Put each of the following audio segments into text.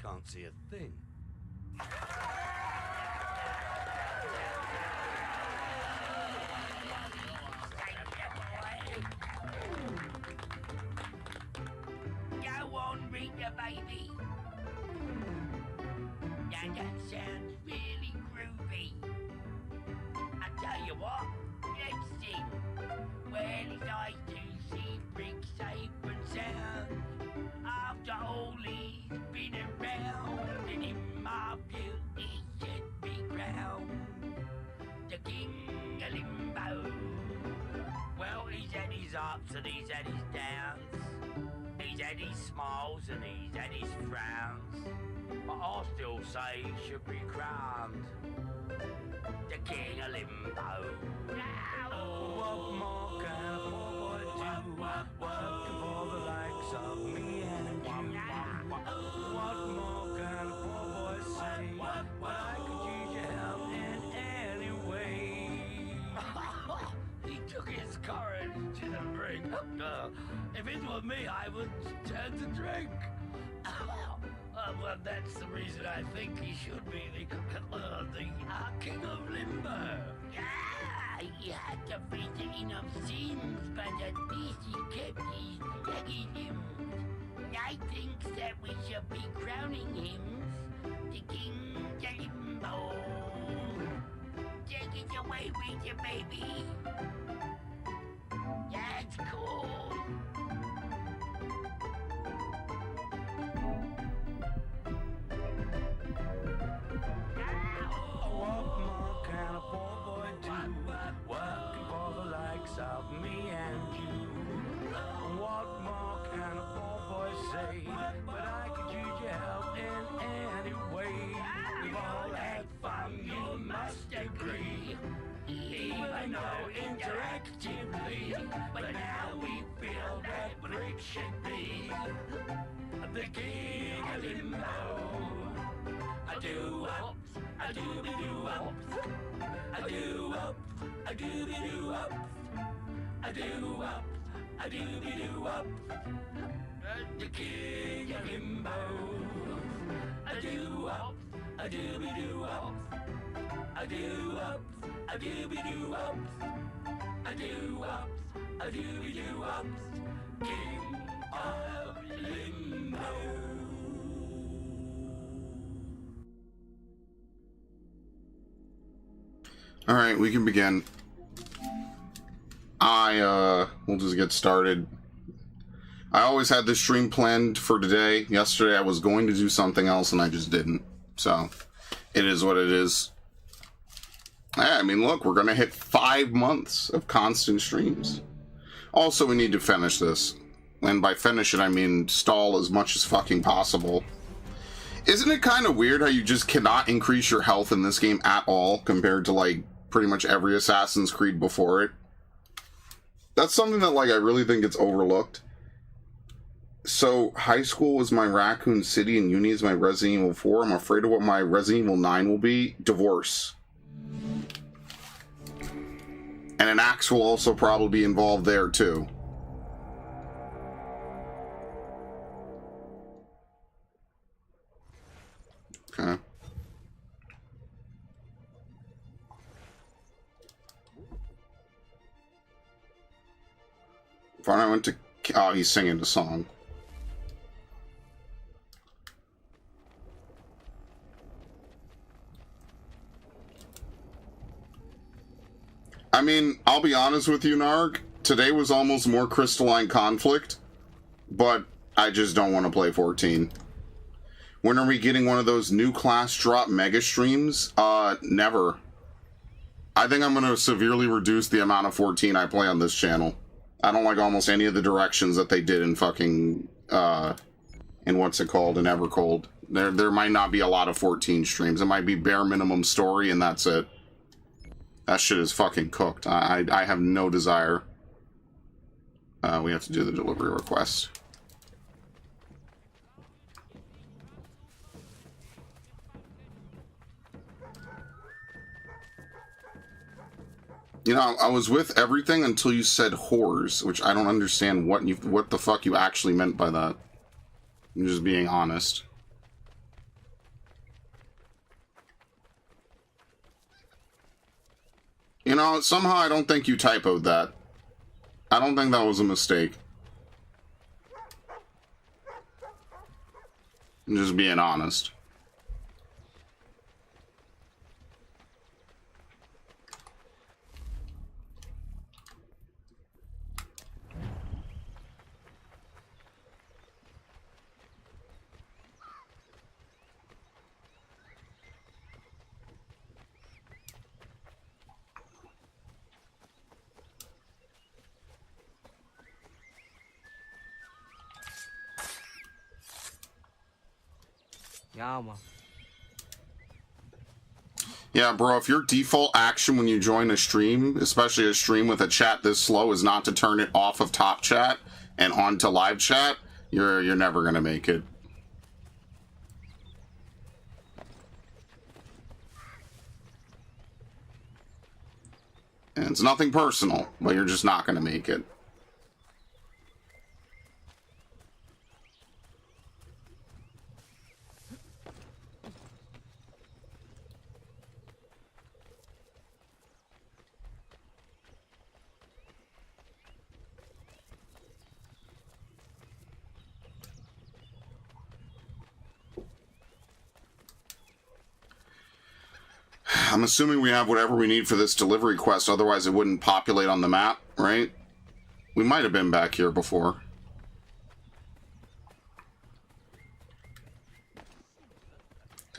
can't see a thing. Go on, Rita, baby. Now that sounds really groovy. I tell you what, let's sing. Well, it's nice to see Brick safe and sound. After all he's been around, and in my view he should be crowned the King of Limbo. Well, he's had his ups and he's had his downs. He's had his smiles and he's had his frowns. But I still say he should be crowned the King of Limbo. Oh, what more can a poor boy do? Working for the likes of me and you. What more can a poor boy say? But I could use your help in any way. He took his courage to the brink. If it were me, I would turn to drink. Well, that's the reason I think he should be the King of Limbo. Yeah, he had to fit enough sins, but at least he kept his leggy limbs. I think that we should be crowning him the King of Limbo. Take it away with you, baby. That's cool. What more can a poor boy do? Working for the likes of me and you. What more can a poor boy say? But I could use your help in any way. We've all had fun, you must agree. Even though interactively, but now we feel that Brick should be the King of Limbo. I do ups, I do be do ups, I do ups, I do be do ups, I do ups, I do be do ups, the King of Limbo. I do ups, I do be do ups, I do ups, I do be do ups, I do ups, I do be do ups, King of Limbo. All right, we can begin. We'll just get started. I always had this stream planned for today. Yesterday I was going to do something else and I just didn't. So, it is what it is. Yeah, I mean, look, we're going to hit 5 months of constant streams. Also, we need to finish this. And by finish it, I mean stall as much as fucking possible. Isn't it kind of weird how you just cannot increase your health in this game at all compared to, like, pretty much every Assassin's Creed before it? That's something that, like, I really think gets overlooked. So, high school was my Raccoon City and uni is my Resident Evil 4. I'm afraid of what my Resident Evil 9 will be. Divorce. And an axe will also probably be involved there, too. Okay. Fine, I went to... Oh, he's singing the song. I mean, I'll be honest with you, Narg. Today was almost more Crystalline Conflict, but I just don't want to play 14. When are we getting one of those new class drop mega streams? Never. I think I'm going to severely reduce the amount of 14 I play on this channel. I don't like almost any of the directions that they did in fucking, in what's it called, in Evercold. There might not be a lot of 14 streams. It might be bare minimum story and that's it. That shit is fucking cooked. I have no desire. We have to do the delivery request. You know, I was with everything until you said whores, which I don't understand what the fuck you actually meant by that. I'm just being honest. You know, somehow I don't think you typoed that. I don't think that was a mistake. I'm just being honest. Yeah, bro, if your default action when you join a stream, especially a stream with a chat this slow, is not to turn it off of top chat and onto live chat, you're never gonna make it. And it's nothing personal, but you're just not gonna make it. I'm assuming we have whatever we need for this delivery quest, otherwise it wouldn't populate on the map, right? We might have been back here before.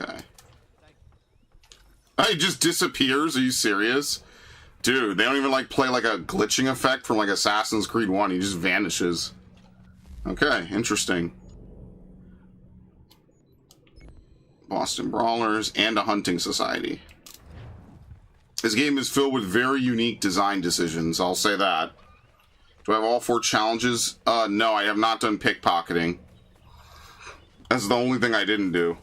Okay. Oh, he just disappears? Are you serious? Dude, they don't even like play like a glitching effect from like Assassin's Creed 1. He just vanishes. Okay, interesting. Boston Brawlers and a hunting society. This game is filled with very unique design decisions, I'll say that. Do I have all 4 challenges? No, I have not done pickpocketing. That's the only thing I didn't do.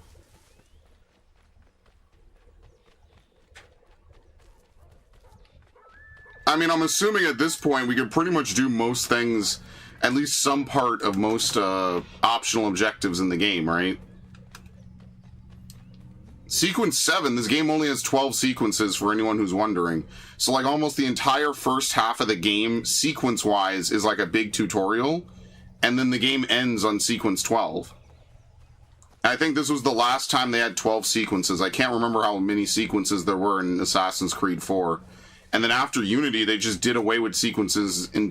I mean, I'm assuming at this point we could pretty much do most things, at least some part of most optional objectives in the game, right? Sequence 7, this game only has 12 sequences for anyone who's wondering. So like almost the entire first half of the game, sequence-wise, is like a big tutorial, and then the game ends on sequence 12. I think this was the last time they had 12 sequences. I can't remember how many sequences there were in Assassin's Creed 4. And then after Unity, they just did away with sequences in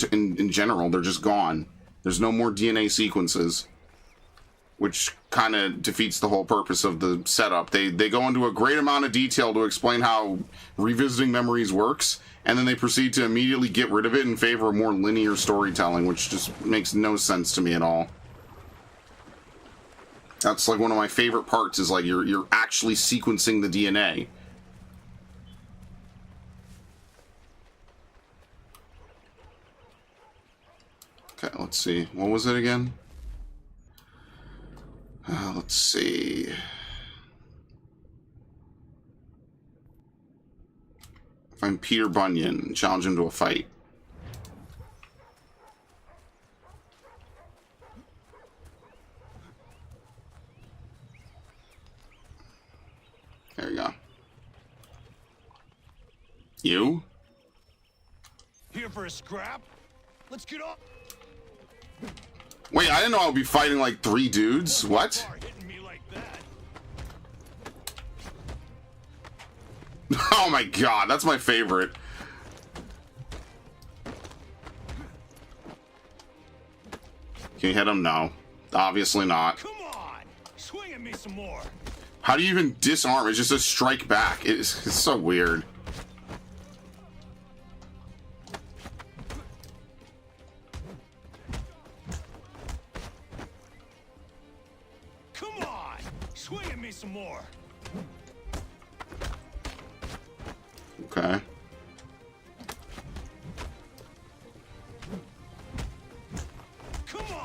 general. They're just gone. There's no more DNA sequences, which kind of defeats the whole purpose of the setup. They go into a great amount of detail to explain how revisiting memories works, and then they proceed to immediately get rid of it in favor of more linear storytelling, which just makes no sense to me at all. That's like one of my favorite parts, is like you're actually sequencing the DNA. Okay, let's see. What was it again? Let's see. Find Peter Bunyan and challenge him to a fight. There you go. You? Here for a scrap? Let's get up. Wait, I didn't know I would be fighting like 3 dudes. What? Oh my god, that's my favorite. Can you hit him? No. Obviously not. Come on! Swing at me some more. How do you even disarm? It's just a strike back. It's so weird. Come on! Swing at me some more. Okay.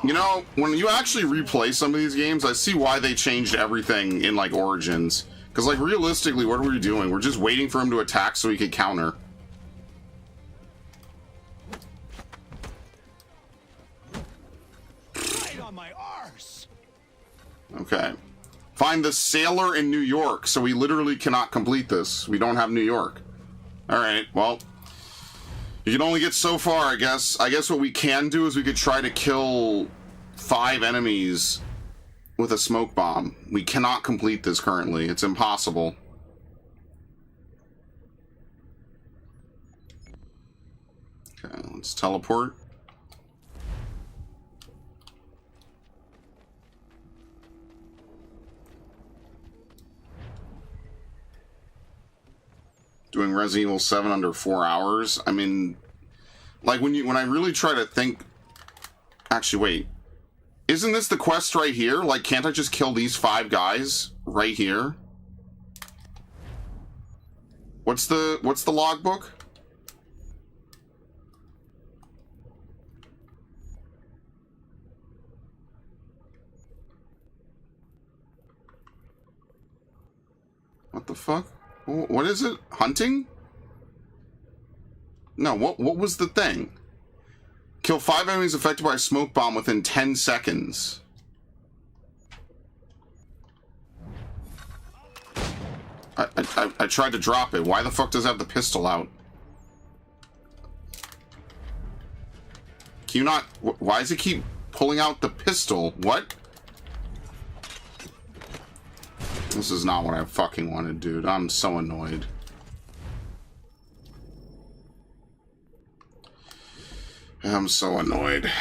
You know, when you actually replay some of these games, I see why they changed everything in, like, Origins. Because, like, realistically, what are we doing? We're just waiting for him to attack so he can counter. Right on my arse. Okay. Find the sailor in New York. So we literally cannot complete this. We don't have New York. Alright, well, You can only get so far, I guess. I guess what we can do is we could try to kill 5 enemies with a smoke bomb. We cannot complete this currently. It's impossible. Okay, let's teleport. Doing Resident Evil 7 under 4 hours. I mean, like when I really try to think. Actually, wait. Isn't this the quest right here? Like, can't I just kill these 5 guys right here? What's the logbook? What the fuck? What is it? Hunting? No, what was the thing? Kill 5 enemies affected by a smoke bomb within 10 seconds. I tried to drop it. Why the fuck does it have the pistol out? Can you not... Why does it keep pulling out the pistol? What? This is not what I fucking wanted, dude. I'm so annoyed. I'm so annoyed.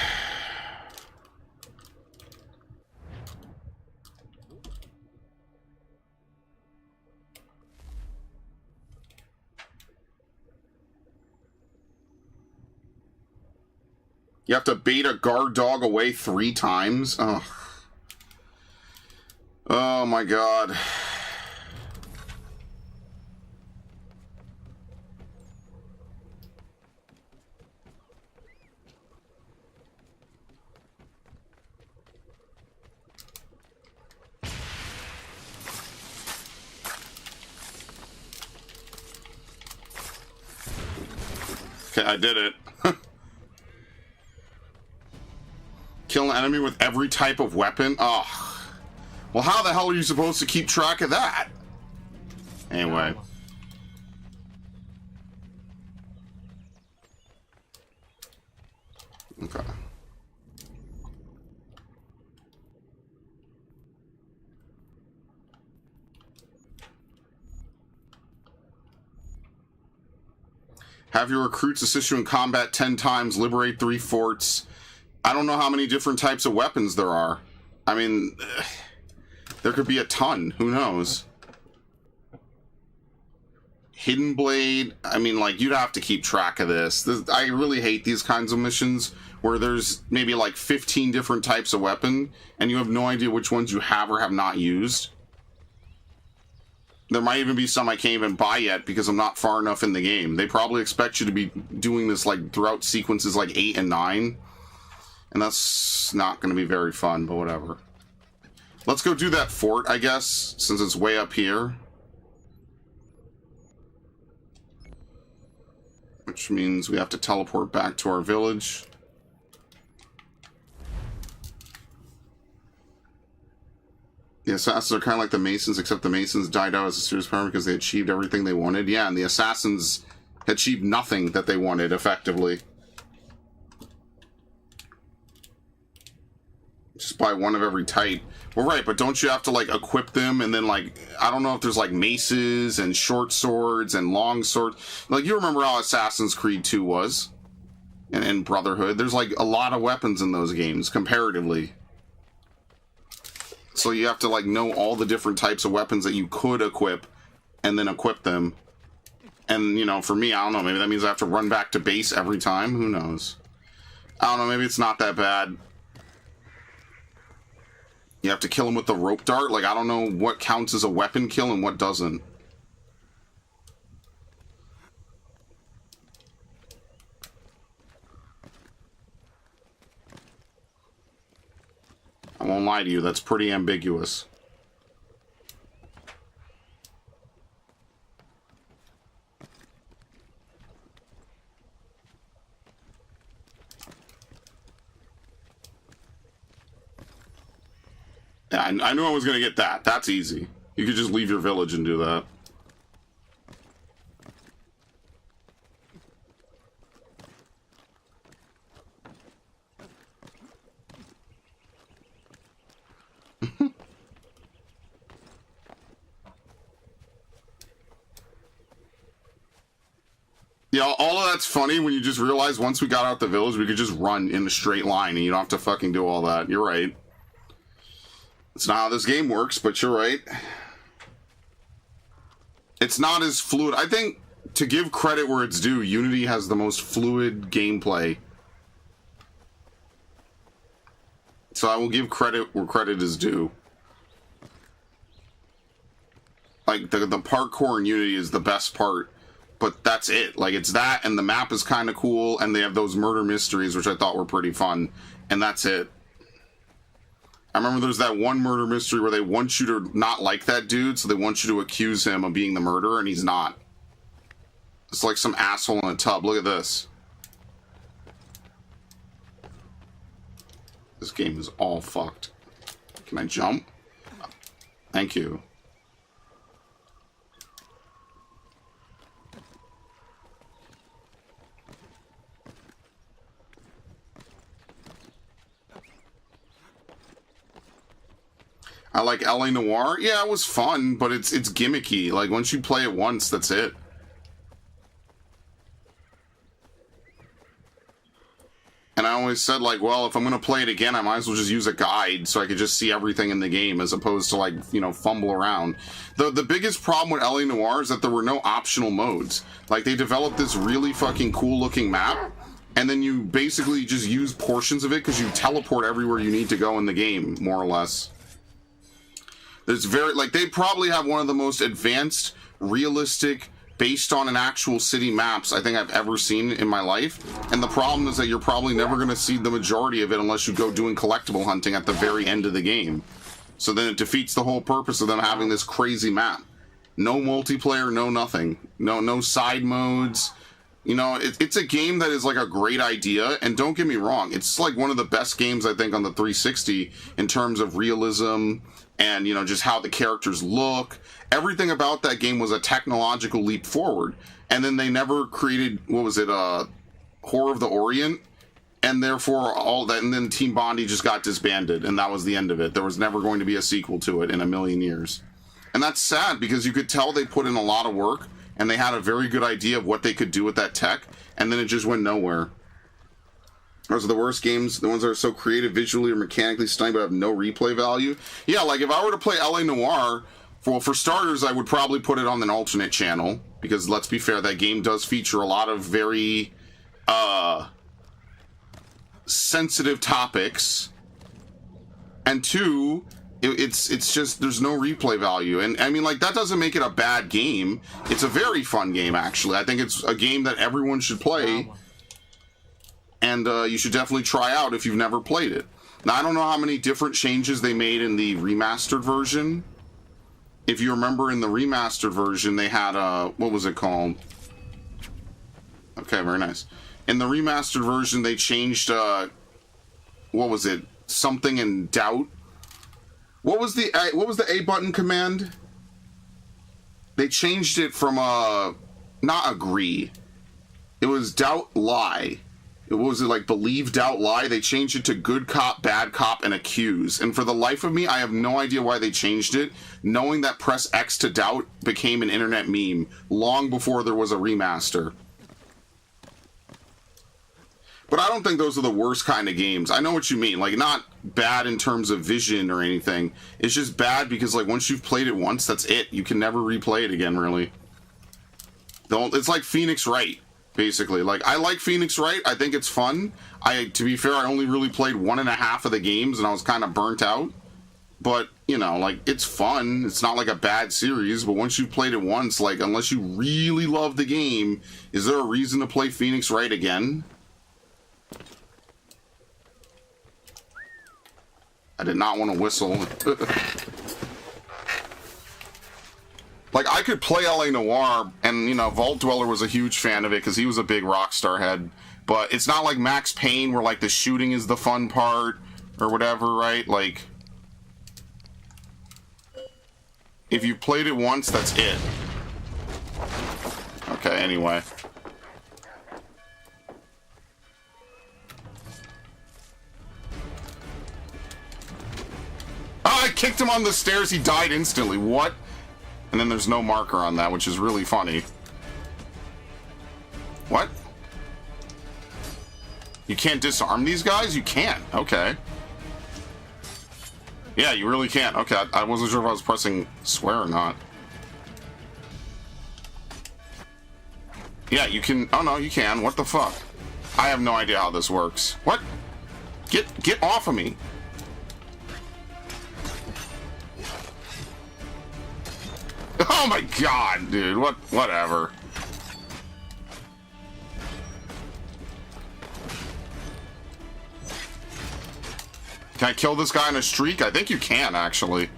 You have to bait a guard dog away 3 times? Ugh. Oh my god. Okay, I did it. Kill an enemy with every type of weapon? Ugh. Well, how the hell are you supposed to keep track of that? Anyway. Okay. Have your recruits assist you in combat 10 times, liberate 3 forts. I don't know how many different types of weapons there are. I mean... There could be a ton. Who knows? Hidden Blade. I mean, like, you'd have to keep track of this. I really hate these kinds of missions where there's maybe like 15 different types of weapon and you have no idea which ones you have or have not used. There might even be some I can't even buy yet because I'm not far enough in the game. They probably expect you to be doing this like throughout sequences like 8 and 9. And that's not going to be very fun, but whatever. Let's go do that fort, I guess, since it's way up here. Which means we have to teleport back to our village. The assassins are kind of like the Masons, except the Masons died out as a serious problem because they achieved everything they wanted. Yeah, and the assassins achieved nothing that they wanted, effectively. Just buy one of every type. Well, right, but don't you have to, like, equip them and then, like, I don't know if there's, like, maces and short swords and long swords. Like, you remember how Assassin's Creed 2 was? And Brotherhood. There's, like, a lot of weapons in those games, comparatively. So you have to, like, know all the different types of weapons that you could equip and then equip them. And, you know, for me, I don't know, maybe that means I have to run back to base every time? Who knows? I don't know, maybe it's not that bad. You have to kill him with the rope dart? Like, I don't know what counts as a weapon kill and what doesn't. I won't lie to you, that's pretty ambiguous. Yeah, I knew I was going to get that. That's easy. You could just leave your village and do that. Yeah, all of that's funny when you just realize once we got out the village, we could just run in a straight line and you don't have to fucking do all that. You're right. It's not how this game works, but you're right. It's not as fluid. I think, to give credit where it's due, Unity has the most fluid gameplay. So I will give credit where credit is due. Like, the parkour in Unity is the best part. But that's it. Like, it's that, and the map is kind of cool, and they have those murder mysteries, which I thought were pretty fun. And that's it. I remember there's that one murder mystery where they want you to not like that dude, so they want you to accuse him of being the murderer, and he's not. It's like some asshole in a tub. Look at this. This game is all fucked. Can I jump? Thank you. I like LA Noire. Yeah, it was fun, but it's gimmicky. Like, once you play it once, that's it. And I always said, like, well, if I'm going to play it again, I might as well just use a guide so I could just see everything in the game as opposed to, like, you know, fumble around. The biggest problem with LA Noire is that there were no optional modes. Like, they developed this really fucking cool-looking map, and then you basically just use portions of it because you teleport everywhere you need to go in the game, more or less. There's very, like, they probably have one of the most advanced, realistic, based on an actual city maps I think I've ever seen in my life. And the problem is that you're probably never going to see the majority of it unless you go doing collectible hunting at the very end of the game. So then it defeats the whole purpose of them having this crazy map. No multiplayer, no nothing. No side modes. You know, it's a game that is like a great idea, and don't get me wrong, it's like one of the best games I think on the 360 in terms of realism and, you know, just how the characters look. Everything about that game was a technological leap forward. And then they never created, what was it, Horror of the Orient? And therefore, all that, and then Team Bondi just got disbanded, and that was the end of it. There was never going to be a sequel to it in a million years. And that's sad, because you could tell they put in a lot of work, and they had a very good idea of what they could do with that tech, and then it just went nowhere. Those are the worst games, the ones that are so creative visually or mechanically stunning but have no replay value. Yeah, like if I were to play LA Noire, well, for starters, I would probably put it on an alternate channel, because let's be fair, that game does feature a lot of very sensitive topics. And two, it's just, there's no replay value. And I mean, like, that doesn't make it a bad game. It's a very fun game, actually. I think it's a game that everyone should play. And you should definitely try out if you've never played it. Now, I don't know how many different changes they made in the remastered version. If you remember, in the remastered version, they had what was it called? Okay, very nice. In the remastered version, they changed, what was it? Something in doubt. What was the A button command? They changed it from not agree. It was doubt lie. What was it, like believe, doubt, lie? They changed it to good cop, bad cop, and accuse. And for the life of me, I have no idea why they changed it, knowing that press X to doubt became an internet meme long before there was a remaster. But I don't think those are the worst kind of games. I know what you mean. Like, not bad in terms of vision or anything. It's just bad because, like, once you've played it once, that's it. You can never replay it again, really. It's like Phoenix Wright. Basically, like, I like Phoenix Wright. I think it's fun. To be fair, I only really played 1.5 of the games, and I was kind of burnt out. But, you know, like, it's fun. It's not like a bad series, but once you've played it once, like, unless you really love the game, is there a reason to play Phoenix Wright again? I did not want to whistle. Like, I could play LA Noire, and, you know, Vault Dweller was a huge fan of it because he was a big Rockstar head. But it's not like Max Payne where, like, the shooting is the fun part or whatever, right? Like, if you played it once, that's it. Okay, anyway. Oh, I kicked him on the stairs. He died instantly. What? And then there's no marker on that, which is really funny. Wow. You can't disarm these guys? You can't. Okay. Yeah, you really can't. Okay, I wasn't sure if I was pressing square or not. Yeah, you can... Oh, no, you can. What the fuck? I have no idea how this works. What? Get off of me. Oh my god, dude. Whatever. Can I kill this guy in a streak? I think you can, actually.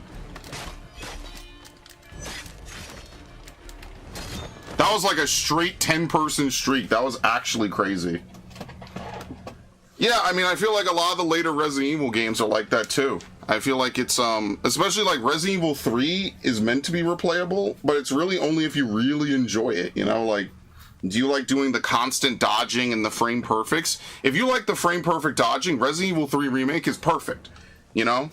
That was like a straight 10-person streak. That was actually crazy. Yeah, I mean, I feel like a lot of the later Resident Evil games are like that, too. I feel like it's, especially like Resident Evil 3 is meant to be replayable, but it's really only if you really enjoy it, you know? Like, do you like doing the constant dodging and the frame perfects? If you like the frame perfect dodging, Resident Evil 3 Remake is perfect, you know?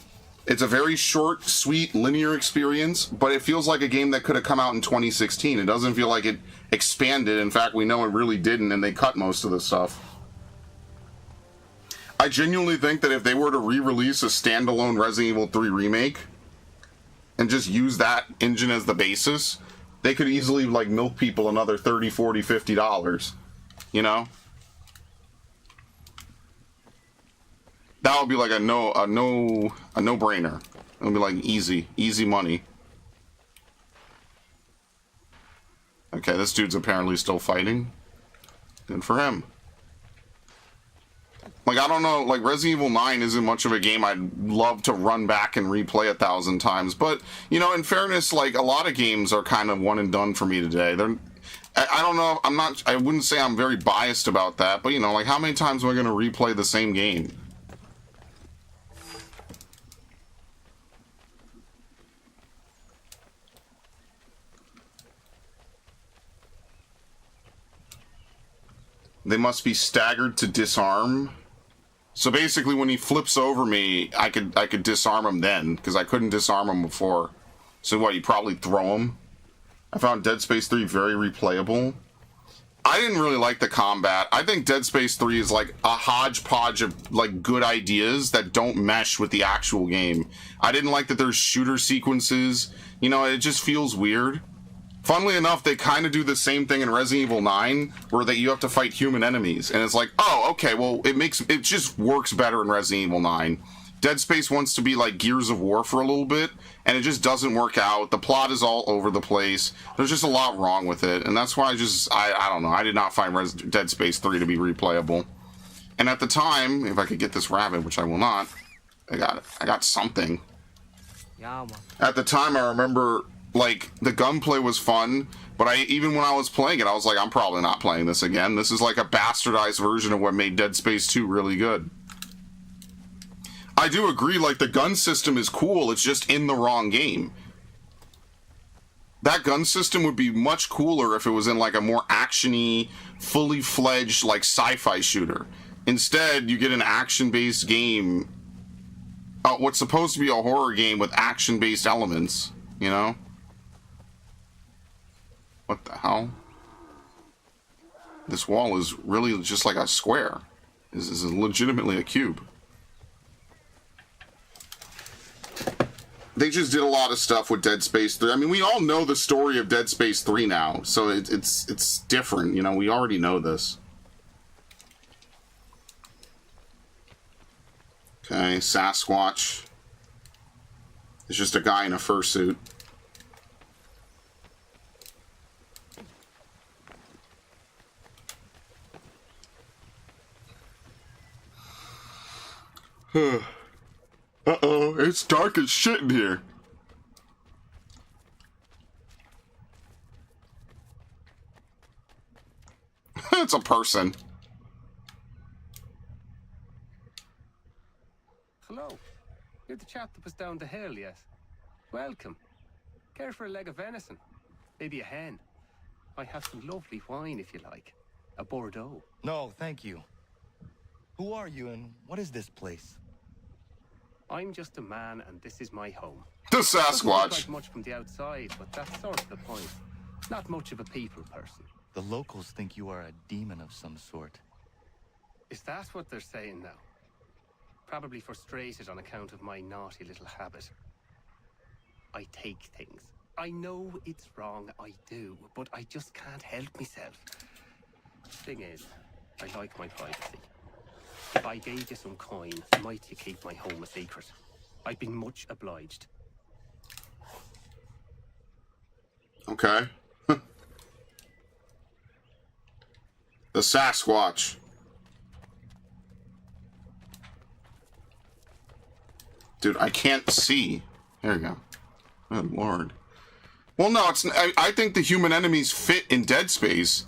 It's a very short, sweet, linear experience, but it feels like a game that could have come out in 2016. It doesn't feel like it expanded. In fact, we know it really didn't, and they cut most of the stuff. I genuinely think that if they were to re-release a standalone Resident Evil 3 Remake and just use that engine as the basis, they could easily, like, milk people another $30, $40, $50, you know? That would be like a no-brainer. It would be like easy money. Okay, this dude's apparently still fighting. Good for him. Like, I don't know, like, Resident Evil 9 isn't much of a game I'd love to run back and replay 1,000 times, but, you know, in fairness, like, a lot of games are kind of one and done for me today. I don't know, I wouldn't say I'm very biased about that, but, you know, like, how many times am I going to replay the same game? They must be staggered to disarm. So basically, when he flips over me, I could disarm him then, because I couldn't disarm him before. So what, you probably throw him? I found Dead Space 3 very replayable. I didn't really like the combat. I think Dead Space 3 is like a hodgepodge of like good ideas that don't mesh with the actual game. I didn't like that there's shooter sequences. You know, it just feels weird. Funnily enough, they kind of do the same thing in Resident Evil 9, where that you have to fight human enemies, and it's like, oh, okay, well, it just works better in Resident Evil 9. Dead Space wants to be like Gears of War for a little bit, and it just doesn't work out. The plot is all over the place. There's just a lot wrong with it, and that's why I don't know, I did not find Dead Space 3 to be replayable. And at the time, if I could get this rabbit, which I will not, I got something. Yeah, man. At the time, I remember, like, the gunplay was fun, but even when I was playing it, I was like, I'm probably not playing this again. This is like a bastardized version of what made Dead Space 2 really good. I do agree, like, the gun system is cool, it's just in the wrong game. That gun system would be much cooler if it was in, like, a more action-y, fully fledged, like, sci-fi shooter. Instead, you get an action-based game, what's supposed to be a horror game with action-based elements, you know? What the hell? This wall is really just like a square. This is legitimately a cube. They just did a lot of stuff with Dead Space 3. I mean, we all know the story of Dead Space 3 now, so it's different, you know, we already know this. Okay, Sasquatch. It's just a guy in a fursuit. Uh-oh, it's dark as shit in here. It's a person. Hello. You're the chap that was down the hill, yes? Welcome. Care for a leg of venison? Maybe a hen? I have some lovely wine if you like. A Bordeaux. No, thank you. Who are you and what is this place? I'm just a man and this is my home. The Doesn't look Sasquatch. like much from the outside, but that's sort of the point. Not much of a people person. The locals think you are a demon of some sort. Is that what they're saying now? Probably frustrated on account of my naughty little habit. I take things. I know it's wrong, I do, but I just can't help myself. Thing is, I like my privacy. If I gave you some coin, might you keep my home a secret? I'd be much obliged. Okay. The Sasquatch. Dude, I can't see. There you go. Good lord. Well, no, it's. I think the human enemies fit in Dead Space.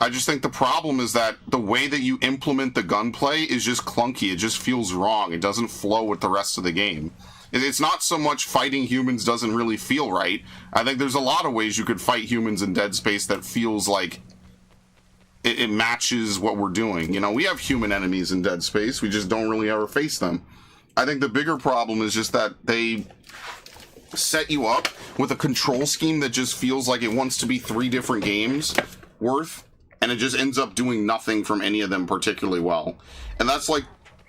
I just think the problem is that the way that you implement the gunplay is just clunky. It just feels wrong. It doesn't flow with the rest of the game. It's not so much fighting humans doesn't really feel right. I think there's a lot of ways you could fight humans in Dead Space that feels like it matches what we're doing. You know, we have human enemies in Dead Space. We just don't really ever face them. I think the bigger problem is just that they set you up with a control scheme that just feels like it wants to be 3 different games worth, and it just ends up doing nothing from any of them particularly well. And that's like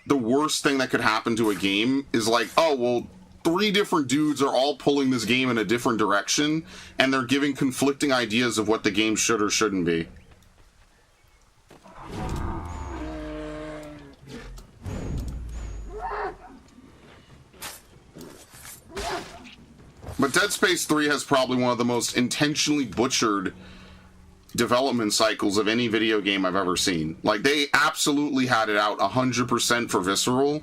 the worst thing that could happen to a game is like, oh, well, 3 different dudes are all pulling this game in a different direction, and they're giving conflicting ideas of what the game should or shouldn't be. But Dead Space 3 has probably one of the most intentionally butchered development cycles of any video game I've ever seen. Like, they absolutely had it out 100% for Visceral,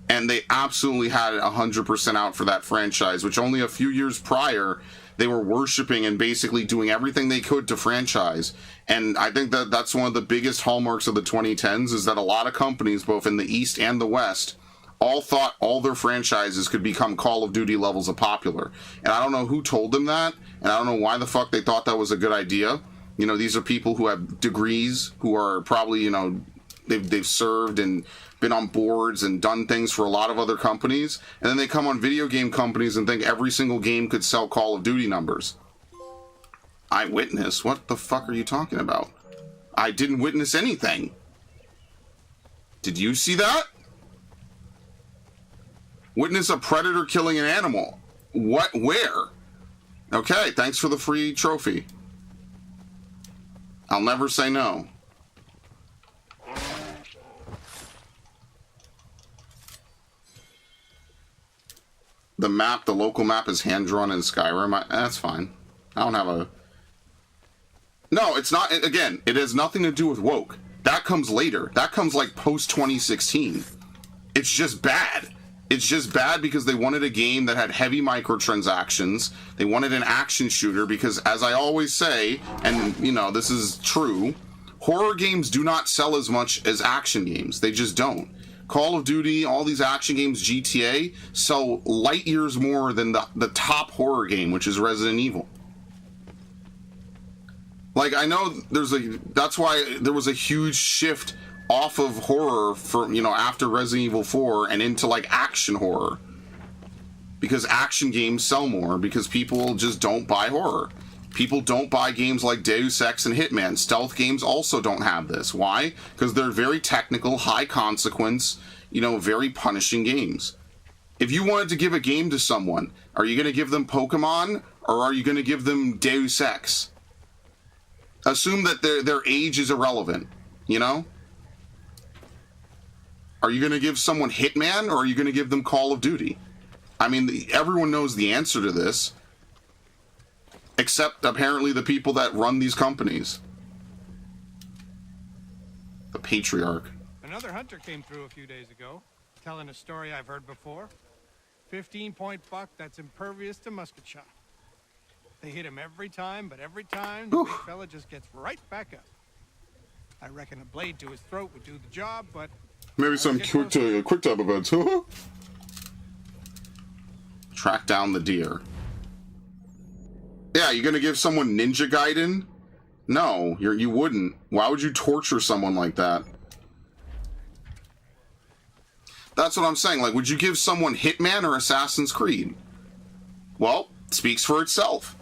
and they absolutely had it 100% out for that franchise, which only a few years prior, they were worshiping and basically doing everything they could to franchise. And I think that that's one of the biggest hallmarks of the 2010s, is that a lot of companies, both in the East and the West, all thought all their franchises could become Call of Duty levels of popular. And I don't know who told them that, and I don't know why the fuck they thought that was a good idea. You know, these are people who have degrees, who are probably, you know, they've served and been on boards and done things for a lot of other companies, and then they come on video game companies and think every single game could sell Call of Duty numbers. Eyewitness? What the fuck are you talking about? I didn't witness anything. Did you see that? Witness a predator killing an animal. What? Where? Okay, thanks for the free trophy. I'll never say no. The map, the local map is hand-drawn in Skyrim. That's fine. I don't have a... No, it's not... Again, it has nothing to do with woke. That comes later. That comes like post-2016. It's just bad. It's just bad because they wanted a game that had heavy microtransactions. They wanted an action shooter because, as I always say, and, you know, this is true, horror games do not sell as much as action games. They just don't. Call of Duty, all these action games, GTA, sell light years more than the top horror game, which is Resident Evil. Like, I know that's why there was a huge shift off of horror for, you know, after Resident Evil 4 and into like action horror, because action games sell more, because people just don't buy horror. People don't buy games like Deus Ex and Hitman. Stealth games also don't have this. Why? Because they're very technical, high consequence, you know, very punishing games. If you wanted to give a game to someone, are you going to give them Pokemon or are you going to give them Deus Ex? Assume that their age is irrelevant, you know? Are you going to give someone Hitman, or are you going to give them Call of Duty? I mean, everyone knows the answer to this, except apparently the people that run these companies. The patriarch. Another hunter came through a few days ago, telling a story I've heard before. 15-point buck that's impervious to musket shot. They hit him every time, but every time the big fella just gets right back up. I reckon a blade to his throat would do the job, but... Maybe some quick time events. Track down the deer. Yeah, you gonna give someone Ninja Gaiden? No, you wouldn't. Why would you torture someone like that? That's what I'm saying. Like, would you give someone Hitman or Assassin's Creed? Well, it speaks for itself.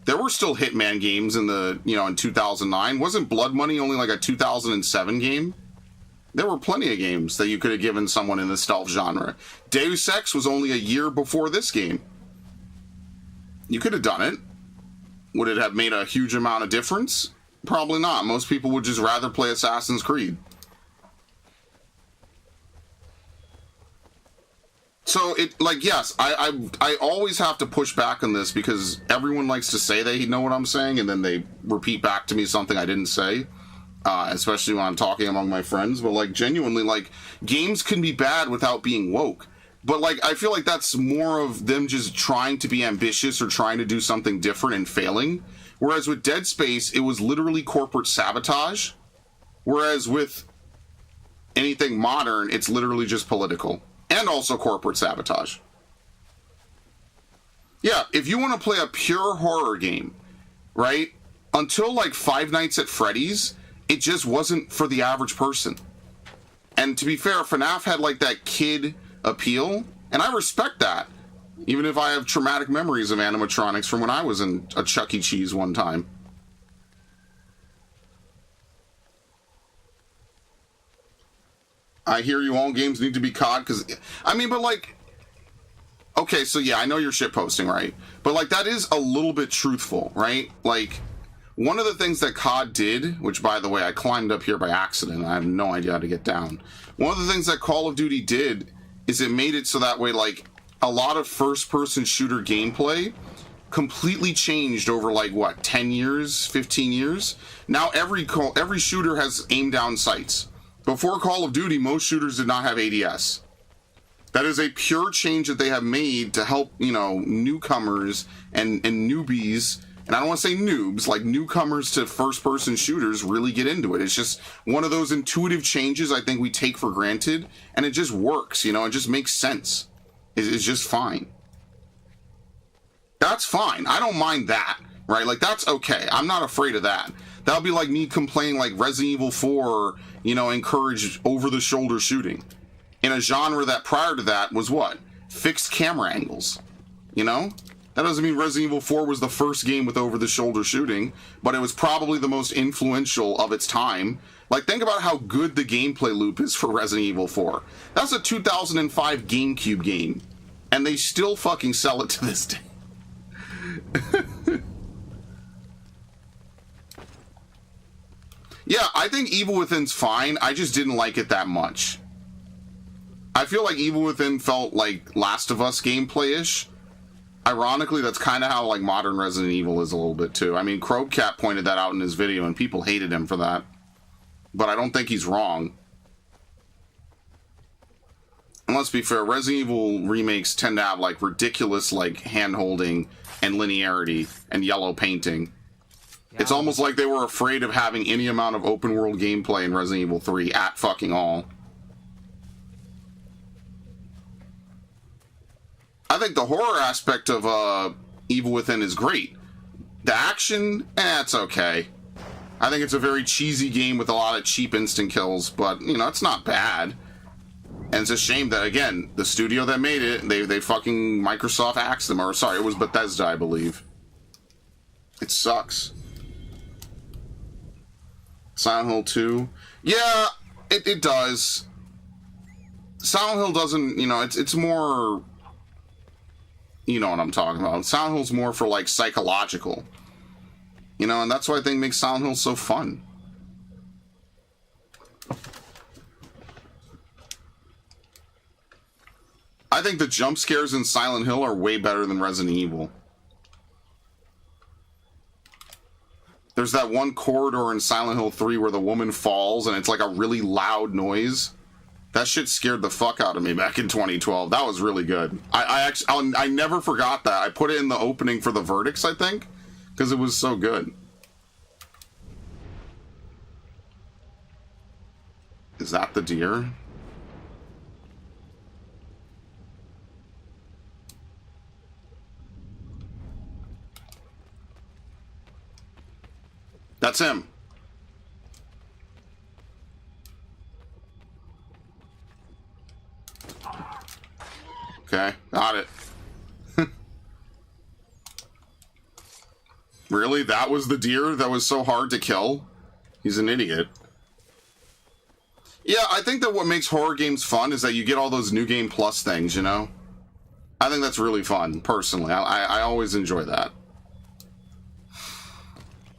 There were still Hitman games in the, you know, in 2009. Wasn't Blood Money only like a 2007 game? There were plenty of games that you could have given someone in the stealth genre. Deus Ex was only a year before this game. You could have done it. Would it have made a huge amount of difference? Probably not. Most people would just rather play Assassin's Creed. So, yes, I always have to push back on this because everyone likes to say they know what I'm saying and then they repeat back to me something I didn't say. Especially when I'm talking among my friends, but like genuinely, like games can be bad without being woke. But like I feel like that's more of them just trying to be ambitious or trying to do something different and failing. Whereas with Dead Space, it was literally corporate sabotage. Whereas with anything modern, it's literally just political and also corporate sabotage. Yeah, if you want to play a pure horror game, right? Until like Five Nights at Freddy's, it just wasn't for the average person. And to be fair, FNAF had like that kid appeal, and I respect that. Even if I have traumatic memories of animatronics from when I was in a Chuck E. Cheese one time. I hear you, all games need to be COD, because, I mean, but like, okay, so yeah, I know you're shitposting, right? But like, that is a little bit truthful, right? Like, one of the things that COD did, which by the way, I climbed up here by accident, I have no idea how to get down. One of the things that Call of Duty did is it made it so that way, like, a lot of first-person shooter gameplay completely changed over, like, what, 10 years, 15 years? Now every shooter has aim-down sights. Before Call of Duty, most shooters did not have ADS. That is a pure change that they have made to help, you know, newcomers and newbies, and I don't want to say noobs, like newcomers to first-person shooters really get into it. It's just one of those intuitive changes I think we take for granted, and it just works, you know, it just makes sense. It's just fine. That's fine. I don't mind that, right? Like, that's okay. I'm not afraid of that. That'll be like me complaining like Resident Evil 4, you know, encouraged over-the-shoulder shooting. In a genre that prior to that was what? Fixed camera angles, you know? That doesn't mean Resident Evil 4 was the first game with over-the-shoulder shooting, but it was probably the most influential of its time. Like, think about how good the gameplay loop is for Resident Evil 4. That's a 2005 GameCube game, and they still fucking sell it to this day. Yeah, I think Evil Within's fine. I just didn't like it that much. I feel like Evil Within felt like Last of Us gameplay-ish. Ironically, that's kind of how like modern Resident Evil is a little bit too. I mean, Crobecat pointed that out in his video, and people hated him for that. But I don't think he's wrong. And let's be fair, Resident Evil remakes tend to have like ridiculous like hand-holding and linearity and yellow painting. Yeah. It's almost like they were afraid of having any amount of open-world gameplay in Resident Evil 3 at fucking all. I think the horror aspect of Evil Within is great. The action, it's okay. I think it's a very cheesy game with a lot of cheap instant kills, but, you know, it's not bad. And it's a shame that, again, the studio that made it, they fucking Microsoft axed them. Or, sorry, it was Bethesda, I believe. It sucks. Silent Hill 2. Yeah, it does. Silent Hill doesn't, you know, it's more... You know what I'm talking about. Silent Hill's more for, like, psychological. You know, and that's what I think makes Silent Hill so fun. I think the jump scares in Silent Hill are way better than Resident Evil. There's that one corridor in Silent Hill 3 where the woman falls and it's like a really loud noise. That shit scared the fuck out of me back in 2012. That was really good. I never forgot that. I put it in the opening for the verdicts, I think, because it was so good. Is that the deer? That's him. Okay, got it. Really? That was the deer that was so hard to kill? He's an idiot. Yeah, I think that what makes horror games fun is that you get all those New Game Plus things, you know? I think that's really fun, personally. I always enjoy that.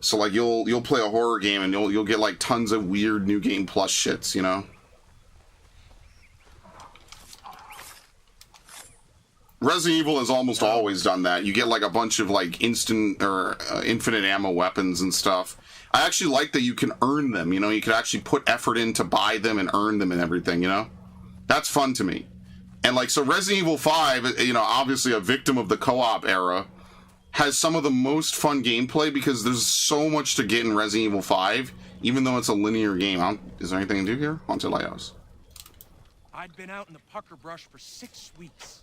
So, like, you'll play a horror game and you'll get, like, tons of weird New Game Plus shits, you know? Resident Evil has almost always done that. You get, like, a bunch of, like, instant or infinite ammo weapons and stuff. I actually like that you can earn them, you know? You can actually put effort in to buy them and earn them and everything, you know? That's fun to me. And, like, so Resident Evil 5, you know, obviously a victim of the co-op era, has some of the most fun gameplay because there's so much to get in Resident Evil 5, even though it's a linear game. Is there anything to do here? Haunted Lighthouse. I'd been out in the pucker brush for 6 weeks.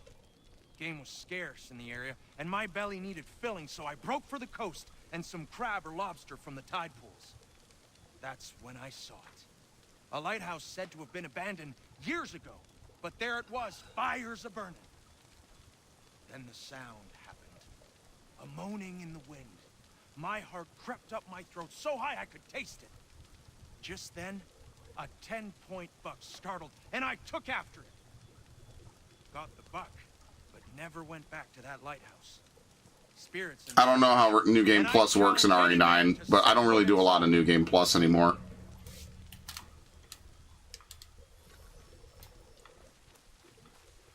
Game was scarce in the area, and my belly needed filling, so I broke for the coast and some crab or lobster from the tide pools. That's when I saw it. A lighthouse said to have been abandoned years ago, but there it was, fires a-burning. Then the sound happened. A moaning in the wind. My heart crept up my throat so high I could taste it. Just then, a 10-point buck startled, and I took after it. Got the buck, but never went back to that lighthouse. Spirits. I don't know how New Game Plus works in RE9, but I don't really do a lot of New Game Plus anymore.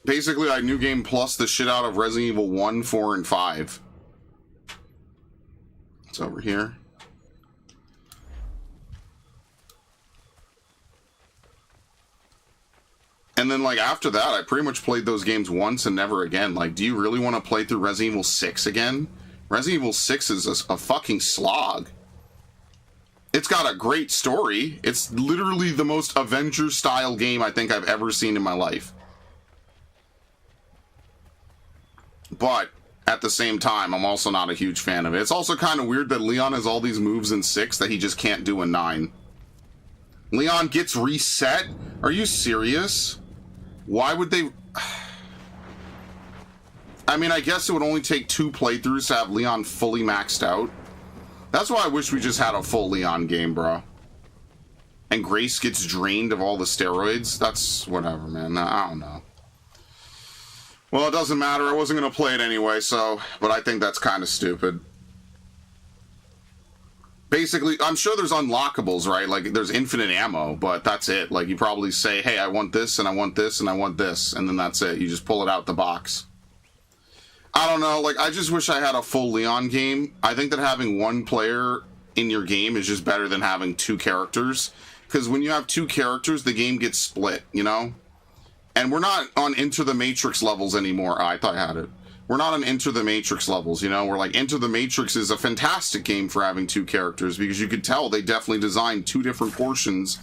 Basically, I New Game Plus the shit out of Resident Evil 1, 4, and 5. It's over here. And then, like, after that, I pretty much played those games once and never again. Like, do you really want to play through Resident Evil 6 again? Resident Evil 6 is a fucking slog. It's got a great story. It's literally the most Avengers-style game I think I've ever seen in my life. But at the same time, I'm also not a huge fan of it. It's also kind of weird that Leon has all these moves in 6 that he just can't do in 9. Leon gets reset? Are you serious? Why would they... I mean, I guess it would only take 2 playthroughs to have Leon fully maxed out. That's why I wish we just had a full Leon game, bro. And Grace gets drained of all the steroids? That's whatever, man. I don't know. Well, it doesn't matter. I wasn't going to play it anyway, so... But I think that's kind of stupid. Basically, I'm sure there's unlockables, right? Like, there's infinite ammo, but that's it. Like, you probably say, hey, I want this, and I want this, and I want this, and then that's it. You just pull it out the box. I don't know. Like, I just wish I had a full Leon game. I think that having one player in your game is just better than having 2 characters. Because when you have 2 characters, the game gets split, you know? And we're not on Enter the Matrix levels anymore. Oh, I thought I had it. We're not on Enter the Matrix levels, you know? We're like, Enter the Matrix is a fantastic game for having 2 characters, because you could tell they definitely designed 2 different portions.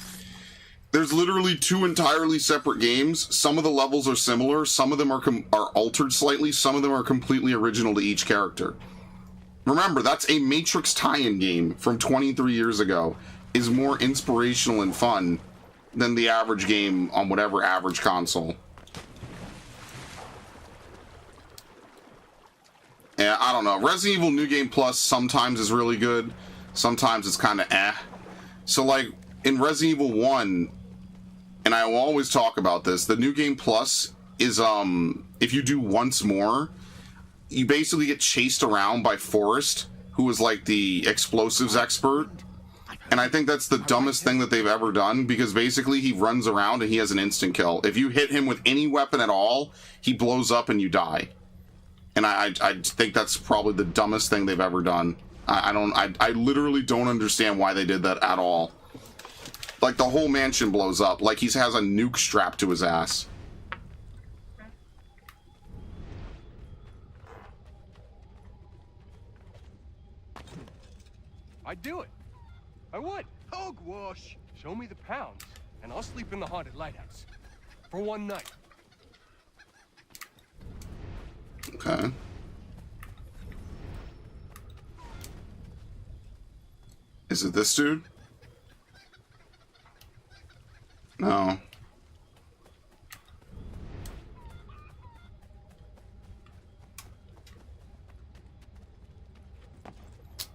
There's literally 2 entirely separate games. Some of the levels are similar. Some of them are altered slightly. Some of them are completely original to each character. Remember, that's a Matrix tie-in game from 23 years ago. Is more inspirational and fun than the average game on whatever average console. Yeah, I don't know. Resident Evil New Game Plus sometimes is really good. Sometimes it's kind of eh. So, like, in Resident Evil 1, and I will always talk about this, the New Game Plus is, if you do once more, you basically get chased around by Forrest, who is, like, the explosives expert. And I think that's the dumbest thing that they've ever done, because basically he runs around and he has an instant kill. If you hit him with any weapon at all, he blows up and you die. And I think that's probably the dumbest thing they've ever done. I literally don't understand why they did that at all. Like, the whole mansion blows up, like he has a nuke strapped to his ass. I'd do it. I would. Hogwash. Show me the pounds, and I'll sleep in the haunted lighthouse. For one night. Okay. Is it this dude? No.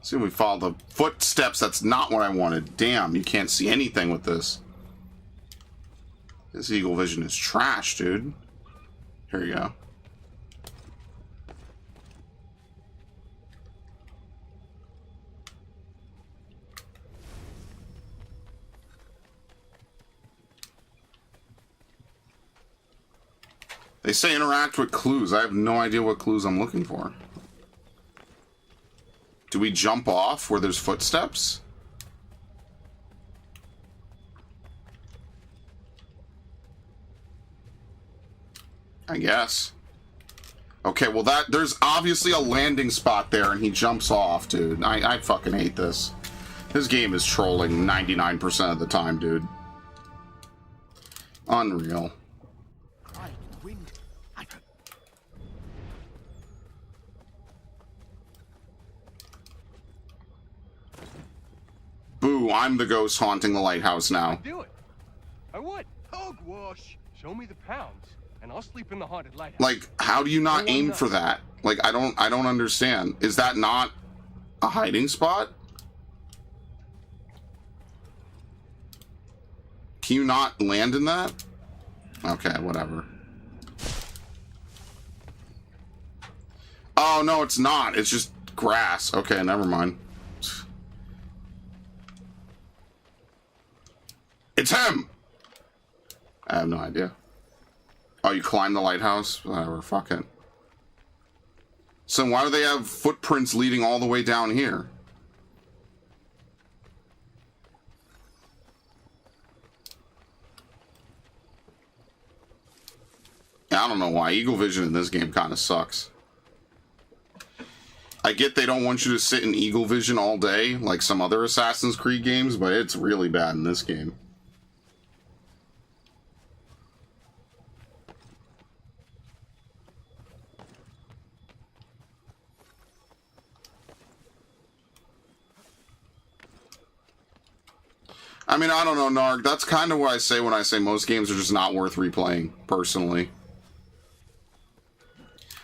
See, we follow the footsteps. That's not what I wanted. Damn, you can't see anything with this. This Eagle Vision is trash, dude. Here you go. They say interact with clues. I have no idea what clues I'm looking for. Do we jump off where there's footsteps? I guess. Okay, well there's obviously a landing spot there and he jumps off, dude. I fucking hate this. This game is trolling 99% of the time, dude. Unreal. Boo, I'm the ghost haunting the lighthouse now. I'd do it. I would. Hogwash. Show me the pounds, and I'll sleep in the haunted lighthouse. Like, how do you not aim for that? Like, I don't understand. Is that not a hiding spot? Can you not land in that? Okay, whatever. Oh, no, it's not. It's just grass. Okay, never mind. It's him! I have no idea. Oh, you climb the lighthouse? Whatever, fuck it. So why do they have footprints leading all the way down here? I don't know why. Eagle Vision in this game kind of sucks. I get they don't want you to sit in Eagle Vision all day, like some other Assassin's Creed games, but it's really bad in this game. I mean, I don't know, Narg. That's kind of what I say when I say most games are just not worth replaying, personally.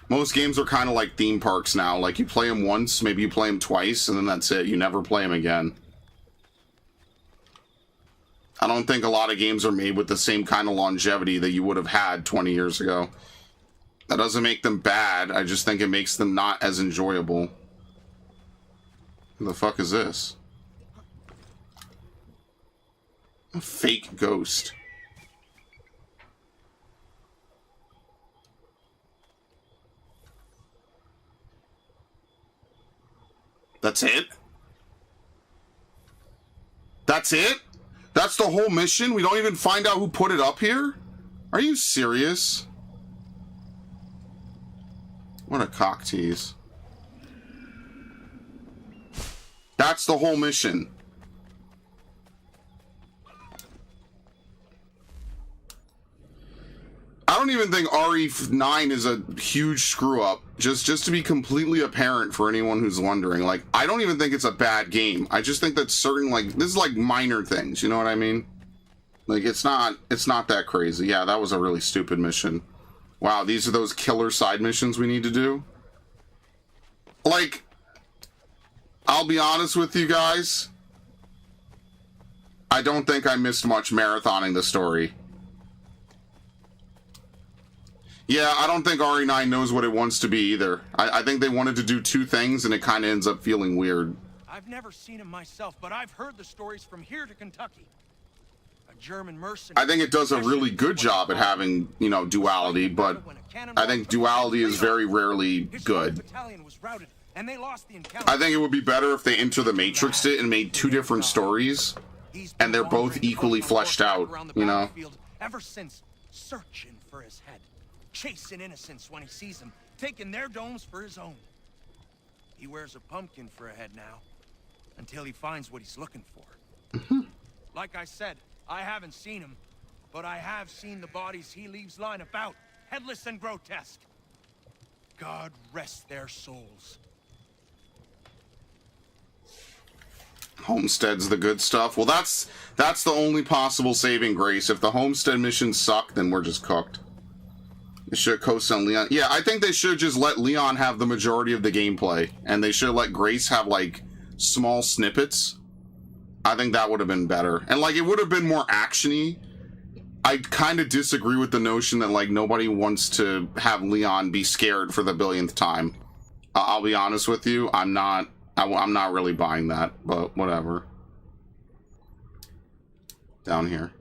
Most games are kind of like theme parks now. Like, you play them once, maybe you play them twice, and then that's it. You never play them again. I don't think a lot of games are made with the same kind of longevity that you would have had 20 years ago. That doesn't make them bad. I just think it makes them not as enjoyable. What the fuck is this? A fake ghost. That's it? That's it? That's the whole mission? We don't even find out who put it up here? Are you serious? What a cock tease. That's the whole mission. I don't even think RE9 is a huge screw up. Just to be completely apparent for anyone who's wondering, like, I don't even think it's a bad game. I just think that certain, like, this is like minor things, you know what I mean? Like, it's not that crazy. Yeah, that was a really stupid mission. Wow, these are those killer side missions we need to do? Like, I'll be honest with you guys. I don't think I missed much marathoning the story. Yeah, I don't think RE9 knows what it wants to be either. I think they wanted to do two things, and it kind of ends up feeling weird. I've never seen him myself, but I've heard the stories from here to Kentucky. A German mercenary. I think it does a really good job at having, you know, duality, but I think duality is very rarely good. I think it would be better if they Enter the Matrixed it and made two different stories, and they're both equally fleshed out, you know? Ever since, searching for his head. Chasing innocents when he sees them, taking their domes for his own. He wears a pumpkin for a head now, until he finds what he's looking for. Like I said, I haven't seen him, but I have seen the bodies he leaves lying about, headless and grotesque. God rest their souls. Homestead's the good stuff. Well, that's the only possible saving grace. If the Homestead missions suck, then we're just cooked. They should coast on Leon. Yeah, I think they should just let Leon have the majority of the gameplay, and they should let Grace have, like, small snippets. I think that would have been better. And, like, it would have been more action-y I kind of disagree with the notion that like nobody wants to have Leon be scared for the billionth time. I'll be honest with you, I'm not really buying that, but whatever. Down here.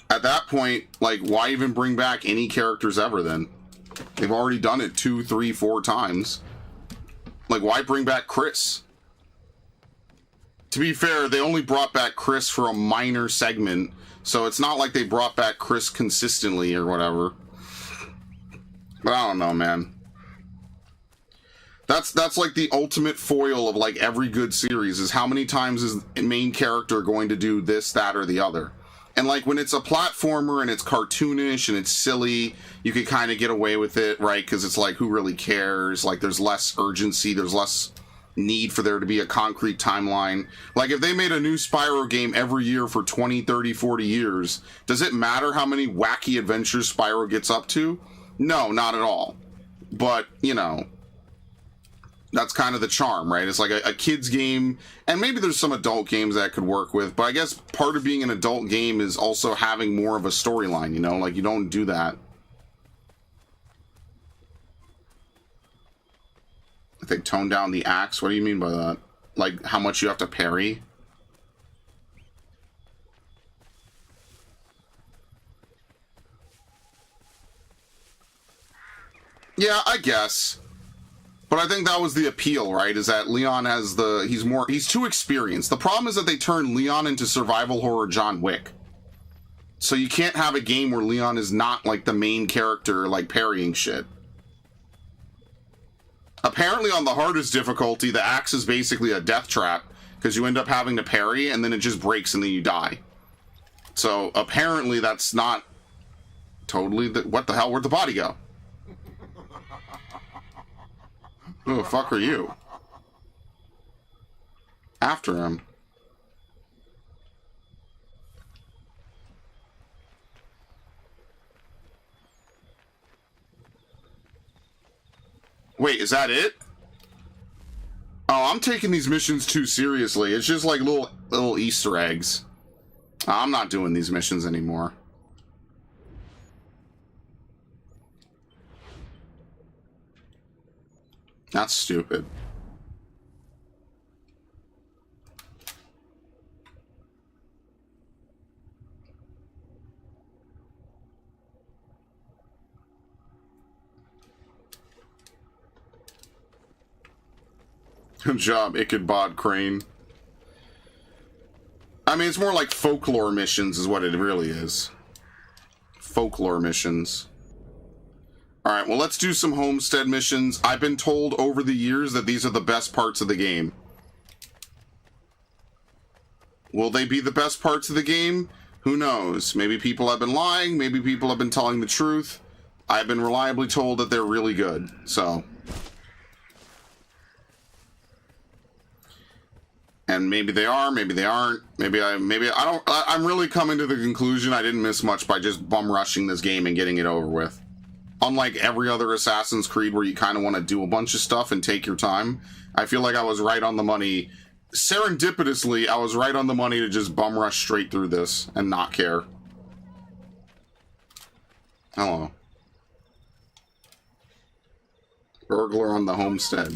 At that point, like, why even bring back any characters ever then? They've already done it 2, 3, 4 times. Like, why bring back Chris? To be fair, they only brought back Chris for a minor segment, so it's not like they brought back Chris consistently or whatever. But I don't know, man. That's like the ultimate foil of like every good series, is how many times is the main character going to do this, that, or the other. And like when it's a platformer and it's cartoonish and it's silly, you could kind of get away with it, right? Because it's like, who really cares? Like there's less urgency, there's less need for there to be a concrete timeline. Like if they made a new Spyro game every year for 20, 30, 40 years, does it matter how many wacky adventures Spyro gets up to? No, not at all. But, you know, that's kind of the charm, right? It's like a kid's game, and maybe there's some adult games that could work with, but I guess part of being an adult game is also having more of a storyline, you know? Like, you don't do that. I think tone down the axe. What do you mean by that? Like, how much you have to parry? Yeah, I guess. But I think that was the appeal, right? Is that Leon has he's too experienced. The problem is that they turned Leon into survival horror John Wick. So you can't have a game where Leon is not like the main character, like parrying shit. Apparently on the hardest difficulty, the axe is basically a death trap, because you end up having to parry and then it just breaks and then you die. So apparently that's not totally what the hell, where'd the body go? Who the fuck are you? After him. Wait, is that it? Oh, I'm taking these missions too seriously. It's just like little Easter eggs. I'm not doing these missions anymore. That's stupid. Good job, Ichabod Crane. I mean, it's more like folklore missions is what it really is. Folklore missions. Alright, well, let's do some homestead missions. I've been told over the years that these are the best parts of the game. Will they be the best parts of the game? Who knows? Maybe people have been lying. Maybe people have been telling the truth. I've been reliably told that they're really good, so... And maybe they are, maybe they aren't. Maybe I don't... I'm really coming to the conclusion I didn't miss much by just bum rushing this game and getting it over with. Unlike every other Assassin's Creed where you kind of want to do a bunch of stuff and take your time, I feel like I was right on the money. Serendipitously, I was right on the money to just bum rush straight through this and not care. Hello. Burglar on the homestead.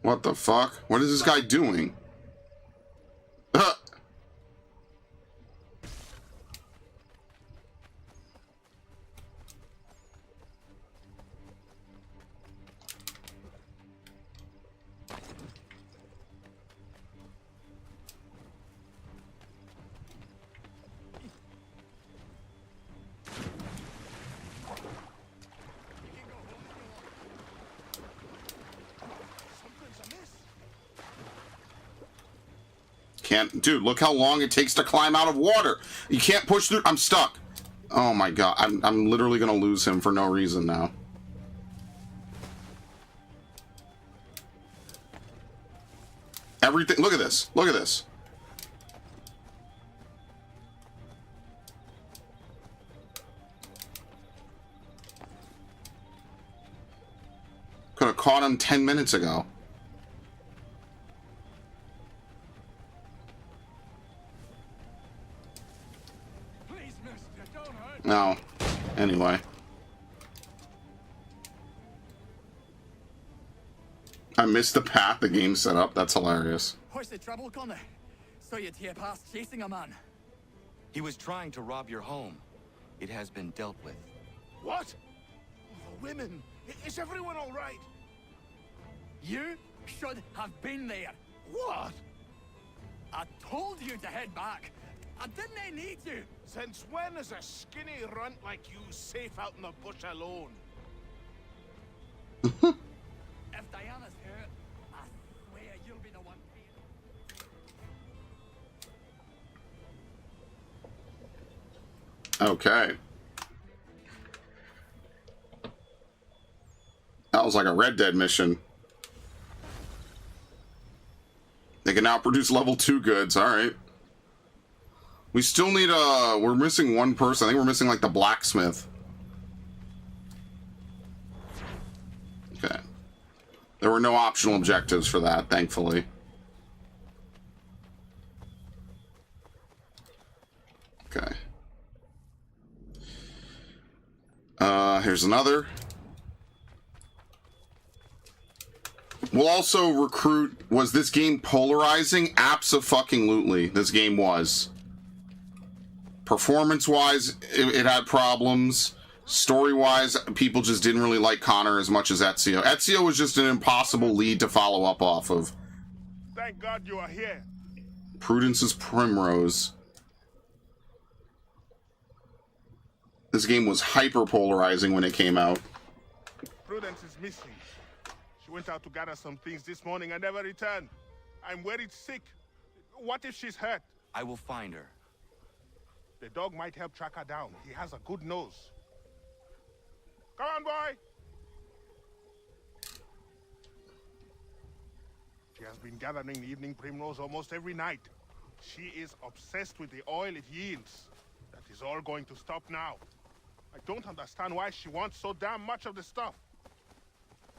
What the fuck? What is this guy doing? Can't, dude, look how long it takes to climb out of water. You can't push through. I'm stuck. Oh my god, I'm literally gonna lose him for no reason now. Everything, look at this, look at this. could have caught him 10 minutes ago. Please, mister, don't hurt. No. Anyway. I missed the path the game set up. That's hilarious. What's the trouble, Connor? So you'd hear past chasing a man. He was trying to rob your home. It has been dealt with. What? Oh, the women. Is everyone all right? You should have been there. What? I told you to head back. Didn't I need to? Since when is a skinny runt like you safe out in the bush alone? If Diana's hurt, I swear you'll be the one paying. Okay. That was like a Red Dead mission. They can now produce level 2 goods. Alright. We still need we're missing one person. I think we're missing like the blacksmith. Okay. There were no optional objectives for that, thankfully. Okay. Here's another. We'll also recruit... Was this game polarizing? Abso-fucking-lutely. This game was. Performance-wise, it had problems. Story-wise, people just didn't really like Connor as much as Ezio. Ezio was just an impossible lead to follow up off of. Thank God you are here. Prudence's Primrose. This game was hyper-polarizing when it came out. Prudence is missing. She went out to gather some things this morning and never returned. I'm worried sick. What if she's hurt? I will find her. The dog might help track her down. He has a good nose. Come on, boy! She has been gathering the evening primrose almost every night. She is obsessed with the oil it yields. That is all going to stop now. I don't understand why she wants so damn much of the stuff.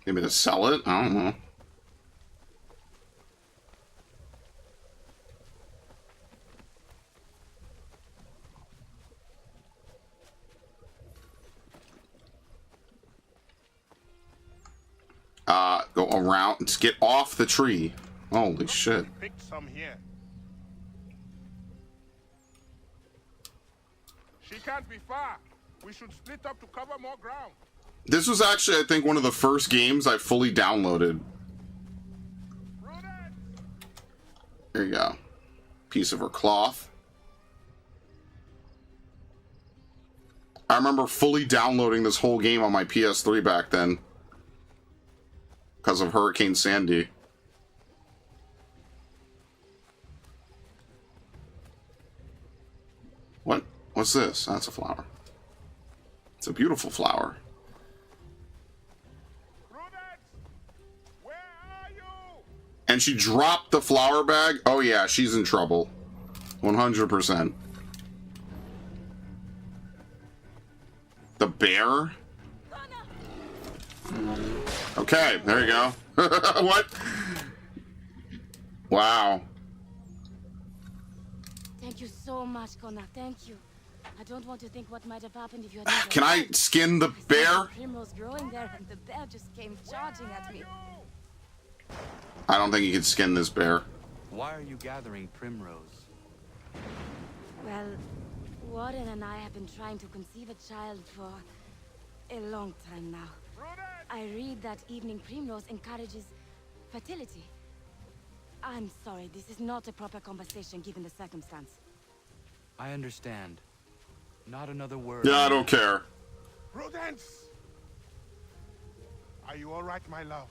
Maybe to sell it? I don't know. Go around. Let's get off the tree. Holy shit. Picked some here. She can't be far. We should split up to cover more ground. This was actually, I think, one of the first games I fully downloaded. There you go. Piece of her cloth. I remember fully downloading this whole game on my PS3 back then. Because of Hurricane Sandy. What? What's this? That's a flower. It's a beautiful flower. Where are you? And she dropped the flower bag? Oh yeah, she's in trouble. 100%. The bear? Okay, there you go. What? Wow. Thank you so much, Connor. Thank you. I don't want to think what might have happened if you had never Can I arrived. skin the I saw bear? the primrose growing there, and the bear just came charging at me. I don't think you can skin this bear. Why are you gathering primrose? Well, Warren and I have been trying to conceive a child for a long time now. I read that evening primrose encourages fertility. I'm sorry, this is not a proper conversation given the circumstance. I understand. Not another word. Yeah, I don't care. Prudence! Are you all right, my love?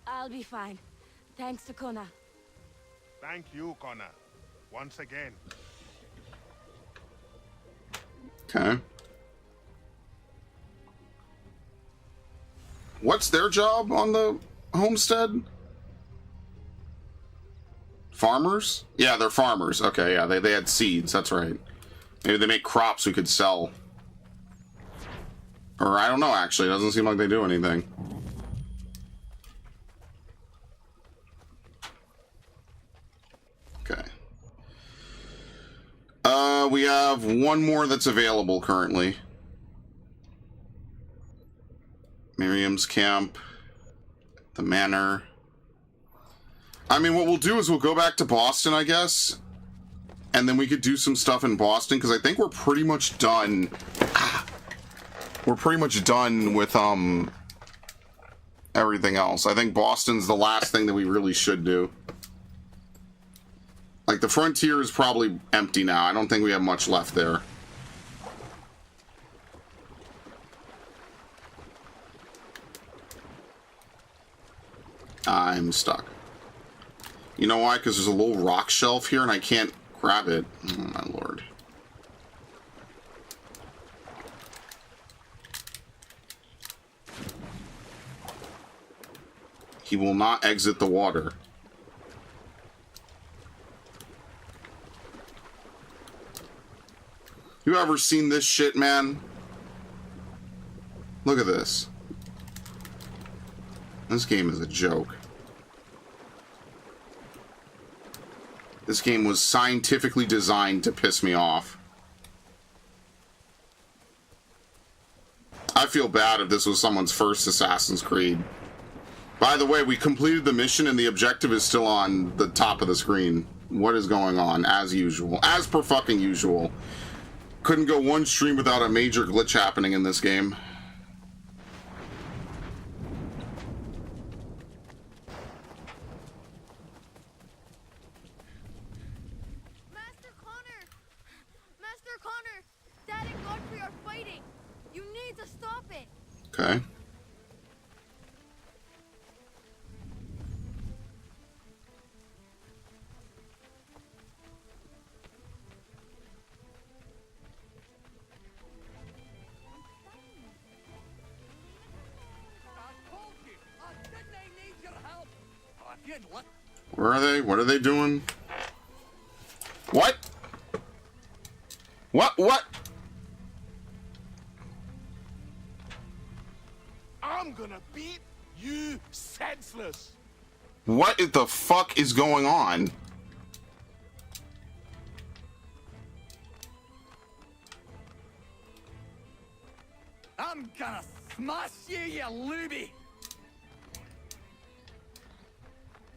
I'll be fine. Thanks to Connor. Thank you, Connor. Once again. Okay. What's their job on the homestead? Farmers? Yeah, they're farmers. Okay, yeah, they had seeds, that's right. Maybe they make crops we could sell. Or I don't know, actually. It doesn't seem like they do anything. We have one more that's available currently. Miriam's camp. The manor. I mean, what we'll do is we'll go back to Boston, I guess. And then we could do some stuff in Boston, because I think we're pretty much done. We're pretty much done with, everything else. I think Boston's the last thing that we really should do. Like, the frontier is probably empty now. I don't think we have much left there. I'm stuck. You know why? Because there's a little rock shelf here and I can't grab it. Oh, my lord. He will not exit the water. You ever seen this shit, man? Look at this. This game is a joke. This game was scientifically designed to piss me off. I feel bad if this was someone's first Assassin's Creed. By the way, we completed the mission and the objective is still on the top of the screen. What is going on? As usual. As per fucking usual. Couldn't go one stream without a major glitch happening in this game. Master Connor! Master Connor! Dad and Godfrey are fighting! You need to stop it! Okay. Where are they? What are they doing? What? What? I'm gonna beat you senseless. What the fuck is going on? I'm gonna smash you, you looby!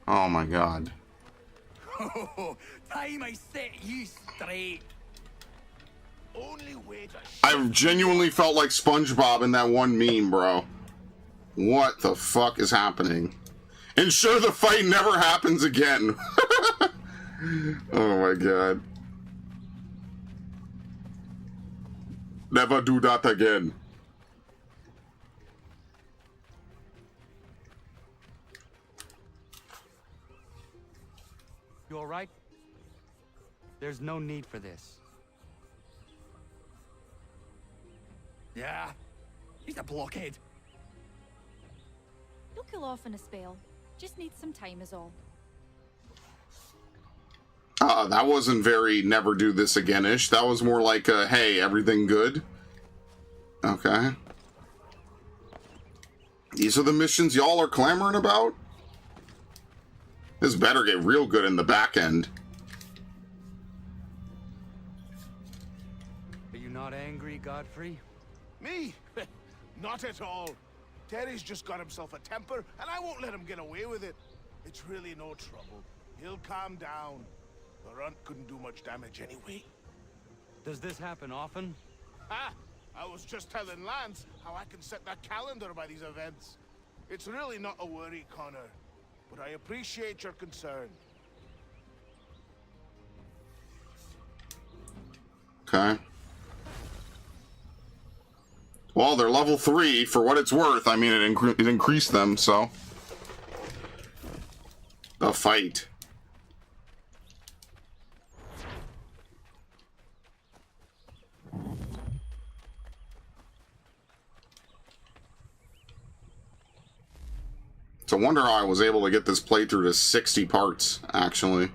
Oh my god. Oh, time I set you straight. Only way to I genuinely felt like SpongeBob in that one meme, bro. What the fuck is happening? Ensure the fight never happens again. Oh my god. Never do that again. You all right? There's no need for this. Yeah, he's a blockhead. He'll cool off in a spell. Just needs some time is all. That wasn't very never do this again-ish. That was more like, hey, everything good? Okay. These are the missions y'all are clamoring about? This better get real good in the back end. Are you not angry, Godfrey? Me? Not at all. Terry's just got himself a temper, and I won't let him get away with it. It's really no trouble. He'll calm down. The runt couldn't do much damage anyway. Does this happen often? Ah! I was just telling Lance how I can set that calendar by these events. It's really not a worry, Connor. But I appreciate your concern. Okay. Well, they're level 3 for what it's worth. I mean, it increased them, so. The fight. It's a wonder how I was able to get this playthrough to 60 parts, actually.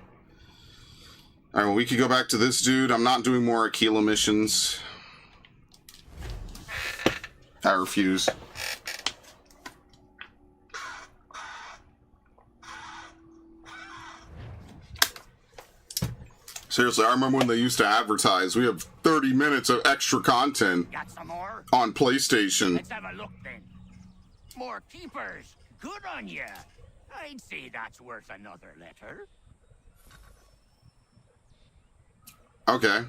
Alright, well, we could go back to this dude. I'm not doing more Aquila missions. I refuse. Seriously, I remember when they used to advertise, we have 30 minutes of extra content Got some more? on PlayStation. Let's have a look then. More keepers. Good on ya. I'd say that's worth another letter. Okay.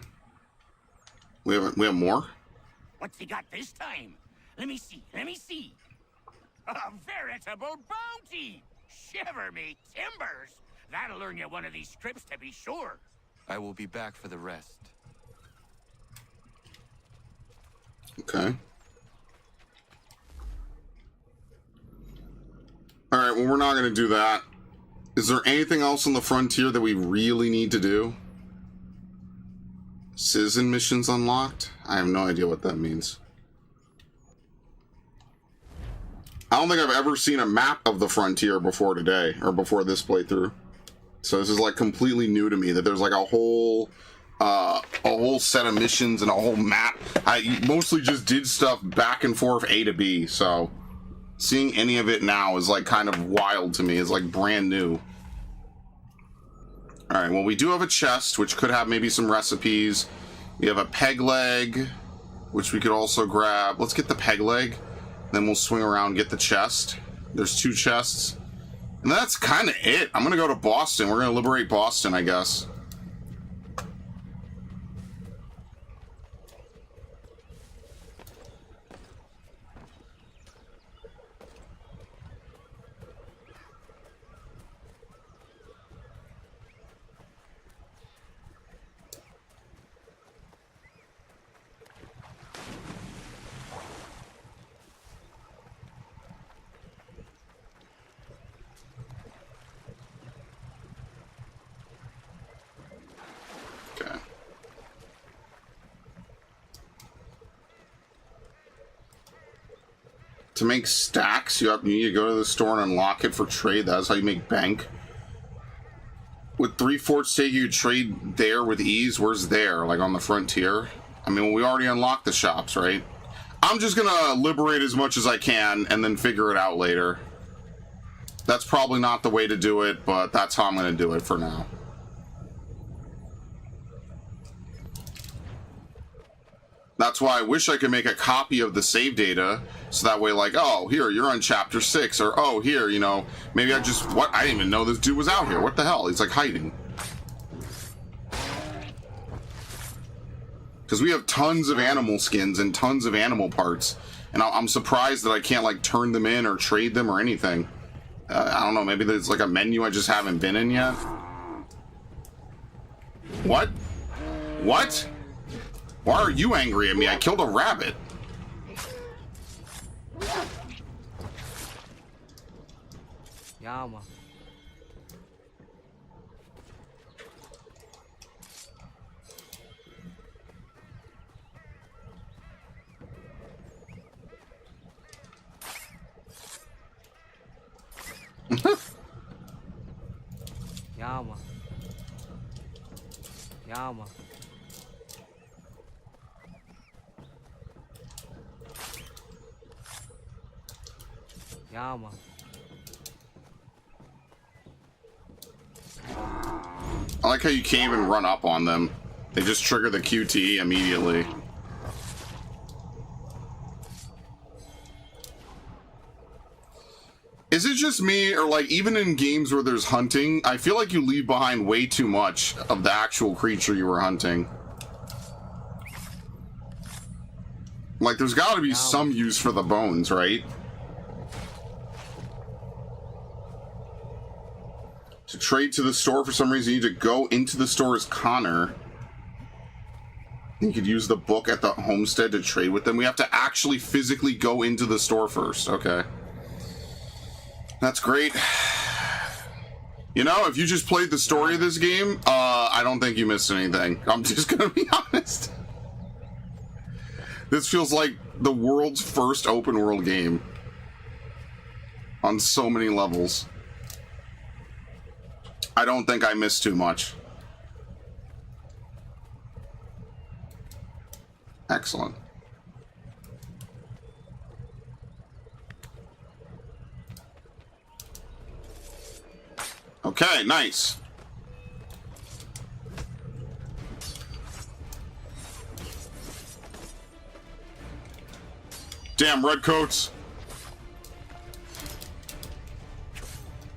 We have more? What's he got this time? Let me see. A veritable bounty! Shiver me timbers! That'll earn you one of these trips to be sure. I will be back for the rest. Okay. Alright, well, we're not going to do that. Is there anything else on the frontier that we really need to do? Citizen missions unlocked? I have no idea what that means. I don't think I've ever seen a map of the frontier before today, or before this playthrough. So this is like completely new to me, that there's like a whole set of missions and a whole map. I mostly just did stuff back and forth A to B, so seeing any of it now is like kind of wild to me. It's like brand new. Alright, well, we do have a chest, which could have maybe some recipes. We have a peg leg, which we could also grab. Let's get the peg leg, then we'll swing around and get the chest. There's 2 chests. And that's kind of it. I'm going to go to Boston. We're going to liberate Boston, I guess. To make stacks, you need to go to the store and unlock it for trade. That's how you make bank. With 3 forts take you trade there with ease. Where's there? Like on the frontier? I mean, we already unlocked the shops, right? I'm just gonna liberate as much as I can and then figure it out later. That's probably not the way to do it, but that's how I'm gonna do it for now. That's why I wish I could make a copy of the save data, so that way, like, oh, here, you're on chapter 6, or, oh, here, you know, maybe I just, what, I didn't even know this dude was out here. What the hell? He's, like, hiding. Because we have tons of animal skins and tons of animal parts, and I'm surprised that I can't, like, turn them in or trade them or anything. I don't know, maybe there's, like, a menu I just haven't been in yet? What? What? Why are you angry at me? I killed a rabbit. Yama. Yama. Yama. Yama. I like how you can't even run up on them. They just trigger the QTE immediately. Is it just me, or like even in games where there's hunting, I feel like you leave behind way too much of the actual creature you were hunting? Like there's got to be some use for the bones, right? To trade to the store, for some reason, you need to go into the store as Connor. You could use the book at the homestead to trade with them. We have to actually physically go into the store first. Okay. That's great. You know, if you just played the story of this game, I don't think you missed anything. I'm just gonna be honest. This feels like the world's first open world game. On so many levels. I don't think I missed too much. Excellent. Okay, nice. Damn redcoats.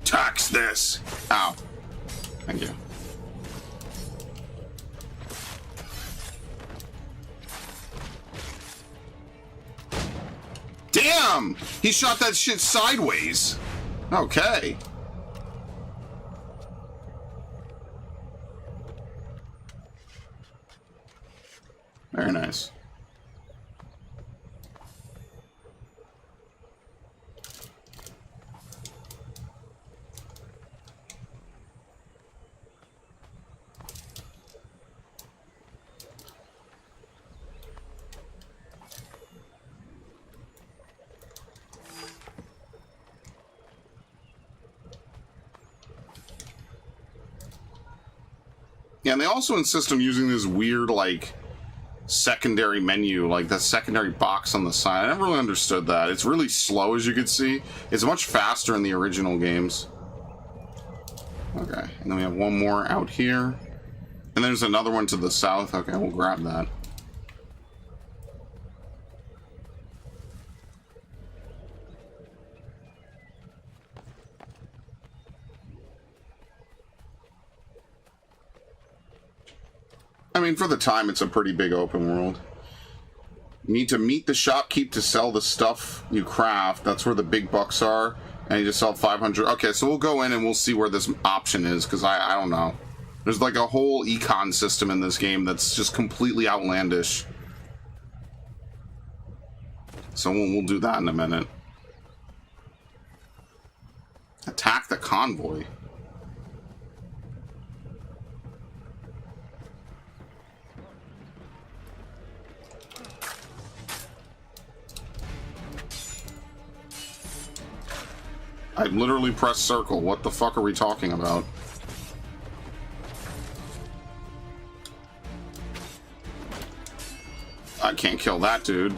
Tax this. Ow. Thank you. Damn! He shot that shit sideways. Okay. Very nice. Yeah, and they also insist on using this weird, like, secondary menu, like that secondary box on the side. I never really understood that. It's really slow, as you can see. It's much faster in the original games. Okay, and then we have one more out here. And there's another one to the south. Okay, we'll grab that. I mean, for the time, it's a pretty big open world. You need to meet the shopkeep to sell the stuff you craft. That's where the big bucks are. And you just sell 500. Okay, so we'll go in and we'll see where this option is, because I don't know. There's like a whole econ system in this game that's just completely outlandish. So we'll do that in a minute. Attack the convoy. I literally pressed circle. What the fuck are we talking about? I can't kill that dude.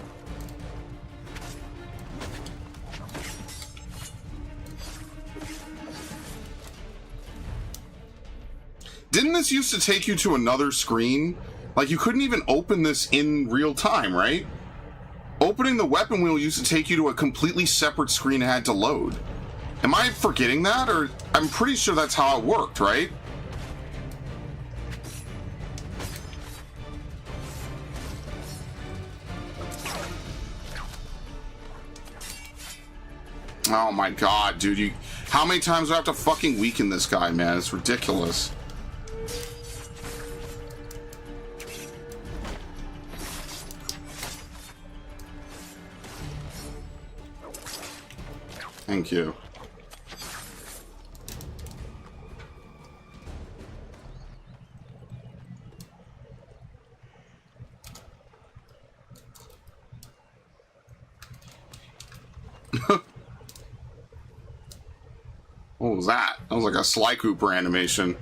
Didn't this used to take you to another screen? Like, you couldn't even open this in real time, right? Opening the weapon wheel used to take you to a completely separate screen and had to load. Am I forgetting that? Or I'm pretty sure that's how it worked, right? Oh my god, dude. How many times do I have to fucking weaken this guy, man? It's ridiculous. Thank you. What was that? That was like a Sly Cooper animation.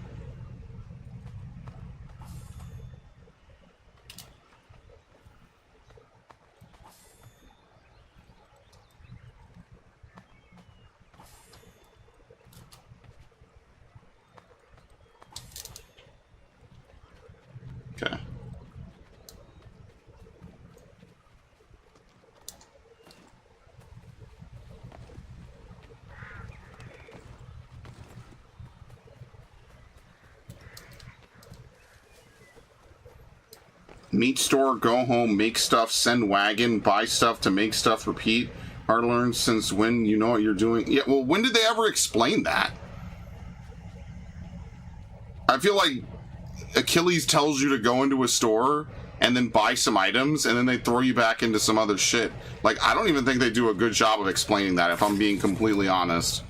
Okay. Meat store, go home, make stuff, send wagon, buy stuff to make stuff, repeat. Hard to learn since when you know what you're doing. Yeah, well, when did they ever explain that? I feel like Achilles tells you to go into a store and then buy some items and then they throw you back into some other shit. Like, I don't even think they do a good job of explaining that, if I'm being completely honest.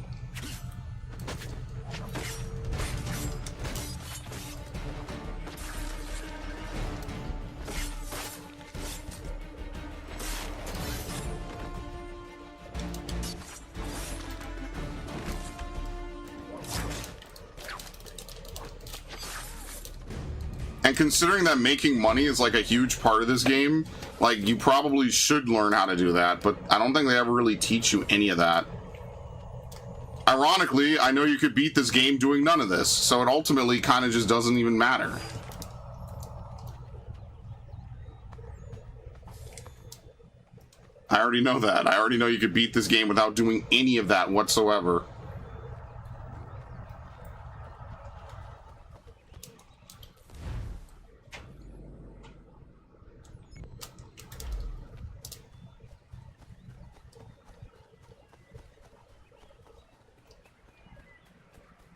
And considering that making money is like a huge part of this game, like, you probably should learn how to do that, but I don't think they ever really teach you any of that. Ironically, I know you could beat this game doing none of this, so it ultimately kind of just doesn't even matter. I already know that. I already know you could beat this game without doing any of that whatsoever.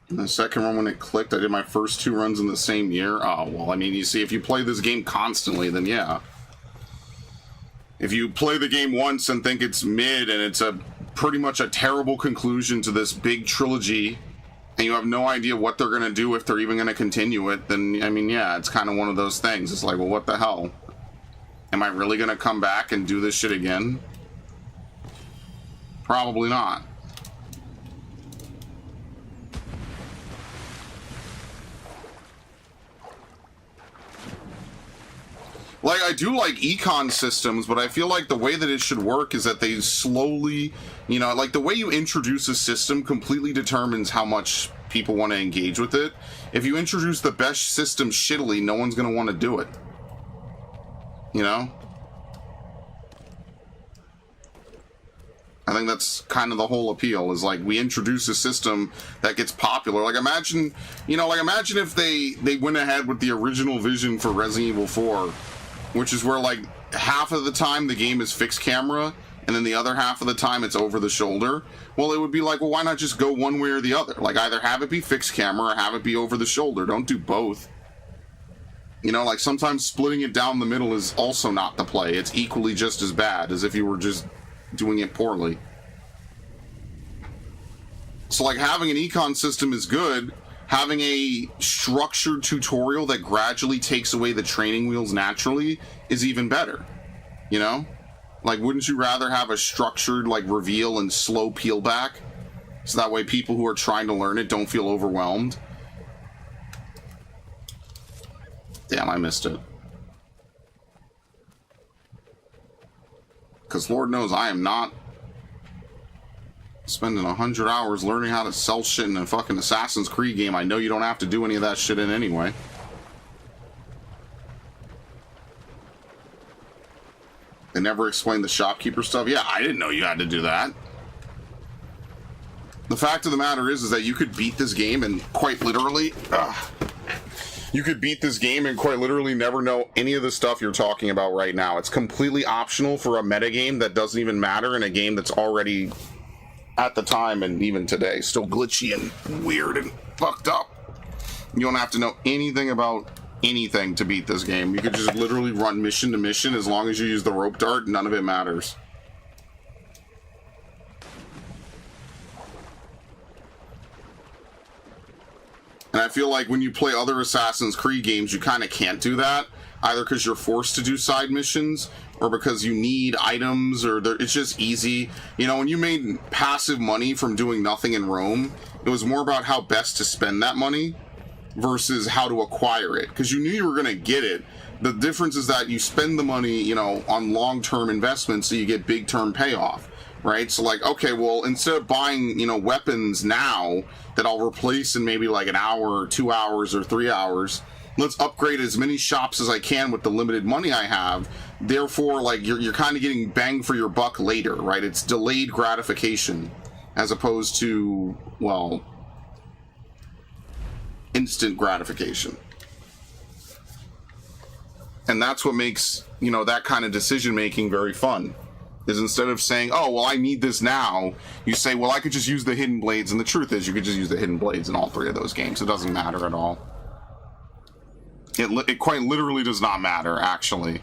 And the second run, when it clicked, I did my first 2 runs in the same year. Oh, well, I mean, you see, if you play this game constantly, then yeah. If you play the game once and think it's mid and it's a pretty much a terrible conclusion to this big trilogy, and you have no idea what they're going to do, if they're even going to continue it, then, I mean, yeah, it's kind of one of those things. It's like, well, what the hell? Am I really going to come back and do this shit again? Probably not. Like, I do like econ systems, but I feel like the way that it should work is that they slowly, you know, like the way you introduce a system completely determines how much people want to engage with it. If you introduce the best system shittily, no one's going to want to do it. You know? I think that's kind of the whole appeal, is like we introduce a system that gets popular. Like imagine, you know, like imagine if they went ahead with the original vision for Resident Evil 4, which is where like half of the time the game is fixed camera and then the other half of the time it's over the shoulder. Well, it would be like, well, why not just go one way or the other? Like either have it be fixed camera or have it be over the shoulder. Don't do both. You know, like sometimes splitting it down the middle is also not the play. It's equally just as bad as if you were just doing it poorly. So like having an econ system is good. Having a structured tutorial that gradually takes away the training wheels naturally is even better. You know? Like, wouldn't you rather have a structured, like, reveal and slow peel back? So that way people who are trying to learn it don't feel overwhelmed? Damn, I missed it. Because Lord knows I am not spending 100 hours learning how to sell shit in a fucking Assassin's Creed game. I know you don't have to do any of that shit in anyway. They never explained the shopkeeper stuff. Yeah, I didn't know you had to do that. The fact of the matter is that you could beat this game and quite literally... you could beat this game and quite literally never know any of the stuff you're talking about right now. It's completely optional for a metagame that doesn't even matter in a game that's already... at the time and even today, still glitchy and weird and fucked up. You don't have to know anything about anything to beat this game. You could just literally run mission to mission. As long as you use the rope dart, none of it matters. And I feel like when you play other Assassin's Creed games, you kind of can't do that. Either because you're forced to do side missions, or because you need items, or it's just easy. You know, when you made passive money from doing nothing in Rome, it was more about how best to spend that money versus how to acquire it. Because you knew you were going to get it. The difference is that you spend the money, you know, on long-term investments so you get big-term payoff, right? So like, okay, well, instead of buying, you know, weapons now that I'll replace in maybe like an hour or 2 hours or 3 hours, let's upgrade as many shops as I can with the limited money I have. Therefore, like, you're kind of getting bang for your buck later, right? It's delayed gratification as opposed to, well, instant gratification. And that's what makes, you know, that kind of decision making very fun. Is instead of saying, oh, well, I need this now, you say, well, I could just use the hidden blades. And the truth is, you could just use the hidden blades in all 3 of those games. It doesn't matter at all. It quite literally does not matter, actually.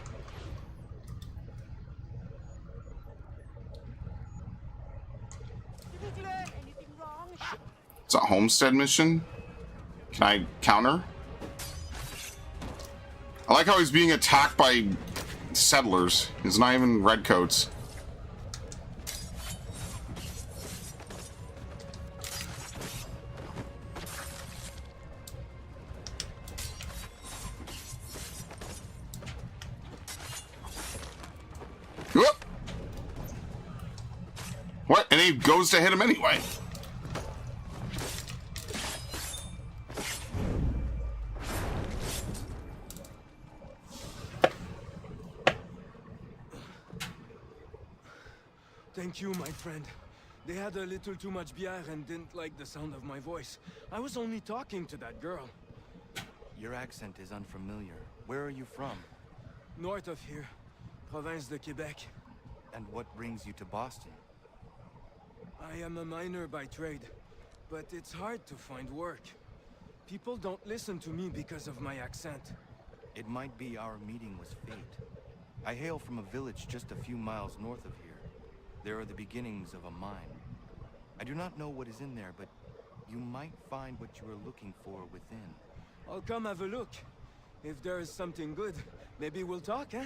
It's a homestead mission? Can I counter? I like how he's being attacked by settlers. He's not even redcoats. Whoop! What? And he goes to hit him anyway. Thank you, my friend. They had a little too much beer and didn't like the sound of my voice. I was only talking to that girl. Your accent is unfamiliar. Where are you from? North of here. Province de Quebec. And what brings you to Boston? I am a miner by trade, but it's hard to find work. People don't listen to me because of my accent. It might be our meeting was fate. I hail from a village just a few miles north of here. There are the beginnings of a mine. I do not know what is in there, but you might find what you are looking for within. I'll come have a look. If there is something good, maybe we'll talk, eh?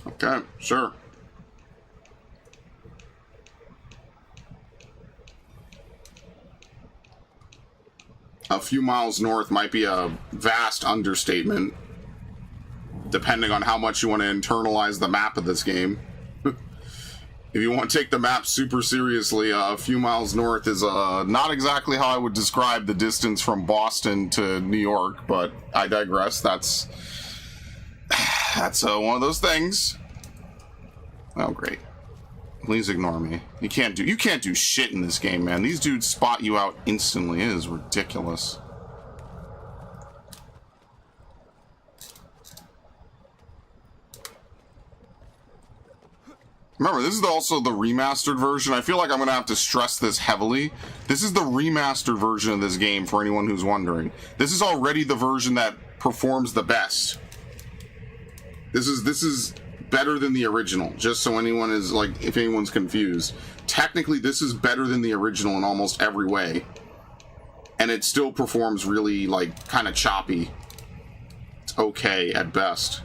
Okay, sure. A few miles north might be a vast understatement, depending on how much you want to internalize the map of this game. If you want to take the map super seriously, a few miles north is not exactly how I would describe the distance from Boston to New York, but I digress. That's one of those things. Oh, great. Please ignore me. You can't do shit in this game, man. These dudes spot you out instantly. It is ridiculous. Remember, this is also the remastered version. I feel like I'm going to have to stress this heavily. This is the remastered version of this game, for anyone who's wondering. This is already the version that performs the best. This is better than the original, just so anyone is, like, if anyone's confused. Technically, this is better than the original in almost every way. And it still performs really, like, kind of choppy. It's okay at best.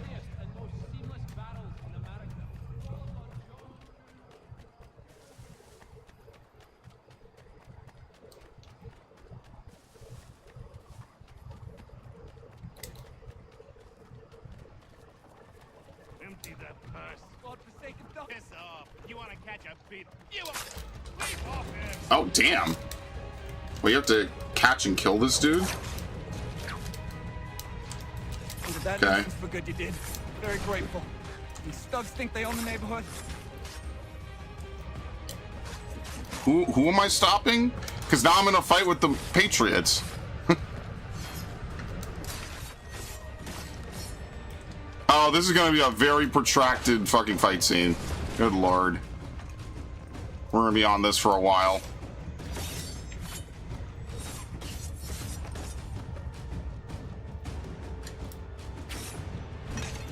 Empty that purse. Godforsaken dog. Piss off. You want to catch a beat? You leave off him. Oh, damn. We have to catch and kill this dude? Okay. For good you did. Very grateful. These thugs think they own the neighborhood. Who am I stopping? Because now I'm in a fight with the Patriots. Oh, this is going to be a very protracted fucking fight scene. Good lord. We're going to be on this for a while.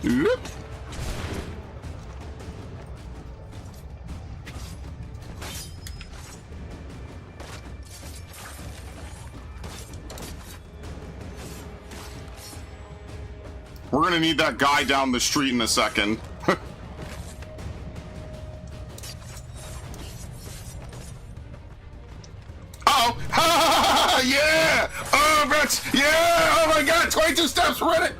Oop. We're gonna need that guy down the street in a second. Oh! Yeah! Oh, that's... Yeah! Oh my god! 22 steps! We're in it!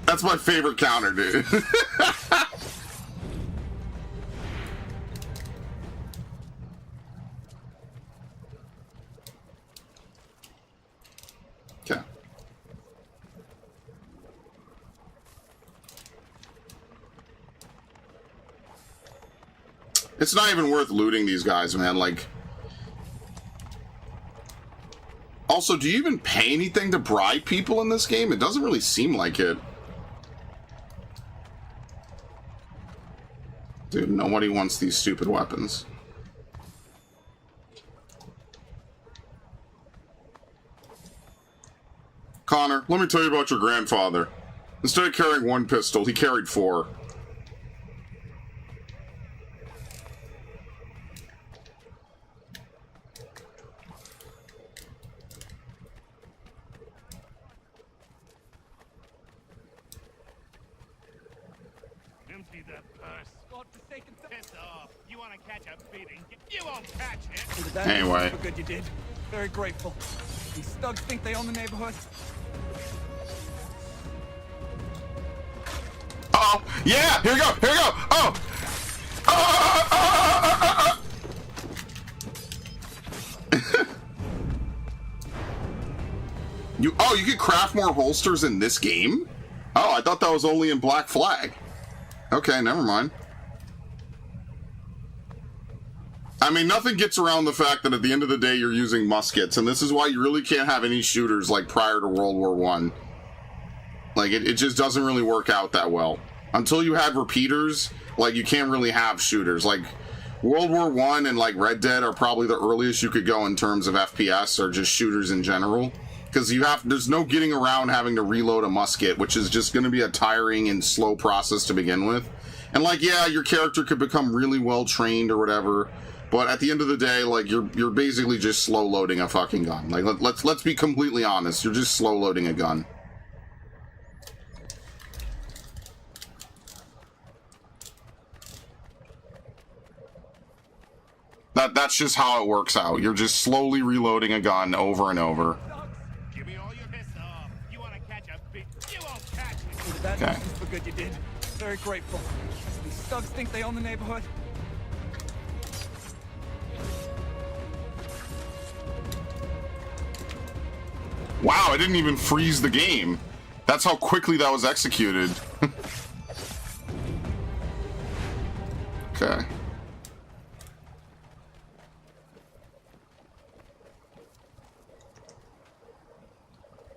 That's my favorite counter, dude. Okay. It's not even worth looting these guys, man. Like... Also, do you even pay anything to bribe people in this game? It doesn't really seem like it. Dude, nobody wants these stupid weapons. Connor, let me tell you about your grandfather. Instead of carrying one pistol, he carried 4. Empty that purse. Godforsaken piss off. You want to catch a beating? You won't catch it. Anyway. For good you did. Very grateful. These thugs think they own the neighborhood. Uh-oh! Yeah! Here we go! Here we go! Oh! You can craft more holsters in this game? Oh, I thought that was only in Black Flag. Okay, never mind. I mean, nothing gets around the fact that at the end of the day, you're using muskets, and this is why you really can't have any shooters like prior to World War I. Like, it just doesn't really work out that well. Until you had repeaters, like, you can't really have shooters. Like, World War I and, like, Red Dead are probably the earliest you could go in terms of FPS or just shooters in general. Because there's no getting around having to reload a musket, which is just going to be a tiring and slow process to begin with. And, like, yeah, your character could become really well trained or whatever, but at the end of the day, like, you're basically just slow loading a fucking gun. Like, let's be completely honest, you're just slow loading a gun. That's just how it works out. You're just slowly reloading a gun over and over. Give me all your pistol. You want to catch a bit? You won't catch me. That Okay. is for good you did. Very grateful. These thugs think they own the neighborhood. Wow, I didn't even freeze the game. That's how quickly that was executed. Okay.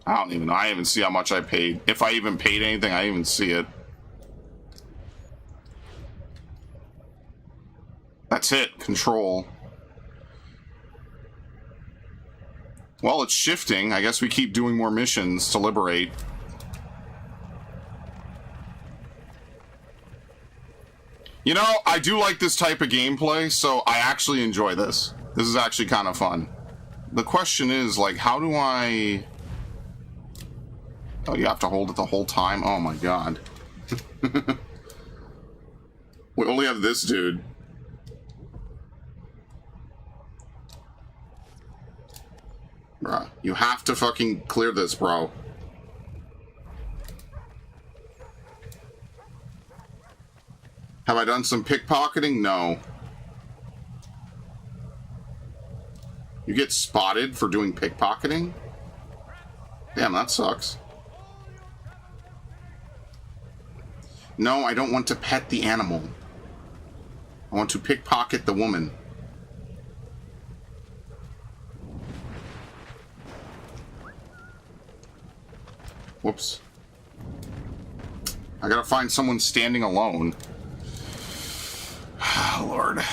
I don't even know. I even see how much I paid. If I even paid anything, I didn't even see it. That's it. Control. Well, it's shifting. I guess we keep doing more missions to liberate. You know, I do like this type of gameplay, so I actually enjoy this. This is actually kind of fun. The question is, like, how do I... Oh, you have to hold it the whole time? Oh my god. We only have this dude. Bruh, you have to fucking clear this, bro. Have I done some pickpocketing? No. You get spotted for doing pickpocketing? Damn, that sucks. No, I don't want to pet the animal. I want to pickpocket the woman. Whoops. I gotta find someone standing alone. Lord.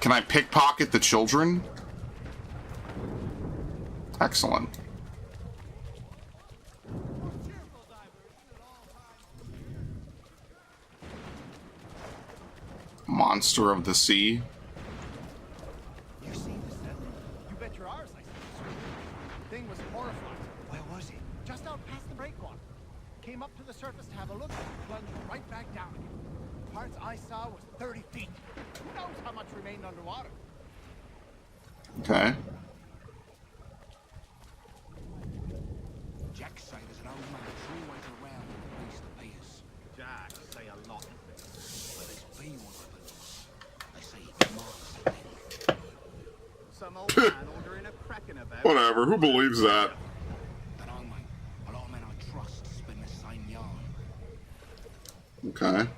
Can I pickpocket the children? Excellent. Monster of the sea. You seen this, then? You bet your arse I saw it. Thing was horrifying. Where was he? Just out past the breakwater. Came up to the surface to have a look and plunged right back down again. The parts I saw was 30 feet. Who knows how much remained underwater? Okay. Jack say there's an old man that's always around when the beast appears. Jack say a lot. Well, there's been one of them. They say he commands the men. Some old man ordering a cracking about. Whatever, who believes that? Dunno, mate. A lot of men I trust spin the same yarn. Okay.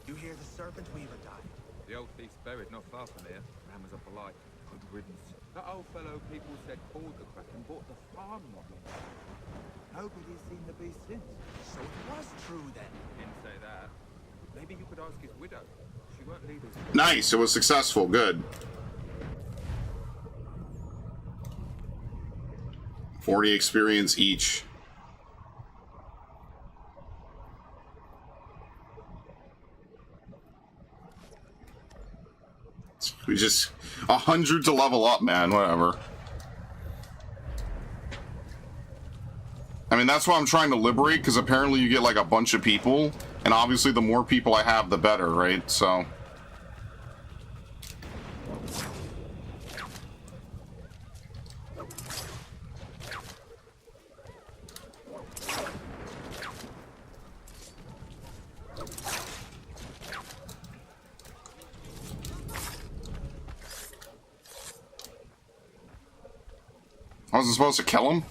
You hear the serpent weaver died? The old thief's buried not far from here. Man was up a light. Good riddance. That old fellow people said called the Kraken bought the farm not long ago. Nobody's seen the beast since. So it was true then. Didn't say that. Maybe you could ask his widow. She won't lead us. Nice, it was successful. Good. 40 experience each. We just 100 to level up, man. Whatever. I mean, that's why I'm trying to liberate, because apparently you get like a bunch of people, and obviously the more people I have, the better, right? So. I wasn't supposed to kill him?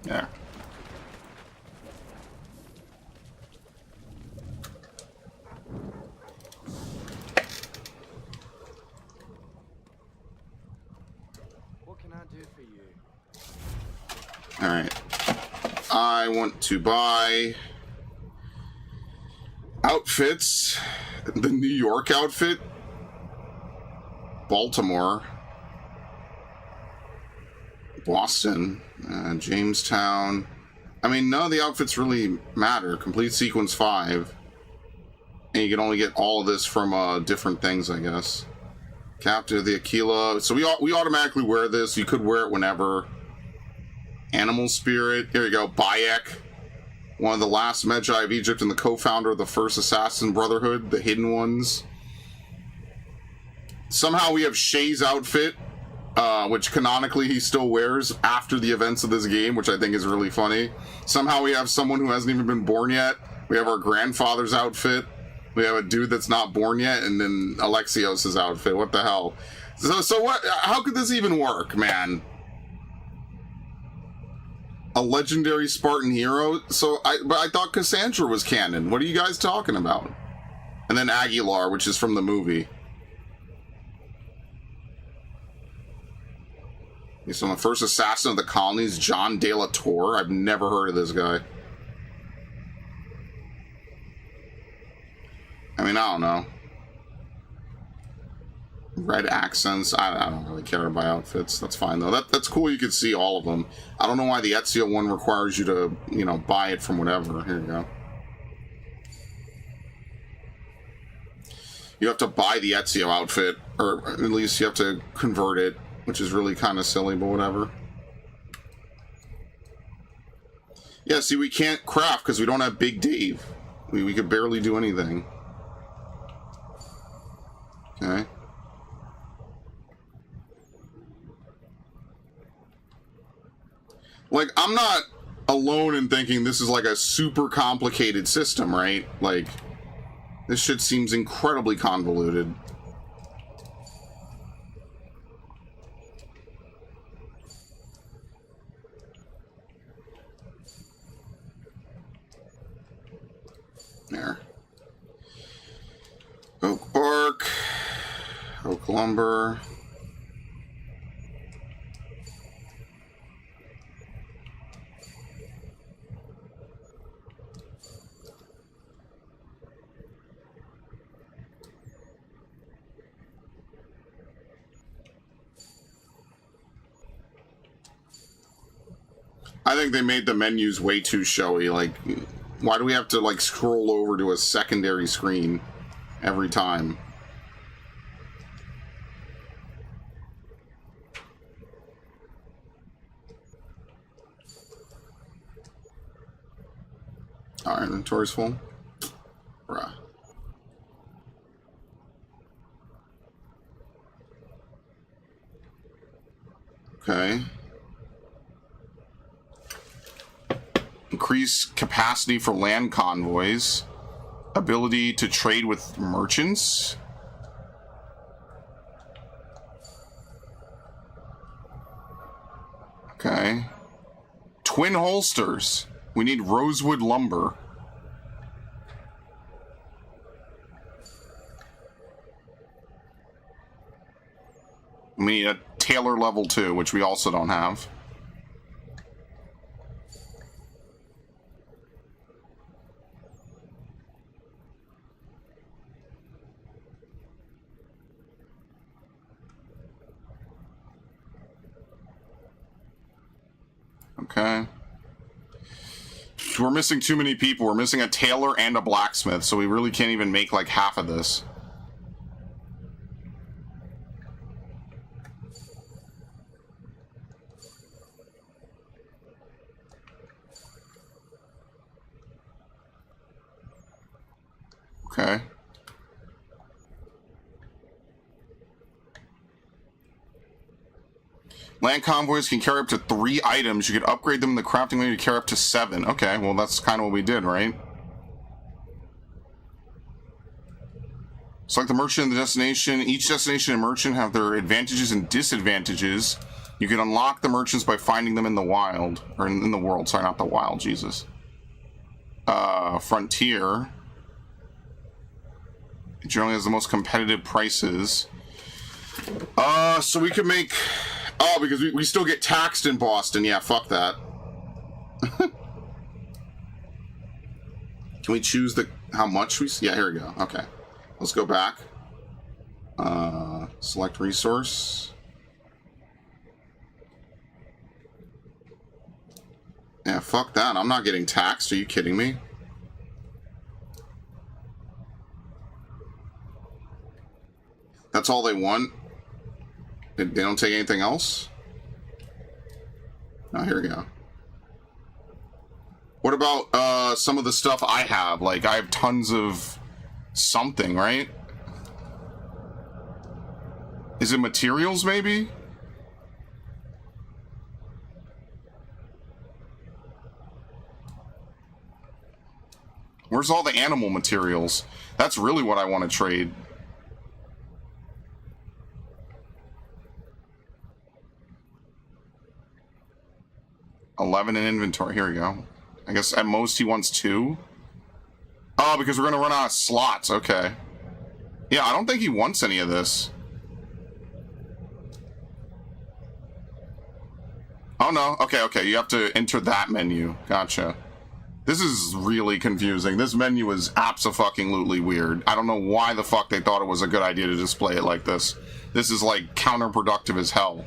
Yeah. What can I do for you? Alright. I want to buy outfits. The New York outfit. Baltimore. Boston. Jamestown. I mean, none of the outfits really matter. Complete sequence 5. And you can only get all of this from different things, I guess. Captive of the Aquila. So we automatically wear this. You could wear it whenever. Animal Spirit. Here you go. Bayek. One of the last Magi of Egypt and the co-founder of the first Assassin Brotherhood. The Hidden Ones. Somehow we have Shay's outfit. Which canonically he still wears after the events of this game, which I think is really funny. Somehow we have someone who hasn't even been born yet. We have our grandfather's outfit. We have a dude that's not born yet, and then Alexios' outfit. What the hell? So what? How could this even work, man? A legendary Spartan hero? But I thought Cassandra was canon. What are you guys talking about? And then Aguilar, which is from the movie. He's from the first assassin of the colonies, John De La Torre. I've never heard of this guy. I mean, I don't know. Red accents. I don't really care about outfits. That's fine, though. That's cool. You can see all of them. I don't know why the Ezio one requires you to, buy it from whatever. Here you go. You have to buy the Ezio outfit, or at least you have to convert it, which is really kind of silly, but whatever. Yeah, see, we can't craft because we don't have Big Dave. We could barely do anything. Okay. Like, I'm not alone in thinking this is like a super complicated system, right? Like, this shit seems incredibly convoluted. There. Oak bark. Oak lumber. I think they made the menus way too showy. Like, why do we have to, like, scroll over to a secondary screen every time? Our inventory's full. Bruh. Okay. Increase capacity for land convoys. Ability to trade with merchants. Okay. Twin holsters. We need rosewood lumber. We need a tailor level 2, which we also don't have. Okay. We're missing too many people. We're missing a tailor and a blacksmith, so we really can't even make like half of this. Okay. Land convoys can carry up to 3 items. You could upgrade them in the crafting menu to carry up to 7. Okay, well that's kind of what we did, right? Select the merchant and the destination. Each destination and merchant have their advantages and disadvantages. You can unlock the merchants by finding them in the wild. Or in the world, sorry, not the wild, Jesus. Frontier. It generally has the most competitive prices. So we could make... Oh, because we still get taxed in Boston. Yeah, fuck that. Can we choose how much we... Yeah, here we go. Okay. Let's go back. Select resource. Yeah, fuck that. I'm not getting taxed. Are you kidding me? That's all they want? They don't take anything else? Oh, here we go. What about some of the stuff I have? Like, I have tons of something, right? Is it materials, maybe? Where's all the animal materials? That's really what I want to trade. $11 in inventory. Here we go. I guess at most he wants 2. Oh, because we're going to run out of slots. Okay. Yeah, I don't think he wants any of this. Oh, no. Okay. You have to enter that menu. Gotcha. This is really confusing. This menu is abso-fucking-lutely weird. I don't know why the fuck they thought it was a good idea to display it like this. This is, like, counterproductive as hell.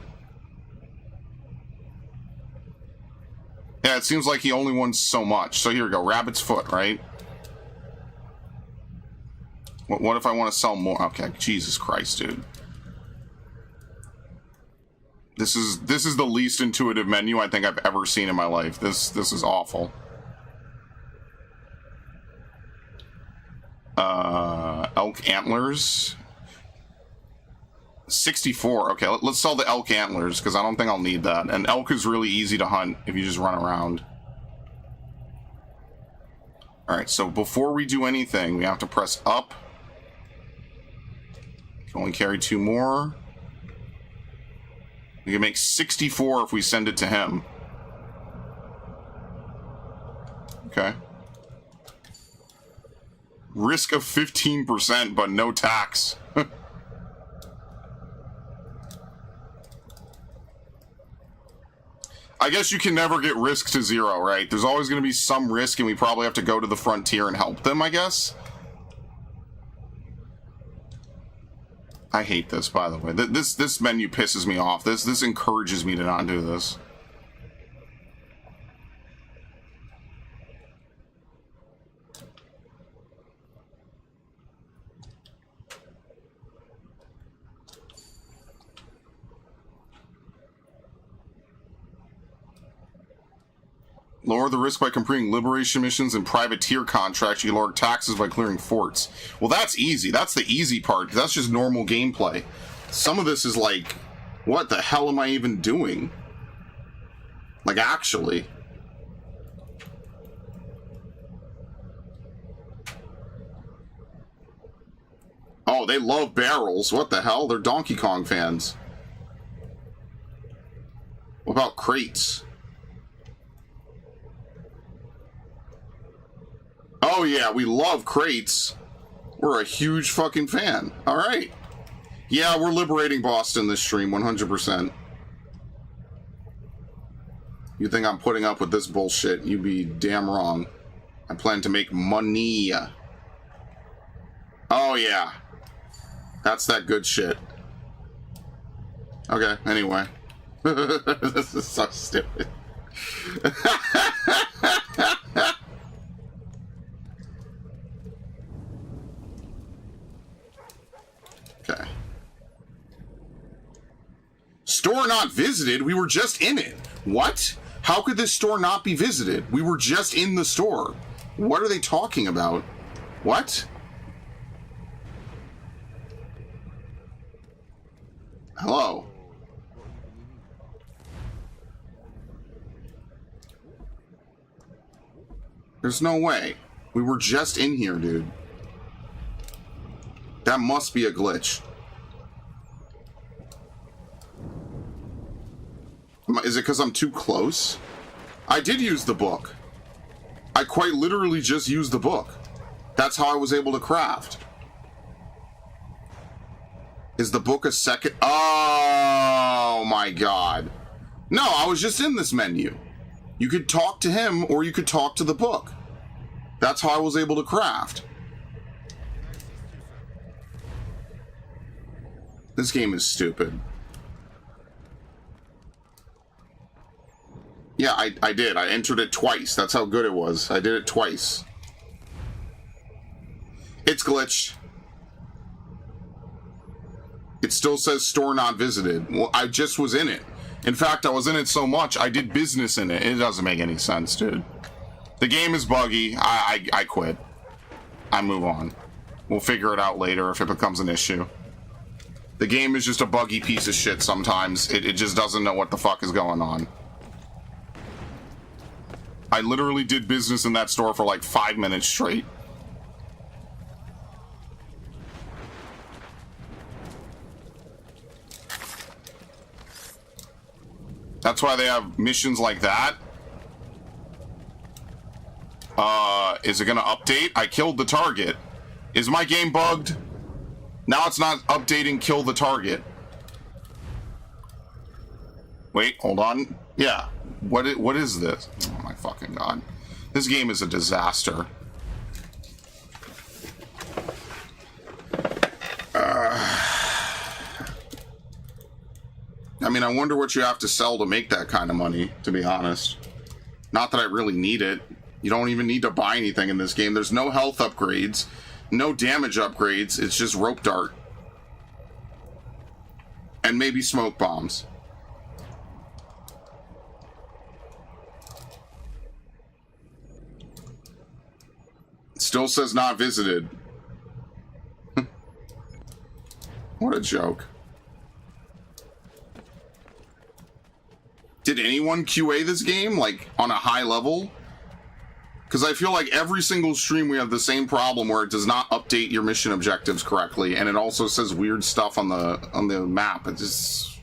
Yeah, it seems like he only wants so much. So here we go. Rabbit's foot, right? What if I want to sell more? Okay, Jesus Christ, dude. This is the least intuitive menu I think I've ever seen in my life. This is awful. Elk antlers. 64. Okay, let's sell the elk antlers because I don't think I'll need that. And elk is really easy to hunt if you just run around. Alright, so before we do anything, we have to press up. Can only carry 2 more. We can make 64 if we send it to him. Okay. Risk of 15%, but no tax. I guess you can never get risk to 0, right? There's always going to be some risk, and we probably have to go to the frontier and help them, I guess. I hate this, by the way. This menu pisses me off. This encourages me to not do this. Lower the risk by completing liberation missions and privateer contracts. You lower taxes by clearing forts. Well, that's easy. That's the easy part. That's just normal gameplay. Some of this is like, what the hell am I even doing? Like, actually. Oh, they love barrels. What the hell? They're Donkey Kong fans. What about crates? Oh yeah, we love crates. We're a huge fucking fan. Alright. Yeah, we're liberating Boston this stream, 100%. You think I'm putting up with this bullshit? You'd be damn wrong. I plan to make money. Oh yeah. That's that good shit. Okay, anyway. This is so stupid. Okay. Store not visited? We were just in it. What? How could this store not be visited? We were just in the store. What are they talking about? What? Hello? There's no way. We were just in here, dude. That must be a glitch. Is it because I'm too close? I did use the book. I quite literally just used the book. That's how I was able to craft. Is the book a second? Oh my god. No, I was just in this menu. You could talk to him or you could talk to the book. That's how I was able to craft. This game is stupid. Yeah, I did. I entered it twice. That's how good it was. I did it twice. It's glitch. It still says store not visited. Well, I just was in it. In fact, I was in it so much, I did business in it. It doesn't make any sense, dude. The game is buggy. I quit. I move on. We'll figure it out later if it becomes an issue. The game is just a buggy piece of shit sometimes. It just doesn't know what the fuck is going on. I literally did business in that store for like 5 minutes straight. That's why they have missions like that. Is it gonna update? I killed the target. Is my game bugged? Now it's not updating kill the target. Wait, hold on. Yeah. What is this? Oh my fucking god. This game is a disaster. I mean, I wonder what you have to sell to make that kind of money, to be honest. Not that I really need it. You don't even need to buy anything in this game. There's no health upgrades, no damage upgrades. It's just rope dart. And maybe smoke bombs. Still says not visited. What a joke. Did anyone QA this game, like, on a high level? Because I feel like every single stream we have the same problem where it does not update your mission objectives correctly, and it also says weird stuff on the map. It just...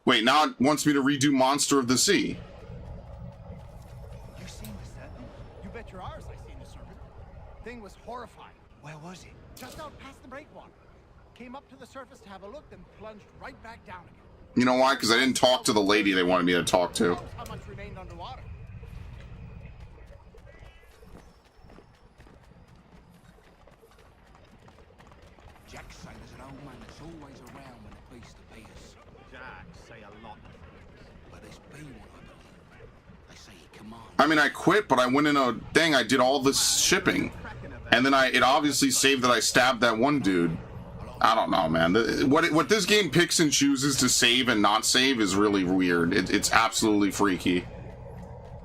Wait, now it wants me to redo Monster of the Sea. You seen the serpent? You bet your ours I seen the serpent. Thing was horrifying. Where was it? Just out past the breakwater. Came up to the surface to have a look, then plunged right back down again. You know why? Because I didn't talk to the lady they wanted me to talk to. How much remained underwater? Jack say there's an old man that's always around when the beast appears. Jack say a lot. But there's been one, I believe. They say he commands. I mean, I quit, but I went in a thing. I did all this shipping, and then it obviously saved that I stabbed that one dude. I don't know, man. What this game picks and chooses to save and not save is really weird. It's absolutely freaky.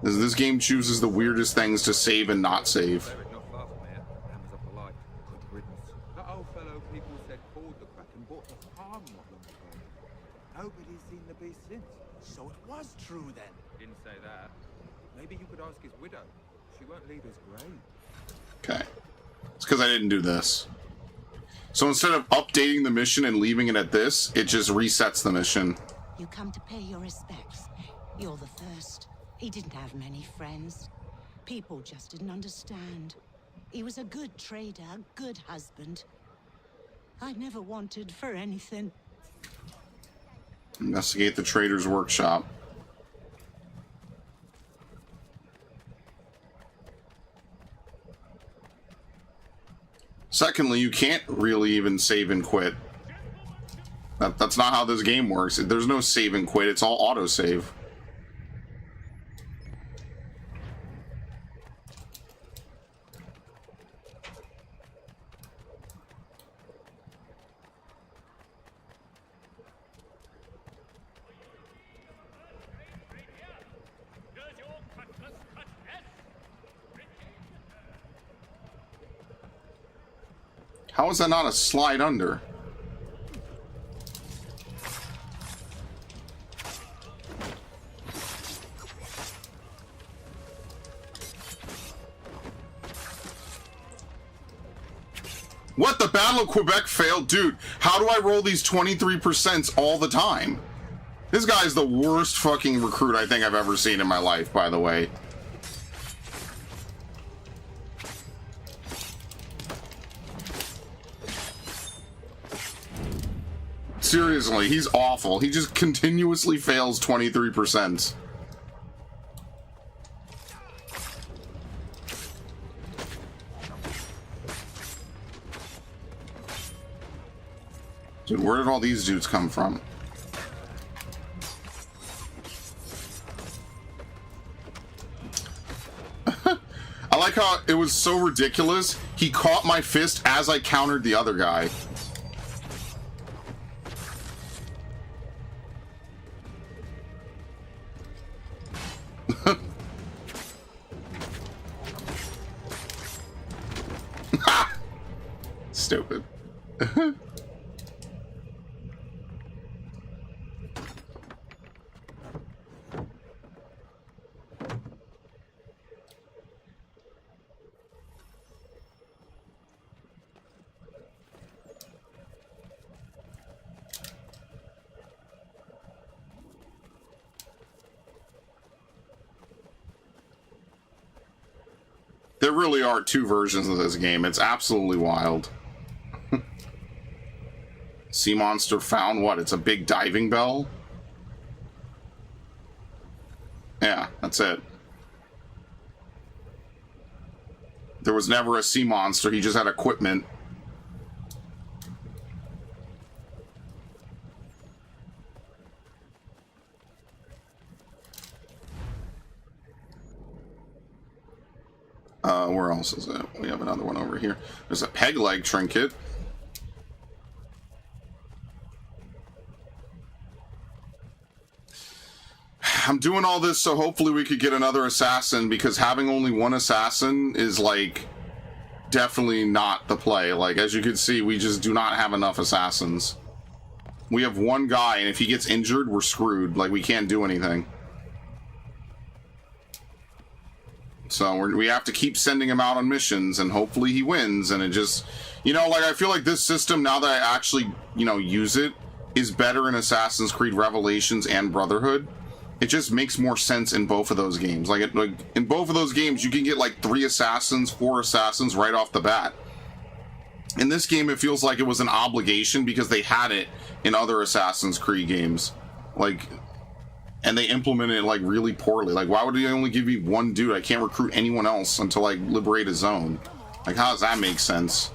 This game chooses the weirdest things to save and not save. Not far from here, hammers up a light. Good riddance. That old fellow people said called the Kraken bought the farm not long ago. Nobody's seen the beast since. So it was true then. Didn't say that. Maybe you could ask his widow. She won't leave his grave. Okay. It's because I didn't do this. So instead of updating the mission and leaving it at this, it just resets the mission. You come to pay your respects. You're the first. He didn't have many friends. People just didn't understand. He was a good trader, a good husband. I never wanted for anything. Investigate the trader's workshop. Secondly, you can't really even save and quit. That's not how this game works. There's no save and quit. It's all autosave. How is that not a slide under? What? The Battle of Quebec failed? Dude, how do I roll these 23% all the time? This guy's the worst fucking recruit I think I've ever seen in my life, by the way. Seriously, he's awful. He just continuously fails 23%. Dude, where did all these dudes come from? I like how it was so ridiculous. He caught my fist as I countered the other guy. Stupid. There really are two versions of this game. It's absolutely wild. Sea monster found what? It's a big diving bell? Yeah, that's it. There was never a sea monster, he just had equipment. Where else is it? We have another one over here. There's a peg leg trinket. I'm doing all this so hopefully we could get another assassin, because having only one assassin is, like, definitely not the play. Like, as you can see, we just do not have enough assassins. We have one guy, and if he gets injured, we're screwed. Like, we can't do anything. So we have to keep sending him out on missions, and hopefully he wins, and it just... You know, like, I feel like this system, now that I actually, you know, use it, is better in Assassin's Creed Revelations and Brotherhood. It just makes more sense in both of those games. Like in both of those games, you can get, like, 3 assassins, 4 assassins right off the bat. In this game, it feels like it was an obligation because they had it in other Assassin's Creed games. Like... And they implemented it, like, really poorly. Like, why would they only give me one dude? I can't recruit anyone else until I liberate a zone. Like, how does that make sense?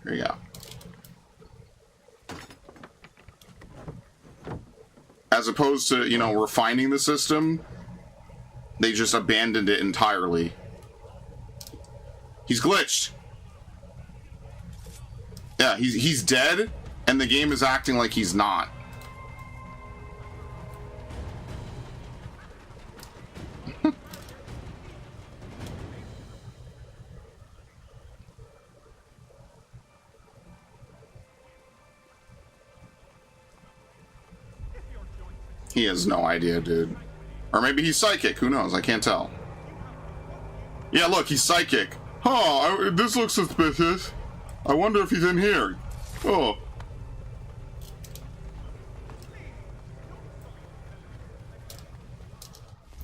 Here you go. As opposed to, you know, refining the system, they just abandoned it entirely. He's glitched. Yeah, he's dead, and the game is acting like he's not. He has no idea, dude. Or maybe he's psychic. Who knows? I can't tell. Yeah, look, he's psychic. Huh, this looks suspicious. I wonder if he's in here. Oh.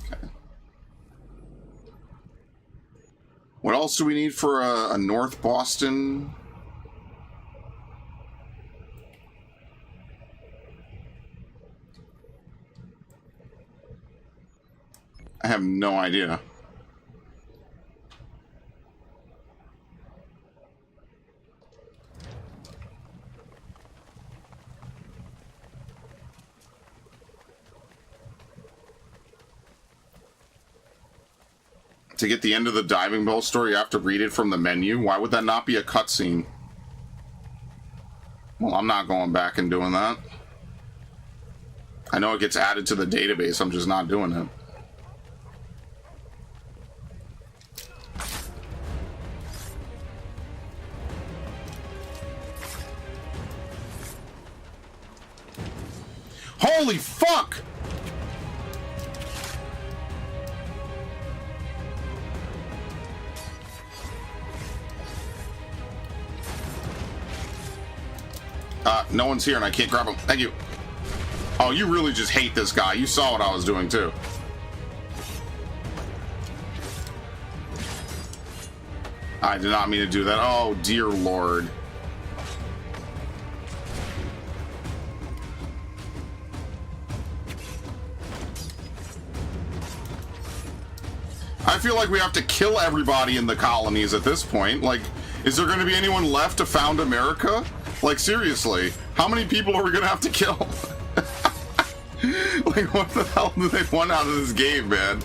Okay. What else do we need for a North Boston? I have no idea. To get the end of the diving bell story, you have to read it from the menu. Why would that not be a cutscene? Well, I'm not going back and doing that. I know it gets added to the database, I'm just not doing it. Holy fuck! No one's here and I can't grab him. Thank you. Oh, you really just hate this guy. You saw what I was doing too. I did not mean to do that. Oh, dear Lord. I feel like we have to kill everybody in the colonies at this point. Like, is there going to be anyone left to found America? Like, seriously, how many people are we going to have to kill? Like, what the hell do they want out of this game, man?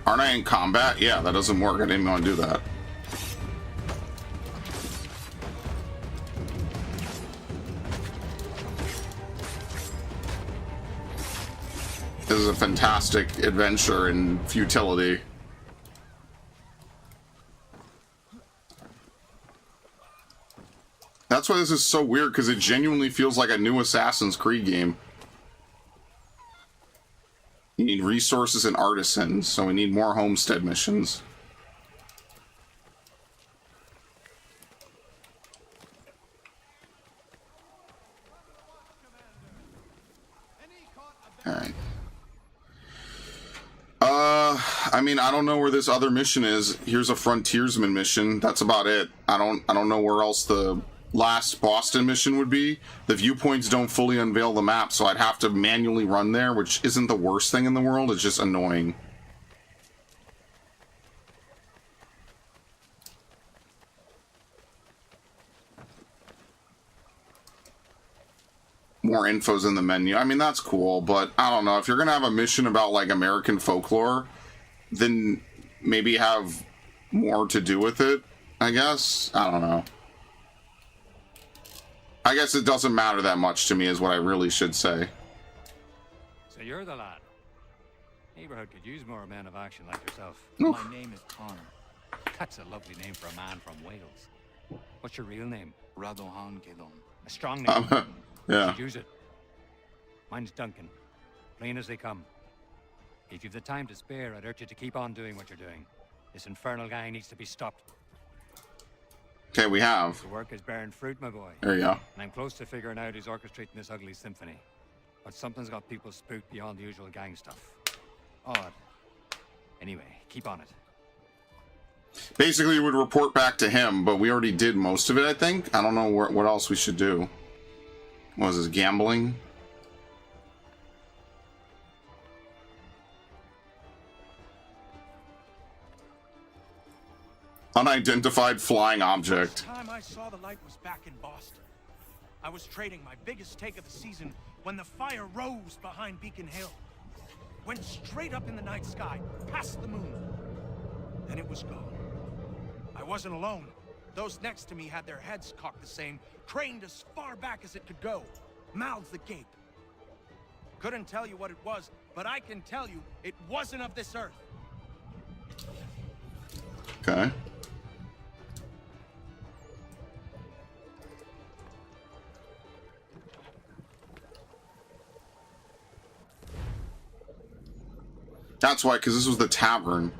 Aren't I in combat? Yeah, that doesn't work. I didn't want to do that. This is a fantastic adventure in futility. That's why this is so weird, because it genuinely feels like a new Assassin's Creed game. You need resources and artisans, so we need more homestead missions. Alright. I mean, I don't know where this other mission is. Here's a frontiersman mission. That's about it. I don't know where else the last Boston mission would be. The viewpoints don't fully unveil the map, so I'd have to manually run there, which isn't the worst thing in the world. It's just annoying. More info's in the menu. I mean, that's cool, but I don't know. If you're gonna have a mission about, like, American folklore, then maybe have more to do with it, I guess. I don't know. I guess it doesn't matter that much to me is what I really should say. So you're the lad. Neighborhood could use more men of action like yourself. My name is Connor. That's a lovely name for a man from Wales. What's your real name? Radohan Gelon. A strong name. Yeah. You should use it. Mine's Duncan. Plain as they come. If you've the time to spare, I'd urge you to keep on doing what you're doing. This infernal gang needs to be stopped. Okay, we have. The work is bearing fruit, my boy. There you go. And I'm close to figuring out who's orchestrating this ugly symphony. But something's got people spooked beyond the usual gang stuff. Odd. Anyway, keep on it. Basically, you would report back to him, but we already did most of it, I think. I don't know what else we should do. What was this, gambling? Unidentified flying object. The time I saw the light was back in Boston. I was trading my biggest take of the season when the fire rose behind Beacon Hill. Went straight up in the night sky, past the moon. Then it was gone. I wasn't alone. Those next to me had their heads cocked the same, craned as far back as it could go, mouths agape. Couldn't tell you what it was, but I can tell you it wasn't of this earth. Okay. That's why, because this was the tavern.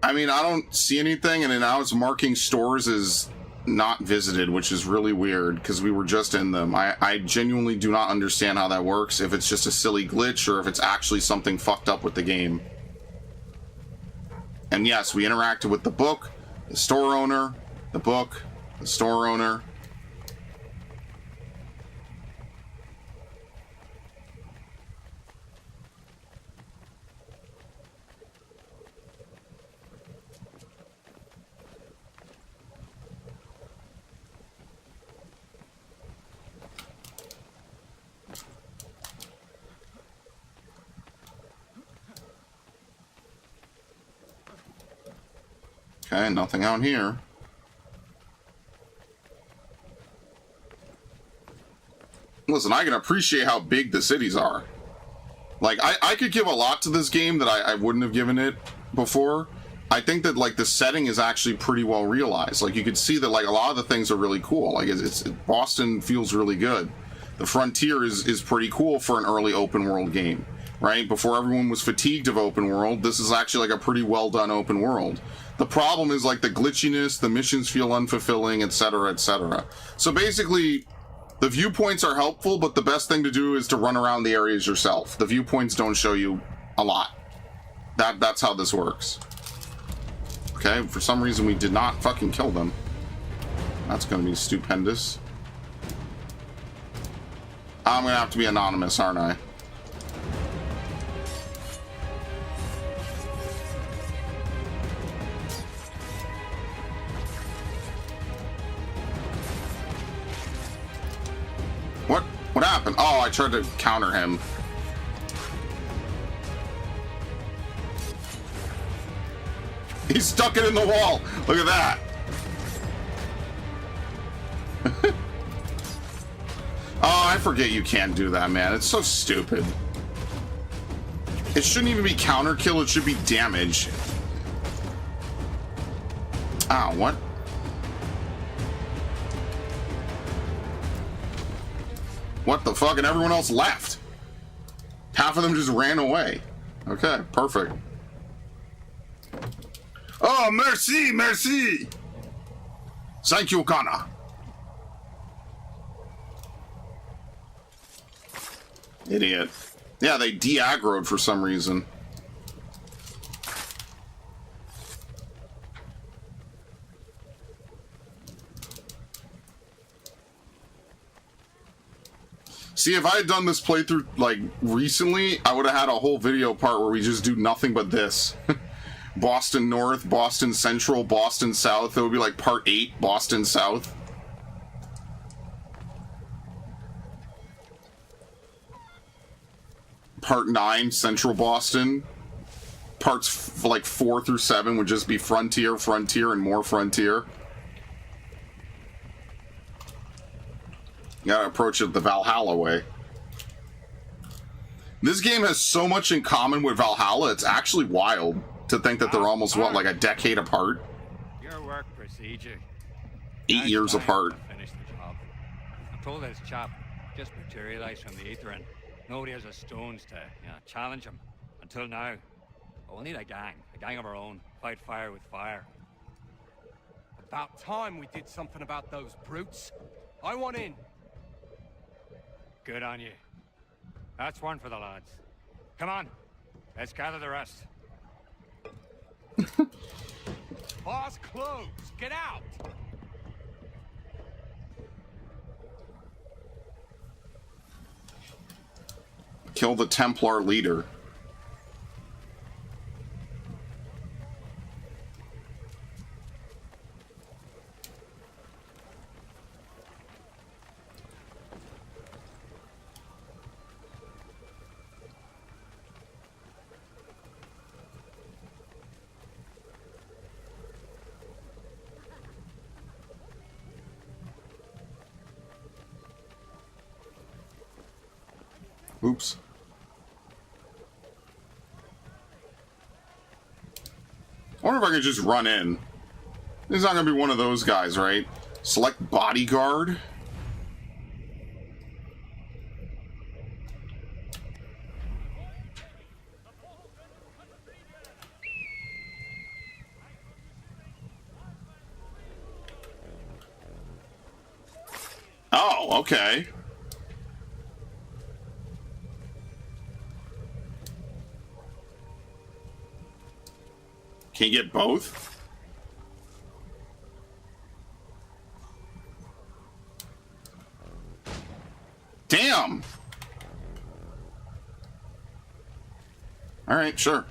I mean, I don't see anything, and now it's marking stores as not visited, which is really weird, because we were just in them. I genuinely do not understand how that works, if it's just a silly glitch, or if it's actually something fucked up with the game. And yes, we interacted with the book, the store owner, the book, the store owner. Okay, nothing out here. Listen, I can appreciate how big the cities are. Like, I could give a lot to this game that I wouldn't have given it before. I think that, like, the setting is actually pretty well realized. Like, you could see that, like, a lot of the things are really cool. Like, Boston feels really good. The frontier is pretty cool for an early open world game, right? Before everyone was fatigued of open world, this is actually like a pretty well done open world. The problem is like the glitchiness, the missions feel unfulfilling, etc., etc. So basically, the viewpoints are helpful, but the best thing to do is to run around the areas yourself. The viewpoints don't show you a lot. That's how this works. Okay, for some reason we did not fucking kill them. That's gonna be stupendous. I'm gonna have to be anonymous, aren't I? What happened? Oh, I tried to counter him. He stuck it in the wall. Look at that. Oh, I forget you can't do that, man. It's so stupid. It shouldn't even be counter kill, it should be damage. Ah, what? What the fuck? And everyone else left. Half of them just ran away. Okay, perfect. Oh, merci, merci. Thank you, Kana. Idiot. Yeah, they de-aggroed for some reason. See, if I had done this playthrough, like, recently, I would have had a whole video part where we just do nothing but this. Boston North, Boston Central, Boston South. It would be like part 8, Boston South. Part 9, Central Boston. Parts like 4 through 7 would just be Frontier, Frontier, and more Frontier. You gotta approach it the Valhalla way. This game has so much in common with Valhalla, it's actually wild to think that they're almost, what, like a decade apart? Your work procedure. 8 years apart. Finish the job. I'm told this chap just materialized from the ether and nobody has a stones to, challenge him. Until now. But we'll need a gang of our own. Fight fire with fire. About time we did something about those brutes. I want in. Good on you. That's one for the lads. Come on, let's gather the rest. Bar's closed. Get out. Kill the Templar leader. Oops. I wonder if I could just run in. He's not gonna be one of those guys, right? Select bodyguard. Oh, okay. Can you get both? Damn! Alright, sure.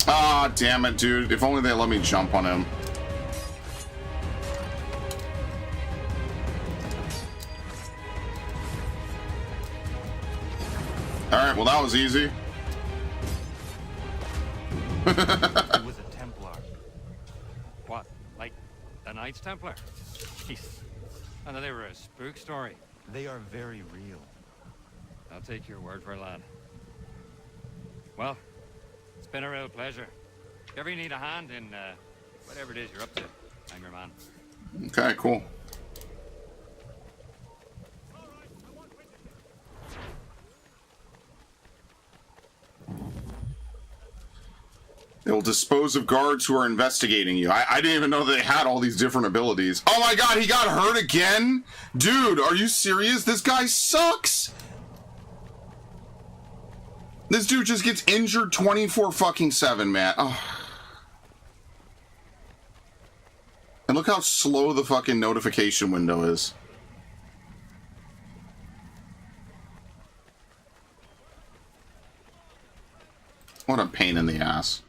Ah, damn it, dude. If only they let me jump on him. Alright, well that was easy. It was a Templar. What? Like the Knights Templar? Jeez. I thought they were a spook story. They are very real. I'll take your word for it, lad. Well, it's been a real pleasure. If you ever need a hand in whatever it is you're up to, I'm your man. Okay, cool. They will dispose of guards who are investigating you. I didn't even know they had all these different abilities. Oh my god, he got hurt again? Dude, are you serious? This guy sucks! This dude just gets injured 24-7, man. Oh. And look how slow the fucking notification window is. What a pain in the ass.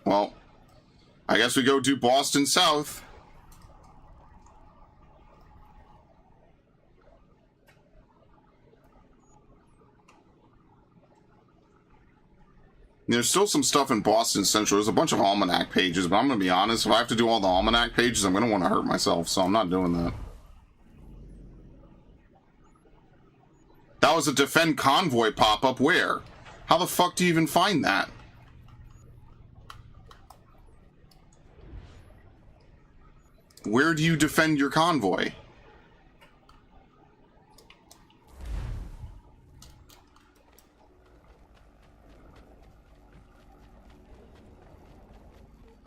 Well, I guess we go do Boston South. There's still some stuff in Boston Central. There's a bunch of almanac pages, but I'm going to be honest, if I have to do all the almanac pages, I'm going to want to hurt myself, so I'm not doing that. That was a defend convoy pop-up. Where? How the fuck do you even find that? Where do you defend your convoy?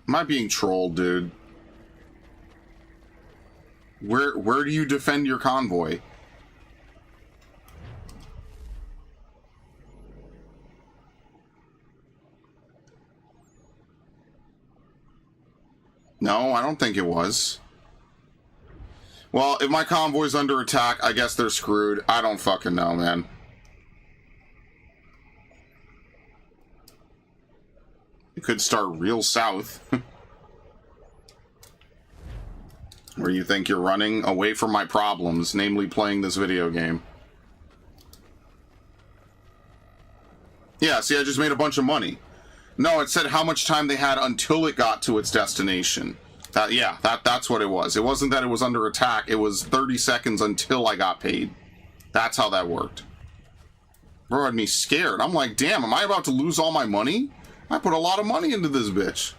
Am I being trolled, dude? Where do you defend your convoy? No, I don't think it was. Well, if my convoy's under attack, I guess they're screwed. I don't fucking know, man. You could start real south. Where you think you're running away from my problems, namely playing this video game. Yeah, see, I just made a bunch of money. No, it said how much time they had until it got to its destination. That's what it was. It wasn't that it was under attack. It was 30 seconds until I got paid. That's how that worked. Bro, had me scared. I'm like, damn, am I about to lose all my money? I put a lot of money into this bitch.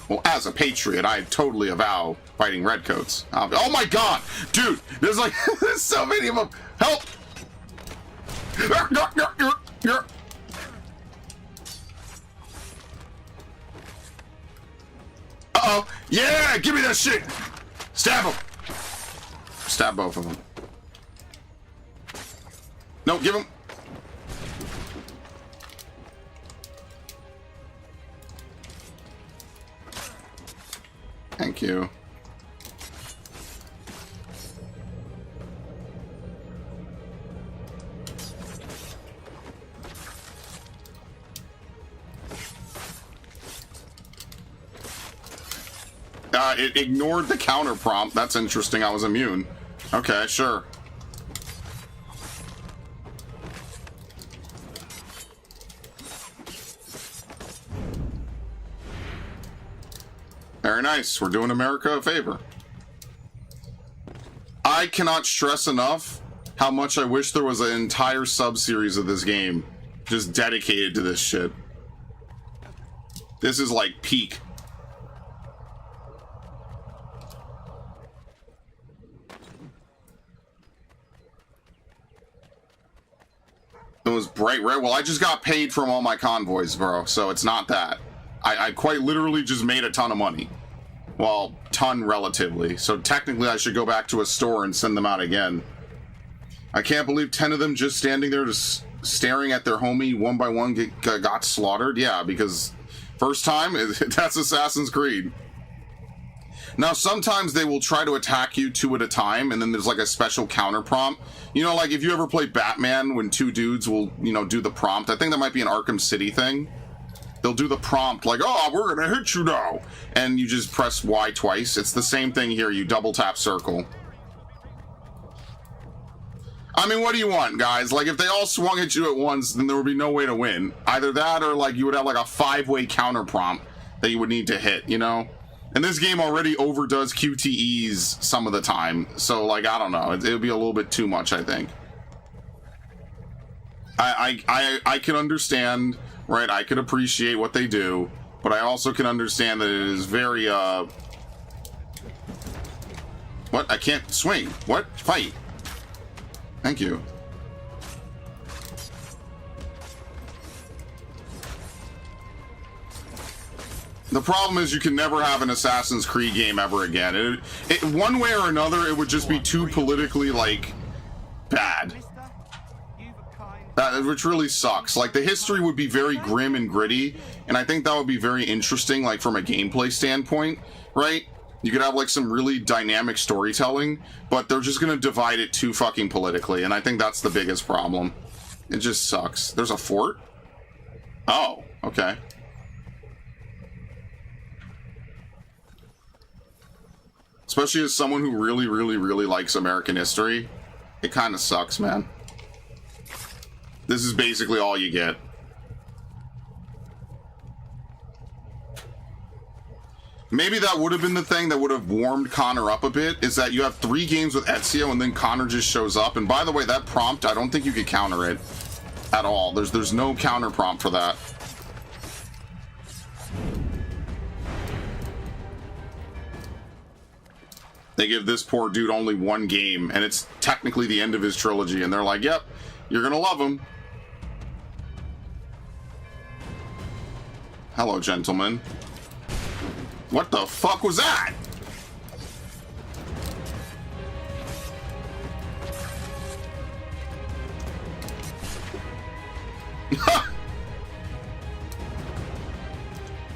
Well, as a patriot, I totally avow fighting redcoats. Oh my god! Dude, there's like, there's so many of them. Help! Uh-oh. Yeah, give me that shit! Stab him! Stab both of them. No, give him. Thank you. It ignored the counter prompt. That's interesting. I was immune. Okay, sure. Very nice. We're doing America a favor. I cannot stress enough how much I wish there was an entire sub-series of this game just dedicated to this shit. This is like peak. It was bright red. Well, I just got paid from all my convoys, bro, so it's not that. I quite literally just made a ton of money. Well, ton relatively. So technically I should go back to a store and send them out again. I can't believe 10 of them just standing there just staring at their homie one by one got slaughtered. Yeah, because first time, that's Assassin's Creed. Now, sometimes they will try to attack you two at a time, and then there's like a special counter prompt. You know, like if you ever play Batman when two dudes will, you know, do the prompt. I think that might be an Arkham City thing. They'll do the prompt like, oh, we're gonna hit you now. And you just press Y twice. It's the same thing here. You double tap circle. I mean, what do you want, guys? Like, if they all swung at you at once, then there would be no way to win. Either that or, like, you would have, like, a 5-way counter prompt that you would need to hit, you know? And this game already overdoes QTEs some of the time, so, like, I don't know. It would be a little bit too much, I think. I can understand, right? I can appreciate what they do, but I also can understand that it is very, What? I can't swing. What? Fight. Thank you. The problem is you can never have an Assassin's Creed game ever again. One way or another, it would just be too politically, like, bad. Which really sucks. Like, the history would be very grim and gritty, and I think that would be very interesting, like, from a gameplay standpoint, right? You could have, like, some really dynamic storytelling, but they're just gonna divide it too fucking politically, and I think that's the biggest problem. It just sucks. There's a fort? Oh, okay. Especially as someone who really, really, really likes American history, it kind of sucks, man. This is basically all you get. Maybe that would have been the thing that would have warmed Connor up a bit, is that you have 3 games with Ezio and then Connor just shows up. And by the way, that prompt, I don't think you could counter it at all. There's no counter prompt for that. They give this poor dude only 1 game, and it's technically the end of his trilogy, and they're like, yep, you're gonna love him. Hello, gentlemen. What the fuck was that?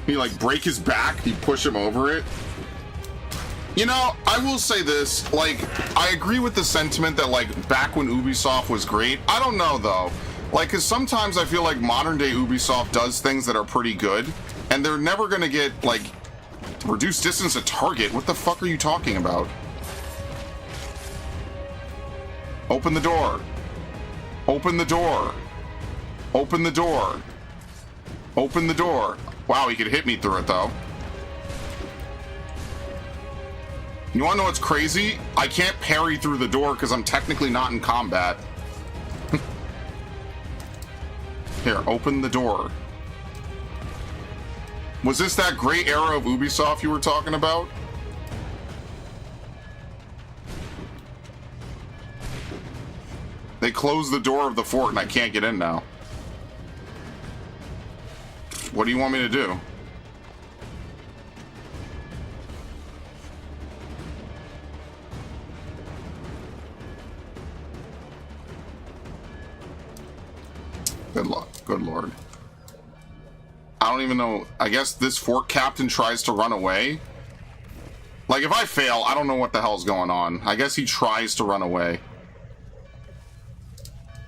He, like, break his back? You push him over it? You know, I will say this, like, I agree with the sentiment that, like, back when Ubisoft was great. I don't know, though. Like, because sometimes I feel like modern-day Ubisoft does things that are pretty good, and they're never gonna get, like, reduced distance to target. What the fuck are you talking about? Open the door. Open the door. Open the door. Open the door. Wow, he could hit me through it, though. You wanna know what's crazy? I can't parry through the door because I'm technically not in combat. Here, open the door. Was this that great era of Ubisoft you were talking about? They closed the door of the fort and I can't get in now. What do you want me to do? Good luck. Good lord. I don't even know. I guess this fort captain tries to run away. Like, if I fail, I don't know what the hell's going on. I guess he tries to run away.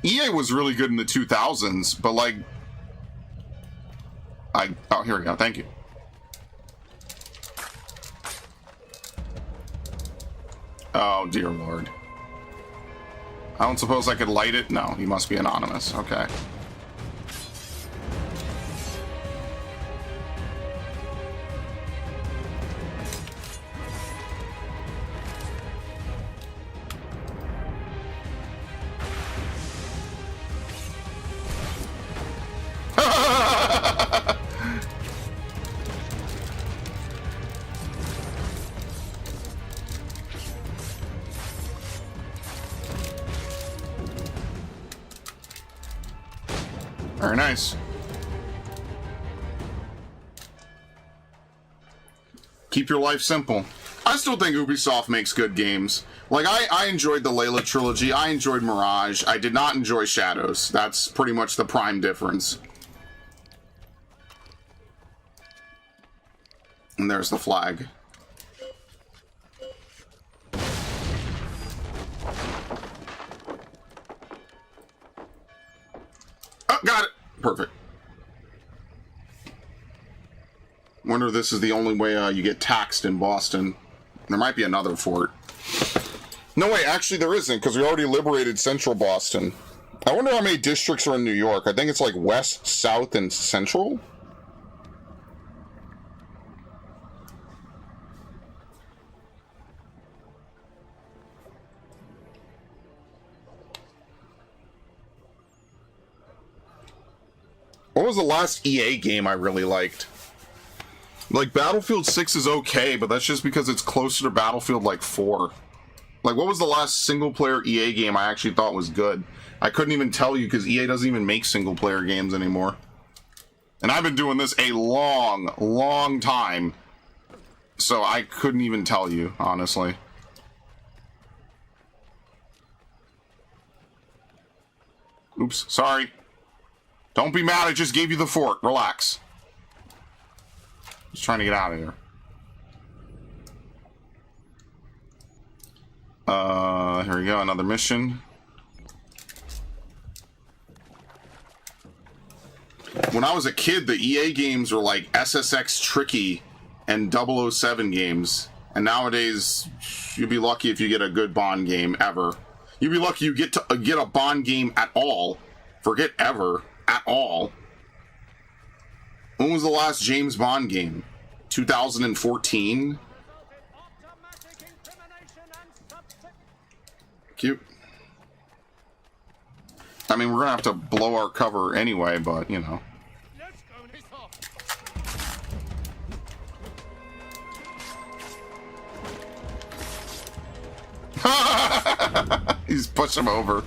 EA was really good in the 2000s, but like... Oh, here we go. Thank you. Oh, dear lord. I don't suppose I could light it? No, he must be anonymous. Okay. Very nice. Keep your life simple. I still think Ubisoft makes good games. Like, I enjoyed the Layla trilogy. I enjoyed Mirage. I did not enjoy Shadows. That's pretty much the prime difference. And there's the flag. Oh, got it. Perfect. Wonder if this is the only way you get taxed in Boston. There might be another fort. No, wait, actually there isn't, because we already liberated central Boston. I wonder how many districts are in New York. I think it's like west, south, and central? What was the last EA game I really liked? Like, Battlefield 6 is okay, but that's just because it's closer to Battlefield, like, 4. Like, what was the last single-player EA game I actually thought was good? I couldn't even tell you, because EA doesn't even make single-player games anymore. And I've been doing this a long, long time. So I couldn't even tell you, honestly. Oops, sorry. Don't be mad, I just gave you the fort. Relax. Just trying to get out of here. Here we go, another mission. When I was a kid, the EA games were like SSX Tricky and 007 games. And nowadays, you'd be lucky if you get a good Bond game ever. You'd be lucky you get a Bond game at all. Forget ever. At all. When was the last James Bond game? 2014? Cute. I mean, we're gonna have to blow our cover anyway, but, you know. He's pushing him over.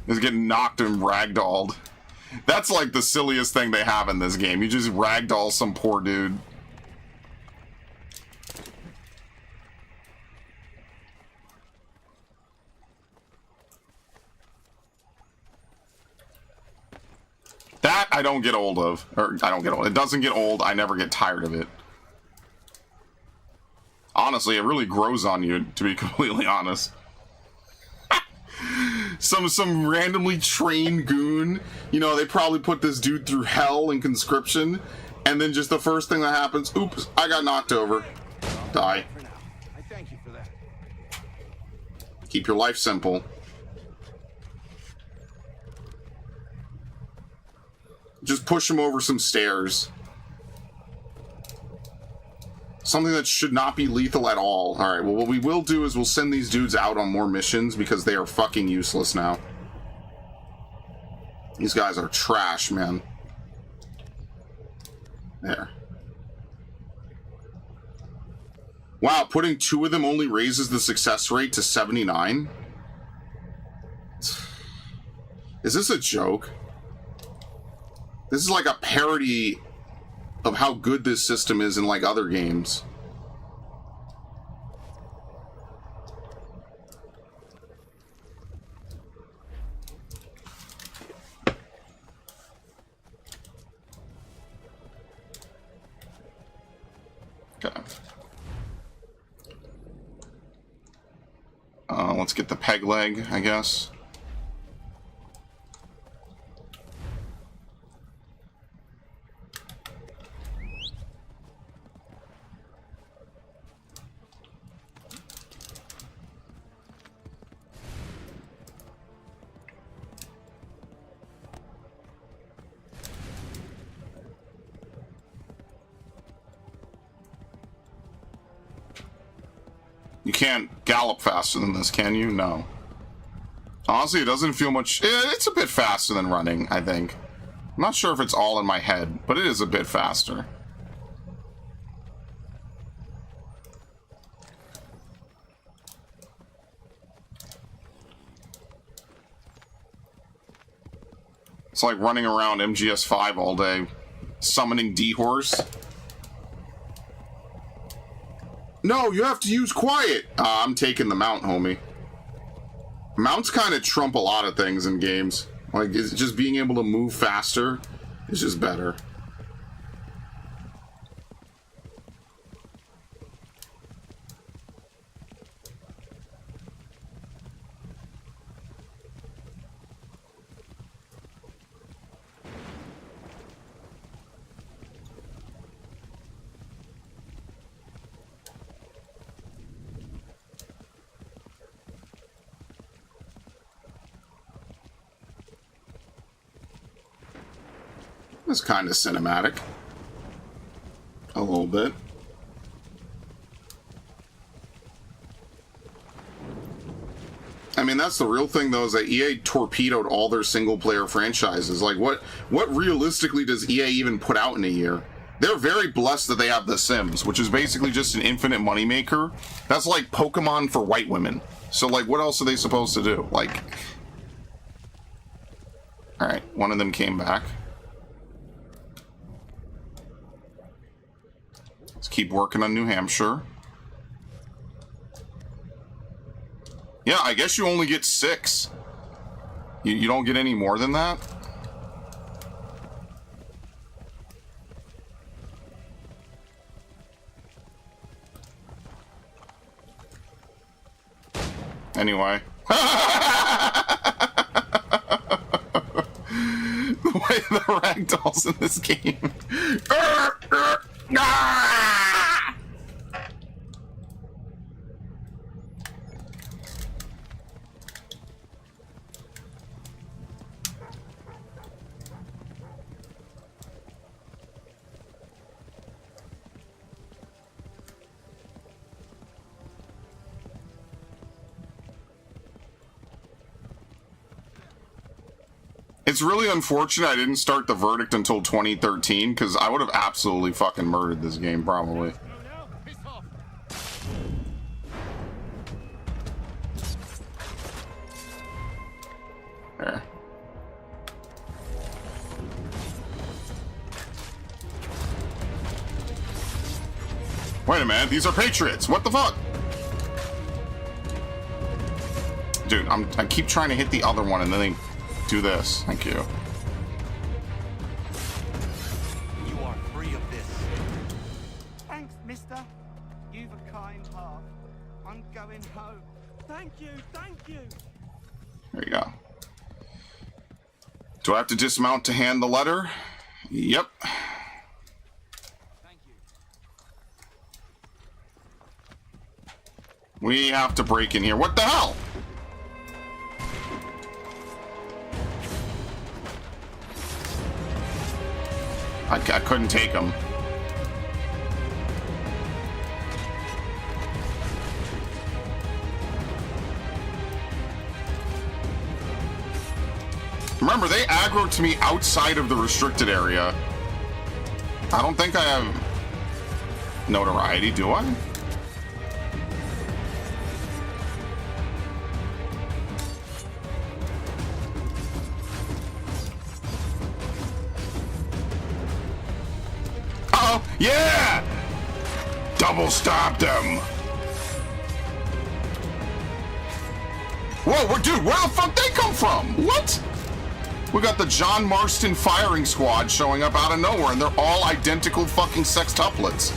He's getting knocked and ragdolled. That's like the silliest thing they have in this game. You just ragdoll some poor dude. That I don't get old of. Or I don't get old. It doesn't get old. I never get tired of it. Honestly, it really grows on you, to be completely honest. Some randomly trained goon, you know, they probably put this dude through hell in conscription, and then just the first thing that happens, oops, I got knocked over. Die. I thank you for that. Keep your life simple. Just push him over some stairs. Something that should not be lethal at all. Alright, well, what we will do is we'll send these dudes out on more missions because they are fucking useless now. These guys are trash, man. There. Wow, putting 2 of them only raises the success rate to 79? Is this a joke? This is like a parody of how good this system is in like other games. Okay. Let's get the peg leg, I guess. You can't gallop faster than this, can you? No. Honestly, it doesn't feel much... It's a bit faster than running, I think. I'm not sure if it's all in my head, but it is a bit faster. It's like running around MGS5 all day, summoning D-Horse. No, you have to use quiet. I'm taking the mount, homie. Mounts kind of trump a lot of things in games. Like, it's just being able to move faster is just better. It's kind of cinematic. A little bit. I mean, that's the real thing, though, is that EA torpedoed all their single-player franchises. Like, what realistically does EA even put out in a year? They're very blessed that they have The Sims, which is basically just an infinite moneymaker. That's like Pokemon for white women. So, like, what else are they supposed to do? Like... Alright, one of them came back. Let's keep working on New Hampshire. Yeah, I guess you only get 6. You don't get any more than that? Anyway. The way the ragdolls in this game. It's really unfortunate I didn't start the verdict until 2013, because I would have absolutely fucking murdered this game, probably. There. Wait a minute, these are Patriots! What the fuck? Dude, I keep trying to hit the other one and then they do this. Thank you. You are free of this. Thanks, mister. You've a kind heart. I'm going home. Thank you, thank you. There you go. Do I have to dismount to hand the letter? Yep. Thank you. We have to break in here. What the hell? I couldn't take him. Remember, they aggroed to me outside of the restricted area. I don't think I have notoriety, do I? Uh-oh! Yeah! Double stopped him! Whoa, dude, where the fuck they come from? What? We got the John Marston firing squad showing up out of nowhere, and they're all identical fucking sextuplets.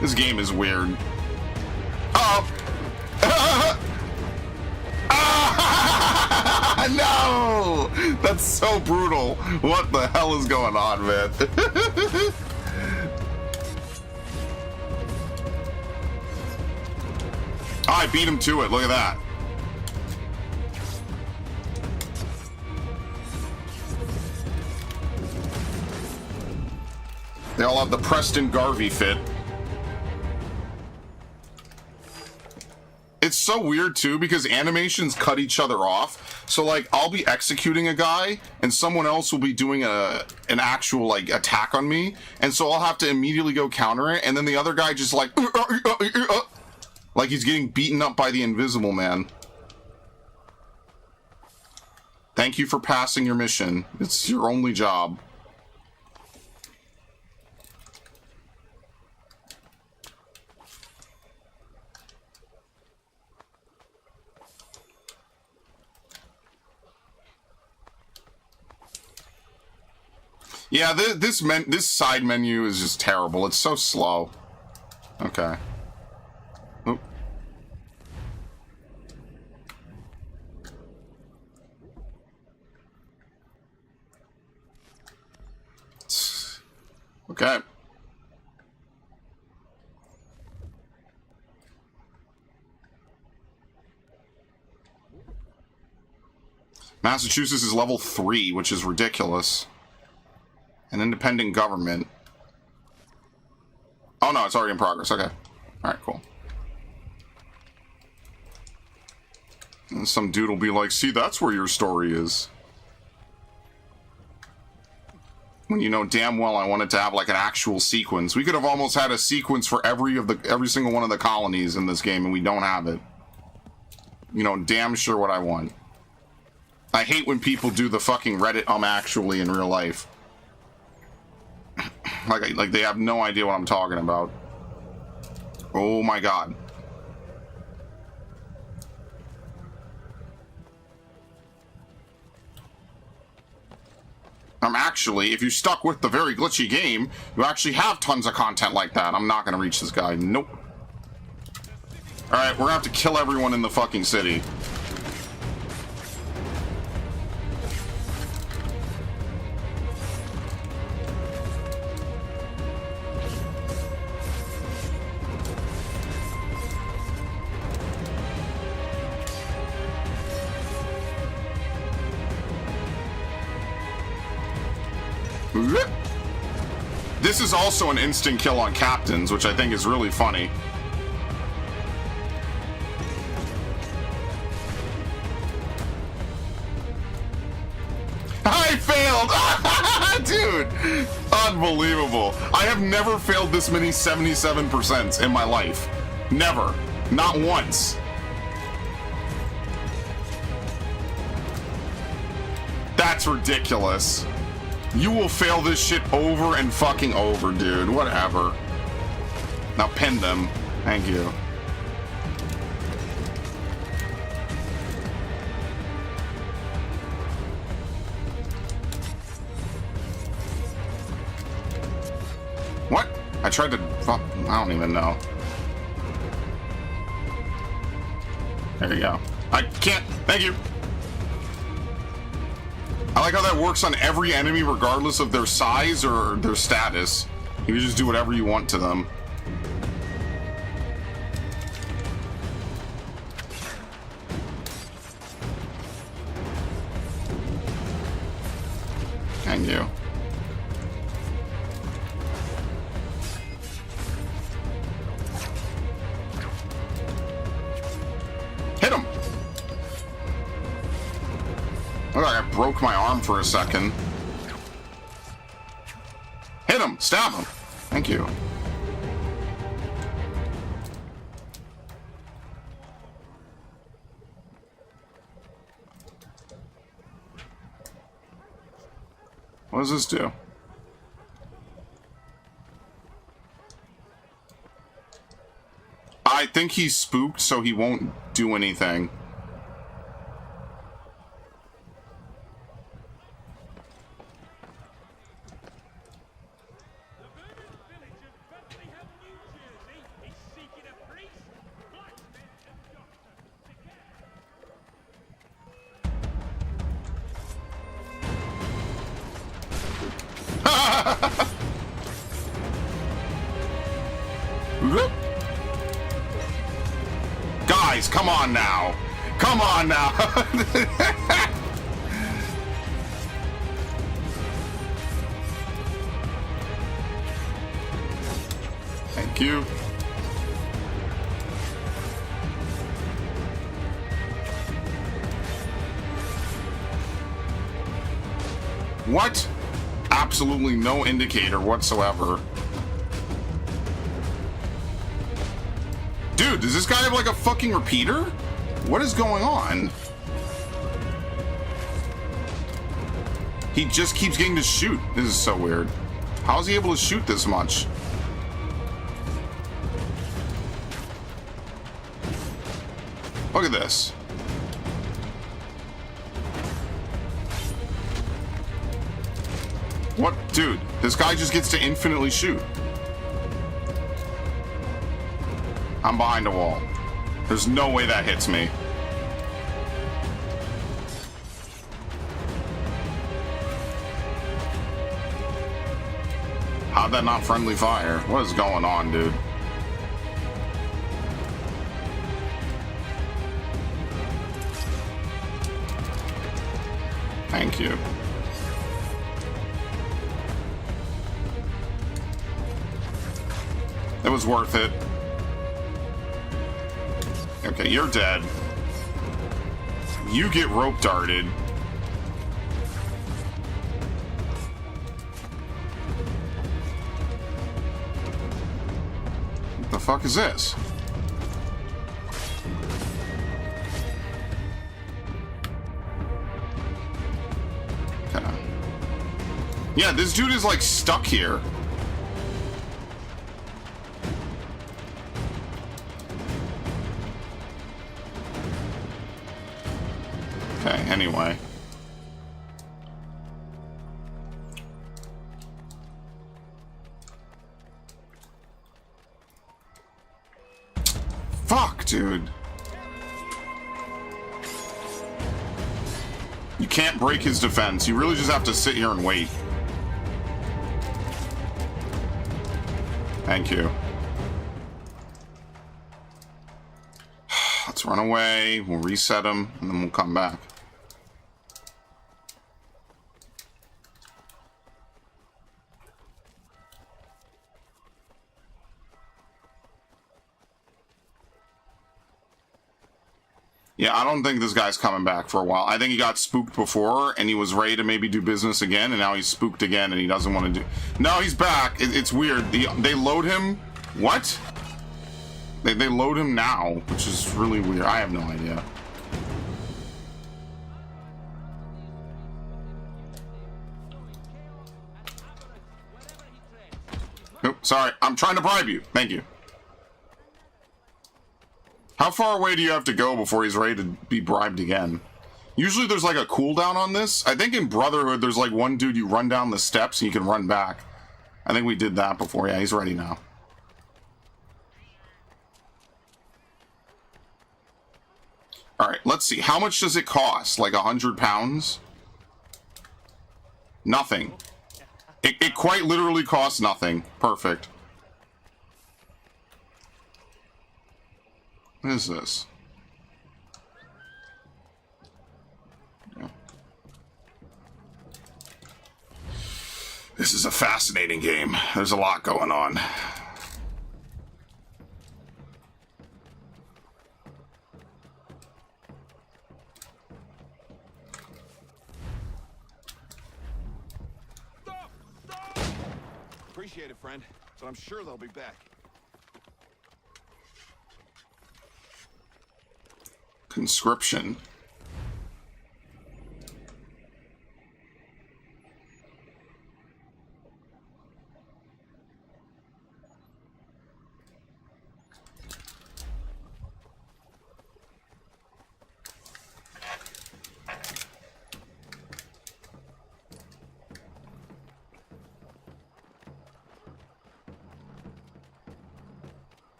This game is weird. Uh-oh. No! That's so brutal. What the hell is going on, man? Oh, I beat him to it. Look at that. They all have the Preston Garvey fit. It's so weird, too, because animations cut each other off. So, like, I'll be executing a guy, and someone else will be doing an actual, like, attack on me. And so I'll have to immediately go counter it, and then the other guy just, like he's getting beaten up by the Invisible Man. Thank you for passing your mission. It's your only job. Yeah, this side menu is just terrible. It's so slow. Okay. Oop. Okay. Massachusetts is level 3, which is ridiculous. An independent government. Oh no, it's already in progress. Okay. Alright, cool. And some dude will be like, see, that's where your story is. When you know damn well I wanted to have like an actual sequence. We could have almost had a sequence for every single one of the colonies in this game, and we don't have it. You know damn sure what I want. I hate when people do the fucking Reddit actually in real life. like they have no idea what I'm talking about. Oh my god. Actually, if you stuck with the very glitchy game, you actually have tons of content like that. I'm not gonna reach this guy. Nope. Alright, we're gonna have to kill everyone in the fucking city. This is also an instant kill on captains, which I think is really funny. I failed! Dude! Unbelievable. I have never failed this many 77% in my life. Never. Not once. That's ridiculous. You will fail this shit over and fucking over, dude. Whatever. Now pin them. Thank you. What? I tried to... I don't even know. There you go. I can't... Thank you. I like how that works on every enemy regardless of their size or their status. You can just do whatever you want to them. Thank you. Hit him! Look like I broke my arm for a second. Hit him! Stab him! Thank you. What does this do? I think he's spooked, so he won't do anything. Guys, come on now. Come on now. Thank you. What? Absolutely no indicator whatsoever. Dude, does this guy have like a fucking repeater? What is going on? He just keeps getting to shoot. This is so weird. How is he able to shoot this much? Look at this. What? Dude, this guy just gets to infinitely shoot. I'm behind a wall. There's no way that hits me. How'd that not friendly fire? What is going on, dude? Thank you. It was worth it. Okay, you're dead. You get rope darted. What the fuck is this? Okay. Yeah, this dude is like stuck here. Okay, anyway. Fuck, dude. You can't break his defense. You really just have to sit here and wait. Thank you. Let's run away. We'll reset him, and then we'll come back. Yeah, I don't think this guy's coming back for a while. I think he got spooked before, and he was ready to maybe do business again, and now he's spooked again, and he doesn't want to do... No, he's back. It's weird. They load him... What? They load him now, which is really weird. I have no idea. Nope, sorry. I'm trying to bribe you. Thank you. How far away do you have to go before he's ready to be bribed again? Usually there's like a cooldown on this. I think in Brotherhood there's like one dude you run down the steps and you can run back. I think we did that before. Yeah, he's ready now. Alright, let's see. How much does it cost? Like £100? Nothing. It quite literally costs nothing. Perfect. What is this? Yeah. This is a fascinating game. There's a lot going on. Appreciate it, friend, but I'm sure they'll be back. Conscription.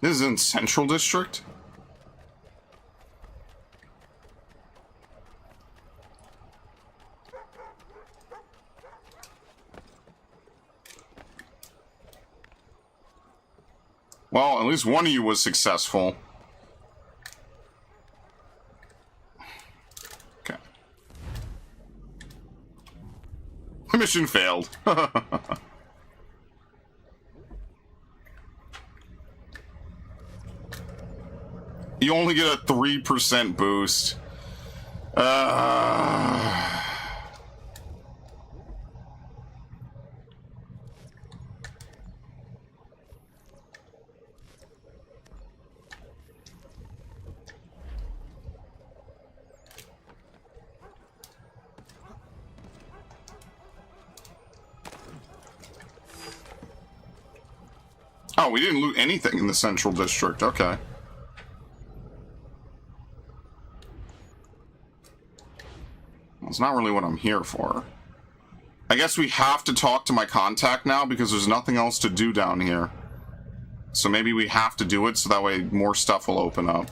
This is in Central District? Well, at least one of you was successful. Okay. Mission failed. You only get a 3% boost. Oh, we didn't loot anything in the Central District. Okay. It's not really what I'm here for. I guess we have to talk to my contact now because there's nothing else to do down here. So maybe we have to do it so that way more stuff will open up.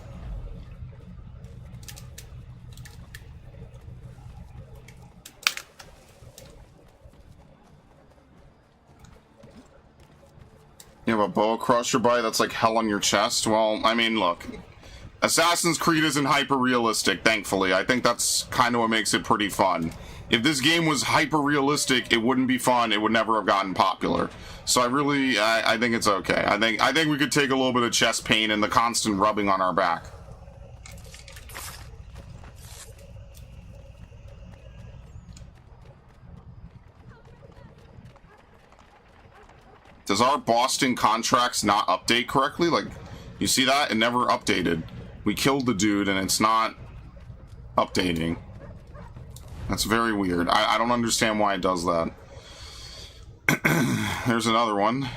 You have a boa across your body that's like hell on your chest? Well, I mean, look. Assassin's Creed isn't hyper-realistic, thankfully. I think that's kind of what makes it pretty fun. If this game was hyper-realistic, it wouldn't be fun. It would never have gotten popular. So I think it's okay. I think we could take a little bit of chest pain and the constant rubbing on our back. Does our Boston contracts not update correctly? Like, you see that? It never updated. We killed the dude and it's not updating. That's very weird. I don't understand why it does that. There's another one.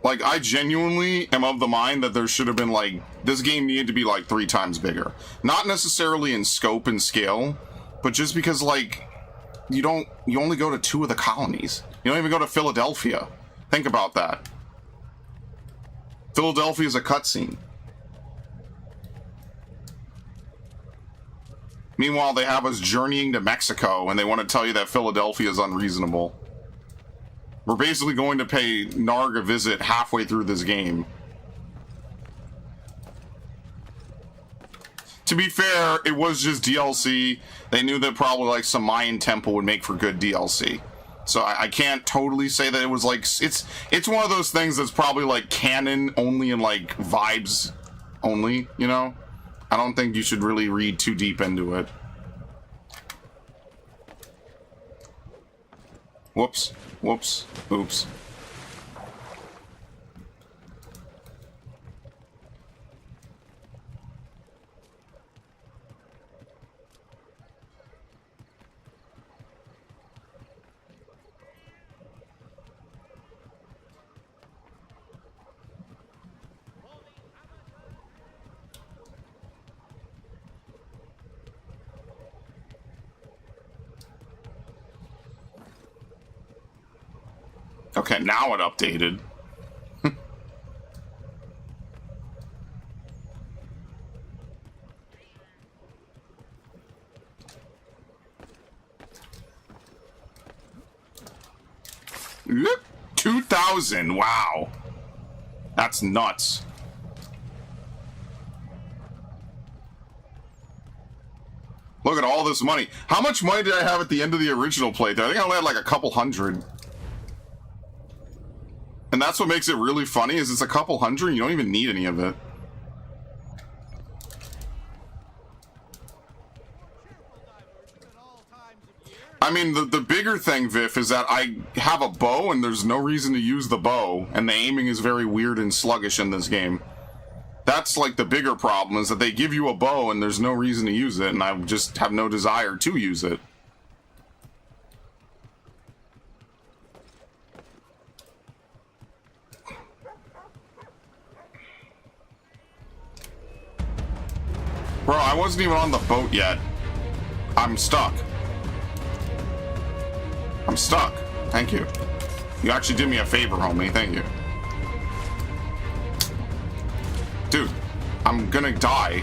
Like, I genuinely am of the mind that there should have been, like, this game needed to be, like, 3 times bigger. Not necessarily in scope and scale, but just because, like, you only go to 2 of the colonies. You don't even go to Philadelphia. Think about that. Philadelphia is a cutscene. Meanwhile, they have us journeying to Mexico, and they want to tell you that Philadelphia is unreasonable. We're basically going to pay Narg a visit halfway through this game. To be fair, it was just DLC. They knew that probably like some Mayan temple would make for good DLC. So I can't totally say that it was like... It's one of those things that's probably like canon only and like vibes only, you know? I don't think you should really read too deep into it. Whoops. Whoops. Oops. Okay, now it updated. Yep, 2,000, wow. That's nuts. Look at all this money. How much money did I have at the end of the original playthrough? I think I only had like a couple hundred. And that's what makes it really funny, is it's a couple hundred, you don't even need any of it. I mean, the bigger thing, Viff, is that I have a bow and there's no reason to use the bow, and the aiming is very weird and sluggish in this game. That's like the bigger problem, is that they give you a bow and there's no reason to use it, and I just have no desire to use it. Bro, I wasn't even on the boat yet. I'm stuck. I'm stuck. Thank you. You actually did me a favor, homie. Thank you. Dude, I'm gonna die.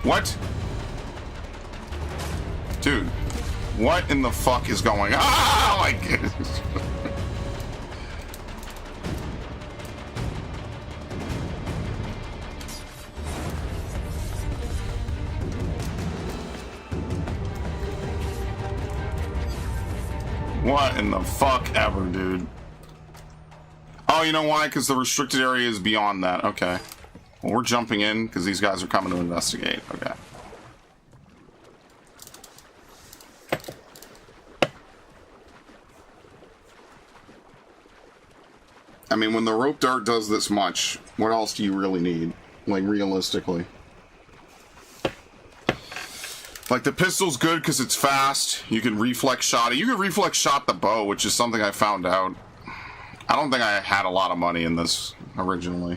What? Dude, what in the fuck is going on? Oh my goodness. What in the fuck ever, dude? Oh, you know why? Because the restricted area is beyond that. Okay. Well, we're jumping in because these guys are coming to investigate. Okay. I mean, when the rope dart does this much, what else do you really need? Like, realistically. Like, the pistol's good because it's fast. You can reflex shot it. You can reflex shot the bow, which is something I found out. I don't think I had a lot of money in this originally.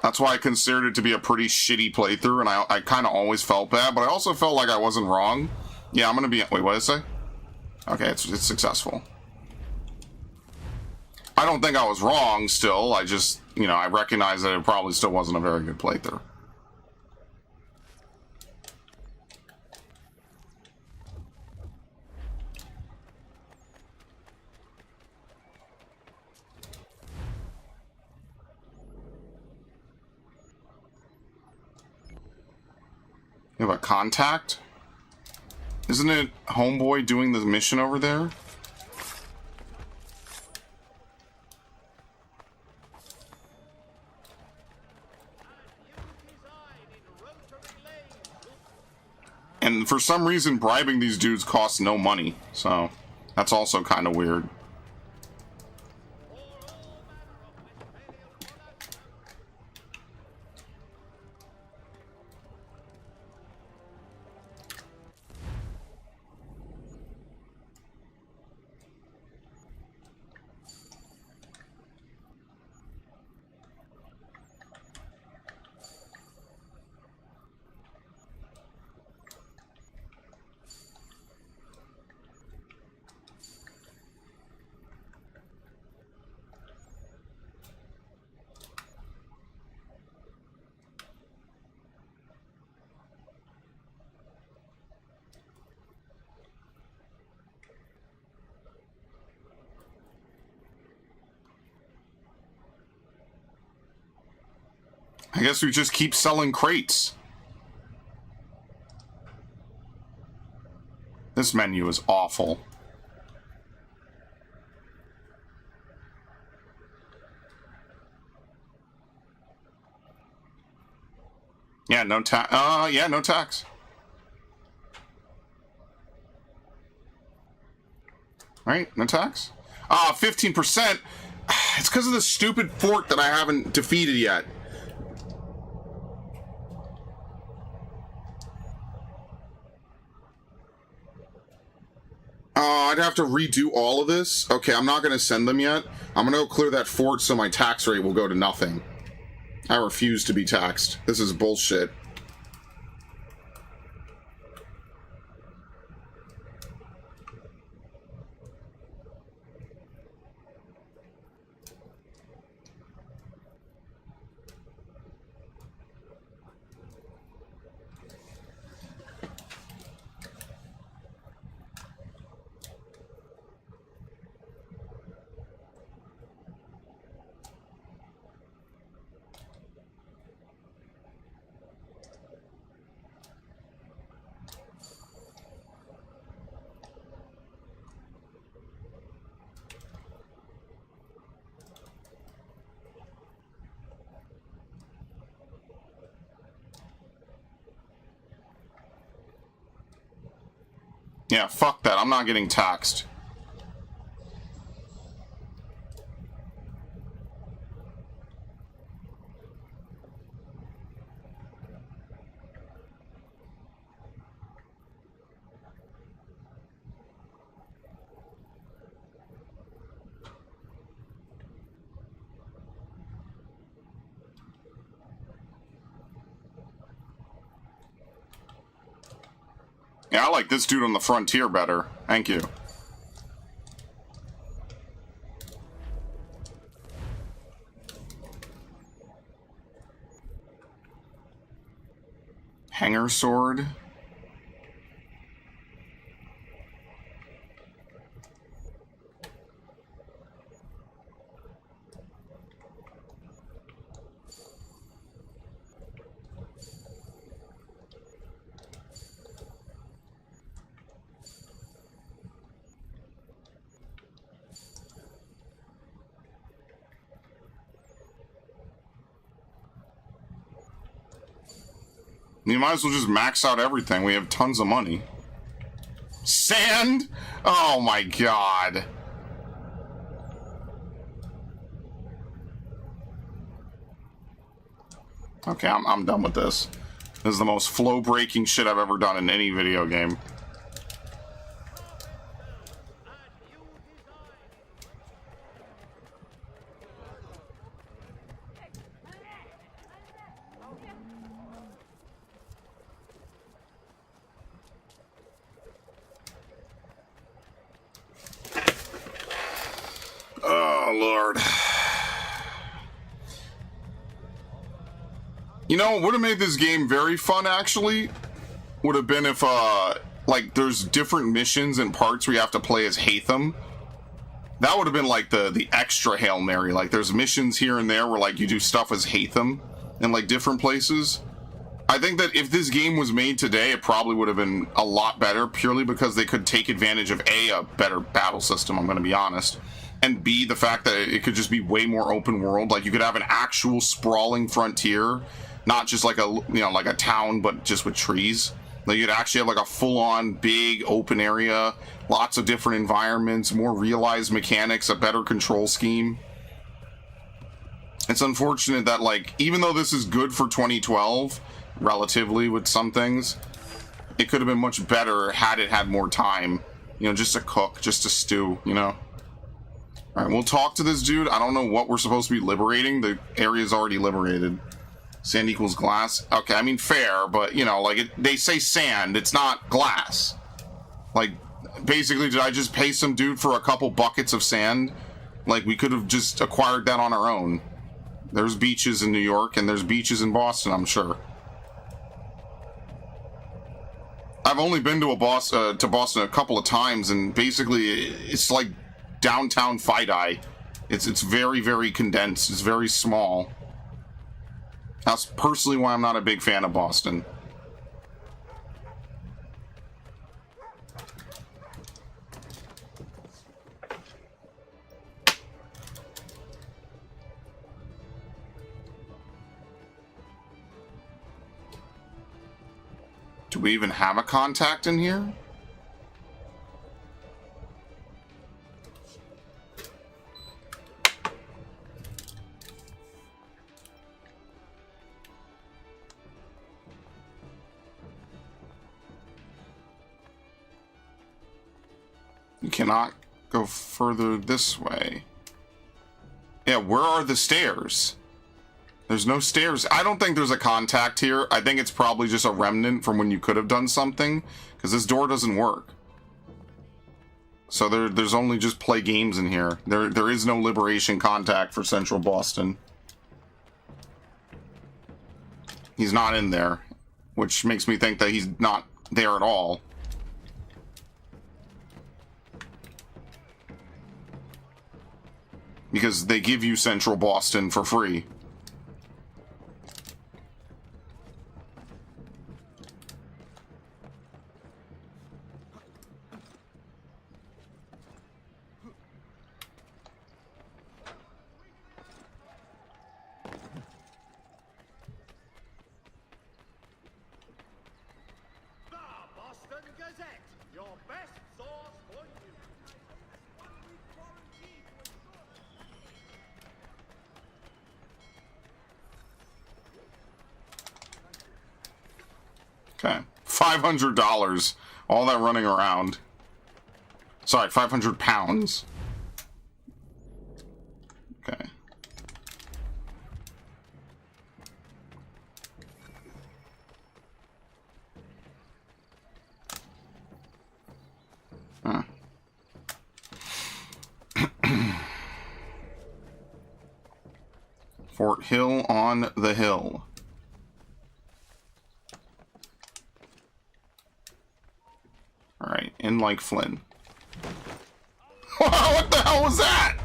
That's why I considered it to be a pretty shitty playthrough, and I kind of always felt bad, but I also felt like I wasn't wrong. Yeah, I'm gonna be... Wait, what did it say? Okay, it's successful. I don't think I was wrong still. I just, you know, I recognize that it probably still wasn't a very good playthrough. You have a contact? Isn't it Homeboy doing the mission over there? And for some reason, bribing these dudes costs no money. So, that's also kind of weird. I guess we just keep selling crates. This menu is awful. Yeah, no tax. Yeah, no tax. Right? No tax? 15%. It's because of the stupid fort that I haven't defeated yet. I'd have to redo all of this. Okay, I'm not going to send them yet. I'm going to go clear that fort so my tax rate will go to nothing. I refuse to be taxed. This is bullshit. Yeah, fuck that. I'm not getting taxed. Yeah, I like this dude on the frontier better. Thank you. Hanger sword. You might as well just max out everything. We have tons of money. Sand? Oh my god. Okay, I'm done with this. This is the most flow-breaking shit I've ever done in any video game. Oh, Lord. You know, what would have made this game very fun, actually, would have been if, like, there's different missions and parts where you have to play as Hatham. That would have been, like, the extra Hail Mary. Like, there's missions here and there where, like, you do stuff as Hatham in, like, different places. I think that if this game was made today, it probably would have been a lot better, purely because they could take advantage of, A, better battle system, I'm going to be honest, and B, the fact that it could just be way more open world. Like, you could have an actual sprawling frontier, not just like a, you know, like a town, but just with trees. Like you'd actually have like a full-on big open area, lots of different environments, more realized mechanics, a better control scheme. It's unfortunate that, like, even though this is good for 2012, relatively with some things, it could have been much better had it had more time. You know, just to cook, just to stew, you know? Alright, we'll talk to this dude. I don't know what we're supposed to be liberating. The area's already liberated. Sand equals glass. Okay, I mean, fair, but, you know, like, they say sand. It's not glass. Like, basically, did I just pay some dude for a couple buckets of sand? Like, we could have just acquired that on our own. There's beaches in New York, and there's beaches in Boston, I'm sure. I've only been to Boston a couple of times, and basically, it's like downtown Fidei. It's very, very condensed. It's very small. That's personally why I'm not a big fan of Boston. Do we even have a contact in here? You cannot go further this way. Yeah, where are the stairs? There's no stairs. I don't think there's a contact here. I think it's probably just a remnant from when you could have done something, because this door doesn't work. So there's only just play games in here. There is no liberation contact for Central Boston. He's not in there, which makes me think that he's not there at all. Because they give you Central Boston for free. Okay, $500. All that running around. Sorry, 500 pounds. Okay. Huh. Fort Hill on the Hill. Alright, in like Flynn. What the hell was that?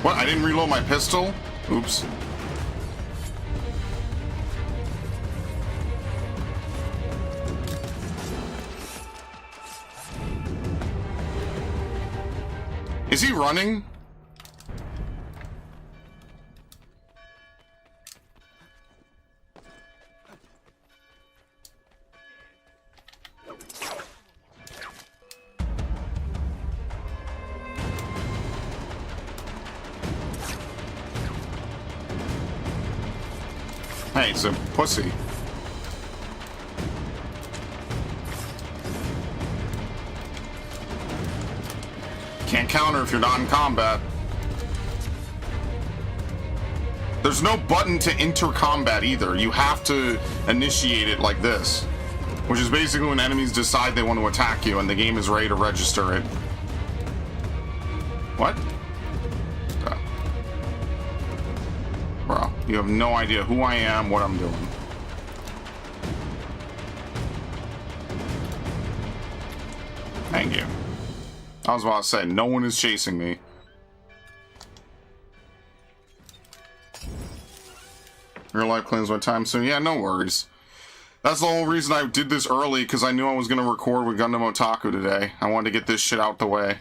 What? I didn't reload my pistol? Oops. Is he running? Hey, it's a pussy. Can't counter if you're not in combat. There's no button to enter combat either. You have to initiate it like this, which is basically when enemies decide they want to attack you and the game is ready to register it. What? Okay. Bro, you have no idea who I am, what I'm doing. Thank you. I was about to say, no one is chasing me. Real life claims my time soon. Yeah, no worries. That's the whole reason I did this early, because I knew I was going to record with Gundam Otaku today. I wanted to get this shit out the way.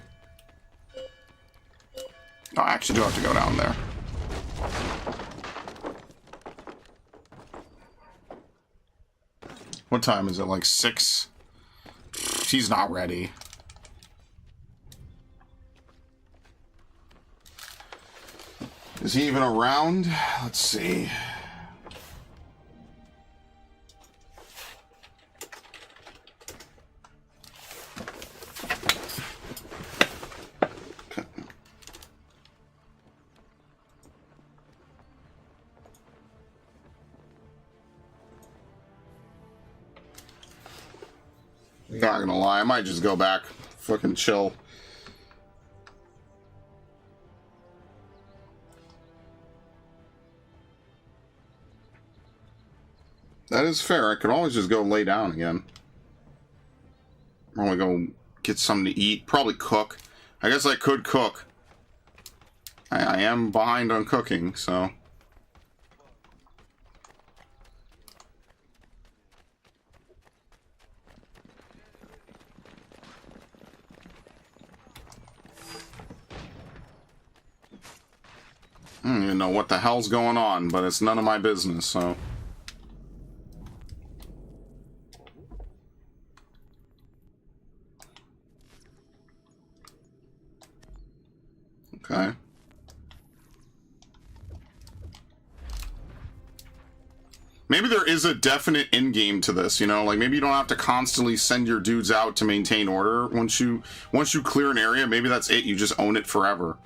Oh, I actually do have to go down there. What time is it? Like 6? He's not ready. Is he even around? Let's see. Not gonna lie, I might just go back. Fucking chill. That is fair. I could always just go lay down again. I'm gonna go get something to eat. Probably cook. I guess I could cook. I am behind on cooking, so... I don't even know what the hell's going on, but it's none of my business, so... Okay. Maybe there is a definite end game to this, you know? Like, maybe you don't have to constantly send your dudes out to maintain order. Once you clear an area, maybe that's it. You just own it forever.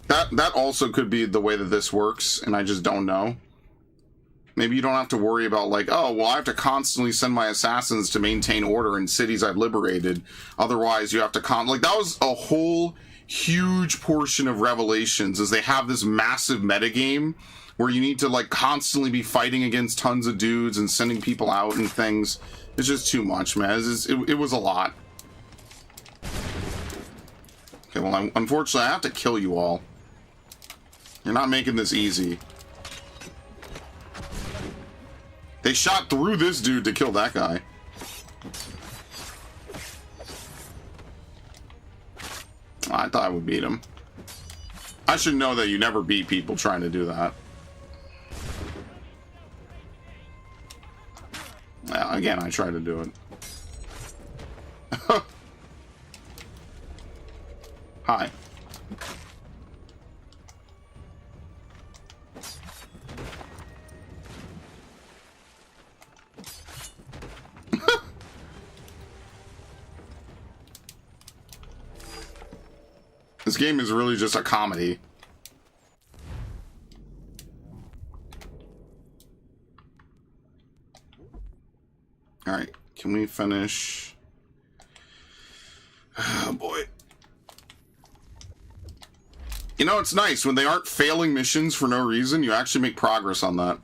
That also could be the way that this works, and I just don't know. Maybe you don't have to worry about, like, oh, well, I have to constantly send my assassins to maintain order in cities I've liberated. Otherwise, you have to like, that was a whole huge portion of Revelations, is they have this massive metagame where you need to, like, constantly be fighting against tons of dudes and sending people out and things. It's just too much, man. It was a lot. Okay, well, unfortunately, I have to kill you all. You're not making this easy. They shot through this dude to kill that guy. I thought I would beat him. I should know that you never beat people trying to do that. Yeah, again, I tried to do it. Hi. This game is really just a comedy. Alright, can we finish? Oh boy. You know, it's nice when they aren't failing missions for no reason, you actually make progress on that.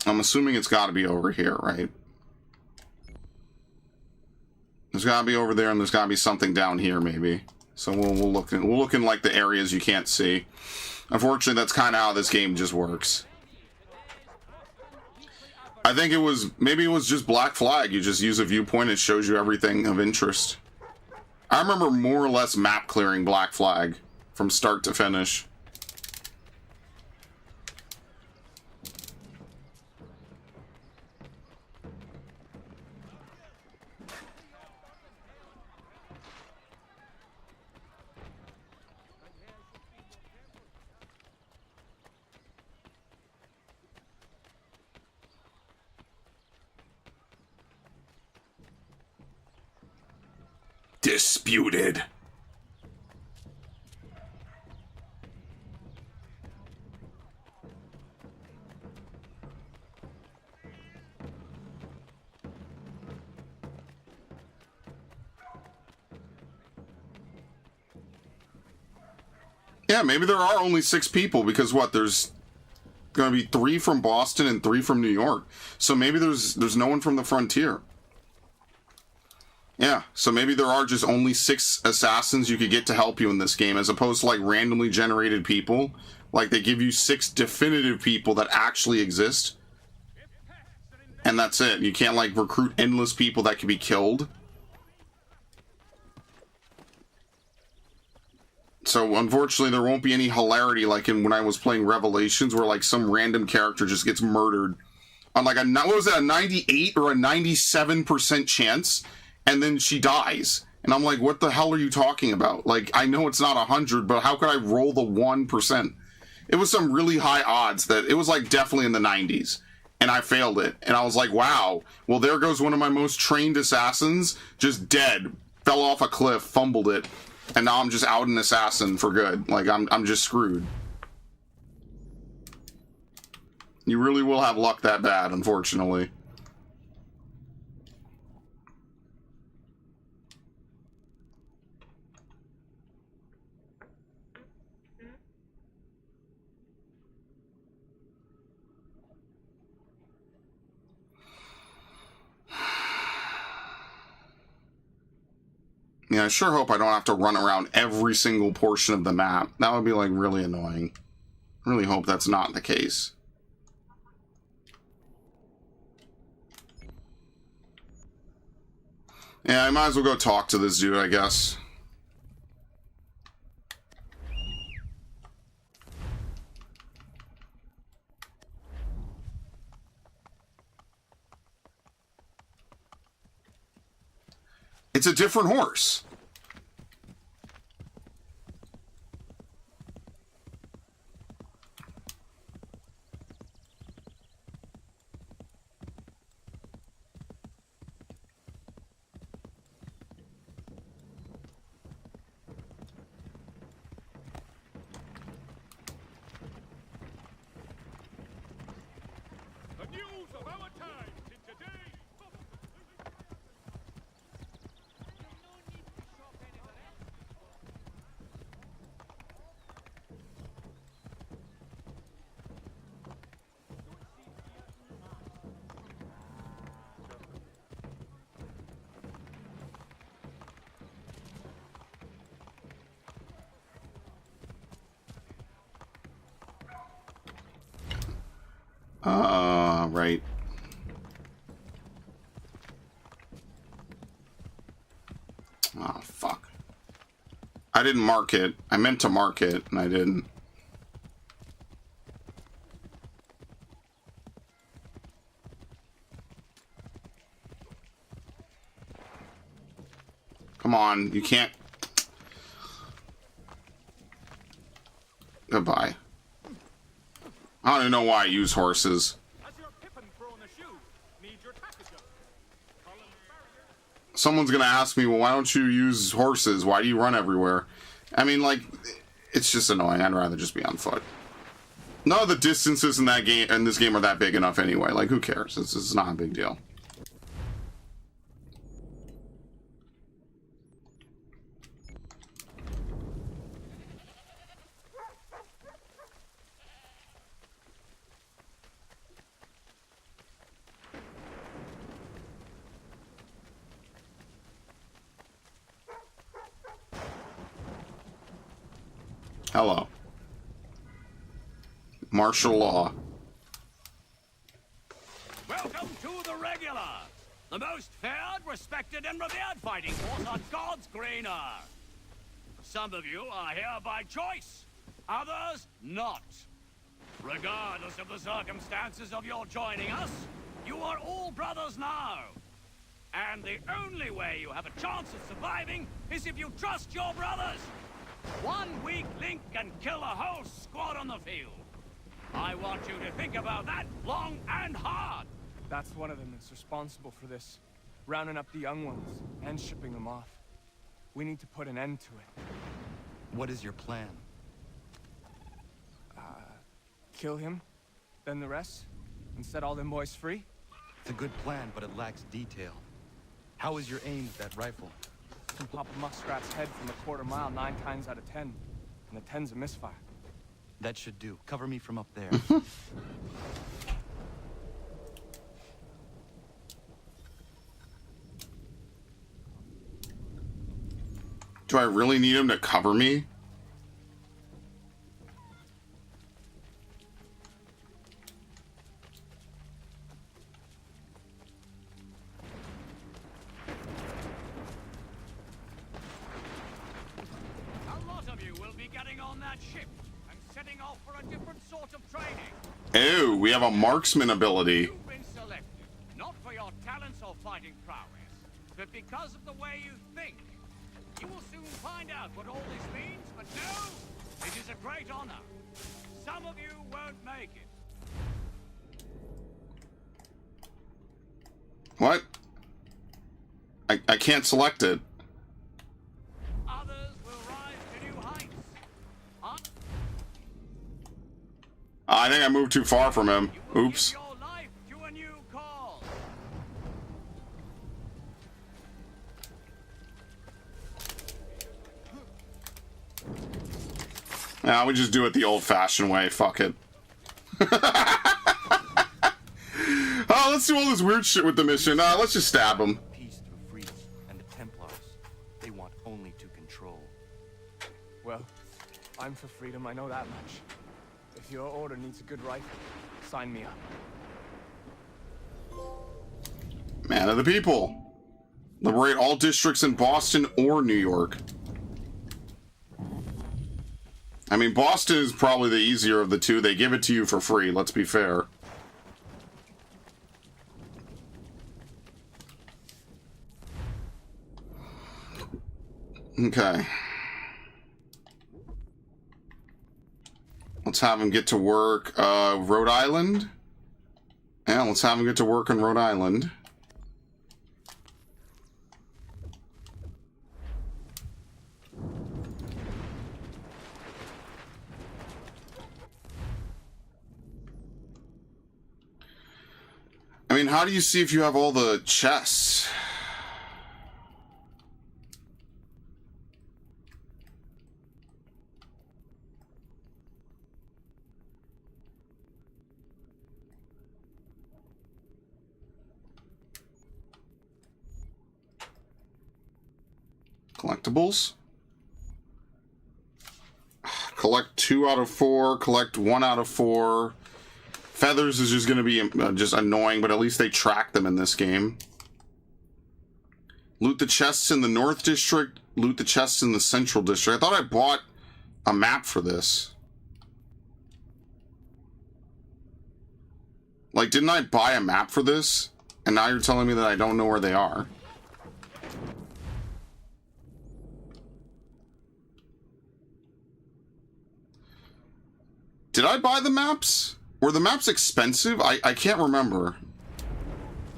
I'm assuming it's got to be over here, right? There's got to be over there, and there's got to be something down here, maybe. So we'll look in like the areas you can't see. Unfortunately, that's kind of how this game just works. I think maybe it was just Black Flag. You just use a viewpoint, it shows you everything of interest. I remember more or less map clearing Black Flag from start to finish. Disputed. Yeah, maybe there are only 6 people because what, there's going to be 3 from Boston and 3 from New York. So maybe there's no one from the frontier. Yeah, so maybe there are just only 6 assassins you could get to help you in this game, as opposed to like randomly generated people. Like they give you 6 definitive people that actually exist. And that's it. You can't like recruit endless people that can be killed. So unfortunately there won't be any hilarity like in when I was playing Revelations, where like some random character just gets murdered on like a, what was that, a 98 or a 97% chance, and then she dies. And I'm like, what the hell are you talking about? Like, I know it's not 100, but how could I roll the 1%? It was some really high odds that it was like definitely in the 90s. And I failed it. And I was like, wow, well, there goes one of my most trained assassins, just dead, fell off a cliff, fumbled it. And now I'm just out an assassin for good. Like, I'm just screwed. You really will have luck that bad, unfortunately. Yeah, I sure hope I don't have to run around every single portion of the map. That would be, like, really annoying. I really hope that's not the case. Yeah, I might as well go talk to this dude, I guess. It's a different horse. The news of our times in today. Right. Oh, fuck. I didn't mark it. I meant to mark it, and I didn't. Come on, you can't... Goodbye. I don't even know why I use horses. Someone's gonna ask me, well, why don't you use horses? Why do you run everywhere? I mean, like, it's just annoying. I'd rather just be on foot. None of the distances in that game, in this game, are that big enough anyway. Like, who cares? It's not a big deal. Hello. Martial law. Welcome to the Regular, the most feared, respected, and revered fighting force on God's green earth. Some of you are here by choice, others not. Regardless of the circumstances of your joining us, you are all brothers now. And the only way you have a chance of surviving is if you trust your brothers. One weak link can kill a whole squad on the field. I want you to think about that long and hard. That's one of them that's responsible for this. Rounding up the young ones and shipping them off. We need to put an end to it. What is your plan? Kill him, then the rest, and set all them boys free? It's a good plan, but it lacks detail. How is your aim with that rifle? Can pop a muskrat's head from a quarter mile 9 times out of 10, and the 10's a misfire. That should do. Cover me from up there. Do I really need him to cover me? A lot of you will be getting on that ship and setting off for a different sort of training. Ew, we have a marksman ability. You've been selected, not for your talents or fighting prowess, but because of the way you think. You will soon find out what all this means, but no, it is a great honor. Some of you won't make it. What? I can't select it. Others will rise to new heights. I think I moved too far from him. Oops. Your life to a new cause. Yeah, we just do it the old-fashioned way. Fuck it. Oh, let's do all this weird shit with the mission. Let's just stab him. Peace through freedom, and the Templars, they want only to control. Well, I'm for freedom, I know that much. If your order needs a good rifle, sign me up. Man of the people. Liberate all districts in Boston or New York. I mean, Boston is probably the easier of the two. They give it to you for free, let's be fair. Okay. Let's have him get to work, Rhode Island. Yeah, let's have him get to work in Rhode Island. I mean, how do you see if you have all the chests? Collectibles. Collect 2 out of 4. Collect 1 out of 4. Feathers is just going to be just annoying, but at least they track them in this game. Loot the chests in the North District. Loot the chests in the Central District. I thought I bought a map for this. Like, didn't I buy a map for this? And now you're telling me that I don't know where they are. Did I buy the maps? Were the maps expensive? I can't remember.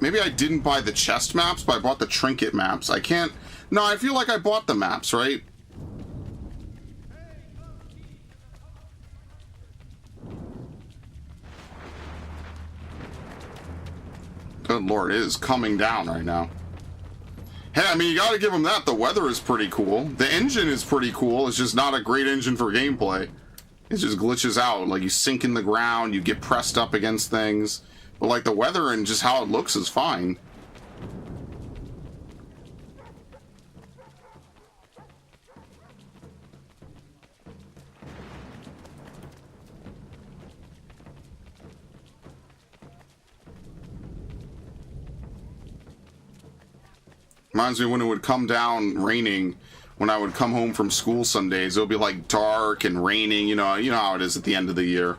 Maybe I didn't buy the chest maps, but I bought the trinket maps. I can't... No, I feel like I bought the maps, right? Good lord, it is coming down right now. Hey, I mean, you gotta give them that. The weather is pretty cool. The engine is pretty cool. It's just not a great engine for gameplay. It just glitches out. Like, you sink in the ground, you get pressed up against things. But, like, the weather and just how it looks is fine. Reminds me when it would come down raining, when I would come home from school some days, it would be like dark and raining, you know how it is at the end of the year.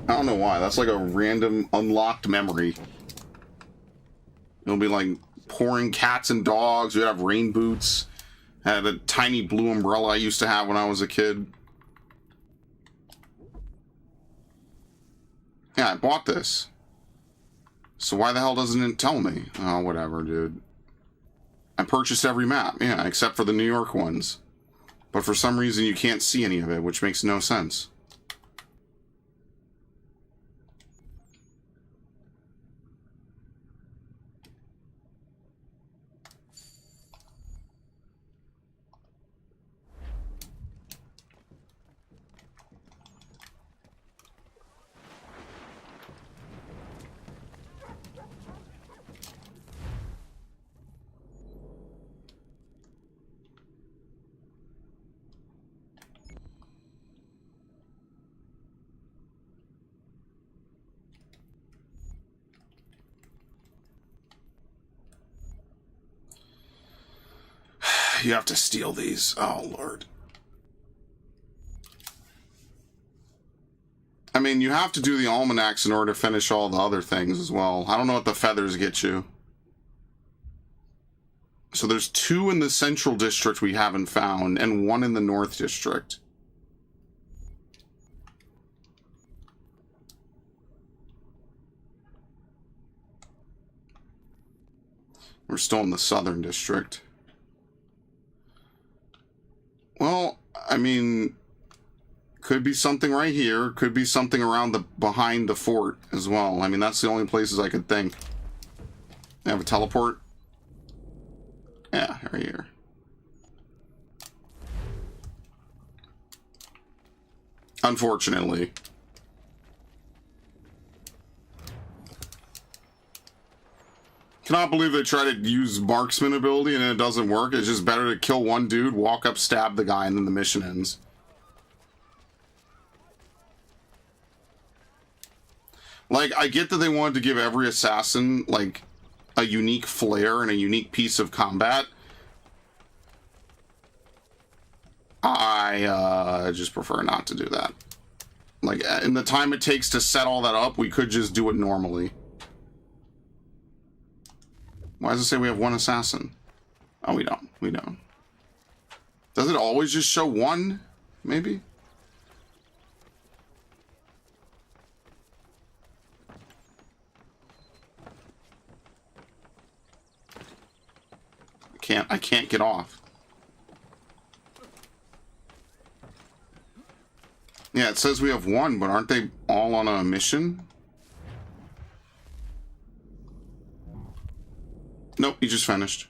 I don't know why, that's like a random unlocked memory. It'll be like pouring cats and dogs, we'd have rain boots, I had a tiny blue umbrella I used to have when I was a kid. Yeah, I bought this. So why the hell doesn't it tell me? Oh, whatever, dude. I purchased every map, yeah, except for the New York ones. But for some reason you can't see any of it, which makes no sense. You have to steal these. Oh, Lord. I mean, you have to do the almanacs in order to finish all the other things as well. I don't know what the feathers get you. So there's 2 in the central district we haven't found, and 1 in the north district. We're still in the southern district. Well, I mean, could be something right here. Could be something around behind the fort as well. I mean, that's the only places I could think. They have a teleport? Yeah, right here. Unfortunately. Cannot believe they try to use marksman ability and it doesn't work. It's just better to kill one dude, walk up, stab the guy, and then the mission ends. Like, I get that they wanted to give every assassin, like, a unique flair and a unique piece of combat. I just prefer not to do that. Like, in the time it takes to set all that up, we could just do it normally. Why does it say we have 1 assassin? Oh, we don't. We don't. Does it always just show 1? Maybe? I can't get off. Yeah, it says we have 1, but aren't they all on a mission? Nope, he just finished.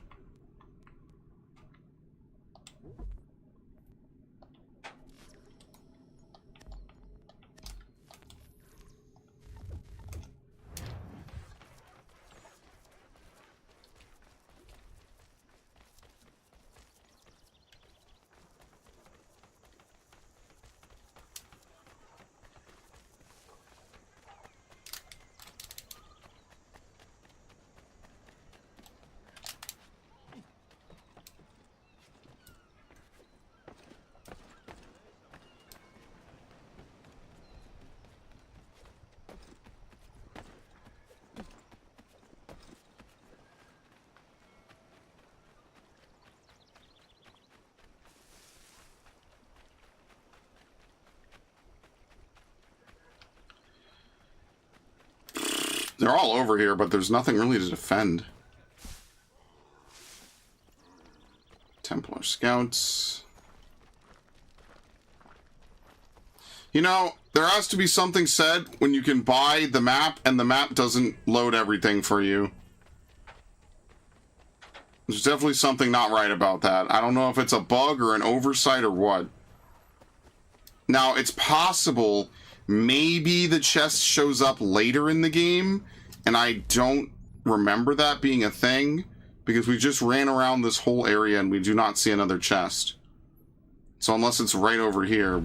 They're all over here, but there's nothing really to defend. Templar Scouts. You know, there has to be something said when you can buy the map and the map doesn't load everything for you. There's definitely something not right about that. I don't know if it's a bug or an oversight or what. Now, it's possible maybe the chest shows up later in the game, and I don't remember that being a thing, because we just ran around this whole area and we do not see another chest. So unless it's right over here,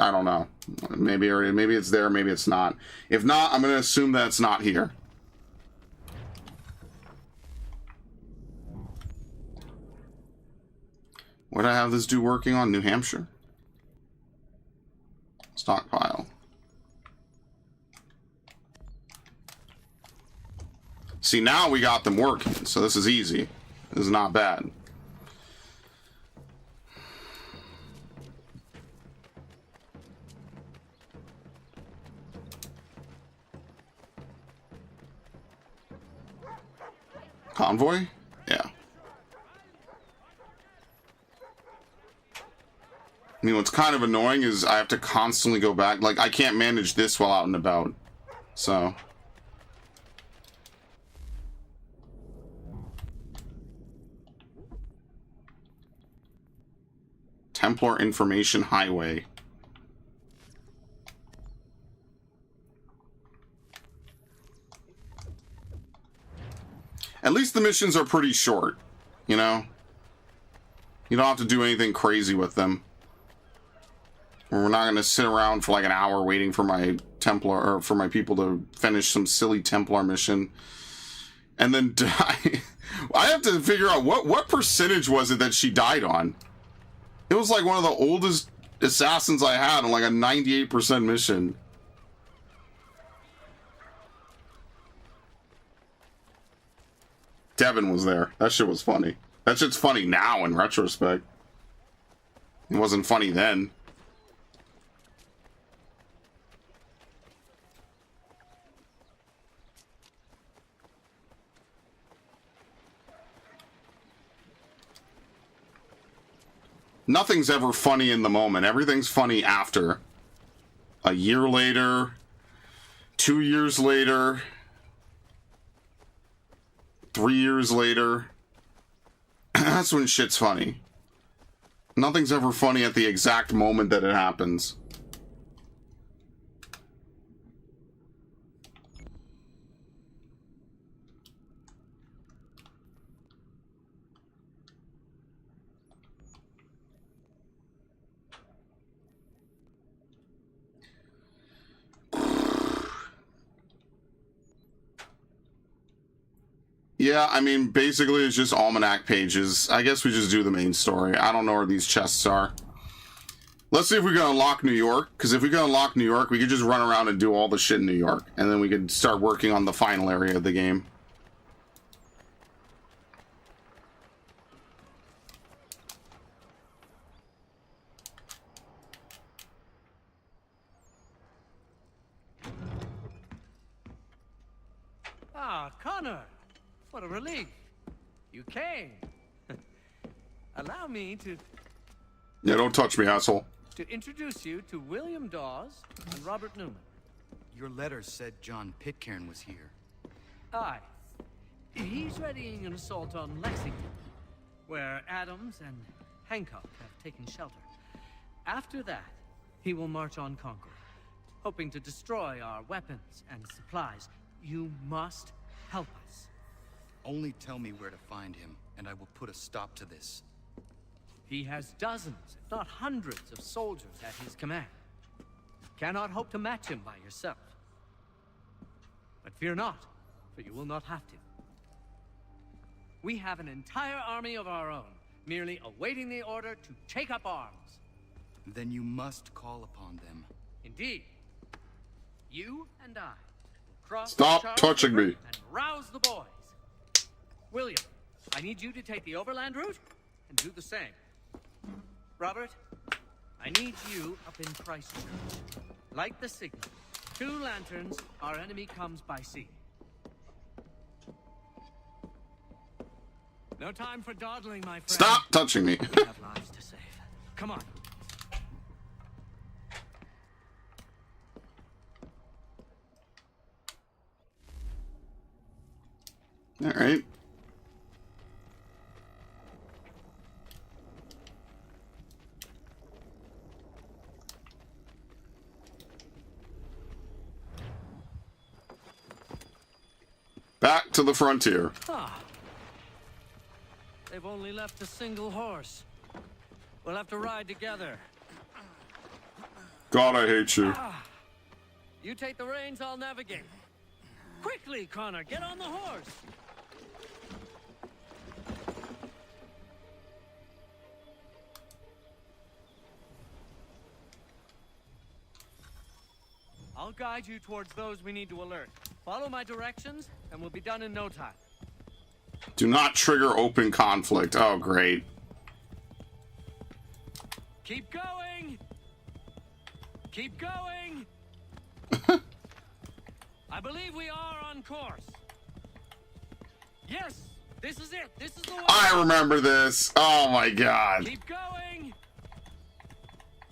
I don't know. Maybe it's there, maybe it's not. If not, I'm going to assume that it's not here. What did I have this dude working on? New Hampshire? Stockpile. See, now we got them working, so this is easy. This is not bad. Convoy? Yeah. I mean, what's kind of annoying is I have to constantly go back. Like, I can't manage this while out and about. So. Templar Information Highway. At least the missions are pretty short, you know? You don't have to do anything crazy with them. We're not going to sit around for like an hour waiting for my Templar, or for my people to finish some silly Templar mission. and then die. I have to figure out what percentage was it that she died on. It was like one of the oldest assassins I had on like a 98% mission. Devin was there. That shit was funny. That shit's funny now in retrospect. It wasn't funny then. Nothing's ever funny in the moment. Everything's funny after. A year later, 2 years later, 3 years later. That's when shit's funny. Nothing's ever funny at the exact moment that it happens. Yeah, I mean, basically it's just almanac pages. I guess we just do the main story. I don't know where these chests are. Let's see if we can unlock New York, because if we can unlock New York, we could just run around and do all the shit in New York, and then we could start working on the final area of the game. Ah, Connor! What a relief. You came. Allow me to... Yeah, don't touch me, asshole. to introduce you to William Dawes and Robert Newman. Your letter said John Pitcairn was here. Aye. He's readying an assault on Lexington, where Adams and Hancock have taken shelter. After that, he will march on Concord, hoping to destroy our weapons and supplies. You must help us. Only tell me where to find him, and I will put a stop to this. He has dozens, if not hundreds, of soldiers at his command. You cannot hope to match him by yourself. But fear not, for you will not have to. We have an entire army of our own, merely awaiting the order to take up arms. Then you must call upon them. Indeed. You and I will cross Stop the Charles touching River me. and rouse the boys. William, I need you to take the overland route and do the same. Robert, I need you up in Christchurch. Light the signal. 2 lanterns, our enemy comes by sea. No time for dawdling, my friend. Stop touching me. We have lives to save. Come on. All right. Back to the frontier. Ah. They've only left a single horse. We'll have to ride together. God, I hate you. You take the reins, I'll navigate. Quickly, Connor, get on the horse. I'll guide you towards those we need to alert. Follow my directions, and we'll be done in no time. Do not trigger open conflict. Oh, great. Keep going! Keep going! I believe we are on course. Yes, this is it. This is the way. I remember this. Oh my god. Keep going.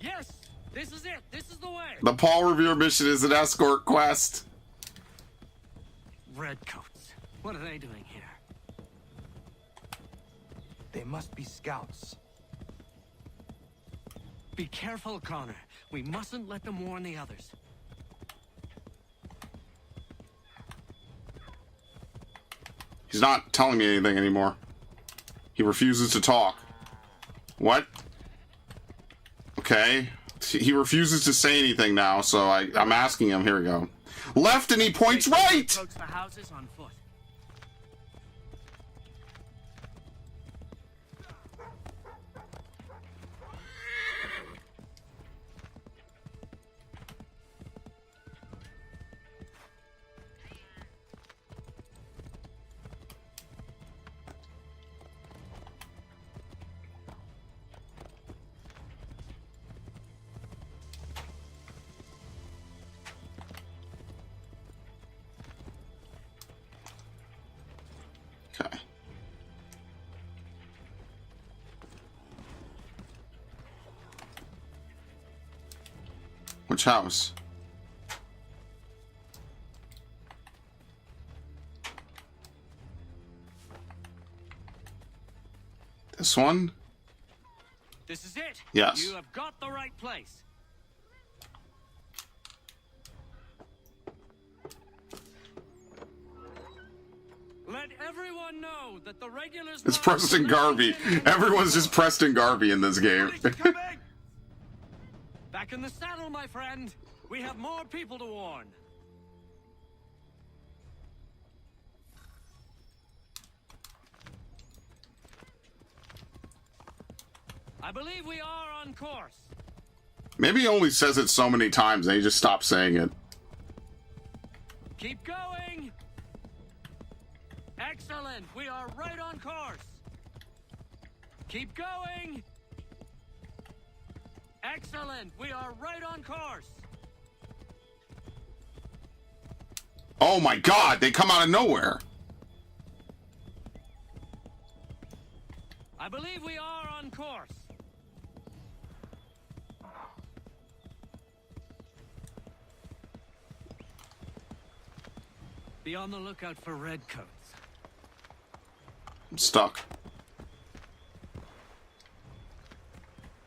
Yes, this is it. This is the way. The Paul Revere mission is an escort quest. Redcoats. What are they doing here? They must be scouts. Be careful, Connor. We mustn't let them warn the others. He's not telling me anything anymore. He refuses to talk. What? Okay. He refuses to say anything now, so I'm asking him. Here we go. Left, and he points right! Approach the houses on foot. Which house? This one? This is it. Yes. You have got the right place. Let everyone know that the regulars. It's Preston Garvey. Everyone's just Preston Garvey in this game. Back in the saddle, my friend. We have more people to warn. I believe we are on course. Maybe he only says it so many times and he just stops saying it. Keep going. Excellent. We are right on course. Keep going. Excellent. We are right on course. Oh my god, they come out of nowhere. I believe we are on course. Be on the lookout for redcoats. I'm stuck.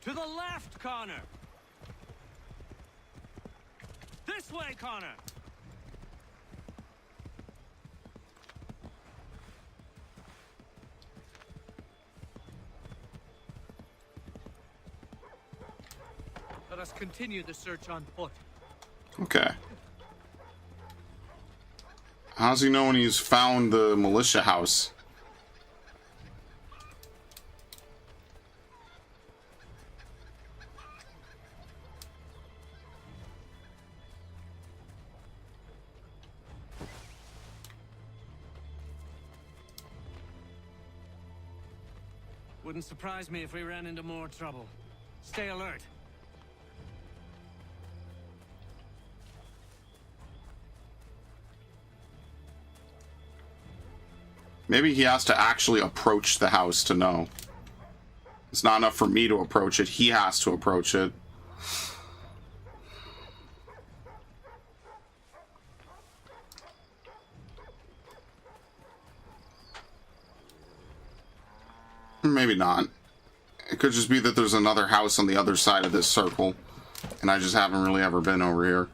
To the left, Connor. This way, Connor. Let us continue the search on foot. Okay. How's he know when he's found the militia house? Wouldn't surprise me if we ran into more trouble. Stay alert. Maybe he has to actually approach the house to know. It's not enough for me to approach it. He has to approach it. Maybe not. It could just be that there's another house on the other side of this circle, and I just haven't really ever been over here.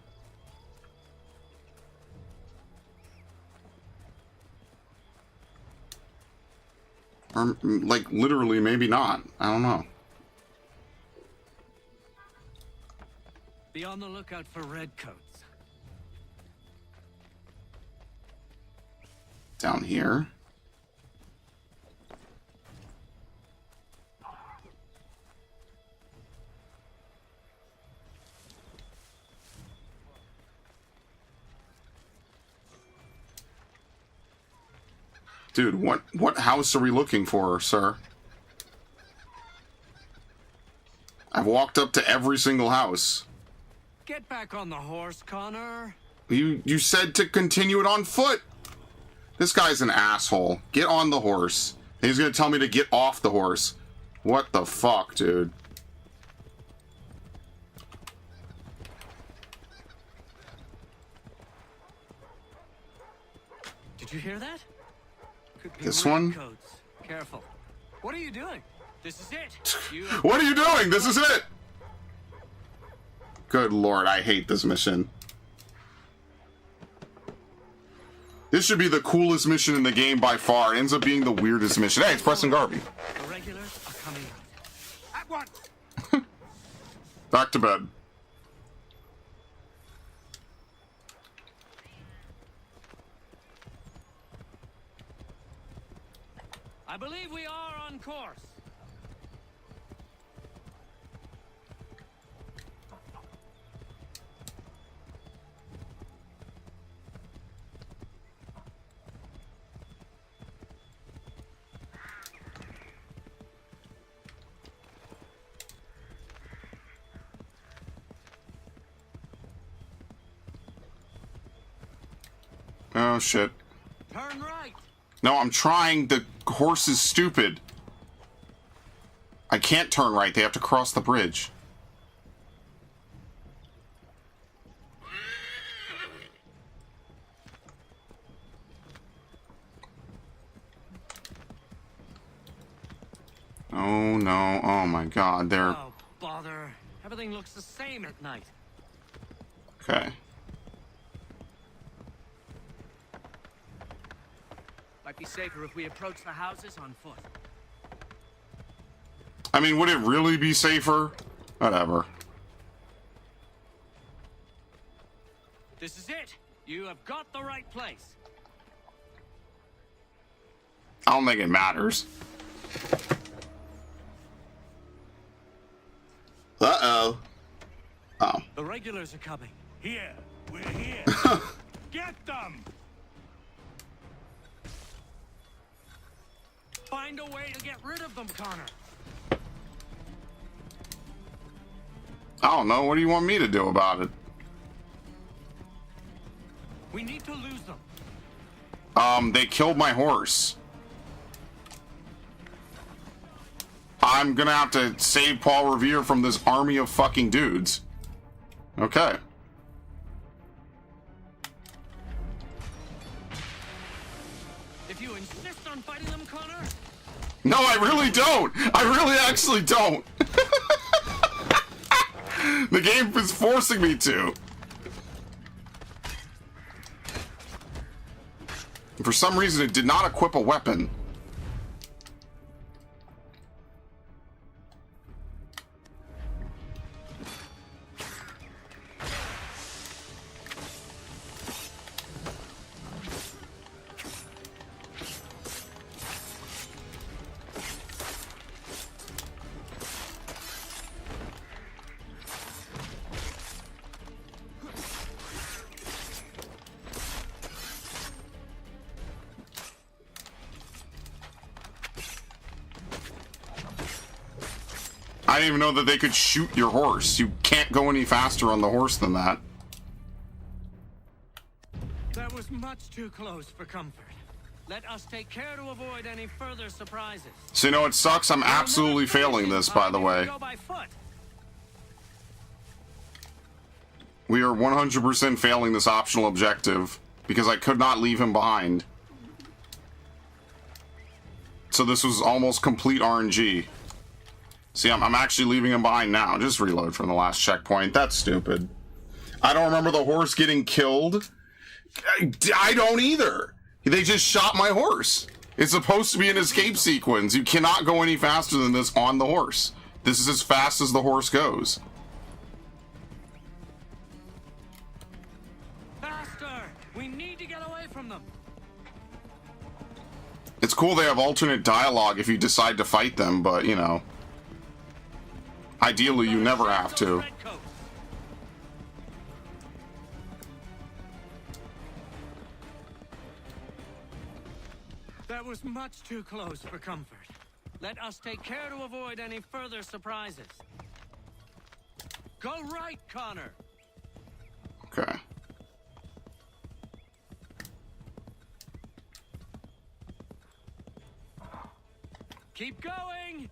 Or, like, literally, maybe not. I don't know. Be on the lookout for redcoats. Down here. Dude, what house are we looking for, sir? I've walked up to every single house. Get back on the horse, Connor. You said to continue it on foot. This guy's an asshole. Get on the horse. And he's gonna tell me to get off the horse. What the fuck, dude? Did you hear that? Could be This one? redcoats. Careful. What are you doing? This is it. What are you doing? This is it! Good lord, I hate this mission. This should be the coolest mission in the game by far. It ends up being the weirdest mission. Hey, it's Preston Garvey. The regulars are coming out. At once. Back to bed. I believe we are on course. Oh, shit. Turn right. No, I'm trying. The horse is stupid. I can't turn right. They have to cross the bridge. Oh no, oh my god, they're... Oh, bother. Everything looks the same at night. Okay. Might be safer if we approach the houses on foot. I mean, would it really be safer? Whatever. This is it. You have got the right place. I don't think it matters. Uh-oh. Oh. The regulars are coming. Here, we're here. Get them! Find a way to get rid of them, Connor. I don't know. What do you want me to do about it? We need to lose them. They killed my horse. I'm gonna have to save Paul Revere from this army of fucking dudes. Okay. If you insist on fighting them, Connor. No, I really don't. I really actually don't. The game is forcing me to. For some reason, it did not equip a weapon. I didn't even know that they could shoot your horse. You can't go any faster on the horse than that. That was much too close for comfort. Let us take care to avoid any further surprises. So you know what sucks? I'm absolutely failing this, by the way. Go by foot. We are 100% failing this optional objective because I could not leave him behind. So this was almost complete RNG. See, I'm actually leaving him behind now. Just reload from the last checkpoint. That's stupid. I don't remember the horse getting killed. I don't either. They just shot my horse. It's supposed to be an escape sequence. You cannot go any faster than this on the horse. This is as fast as the horse goes. Faster! We need to get away from them. It's cool they have alternate dialogue if you decide to fight them, but, you know. Ideally, you never have to. That was much too close for comfort. Let us take care to avoid any further surprises. Go right, Connor. Okay. Keep going.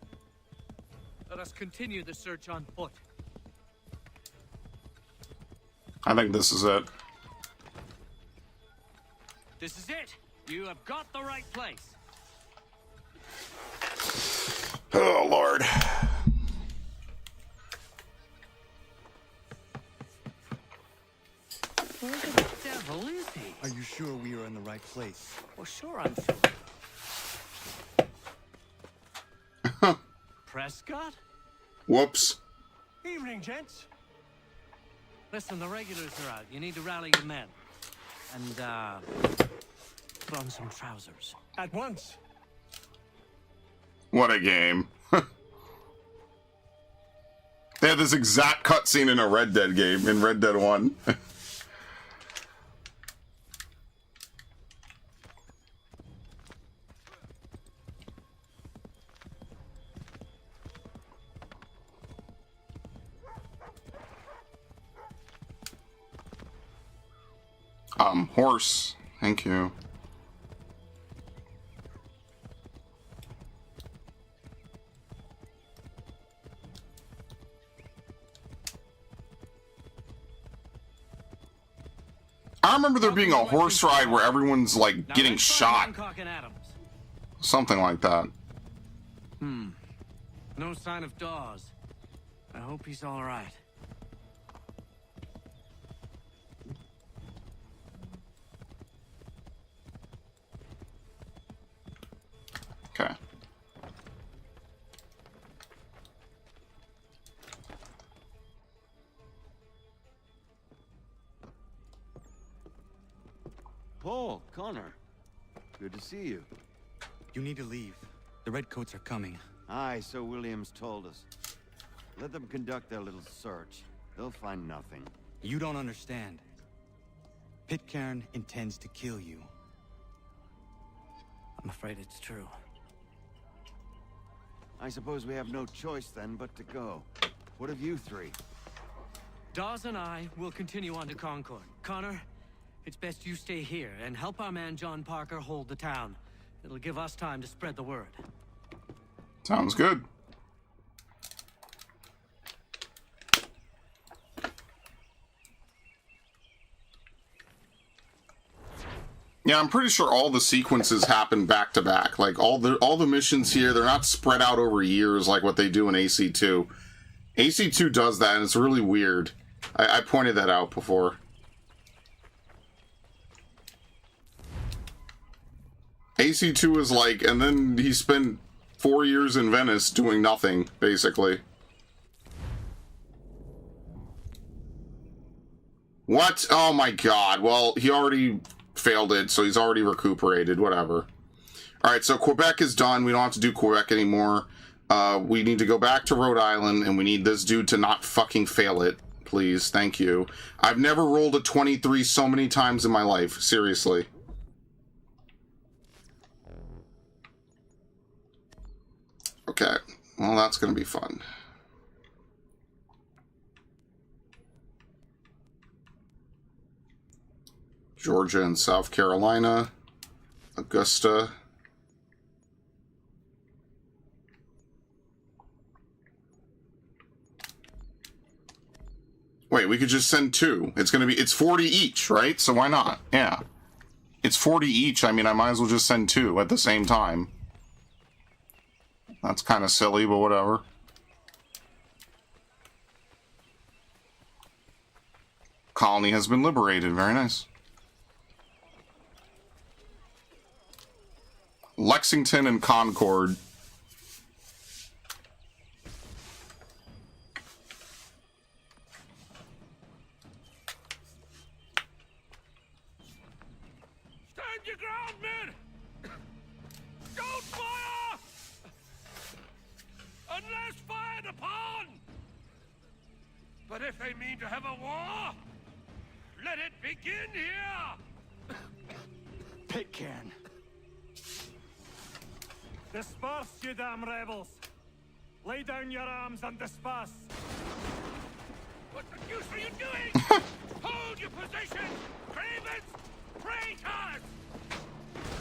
Let us continue the search on foot. I think this is it. This is it. You have got the right place. Oh, Lord. Where the devil is he? Are you sure we are in the right place? Well, sure I'm sure. Prescott? Whoops. Evening, gents. Listen, the regulars are out. You need to rally your men. And, put on some trousers. At once. What a game. They had this exact cutscene in a Red Dead game, in Red Dead 1. Horse. Thank you. I remember there being a horse ride where everyone's like getting shot. Something like that. An No sign of Dawes. I hope he's all right. Okay. Paul, Connor. Good to see you. You need to leave. The Redcoats are coming. Aye, so Williams told us. Let them conduct their little search. They'll find nothing. You don't understand. Pitcairn intends to kill you. I'm afraid it's true. I suppose we have no choice then but to go. What of you three? Dawes and I will continue on to Concord. Connor, it's best you stay here and help our man John Parker hold the town. It'll give us time to spread the word. Sounds good. Yeah, I'm pretty sure all the sequences happen back to back. Like all the missions here, they're not spread out over years like what they do in AC2. AC2 does that, and it's really weird. I pointed that out before. AC2 is like, and then he spent 4 years in Venice doing nothing, basically. What? Oh my god. Well, he already failed it, so he's already recuperated. Whatever. Alright, so Quebec is done. We don't have to do Quebec anymore. We need to go back to Rhode Island, and we need this dude to not fucking fail it. Please. Thank you. I've never rolled a 23 so many times in my life. Seriously. Okay. Well, that's going to be fun. Georgia and South Carolina. Augusta. Wait, we could just send 2. It's 40 each, right? So why not? Yeah. It's 40 each. I mean, I might as well just send 2 at the same time. That's kind of silly, but whatever. Colony has been liberated. Very nice. Lexington and Concord. Stand your ground, men! Don't fire! Unless fired upon! But if they mean to have a war, let it begin here! Pitcairn. Disperse, you damn rebels! Lay down your arms and disperse! What the deuce are you doing? Hold your position! Cravens! Traitors!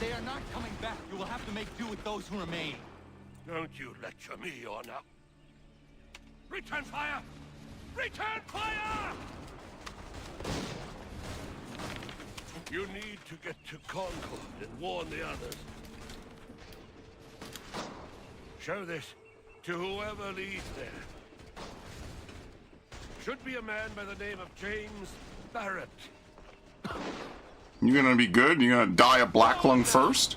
They are not coming back. You will have to make do with those who remain. Don't you lecture me on up. Return fire! Return fire! You need to get to Concord and warn the others. Show this to whoever leads there. Should be a man by the name of James Barrett. You gonna be good? You gonna die a black lung first?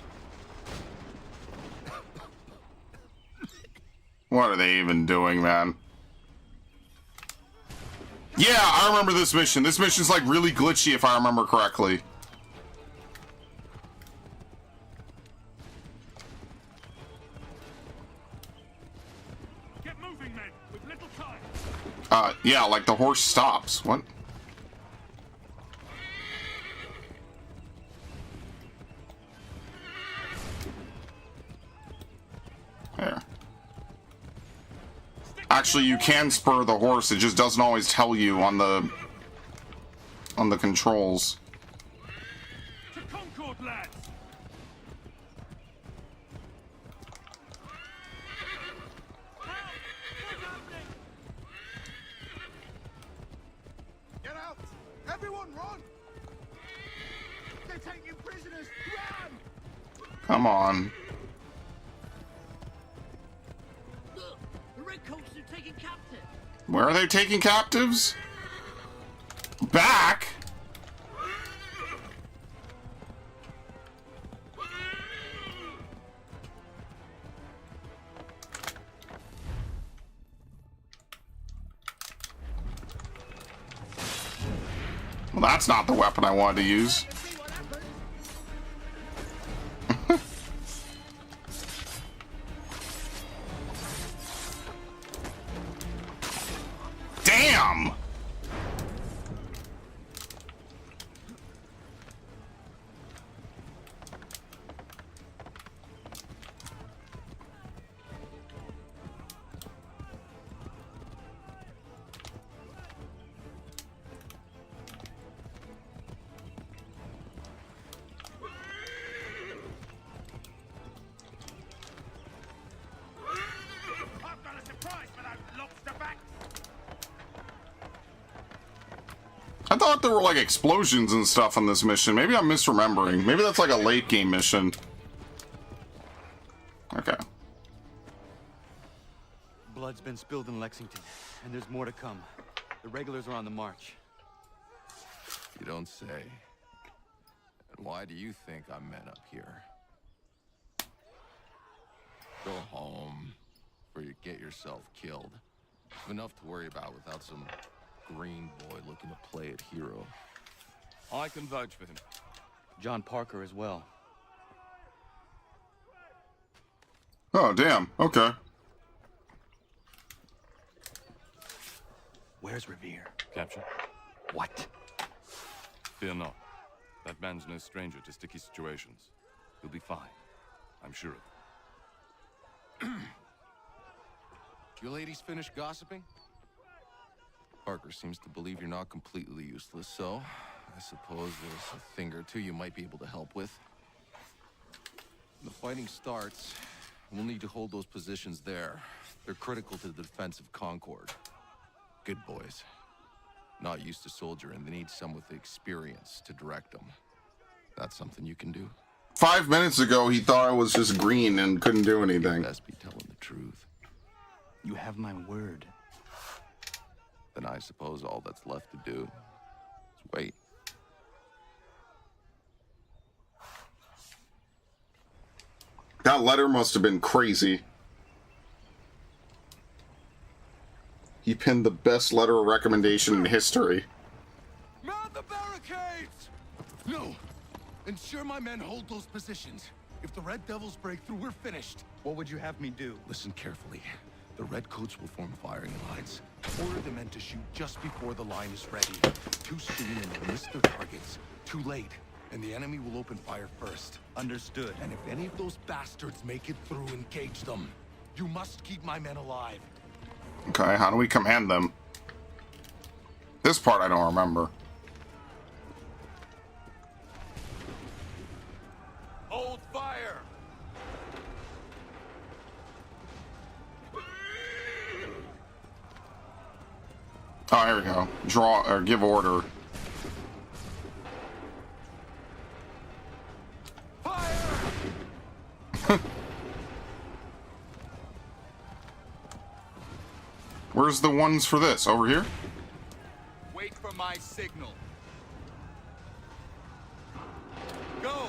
What are they even doing, man? Yeah, I remember this mission. This mission's like really glitchy if I remember correctly. Get moving, men, with little time. Yeah, like the horse stops. What? There. Actually, you can spur the horse. It just doesn't always tell you on the controls. To Concord, lads! Get out! Everyone run! They're taking prisoners! Run! Come on. The redcoats are taking captive. Where are they taking captives? Back? Well, that's not the weapon I wanted to use. Damn! I've got a surprise for those lobster backs. I thought there were like explosions and stuff on this mission. Maybe I'm misremembering. Maybe that's like a late game mission. Okay. Blood's been spilled in Lexington, and there's more to come. The regulars are on the march. You don't say. And why do you think I'm men up here? Go home, or you get yourself killed. Enough to worry about without some green boy looking to play it hero. I can vouch for him. John Parker as well. Oh, damn. Okay. Where's Revere? Capture? What? Fear not. That man's no stranger to sticky situations. He'll be fine. I'm sure of it. You ladies finished gossiping? Parker seems to believe you're not completely useless, so I suppose there's a thing or two you might be able to help with. When the fighting starts, we'll need to hold those positions there. They're critical to the defense of Concord. Good boys. Not used to soldiering, they need some with the experience to direct them. That's something you can do? 5 minutes ago, he thought I was just green and couldn't do anything. You best be telling the truth. You have my word. Then I suppose all that's left to do is wait. That letter must have been crazy. He pinned the best letter of recommendation in history. Mount the barricades! No! Ensure my men hold those positions. If the Red Devils break through, we're finished. What would you have me do? Listen carefully. The Redcoats will form firing lines. Order the men to shoot just before the line is ready. Too soon and they'll miss their targets. Too late, and the enemy will open fire first. Understood. And if any of those bastards make it through, engage them. You must keep my men alive. Okay, how do we command them? This part I don't remember. Hold fire! Oh, here we go. Draw or give order. Where's the ones for this? Over here? Wait for my signal. Go!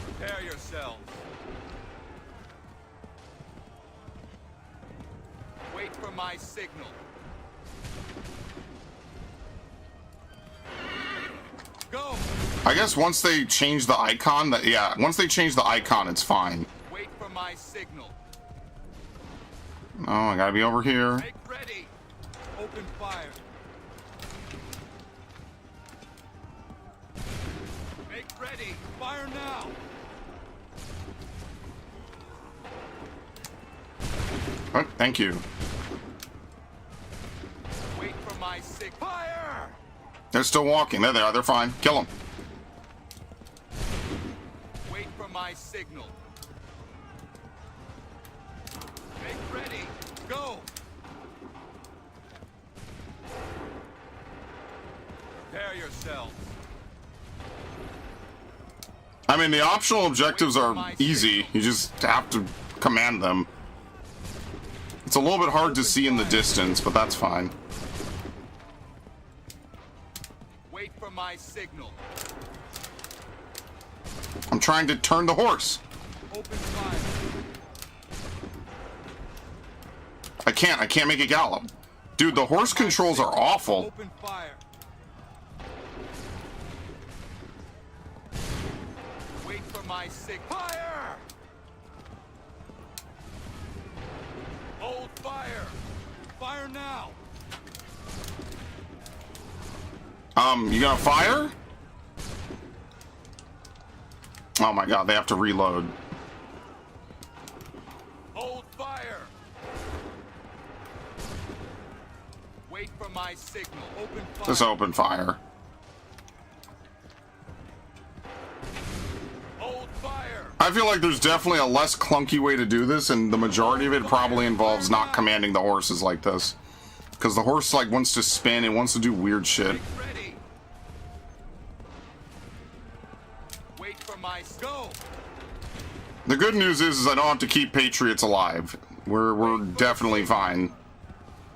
Prepare yourselves. Wait for my signal. Go! I guess once they change the icon, once they change the icon, it's fine. Wait for my signal. Oh, I gotta be over here. Make ready. Open fire. Make ready. Fire now. Oh, thank you. Wait for my signal. Fire! They're still walking. There they are. They're fine. Kill them. Wait for my signal. Make ready. Go. Prepare yourselves. I mean, the optional objectives are easy. You just have to command them. It's a little bit hard to see in the distance, but that's fine. Wait for my signal. I'm trying to turn the horse. Open fire. I can't make it gallop. Dude, the horse controls are awful. Open fire. Wait for my signal. Fire! Hold fire. Fire now. You gonna fire? Oh my god, they have to reload. Hold fire. Wait for my signal. Open fire. Just open fire. Hold fire. I feel like there's definitely a less clunky way to do this, and the majority of it probably involves not commanding the horses like this. Because the horse like wants to spin and wants to do weird shit. Ready. Wait for my go. The good news is I don't have to keep Patriots alive. We're definitely fine.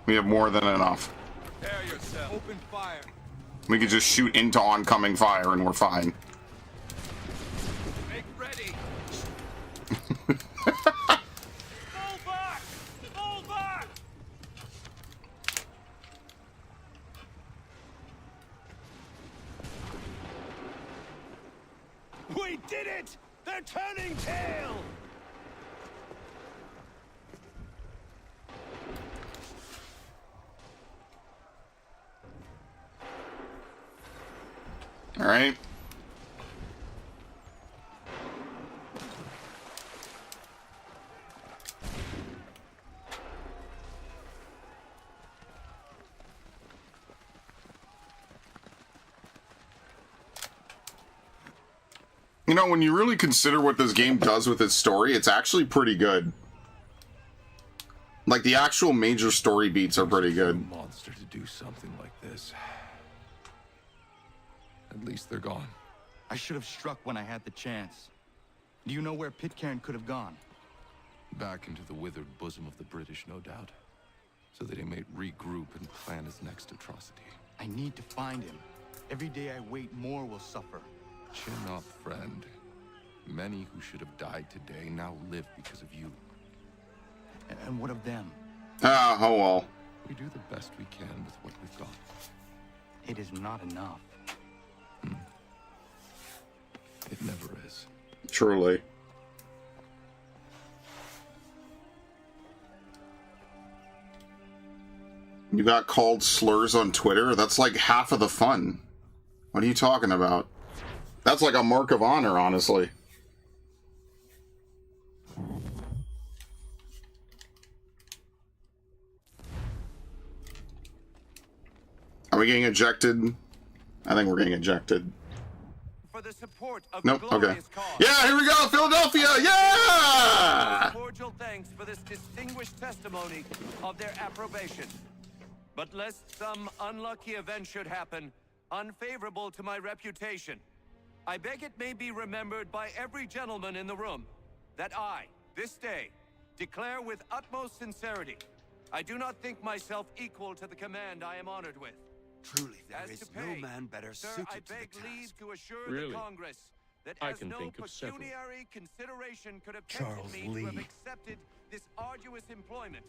We have more than enough. Prepare yourself. Open fire. We can just shoot into oncoming fire and we're fine. Make ready. Fall back! Fall back! We did it! They're turning tail! All right. You know, when you really consider what this game does with its story, it's actually pretty good. Like, the actual major story beats are pretty good. Monster to do something like this. At least they're gone. I should have struck when I had the chance. Do you know where Pitcairn could have gone? Back into the withered bosom of the British, no doubt. So that he may regroup and plan his next atrocity. I need to find him. Every day I wait, more will suffer. Chin up, friend. Many who should have died today now live because of you. And what of them? Ah, oh well. We do the best we can with what we've got. It is not enough. It never is. Truly. You got called slurs on Twitter? That's like half of the fun. What are you talking about? That's like a mark of honor, honestly. Are we getting ejected? I think we're getting ejected. For the support of Nope, the okay. glorious cause. Yeah, here we go, Philadelphia! Yeah! Cordial thanks for this distinguished testimony of their approbation. But lest some unlucky event should happen, unfavorable to my reputation, I beg it may be remembered by every gentleman in the room that I, this day, declare with utmost sincerity, I do not think myself equal to the command I am honored with. Truly, there As is to no pay, man better sir, suited I to beg the leave task. to assure Really? the Congress that I as can no think of several. pecuniary consideration could have Charles tempted me to have Lee. accepted this arduous employment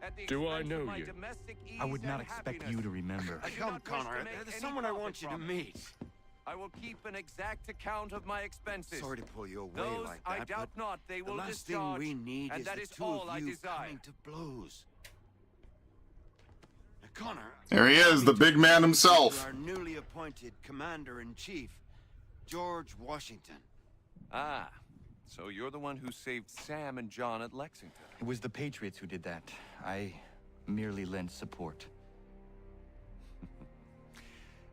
at the Do I expense know of my you? domestic ease I would not and expect happiness. you to remember. I do Come, not wish Connor, to make there's any someone I profit want you to from it. meet. I will keep an exact account of my expenses. Sorry to pull you away Those like I that, doubt but not they the will last discharge, thing we need and is that the is two all of I you desire. coming to blows. Now, Connor, There he is, the big man himself. our newly appointed Commander-in-Chief, George Washington. Ah, so you're the one who saved Sam and John at Lexington. It was the Patriots who did that. I merely lent support.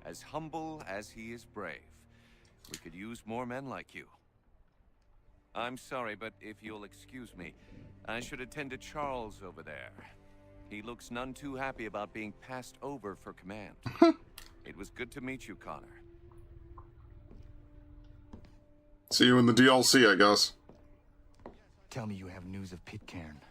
As humble as he is brave, we could use more men like you. I'm sorry, but if you'll excuse me, I should attend to Charles over there. He looks none too happy about being passed over for command. It was good to meet you, Connor. See you in the DLC, I guess. Tell me you have news of Pitcairn.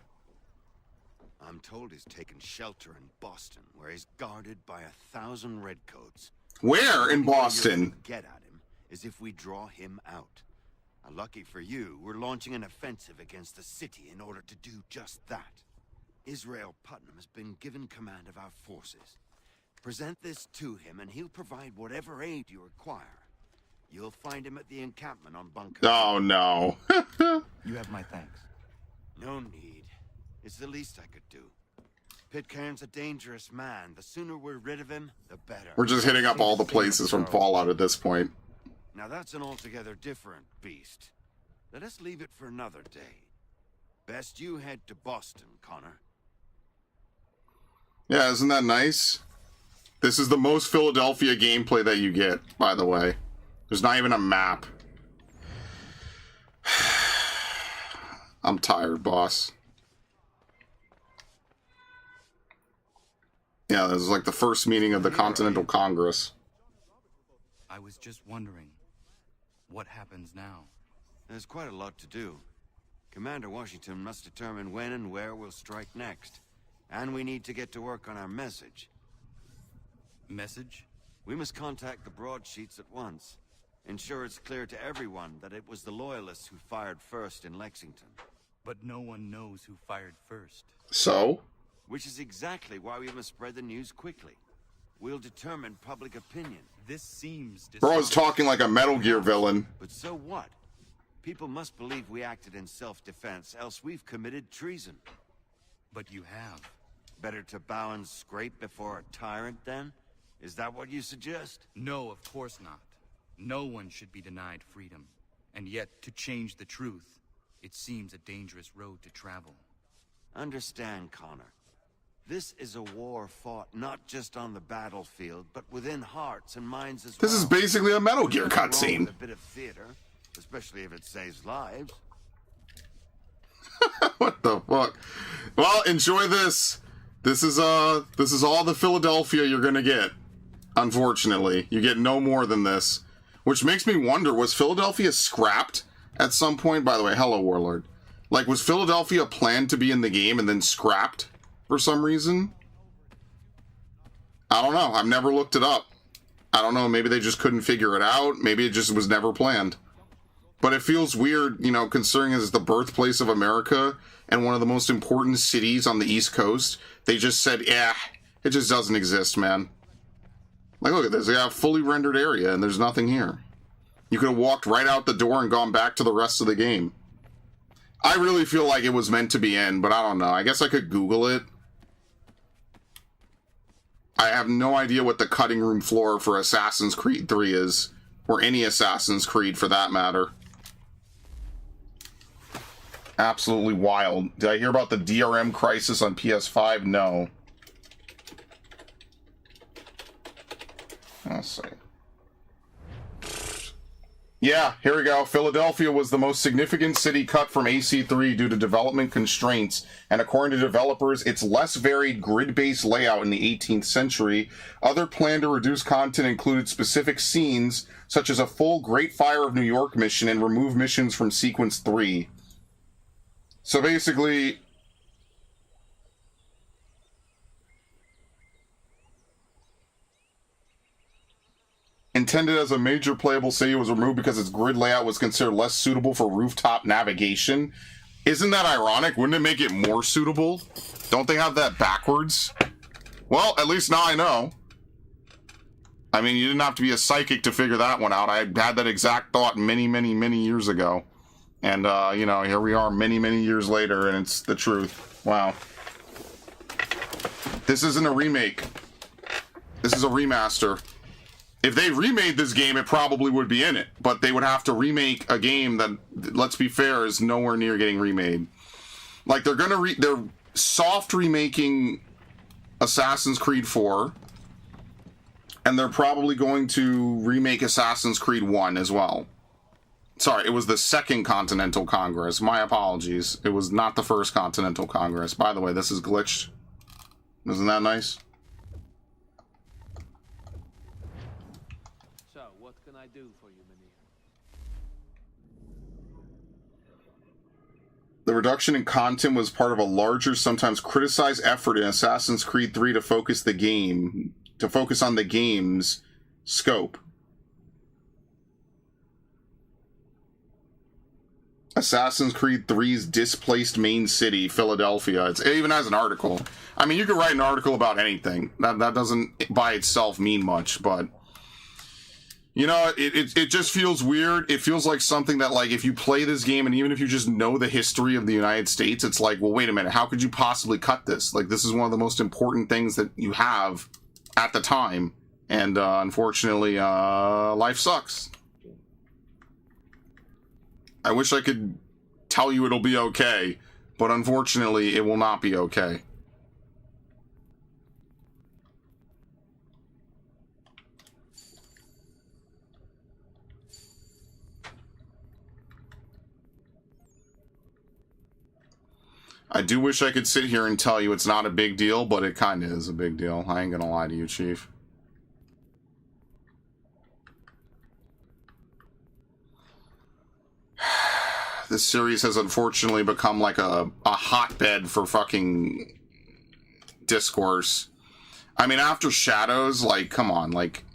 I'm told he's taken shelter in Boston, where he's guarded by 1,000 redcoats. Where in Boston? Get at him is if we draw him out. Lucky for you, we're launching an offensive against the city in order to do just that. Israel Putnam has been given command of our forces. Present this to him, and he'll provide whatever aid you require. You'll find him at the encampment on Bunker. Oh, no. You have my thanks. No need. It's the least I could do. Pitcairn's a dangerous man. The sooner we're rid of him, the better. We're just hitting up all the places from Fallout at this point. Now that's an altogether different beast. Let us leave it for another day. Best you head to Boston, Connor. Yeah, isn't that nice? This is the most Philadelphia gameplay that you get, by the way. There's not even a map. I'm tired, boss. Yeah, this is like the first meeting of the Continental Congress. I was just wondering, what happens now? There's quite a lot to do. Commander Washington must determine when and where we'll strike next. And we need to get to work on our message. Message? We must contact the broadsheets at once. Ensure it's clear to everyone that it was the Loyalists who fired first in Lexington. But no one knows who fired first. So? Which is exactly why we must spread the news quickly. We'll determine public opinion. This seems Bro's talking like a Metal Gear villain. But so what? People must believe we acted in self-defense, else we've committed treason. But you have. Better to bow and scrape before a tyrant, then? Is that what you suggest? No, of course not. No one should be denied freedom. And yet, to change the truth, it seems a dangerous road to travel. Understand, Connor. This is a war fought not just on the battlefield, but within hearts and minds as well. This is basically a Metal Gear cutscene. A bit of theater, especially if it saves lives. What the fuck? Well, enjoy this. This is all the Philadelphia you're gonna get. Unfortunately, you get no more than this, which makes me wonder: was Philadelphia scrapped at some point? By the way, hello, Warlord. Like, was Philadelphia planned to be in the game and then scrapped for some reason? I don't know. I've never looked it up. I don't know. Maybe they just couldn't figure it out. Maybe it just was never planned. But it feels weird, you know, considering it's the birthplace of America and one of the most important cities on the East Coast. They just said, yeah, it just doesn't exist, man. Like, look at this. They have a fully rendered area and there's nothing here. You could have walked right out the door and gone back to the rest of the game. I really feel like it was meant to be in, but I don't know. I guess I could Google it. I have no idea what the cutting room floor for Assassin's Creed 3 is. Or any Assassin's Creed, for that matter. Absolutely wild. Did I hear about the DRM crisis on PS5? No. Let's see. Yeah, here we go. Philadelphia was the most significant city cut from AC3 due to development constraints, and according to developers, its less varied grid-based layout in the 18th century. Other plan to reduce content included specific scenes, such as a full Great Fire of New York mission, and remove missions from Sequence 3. So basically, intended as a major playable city, was removed because its grid layout was considered less suitable for rooftop navigation. Isn't that ironic? Wouldn't it make it more suitable? Don't they have that backwards? Well, at least now I know. I mean, you didn't have to be a psychic to figure that one out. I had that exact thought many, many, many years ago. And, you know, here we are many, many years later, and it's the truth. Wow. This isn't a remake. This is a remaster. If they remade this game, it probably would be in it. But they would have to remake a game that, let's be fair, is nowhere near getting remade. Like, they're gonna they're soft remaking Assassin's Creed 4. And they're probably going to remake Assassin's Creed 1 as well. Sorry, it was the Second Continental Congress. My apologies. It was not the First Continental Congress. By the way, this is glitched. Isn't that nice? So, what can I do for you, Mynheer? The reduction in content was part of a larger, sometimes criticized effort in Assassin's Creed 3 to focus on the game's scope. Assassin's Creed 3's displaced main city, Philadelphia. It even has an article. I mean, you could write an article about anything. That doesn't by itself mean much, but you know, it just feels weird. It feels like something that, like, if you play this game and even if you just know the history of the United States, it's like, well, wait a minute, how could you possibly cut this? Like, this is one of the most important things that you have at the time, and unfortunately, life sucks. I wish I could tell you it'll be okay, but unfortunately, it will not be okay. I do wish I could sit here and tell you it's not a big deal, but it kind of is a big deal. I ain't gonna lie to you, Chief. This series has unfortunately become like a hotbed for fucking discourse. I mean, after Shadows, like, come on, like...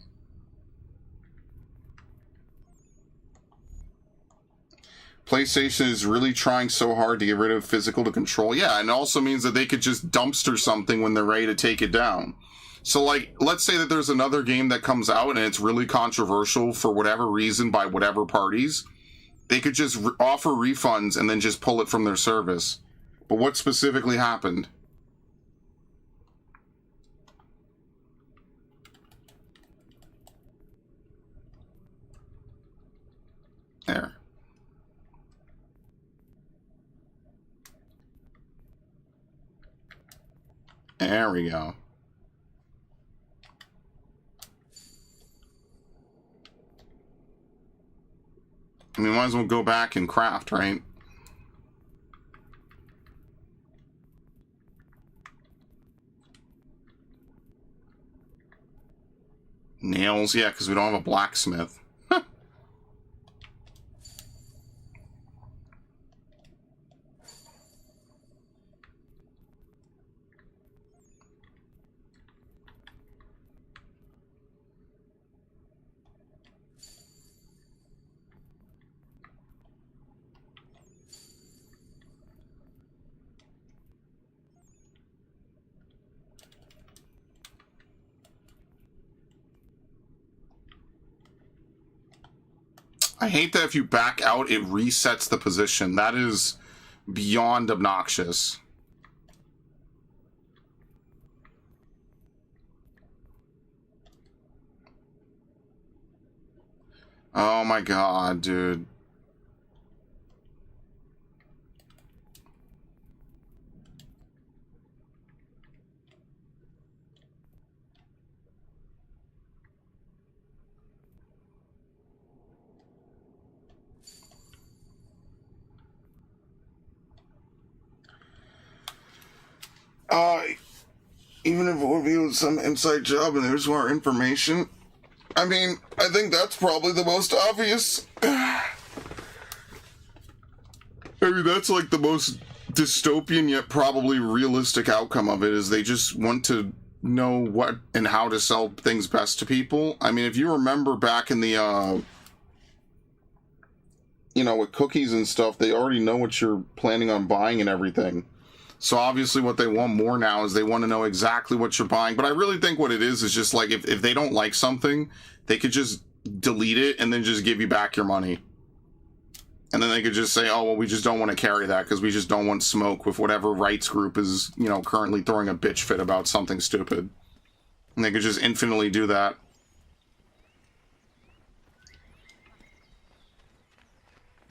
PlayStation is really trying so hard to get rid of physical to control. Yeah, and it also means that they could just dumpster something when they're ready to take it down. So, like, let's say that there's another game that comes out and it's really controversial for whatever reason by whatever parties. They could just offer refunds and then just pull it from their service. But what specifically happened? There. There we go. I mean, might as well go back and craft, right? Nails, yeah, because we don't have a blacksmith. I hate that if you back out, it resets the position. That is beyond obnoxious. Oh my god, dude. Even if it reveals some inside job and there's more information, I mean, I think that's probably the most obvious. I mean, that's like the most dystopian yet probably realistic outcome of it, is they just want to know what and how to sell things best to people. I mean, if you remember back in the, you know, with cookies and stuff, they already know what you're planning on buying and everything. So obviously what they want more now is they want to know exactly what you're buying. But I really think what it is just like, if they don't like something, they could just delete it and then just give you back your money. And then they could just say, oh, well, we just don't want to carry that because we just don't want smoke with whatever rights group is, you know, currently throwing a bitch fit about something stupid. And they could just infinitely do that.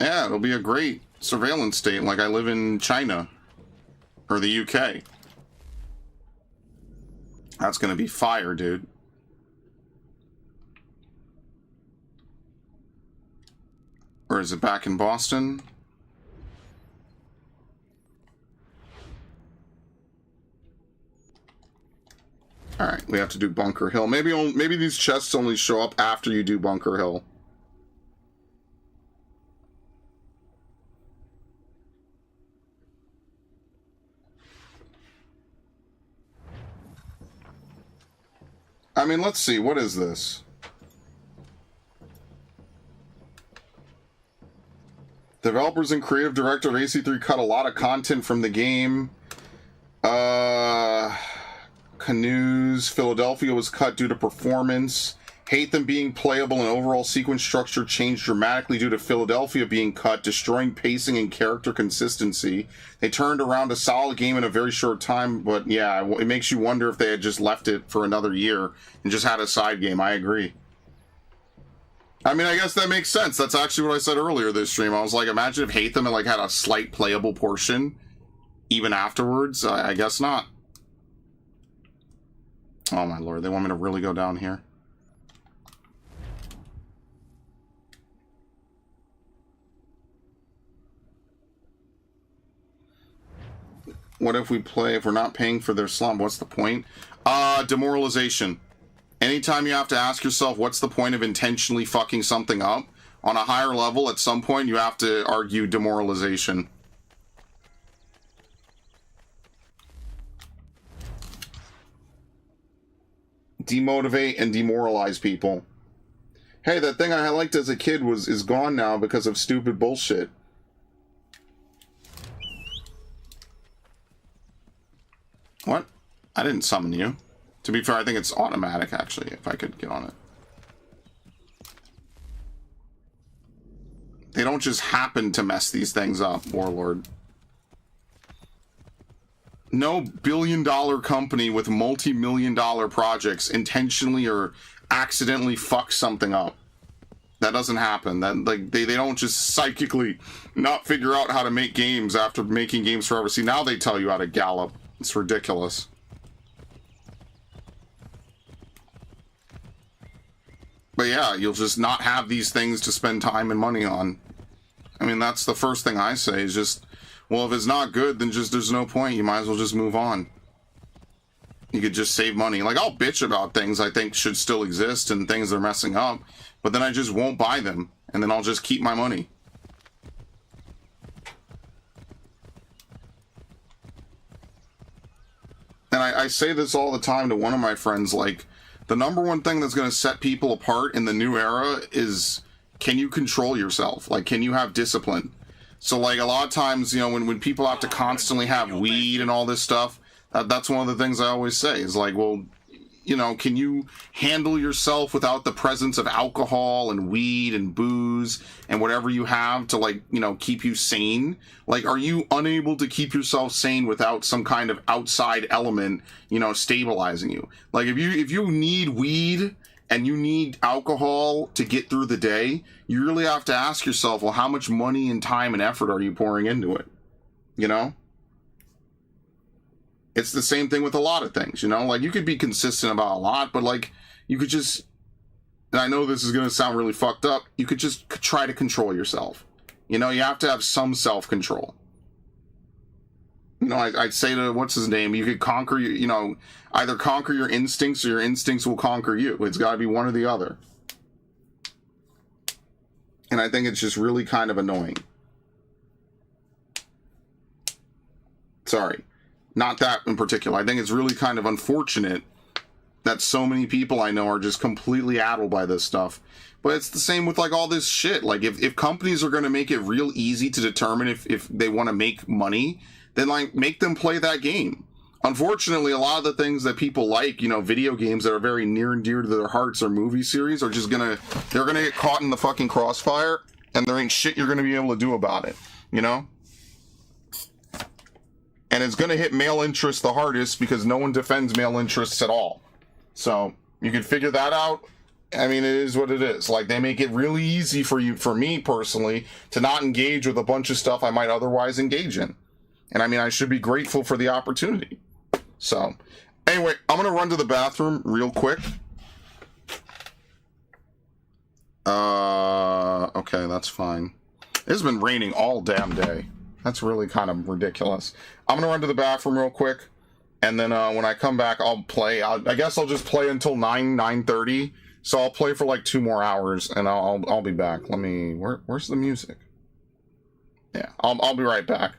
Yeah, it'll be a great surveillance state, like I live in China. Or the UK. That's gonna be fire, dude. Or is it back in Boston? Alright, we have to do Bunker Hill. Maybe these chests only show up after you do Bunker Hill. I mean, let's see. What is this? Developers and creative director of AC3 cut a lot of content from the game. Canoes. Philadelphia was cut due to performance. Hate them being playable and overall sequence structure changed dramatically due to Philadelphia being cut, destroying pacing and character consistency. They turned around a solid game in a very short time, but yeah, it makes you wonder if they had just left it for another year and just had a side game. I agree. I mean, I guess that makes sense. That's actually what I said earlier this stream. I was like, imagine if Hate Them had a slight playable portion even afterwards. I guess not. Oh my lord, they want me to really go down here. What if we play, if we're not paying for their slump, what's the point? Demoralization. Anytime you have to ask yourself, what's the point of intentionally fucking something up? On a higher level, at some point, you have to argue demoralization. Demotivate and demoralize people. Hey, that thing I liked as a kid is gone now because of stupid bullshit. What? I didn't summon you. To be fair, I think it's automatic, actually, if I could get on it. They don't just happen to mess these things up, Warlord. No billion-dollar company with multi-million-dollar projects intentionally or accidentally fucks something up. That doesn't happen. That they don't just psychically not figure out how to make games after making games forever. See, now they tell you how to gallop. It's ridiculous. But yeah, you'll just not have these things to spend time and money on. I mean, that's the first thing I say is just, well, if it's not good, then just there's no point. You might as well just move on. You could just save money. Like, I'll bitch about things I think should still exist and things they're messing up, but then I just won't buy them, and then I'll just keep my money. And I say this all the time to one of my friends, like, the number one thing that's going to set people apart in the new era is, can you control yourself? Like, can you have discipline? So, like, a lot of times, you know, when people have to constantly have weed and all this stuff, that's one of the things I always say is like, well, you know, can you handle yourself without the presence of alcohol and weed and booze and whatever you have to, like, you know, keep you sane? Like, are you unable to keep yourself sane without some kind of outside element, you know, stabilizing you? Like, if you need weed and you need alcohol to get through the day, you really have to ask yourself, well, how much money and time and effort are you pouring into it? You know? It's the same thing with a lot of things, you know? Like, you could be consistent about a lot, but, like, you could just... And I know this is going to sound really fucked up. You could just try to control yourself. You know, you have to have some self-control. You know, I'd say to, what's his name? You could conquer, you know, either conquer your instincts or your instincts will conquer you. It's got to be one or the other. And I think it's just really kind of annoying. Sorry. Not that in particular. I think it's really kind of unfortunate that so many people I know are just completely addled by this stuff. But it's the same with, like, all this shit. Like, if companies are going to make it real easy to determine if they want to make money, then, like, make them play that game. Unfortunately, a lot of the things that people like, you know, video games that are very near and dear to their hearts or movie series are just they're gonna get caught in the fucking crossfire, and there ain't shit you're gonna be able to do about it, you know? And it's going to hit male interests the hardest because no one defends male interests at all. So you can figure that out. I mean, it is what it is. Like, they make it really easy for me personally, to not engage with a bunch of stuff I might otherwise engage in. And I mean, I should be grateful for the opportunity. So anyway, I'm going to run to the bathroom real quick. Okay, that's fine. It's been raining all damn day. That's really kind of ridiculous. I'm gonna run to the bathroom real quick, and then when I come back, I'll play. I guess I'll just play until 9:30. So I'll play for like 2 more hours, and I'll be back. Let me. Where's the music? Yeah, I'll be right back.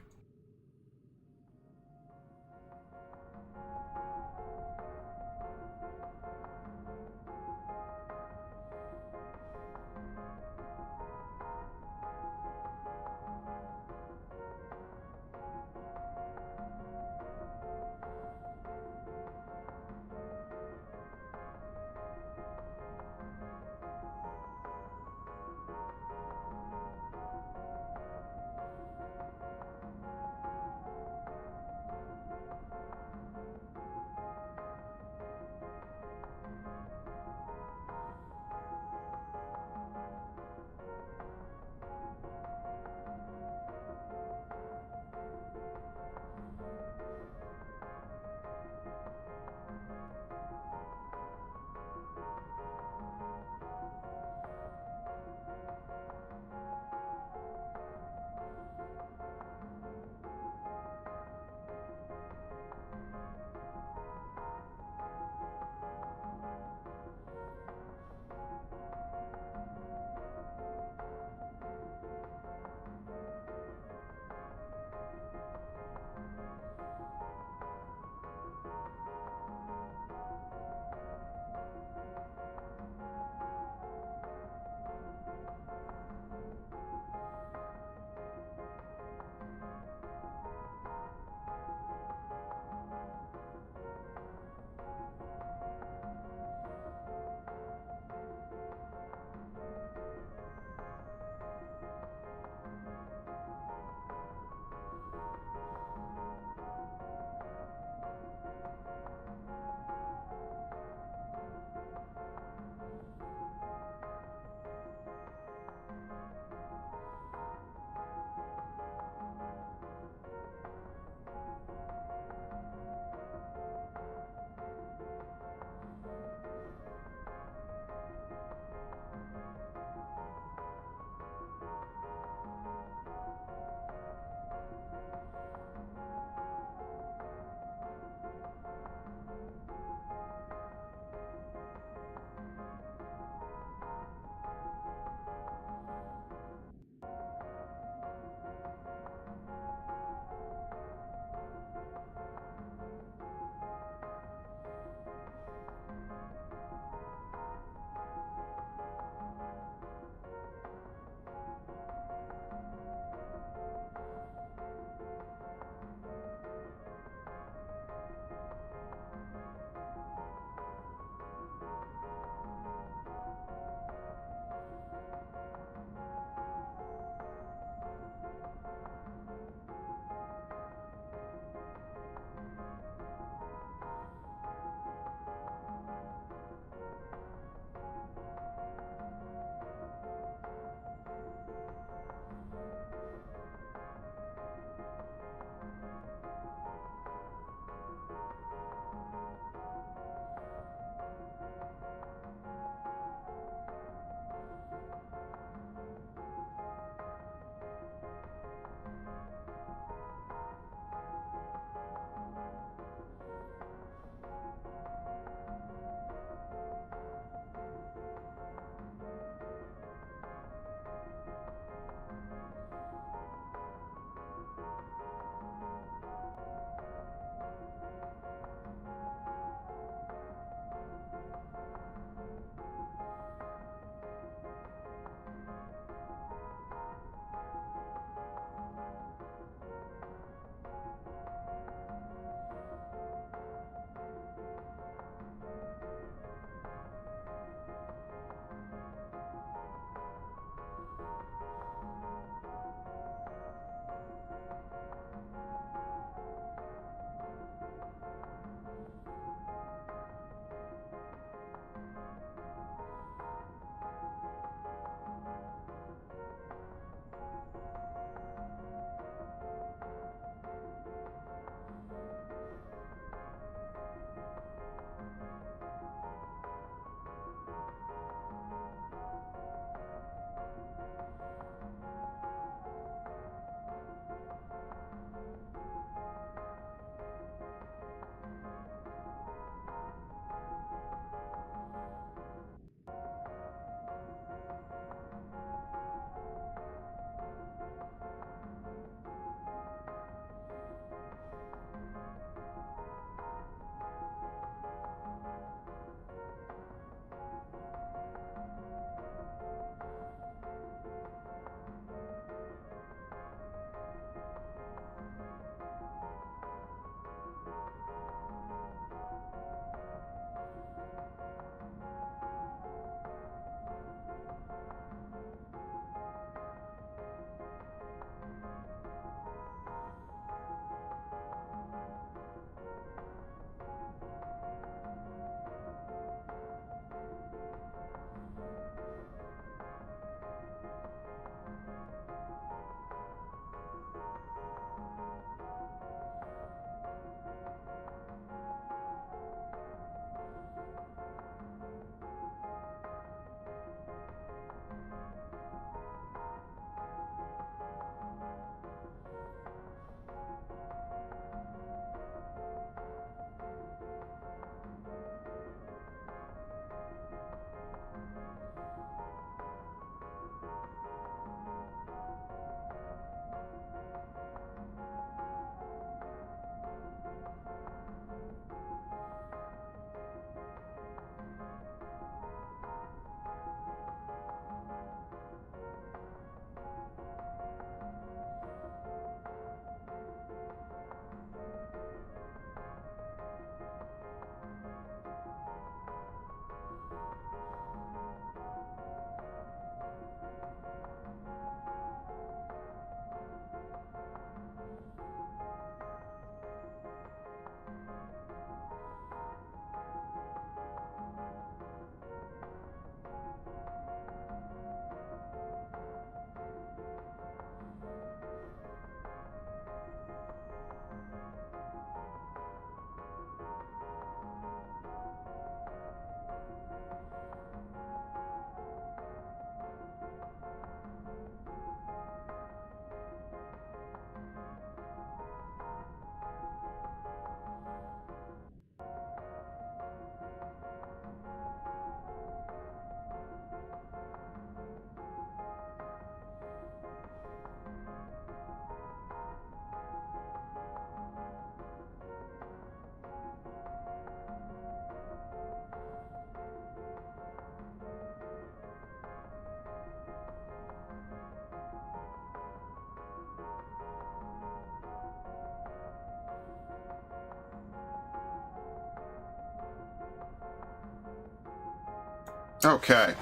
Okay.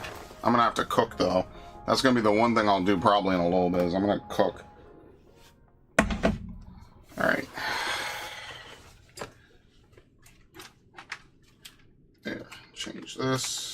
I'm gonna have to cook, though. That's gonna be the one thing I'll do probably in a little bit, is I'm gonna cook. Alright. There. Change this.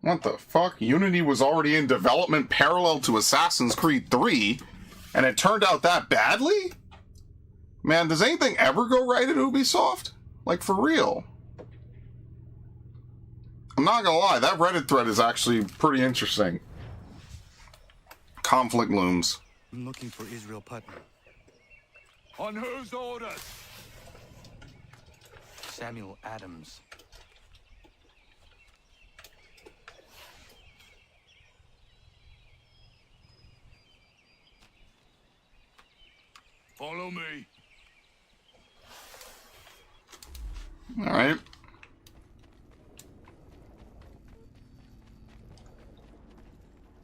What the fuck? Unity was already in development parallel to Assassin's Creed 3, and it turned out that badly? Man, does anything ever go right at Ubisoft? Like, for real. I'm not gonna lie, that Reddit thread is actually pretty interesting. Conflict looms. I'm looking for Israel Putnam. On whose orders? Samuel Adams. Follow me. Alright.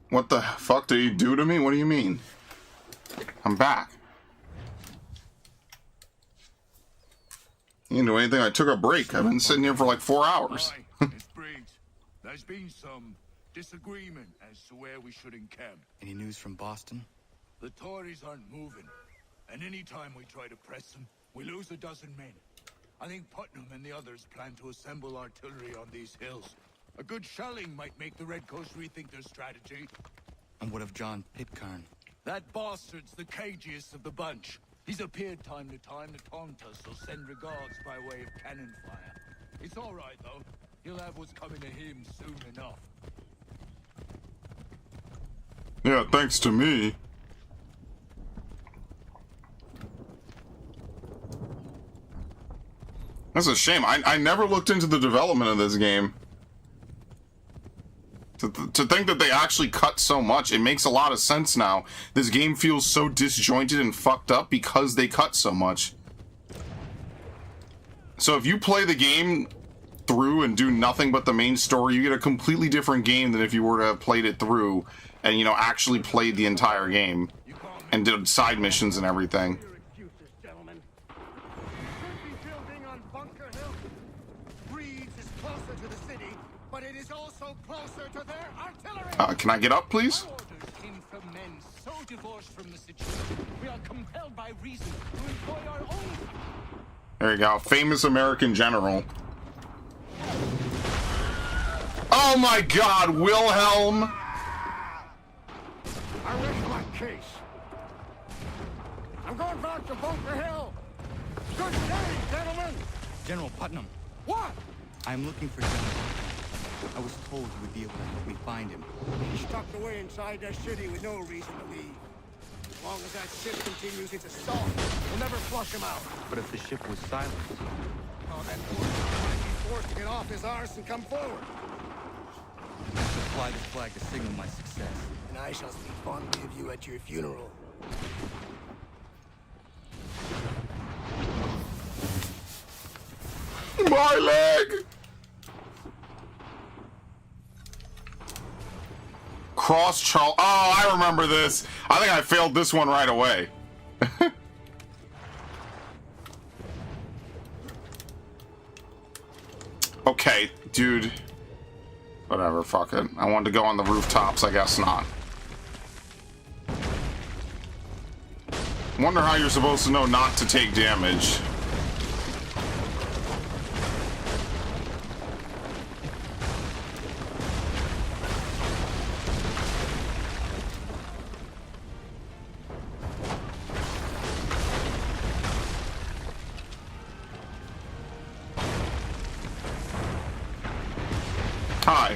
What the fuck did he do to me? What do you mean? I'm back. You didn't do anything. I took a break. I've been sitting here for like 4 hours. Miss Briggs, there's been some disagreement as to where we should encamp. Any news from Boston? The Tories aren't moving, and any time we try to press them, we lose a dozen men. I think Putnam and the others plan to assemble artillery on these hills. A good shelling might make the Redcoats rethink their strategy. And what of John Pitcairn? That bastard's the cagiest of the bunch. He's appeared time to time to taunt us or send regards by way of cannon fire. It's all right, though. He'll have what's coming to him soon enough. Yeah, thanks to me. That's a shame. I never looked into the development of this game. To think that they actually cut so much, it makes a lot of sense now. This game feels so disjointed and fucked up because they cut so much. So if you play the game through and do nothing but the main story, you get a completely different game than if you were to have played it through and, you know, actually played the entire game and did side missions and everything. Can I get up, please? There you go. Famous American general. Oh my God, Wilhelm! I rest my case. I'm going back to Bunker Hill. Good day, gentlemen. General Putnam. What? I'm looking for General. I was told you would be able to help me find him. He's tucked away inside that city with no reason to leave. As long as that ship continues its assault, we'll never flush him out. But if the ship was silent? Oh, that poor guy might be forced to get off his arse and come forward. I shall fly this flag to signal my success. And I shall speak fondly of you at your funeral. My leg! Cross Charles. Oh, I remember this. I think I failed this one right away. Okay, dude. Whatever, fuck it. I wanted to go on the rooftops, I guess not. Wonder how you're supposed to know not to take damage. Hi.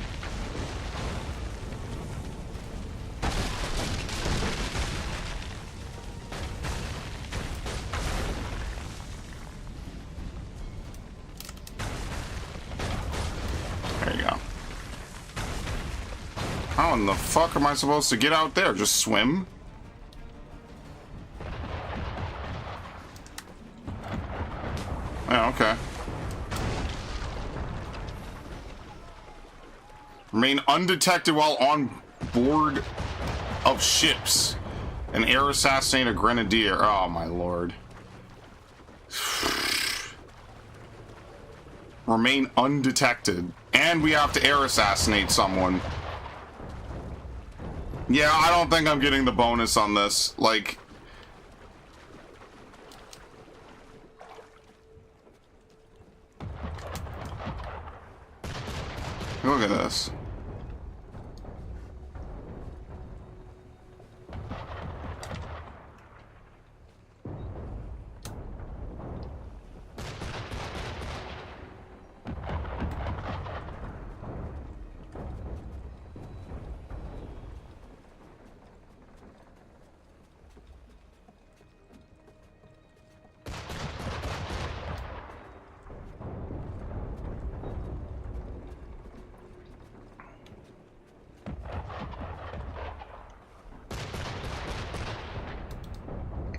There you go. How in the fuck am I supposed to get out there? Just swim? Yeah, okay. Remain undetected while on board of ships. And air assassinate a grenadier. Oh my lord. Remain undetected. And we have to air assassinate someone. Yeah, I don't think I'm getting the bonus on this. Like... Look at this.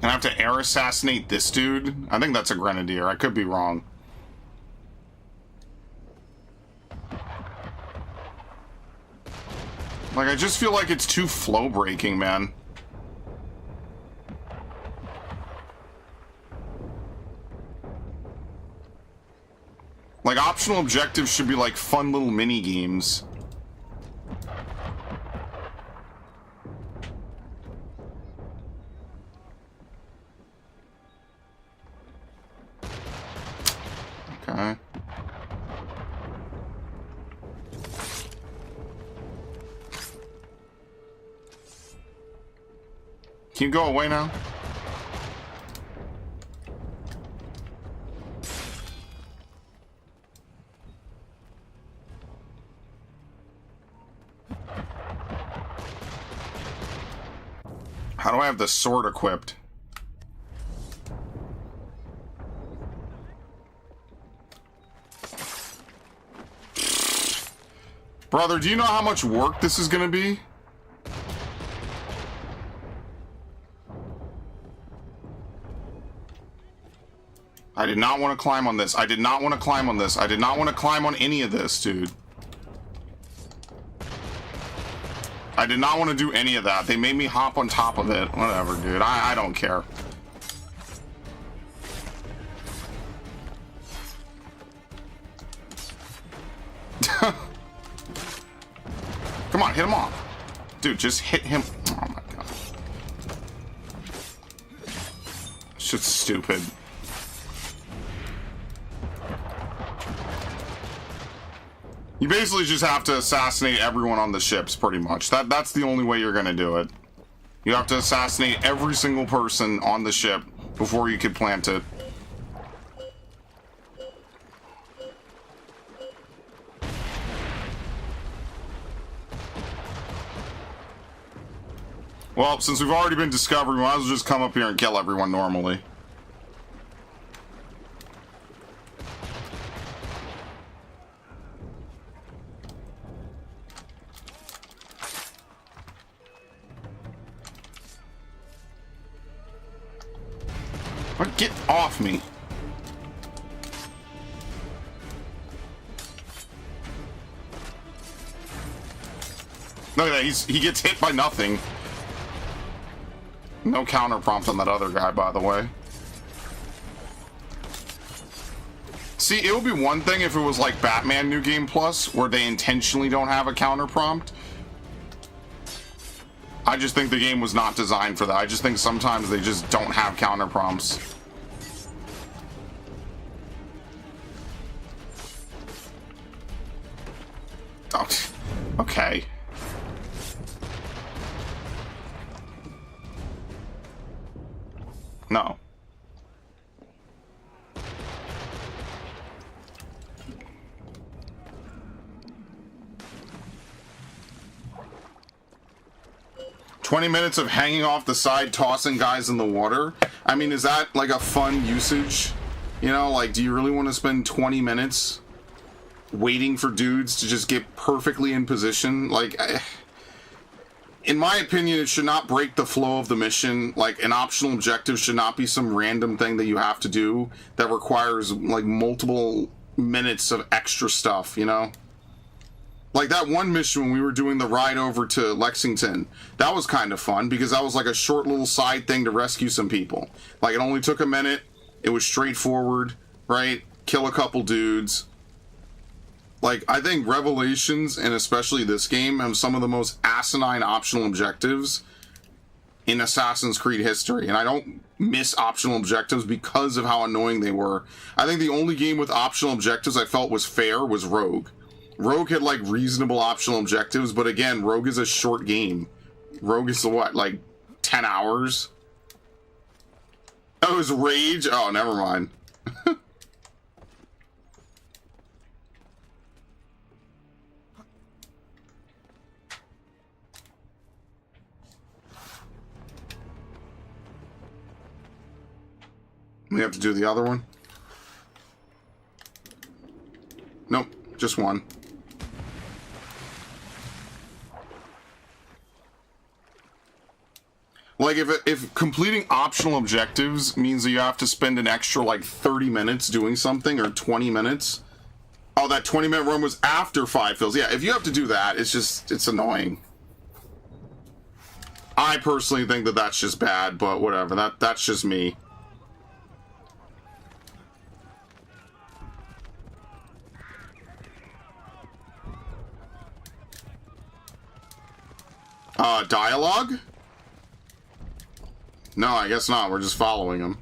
I have to air assassinate this dude? I think that's a grenadier. I could be wrong. Like, I just feel like it's too flow breaking, man. Like, optional objectives should be like fun little mini games. Okay. Can you go away now? How do I have the sword equipped? Brother, do you know how much work this is gonna be? I did not want to climb on this. I did not want to climb on this. I did not want to climb on any of this, dude. I did not want to do any of that. They made me hop on top of it. Whatever, dude. I don't care. Come on, hit him off. Dude, just hit him. Oh my god. Shit's stupid. You basically just have to assassinate everyone on the ships, pretty much. That's the only way you're gonna do it. You have to assassinate every single person on the ship before you could plant it. Well, since we've already been discovered, we might as well just come up here and kill everyone normally. But get off me. Look at that, he gets hit by nothing. No counter prompt on that other guy, by the way. See, it would be one thing if it was like Batman New Game Plus, where they intentionally don't have a counter prompt. I just think the game was not designed for that. I just think sometimes they just don't have counter prompts. Oh, okay. No. 20 minutes of hanging off the side, tossing guys in the water. I mean, is that like a fun usage? You know, like, do you really want to spend 20 minutes waiting for dudes to just get perfectly in position? Like, in my opinion, it should not break the flow of the mission. Like, an optional objective should not be some random thing that you have to do that requires, like, multiple minutes of extra stuff, you know? Like that one mission when we were doing the ride over to Lexington, that was kind of fun because that was like a short little side thing to rescue some people. Like, it only took a minute, it was straightforward, right? Kill a couple dudes. Like, I think Revelations, and especially this game, have some of the most asinine optional objectives in Assassin's Creed history, and I don't miss optional objectives because of how annoying they were. I think the only game with optional objectives I felt was fair was Rogue. Rogue had, like, reasonable optional objectives, but again, Rogue is a short game. Rogue is, what, like, 10 hours? Oh, it was Rage? Oh, never mind. We have to do the other one? Nope, just one. Like, if completing optional objectives means that you have to spend an extra, like, 30 minutes doing something, or 20 minutes... Oh, that 20-minute run was after 5 fills. Yeah, if you have to do that, it's just... it's annoying. I personally think that that's just bad, but whatever. That's just me. Dialogue? No, I guess not. We're just following him.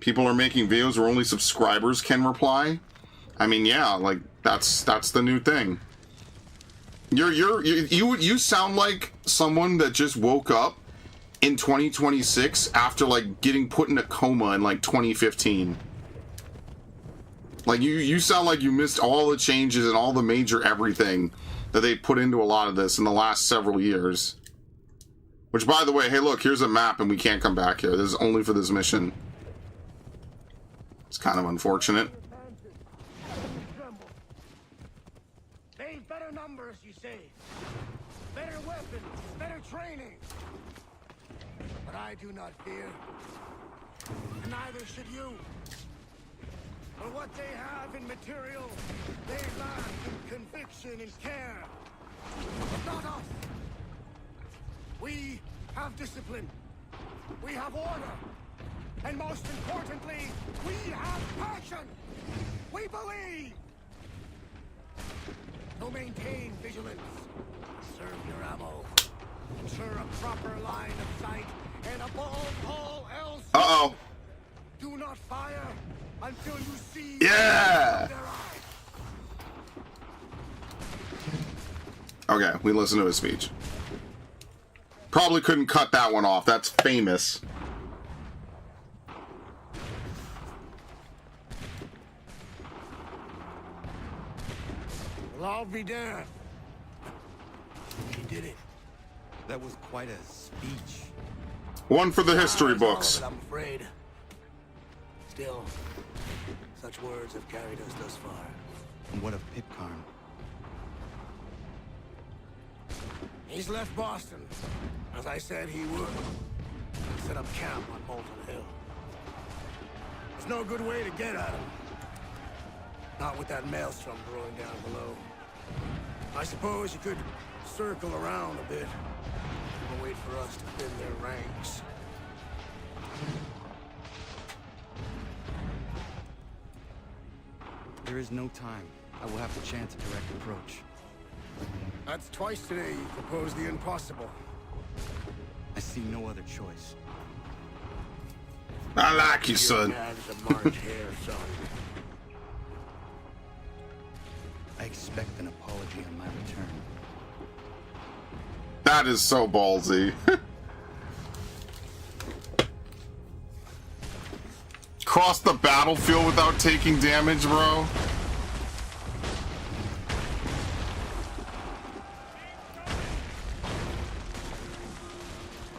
People are making videos where only subscribers can reply. I mean, yeah, like that's the new thing. You sound like someone that just woke up in 2026 after like getting put in a coma in like 2015. Like you sound like you missed all the changes and all the major everything that they put into a lot of this in the last several years. Which, by the way, hey, look, here's a map and we can't come back here. This is only for this mission. It's kind of unfortunate. They've better numbers, you say. Better weapons, better training. But I do not fear. And neither should you. For what they have in material, they lack in conviction and care. But not us. We have discipline. We have order. And most importantly, we have passion. We believe. So maintain vigilance. Serve your ammo. Ensure a proper line of sight. And above all else, uh-oh. Do not fire until you see. Yeah. Okay, we listened to his speech. Probably couldn't cut that one off. That's famous. Well, I'll be there. He did it. That was quite a speech. One for the history books. I'm afraid. Still, such words have carried us thus far. And what of Pitcairn? He's left Boston, as I said he would. Set up camp on Molten Hill. There's no good way to get at him. Not with that maelstrom brewing down below. I suppose you could circle around a bit and wait for us to thin their ranks. There is no time. I will have to chance a direct approach. That's twice today you proposed the impossible. I see no other choice. I like you, son. I expect an apology on my return. That is so ballsy. Cross the battlefield without taking damage, bro.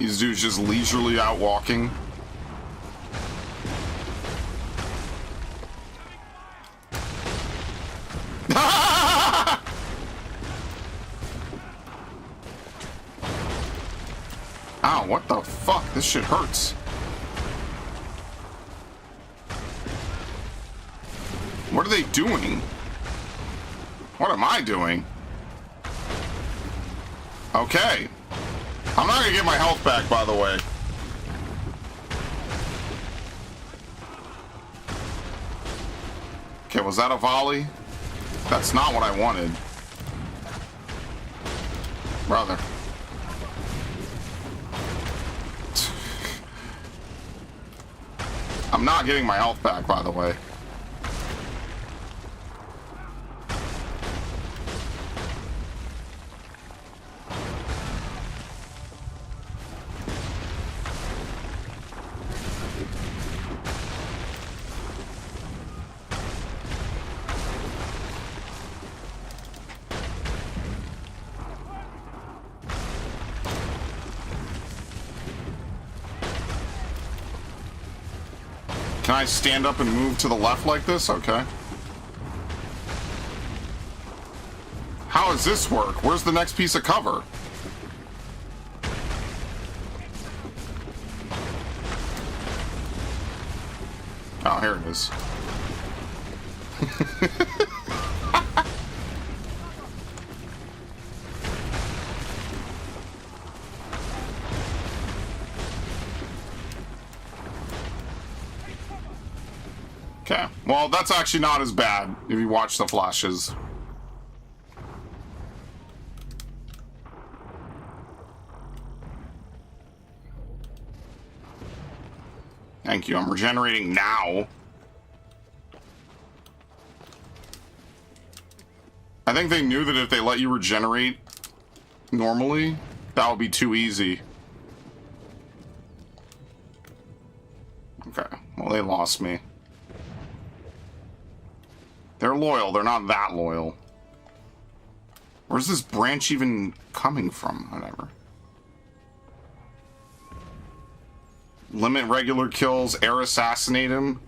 These dudes just leisurely out walking. Ow, what the fuck? This shit hurts. What are they doing? What am I doing? Okay. I'm not gonna get my health back, by the way. Okay, was that a volley? That's not what I wanted. Brother. I'm not getting my health back, by the way. Can I stand up and move to the left like this? Okay. How does this work? Where's the next piece of cover? Oh, here it is. Okay, well, that's actually not as bad if you watch the flashes. Thank you, I'm regenerating now. I think they knew that if they let you regenerate normally, that would be too easy. Okay, well, they lost me. They're loyal, they're not that loyal. Where's this branch even coming from? Whatever. Limit regular kills, air assassinate him.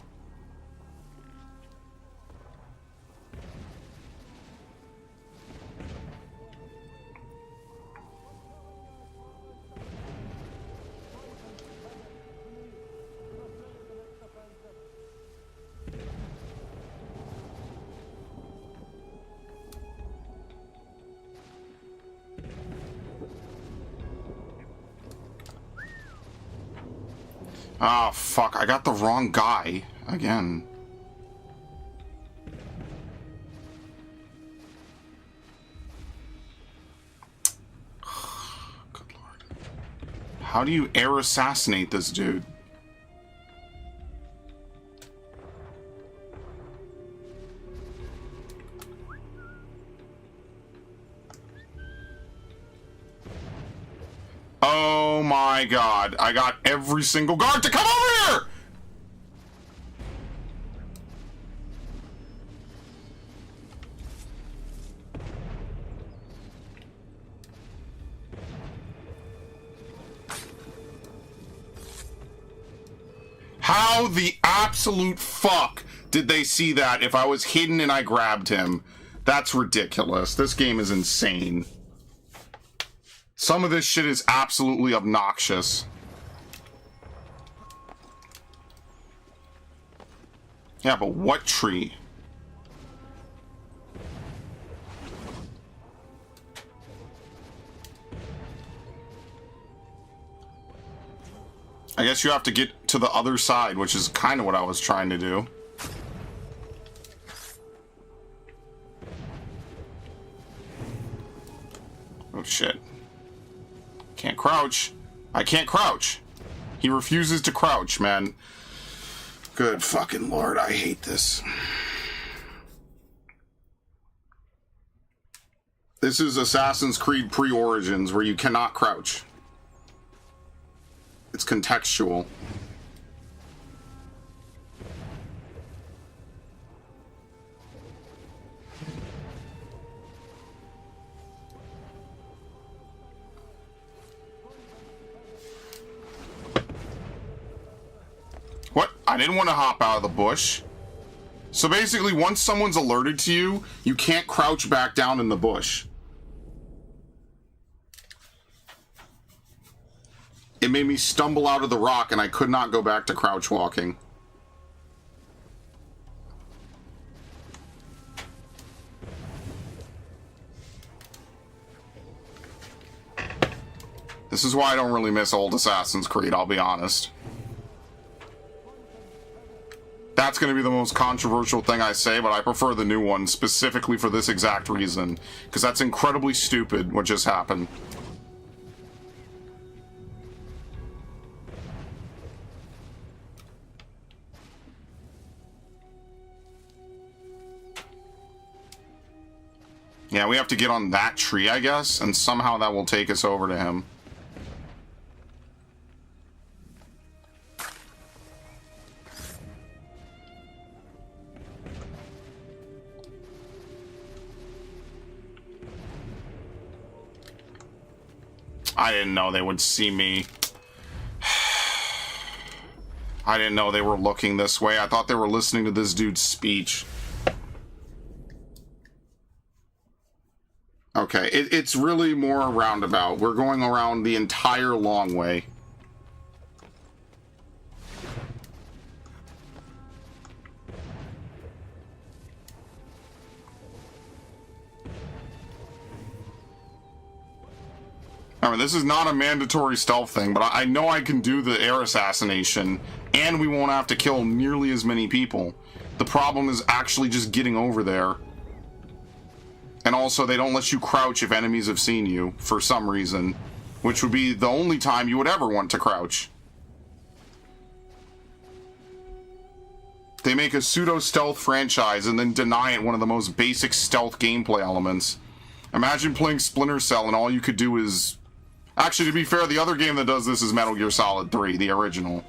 Oh, fuck. I got the wrong guy. Again. Good lord. How do you air assassinate this dude? Oh my god, I got every single guard to come over here! How the absolute fuck did they see that if I was hidden and I grabbed him? That's ridiculous. This game is insane. Some of this shit is absolutely obnoxious. Yeah, but what tree? I guess you have to get to the other side, which is kind of what I was trying to do. Oh shit. Can't crouch. I can't crouch. He refuses to crouch, man. Good fucking lord, I hate this. This is Assassin's Creed Pre-Origins, where you cannot crouch. It's contextual. I didn't want to hop out of the bush. So basically, once someone's alerted to you, you can't crouch back down in the bush. It made me stumble out of the rock, and I could not go back to crouch walking. This is why I don't really miss old Assassin's Creed, I'll be honest. That's going to be the most controversial thing I say, but I prefer the new one specifically for this exact reason. Because that's incredibly stupid what just happened. Yeah, we have to get on that tree, I guess, and somehow that will take us over to him. I didn't know they would see me. I didn't know they were looking this way. I thought they were listening to this dude's speech. Okay, it's really more a roundabout. We're going around the entire long way. I mean, this is not a mandatory stealth thing, but I know I can do the air assassination, and we won't have to kill nearly as many people. The problem is actually just getting over there. And also, they don't let you crouch if enemies have seen you, for some reason. Which would be the only time you would ever want to crouch. They make a pseudo-stealth franchise and then deny it one of the most basic stealth gameplay elements. Imagine playing Splinter Cell and all you could do is... Actually, to be fair, the other game that does this is Metal Gear Solid 3, the original.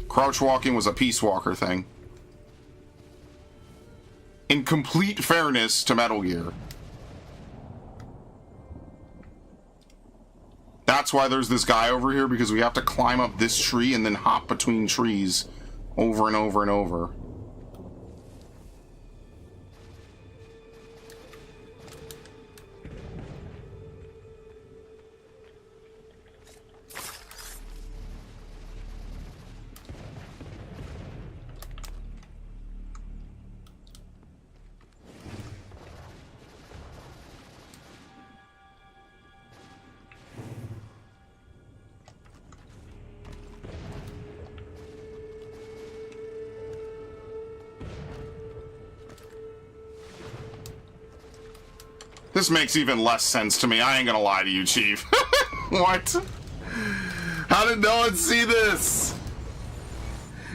Crouch walking was a Peace Walker thing. In complete fairness to Metal Gear. That's why there's this guy over here, because we have to climb up this tree and then hop between trees over and over and over. This makes even less sense to me. I ain't gonna lie to you, Chief. What? How did no one see this?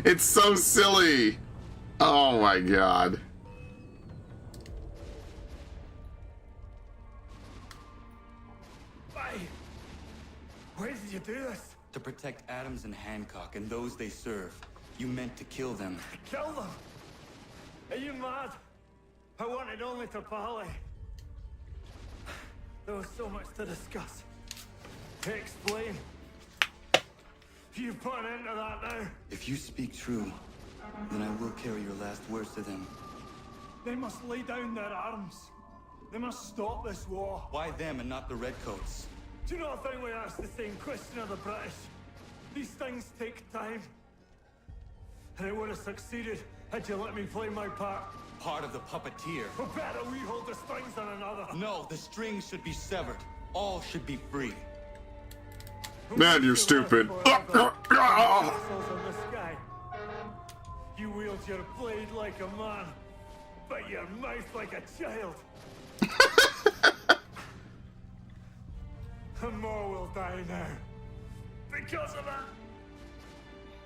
It's so silly. Oh my god. Why did you do this? To protect Adams and Hancock and those they serve. You meant to kill them. Kill them? Are you mad? I wanted only to parley. There was so much to discuss. To explain. You put an end to that now. If you speak true, then I will carry your last words to them. They must lay down their arms. They must stop this war. Why them and not the Redcoats? Do you not think we asked the same question of the British? These things take time. And it would have succeeded had you let me play my part. Part of the puppeteer. Or better, we hold the strings on another. No, the strings should be severed. All should be free. Man, you're stupid. You wield your blade like a man, but your mouth like a child. And more will die now. Because of that.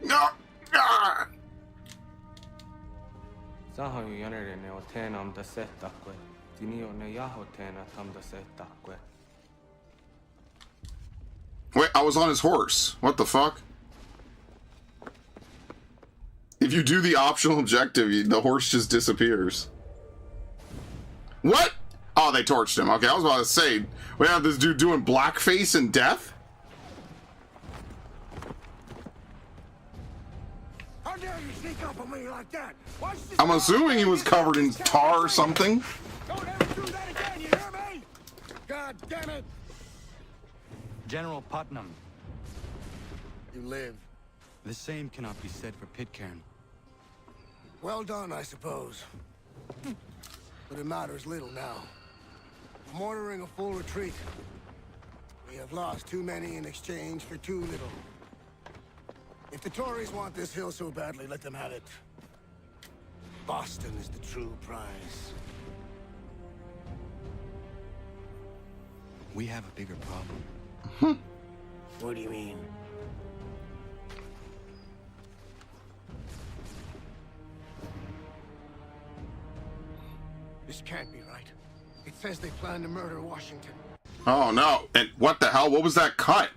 No! Wait, I was on his horse. What the fuck? If you do the optional objective, the horse just disappears. What? Oh, they torched him. Okay, I was about to say, we have this dude doing blackface and death? How dare you sneak up on me like that? Watch this. I'm assuming he was covered in tar or something. Don't ever do that again, you hear me? God damn it. General Putnam. You live. The same cannot be said for Pitcairn. Well done, I suppose. But it matters little now. I'm ordering a full retreat. We have lost too many in exchange for too little. If the Tories want this hill so badly, let them have it. Boston is the true prize. We have a bigger problem. What do you mean? This can't be right. It says they plan to murder Washington. Oh no. And what the hell? What was that cut?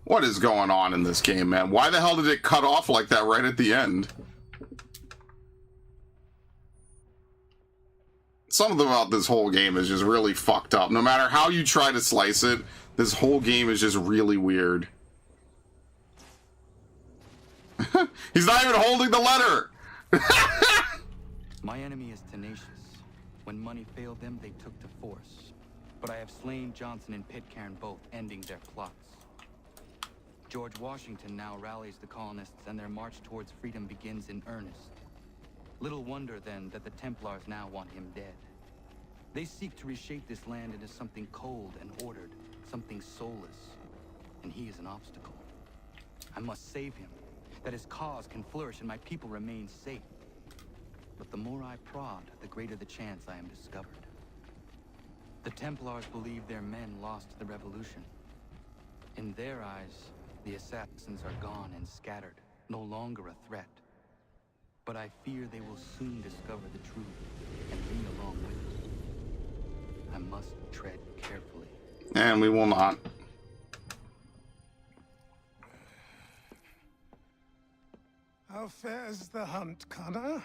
What is going on in this game, man? Why the hell did it cut off like that right at the end? Something about this whole game is just really fucked up. No matter how you try to slice it, this whole game is just really weird. He's not even holding the letter! My enemy is tenacious. When money failed them, they took to force. But I have slain Johnson and Pitcairn both, ending their plots. George Washington now rallies the colonists, and their march towards freedom begins in earnest. Little wonder, then, that the Templars now want him dead. They seek to reshape this land into something cold and ordered, something soulless. And he is an obstacle. I must save him, that his cause can flourish and my people remain safe. But the more I prod, the greater the chance I am discovered. The Templars believe their men lost the revolution. In their eyes, the assassins are gone and scattered, no longer a threat. But I fear they will soon discover the truth, and me along with it. I must tread carefully. And we will not. How fares the hunt, Connor?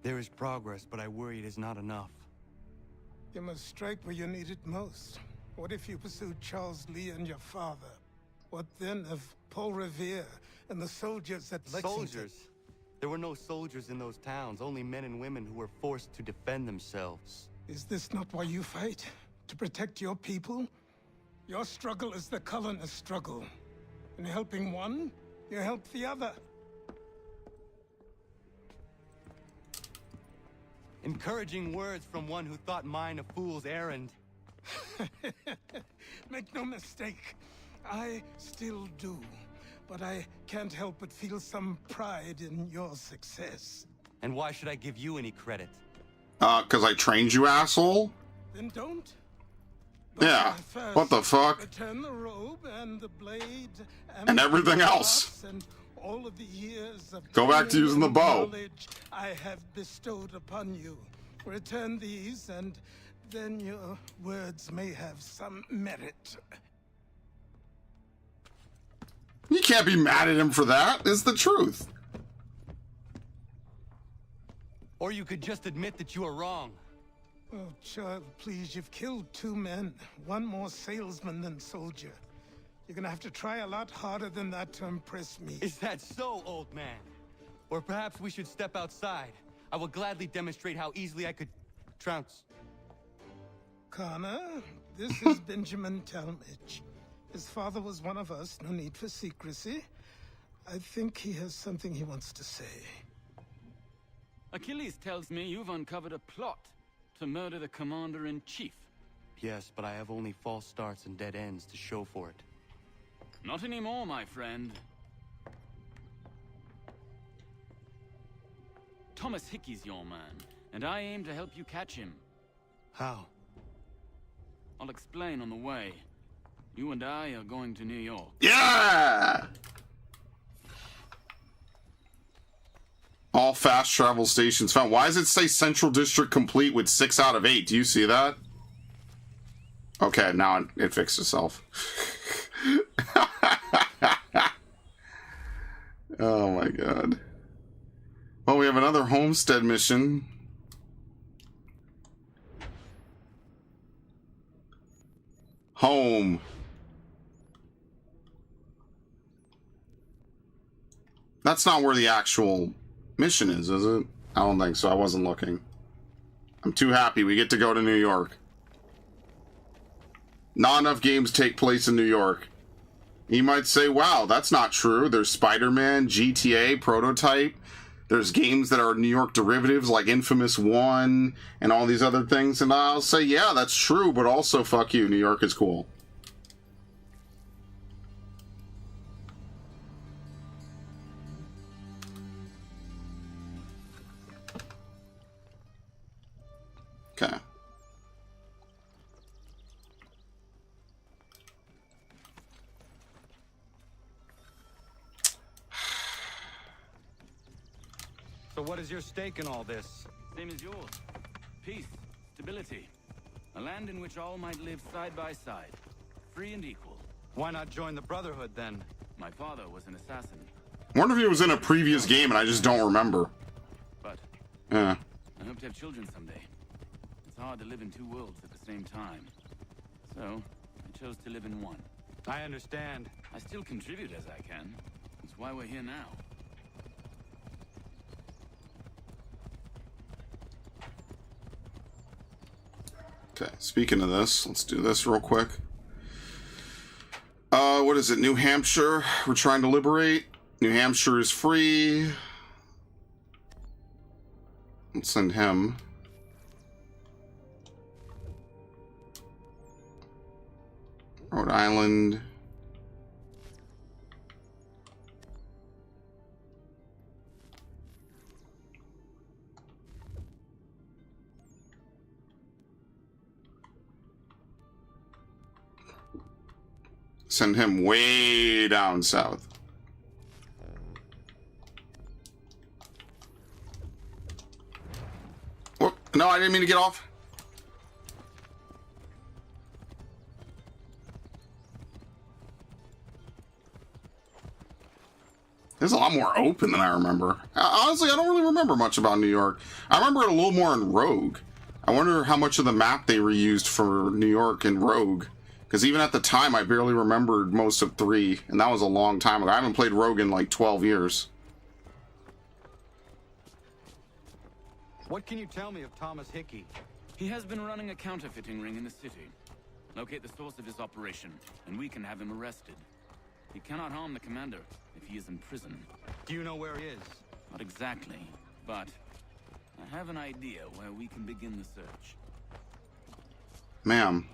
There is progress, but I worry it is not enough. You must strike where you need it most. What if you pursued Charles Lee and your father? What then of Paul Revere and the soldiers at Lexington? Soldiers? There were no soldiers in those towns, only men and women who were forced to defend themselves. Is this not why you fight? To protect your people? Your struggle is the colonist struggle. In helping one, you help the other. Encouraging words from one who thought mine a fool's errand. Make no mistake, I still do. But I can't help but feel some pride in your success. And why should I give you any credit? 'Cause I trained you, asshole? Then don't. Yeah. What the fuck? Return the robe and the blade And everything else. And all of the years of Go back to using the bow. knowledge I have bestowed upon you. Return these, and then your words may have some merit. You can't be mad at him for that. It's the truth. Or you could just admit that you are wrong. Oh, child, please, you've killed 2 men. One more salesman than soldier. You're gonna have to try a lot harder than that to impress me. Is that so, old man? Or perhaps we should step outside. I will gladly demonstrate how easily I could trounce. Connor, this is Benjamin Talmadge. His father was one of us, no need for secrecy. I think he has something he wants to say. Achilles tells me you've uncovered a plot to murder the commander-in-chief. Yes, but I have only false starts and dead ends to show for it. Not anymore, my friend. Thomas Hickey's your man, and I aim to help you catch him. How? I'll explain on the way. You and I are going to New York. Yeah! All fast travel stations found. Why does it say Central District complete with 6 out of 8? Do you see that? Okay, now it fixed itself. Oh my god. Well, we have another homestead mission. Home. That's not where the actual mission is it? I don't think so. I wasn't looking. I'm too happy we get to go to New York. Not enough games take place in New York. You might say, wow, that's not true. There's Spider-Man, GTA, Prototype. There's games that are New York derivatives like Infamous 1 and all these other things. And I'll say, yeah, that's true, but also, fuck you, New York is cool. Okay. So what is your stake in all this? Same as yours. Peace, stability. A land in which all might live side by side. Free and equal. Why not join the Brotherhood then? My father was an assassin. I wonder if he was in a previous game and I just don't remember. But Yeah. I hope to have children someday. It's hard to live in two worlds at the same time. So, I chose to live in one. I understand. I still contribute as I can. That's why we're here now. Okay, speaking of this, let's do this real quick. What is it? New Hampshire. We're trying to liberate. New Hampshire is free. Let's send him. Rhode Island. Send him way down south. Oh, no, I didn't mean to get off. It's a lot more open than I remember. Honestly, I don't really remember much about New York. I remember it a little more in Rogue. I wonder how much of the map they reused for New York in Rogue. Because even at the time, I barely remembered most of 3, and that was a long time ago. I haven't played Rogue in like 12 years. What can you tell me of Thomas Hickey? He has been running a counterfeiting ring in the city. Locate the source of his operation, and we can have him arrested. He cannot harm the commander if he is in prison. Do you know where he is? Not exactly, but I have an idea where we can begin the search. Ma'am.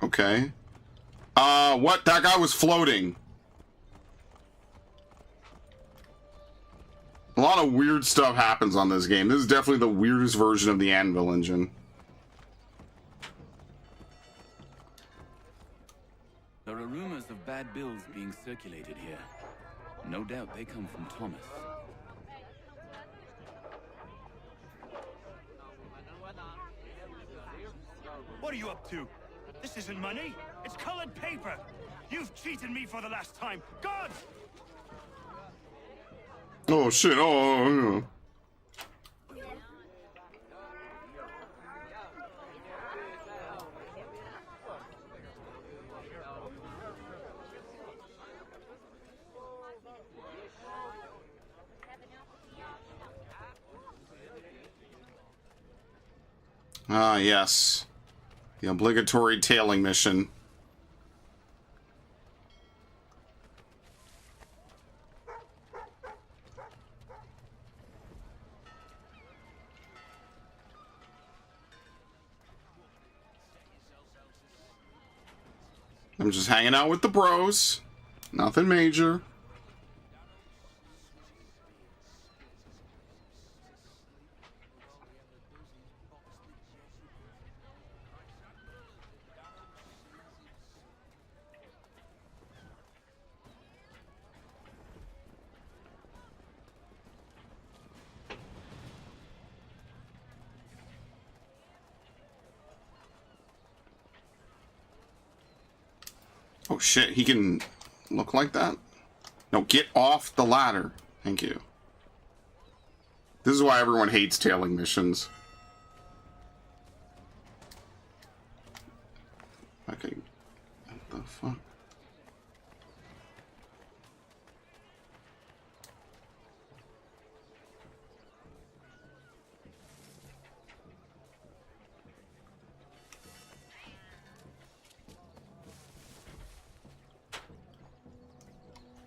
Okay. What? That guy was floating. A lot of weird stuff happens on this game. This is definitely the weirdest version of the Anvil engine. There are rumors of bad bills being circulated here. No doubt they come from Thomas. What are you up to? This isn't money. It's colored paper. You've cheated me for the last time. God! Oh shit! Oh. Ah, yes. The obligatory tailing mission. I'm just hanging out with the bros. Nothing major. Oh shit, he can look like that? No, get off the ladder. Thank you. This is why everyone hates tailing missions. Okay. What the fuck?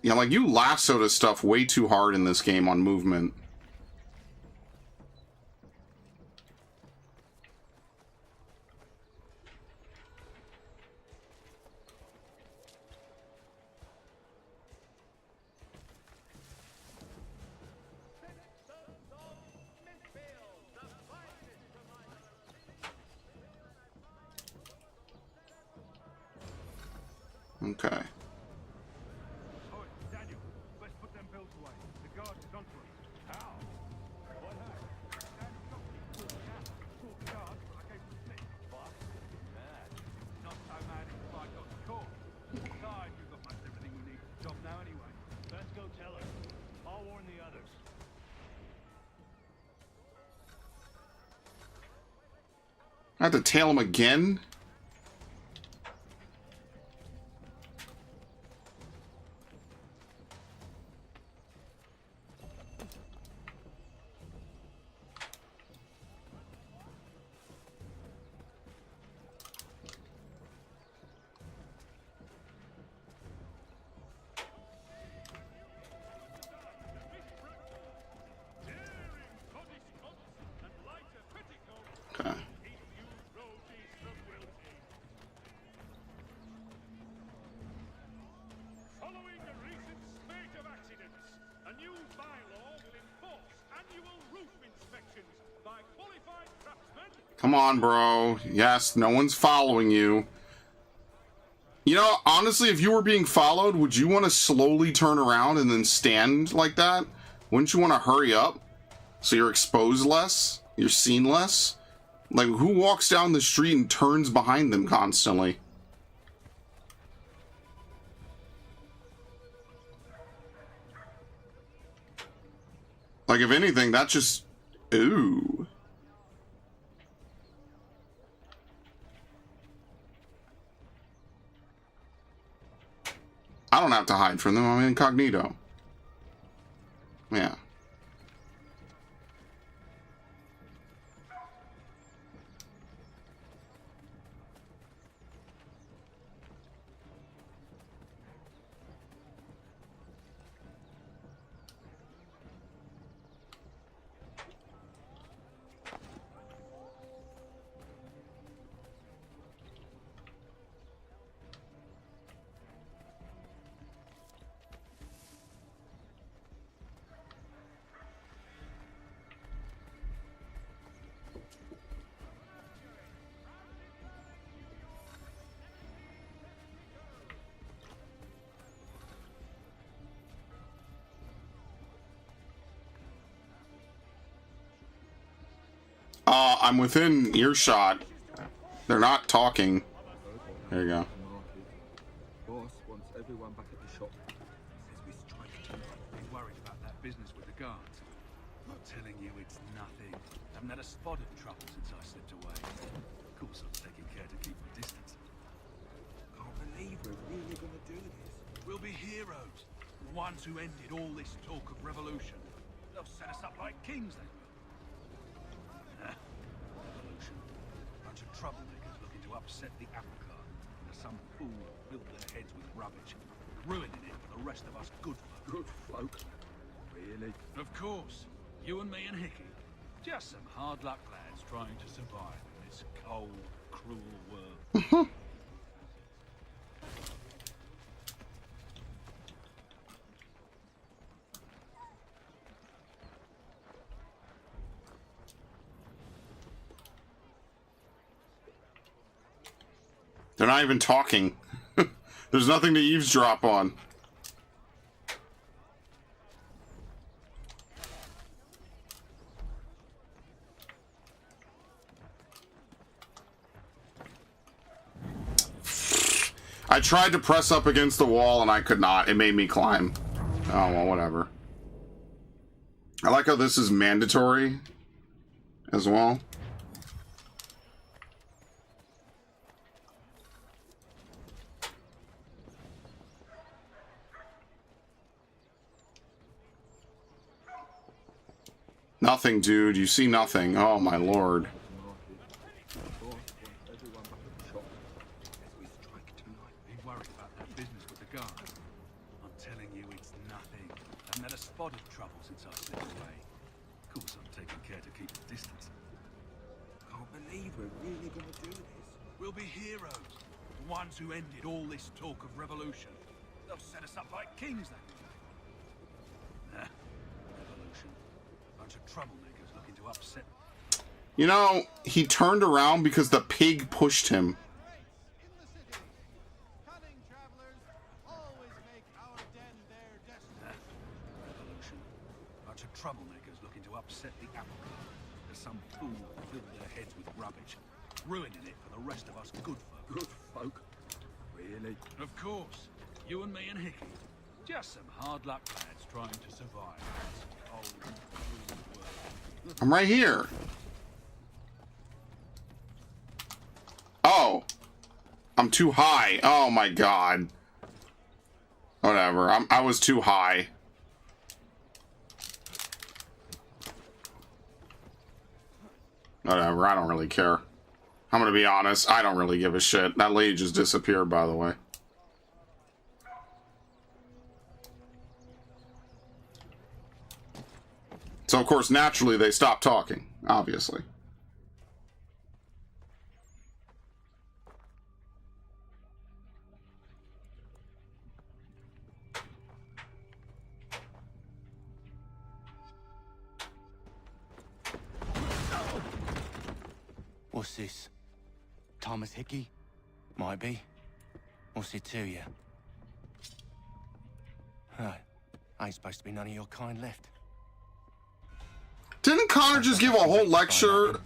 Yeah, like, you lassoed his stuff way too hard in this game on movement. Okay. I have to tail him again? Okay. Following a recent spate of accidents, a new bylaw will enforce annual roof inspections by qualified craftsmen. Come on, bro. Yes, no one's following you. You know, honestly, if you were being followed, would you want to slowly turn around and then stand like that? Wouldn't you want to hurry up so you're exposed less? You're seen less? Like, who walks down the street and turns behind them constantly? Like, if anything, that's just... Ooh. I don't have to hide from them. I'm incognito. Yeah. I'm within earshot. They're not talking. There you go. Boss wants everyone back at the shop. Says we strike tonight. He's worried about that business with the guards. I'm telling you, it's nothing. Haven't had a spot of trouble since I slipped away. Of course, I'm taking care to keep my distance. Can't believe we're really gonna do this. We'll be heroes. The ones who ended all this talk of revolution. They'll set us up like kings, they will. Revolution. Bunch of troublemakers looking to upset the apple cart. And some fool filled their heads with rubbish, ruining it for the rest of us good folk. Good folk? Really? Of course. You and me and Hickey. Just some hard luck lads trying to survive in this cold, cruel world. They're not even talking. There's nothing to eavesdrop on. I tried to press up against the wall and I could not. It made me climb. Oh, well, whatever. I like how this is mandatory as well. Nothing, dude. You see nothing. Oh, my lord. Be worried about that business with the guards. I'm telling you, it's nothing. I've had a spot of trouble since I slipped away. Of course, I'm taking care to keep the distance. Can't believe we're really going to do this. We'll be heroes. The ones who ended all this talk of revolution. They'll set us up like kings, that Nah. Revolution. Bunch of troublemakers looking to upset. You know, he turned around because the pig pushed him. Revolution. Bunch of troublemakers looking to upset the apple cart. There's some fool filled their heads with rubbish, ruining it for the rest of us good folk. Good folk? Really? Of course. You and me and Hickey. Just some hard luck lads trying to survive. This old, cruel world. I'm right here. Oh. I'm too high. Oh my god. Whatever. I was too high. Whatever. I don't really care. I'm gonna be honest. I don't really give a shit. That lady just disappeared, by the way. So, of course, naturally, they stopped talking, obviously. What's this? Thomas Hickey? Might be. What's it to you? Right. Ain't supposed to be none of your kind left. Didn't Connor just give a whole lecture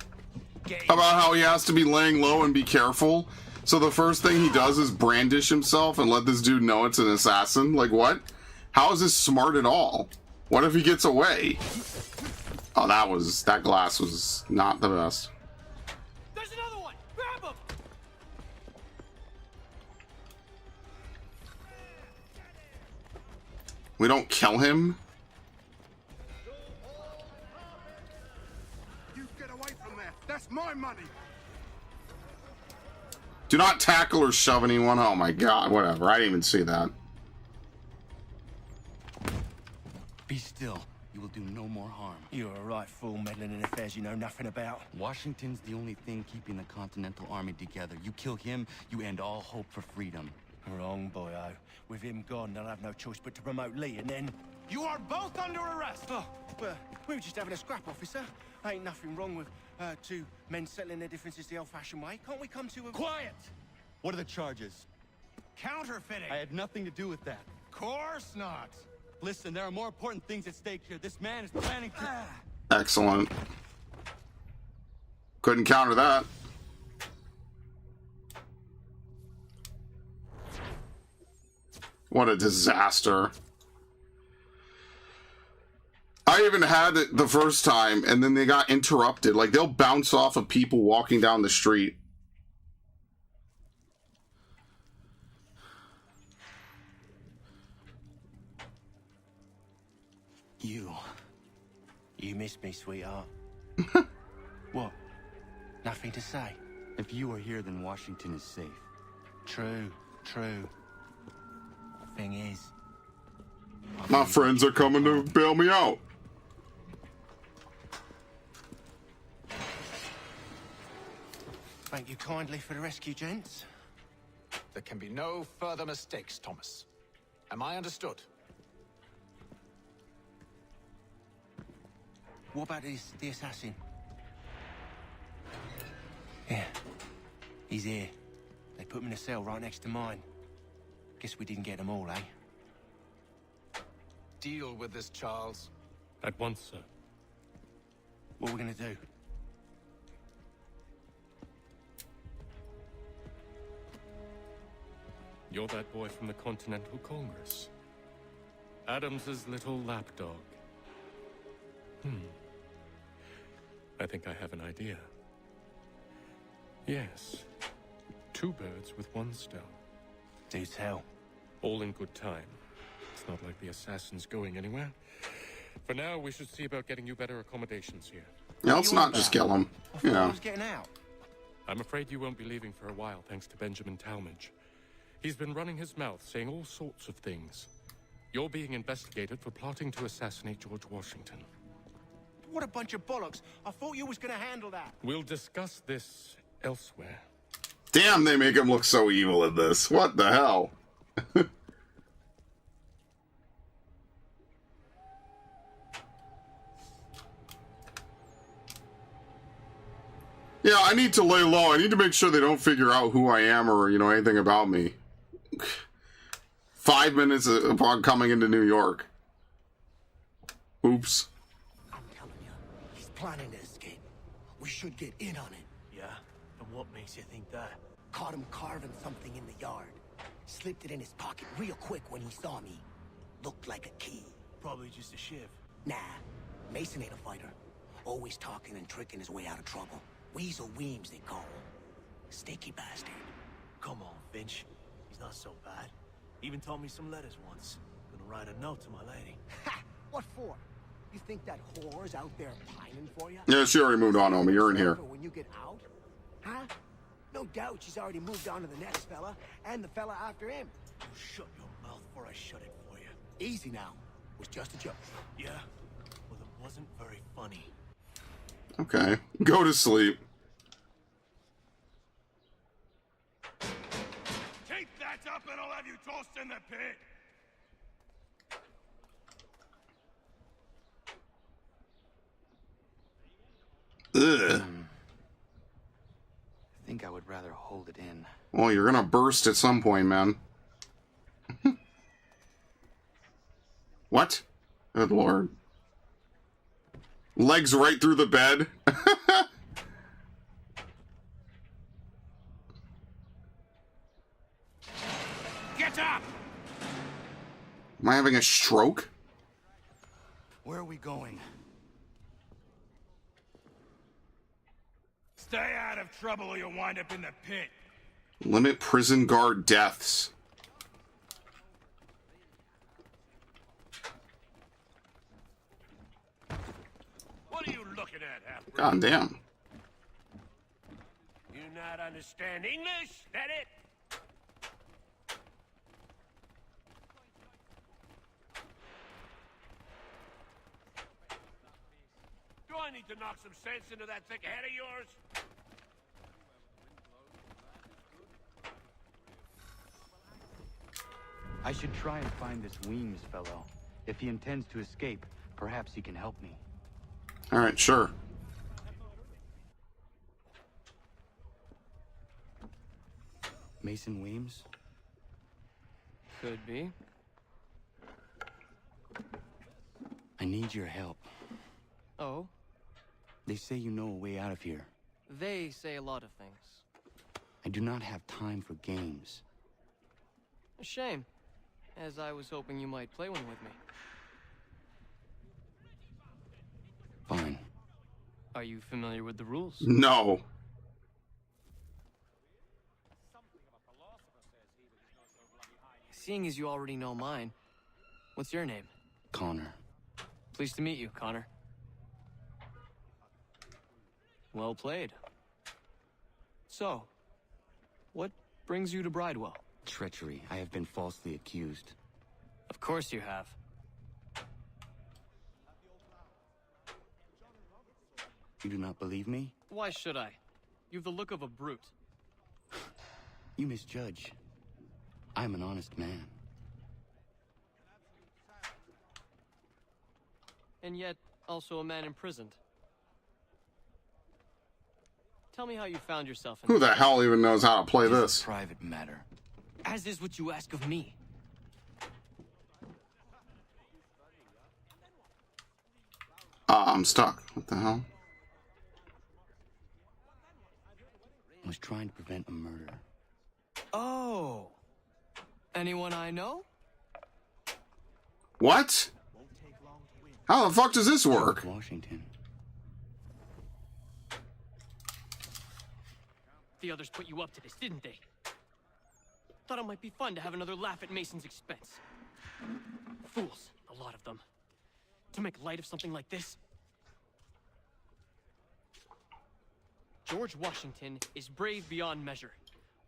about how he has to be laying low and be careful? So the first thing he does is brandish himself and let this dude know it's an assassin? Like, what? How is this smart at all? What if he gets away? Oh, that glass was not the best. There's another one! Grab him! We don't kill him? You get away from there. That's my money. Do not tackle or shove anyone. Oh my god, whatever. I didn't even see that. Be still. You will do no more harm. You're a right fool meddling in affairs you know nothing about. Washington's the only thing keeping the Continental Army together. You kill him, you end all hope for freedom. Wrong, boyo. With him gone, they'll have no choice but to promote Lee, and then... You are both under arrest! Oh, well, we were just having a scrap, officer. Ain't nothing wrong with two men settling their differences the old-fashioned way. Can't we come to a... Quiet! What are the charges? Counterfeiting! I had nothing to do with that. Course not! Listen, there are more important things at stake here. This man is planning to... Excellent. Couldn't counter that. What a disaster. I even had it the first time, and then they got interrupted. Like, they'll bounce off of people walking down the street. You missed me, sweetheart. What? Nothing to say? If you are here, then Washington is safe. True. Thing is... My friends are coming to bail me out. Thank you kindly for the rescue, gents. There can be no further mistakes, Thomas. Am I understood? What about the assassin? Yeah. He's here. They put him in a cell right next to mine. Guess we didn't get them all, eh? Deal with this, Charles. At once, sir. What are we gonna do? You're that boy from the Continental Congress. Adams's little lapdog. I think I have an idea. Yes. 2 birds with 1 stone. Do tell. All in good time. It's not like the assassin's going anywhere. For now, we should see about getting you better accommodations here. Yeah, let's not just kill him. You know. Getting out. I'm afraid you won't be leaving for a while, thanks to Benjamin Talmadge. He's been running his mouth, saying all sorts of things. You're being investigated for plotting to assassinate George Washington. What a bunch of bollocks. I thought you was gonna handle that. We'll discuss this elsewhere. Damn, they make him look so evil in this. What the hell? Yeah, I need to lay low. I need to make sure they don't figure out who I am or, you know, anything about me. 5 minutes upon coming into New York. Oops. I'm telling you, he's planning to escape. We should get in on it. Yeah? And what makes you think that? Caught him carving something in the yard. Slipped it in his pocket real quick when he saw me. Looked like a key. Probably just a shiv. Nah, Mason ain't a fighter. Always talking and tricking his way out of trouble. Weasel Weems, they call him. Sneaky bastard. Come on, Finch. He's not so bad. Even taught me some letters once. Gonna write a note to my lady. Ha! What for? You think that whore's out there pining for you? Yeah, she already moved on, Omi. You're in here. When you get out? Huh? No doubt she's already moved on to the next fella, and the fella after him. You shut your mouth before I shut it for you. Easy now. It was just a joke. Yeah? Well, it wasn't very funny. Okay. Go to sleep. Keep that up and I'll have you tossed in the pit! Ugh. I think I would rather hold it in. Well, you're gonna burst at some point, man. What? Good lord. Legs right through the bed. Get up! Am I having a stroke? Where are we going? Stay out of trouble or you'll wind up in the pit. Limit prison guard deaths. What are you looking at, half-breed? God damn. You not understand English? That it? Do I need to knock some sense into that thick head of yours? I should try and find this Weems fellow. If he intends to escape, perhaps he can help me. Alright, sure. Mason Weems? Could be. I need your help. Oh? They say you know a way out of here. They say a lot of things. I do not have time for games. A shame, as I was hoping you might play one with me. Fine. Are you familiar with the rules? No. Seeing as you already know mine, what's your name? Connor. Pleased to meet you, Connor. Well played. So, what brings you to Bridewell? Treachery. I have been falsely accused. Of course you have. You do not believe me? Why should I? You've the look of a brute. You misjudge. I'm an honest man. And yet, also a man imprisoned. Tell me how you found yourself in Who the hell even knows how to play this? Private matter. As is what you ask of me. I'm stuck. What the hell? I was trying to prevent a murder. Oh! Anyone I know? What? How the fuck does this work? Washington. The others put you up to this, didn't they? Thought it might be fun to have another laugh at Mason's expense. Fools, a lot of them. To make light of something like this. George Washington is brave beyond measure,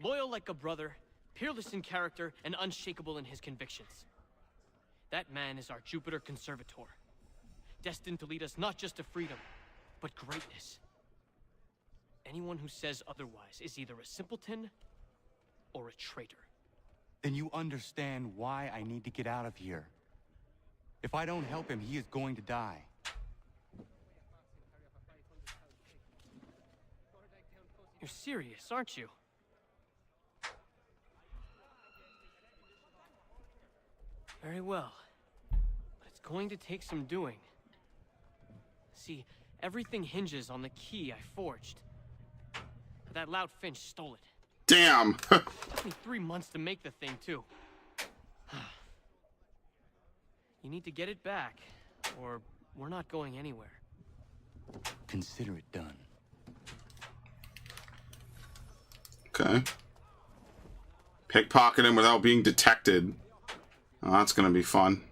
loyal like a brother, peerless in character, and unshakable in his convictions. That man is our Jupiter Conservator, destined to lead us not just to freedom, but greatness. Anyone who says otherwise is either a simpleton or a traitor. Then you understand why I need to get out of here. If I don't help him, he is going to die. You're serious, aren't you? Very well. But it's going to take some doing. See, everything hinges on the key I forged. But that loud Finch stole it. Damn! It took me 3 months to make the thing, too. You need to get it back, or we're not going anywhere. Consider it done. Okay. Pickpocket him without being detected. Oh, that's gonna be fun.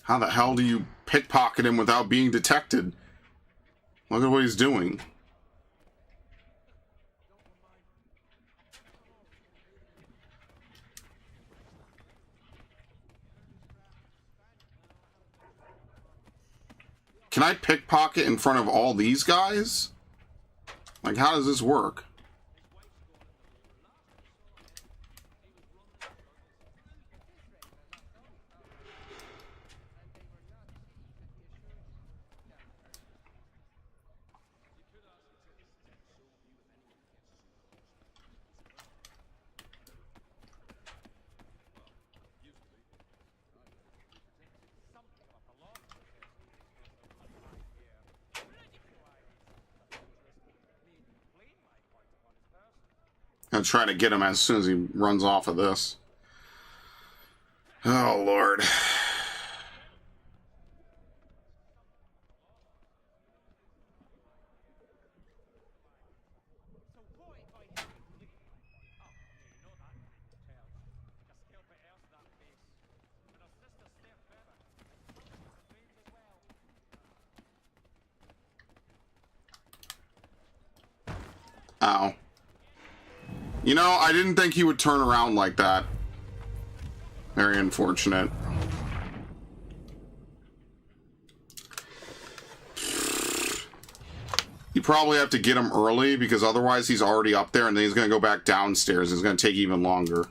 How the hell do you pickpocket him without being detected? Look at what he's doing. Can I pickpocket in front of all these guys? Like, how does this work? I'll try to get him as soon as he runs off of this. Oh, Lord. Ow. You know, I didn't think he would turn around like that. Very unfortunate. You probably have to get him early, because otherwise he's already up there and then he's going to go back downstairs. It's going to take even longer.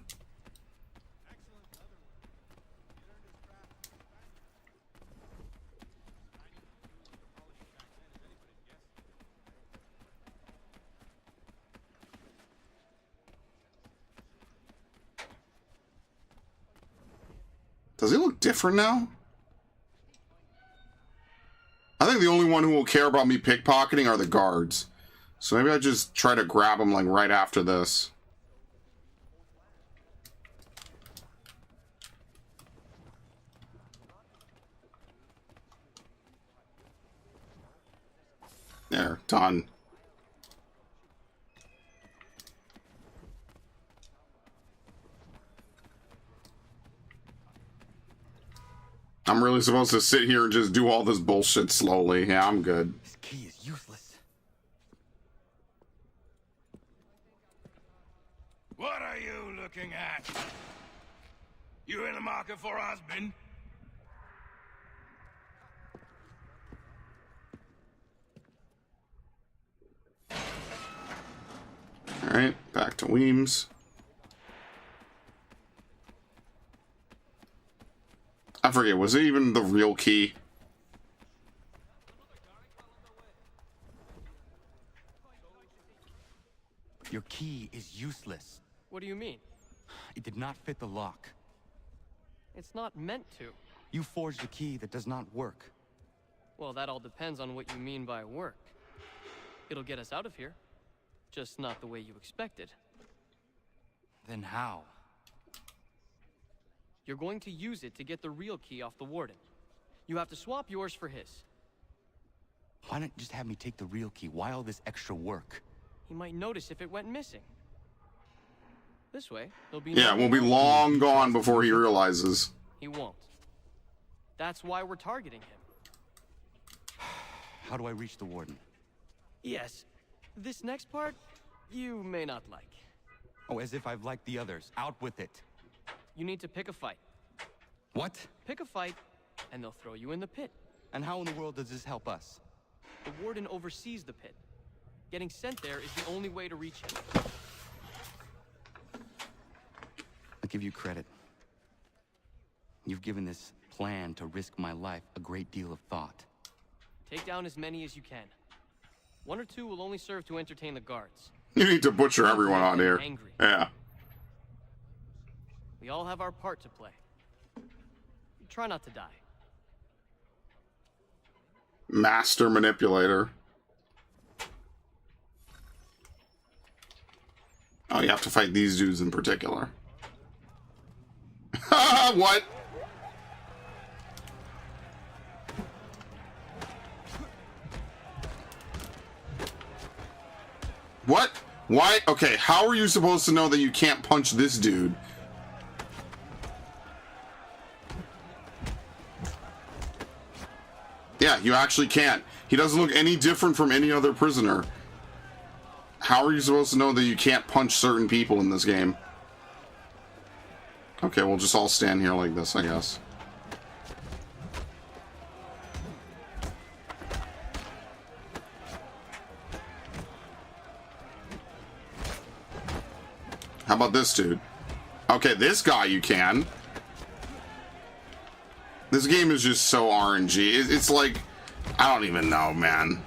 Does he look different now? I think the only one who will care about me pickpocketing are the guards. So maybe I just try to grab him like right after this. There, done. I'm really supposed to sit here and just do all this bullshit slowly. Yeah, I'm good. This key is useless. What are you looking at? You in the market for a husband? Alright, back to Weems. I forget, was it even the real key? key is useless. What do you mean? It did not fit the lock. It's not meant to. You forged a key that does not work. Well, that all depends on what you mean by work. It'll get us out of here. Just not the way you expected. Then how? You're going to use it to get the real key off the warden. You have to swap yours for his. Why not just have me take the real key? Why all this extra work? He might notice if it went missing. This way, there'll be Yeah, we'll be long gone before he realizes. He won't. That's why we're targeting him. How do I reach the warden? Yes. This next part, you may not like. Oh, as if I've liked the others. Out with it. You need to pick a fight. What? Pick a fight, and they'll throw you in the pit. And how in the world does this help us? The warden oversees the pit. Getting sent there is the only way to reach him. I'll give you credit. You've given this plan to risk my life a great deal of thought. Take down as many as you can. 1 or 2 will only serve to entertain the guards. You need to butcher everyone on here. Angry. Yeah. We all have our part to play. Try not to die. Master manipulator. Oh, you have to fight these dudes in particular. What? What? Why? Okay, how are you supposed to know that you can't punch this dude? Yeah, you actually can't. He doesn't look any different from any other prisoner. How are you supposed to know that you can't punch certain people in this game? Okay, we'll just all stand here like this, I guess. How about this dude? Okay, this guy you can. This game is just so RNG. It's like, I don't even know, man.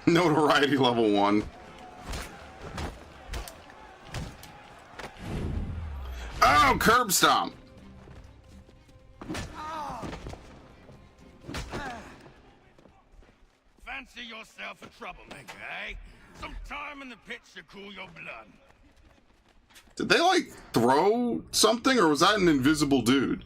Notoriety level 1. Oh, curb stomp. Fancy yourself a troublemaker, eh? Some time in the pits to cool your blood. Did they, like, throw something, or was that an invisible dude?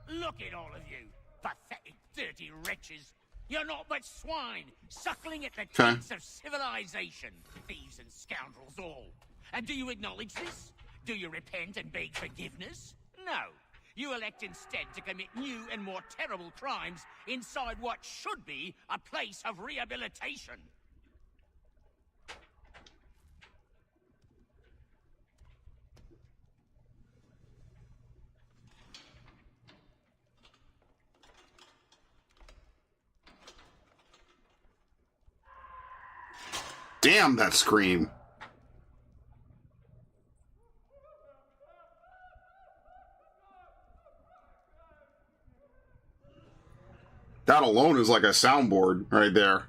Look at all of you, pathetic, dirty wretches. You're not but swine, suckling at the teats of civilization. Thieves and scoundrels all. And do you acknowledge this? Do you repent and beg forgiveness? No. You elect instead to commit new and more terrible crimes inside what should be a place of rehabilitation. Damn, that scream. That alone is like a soundboard right there.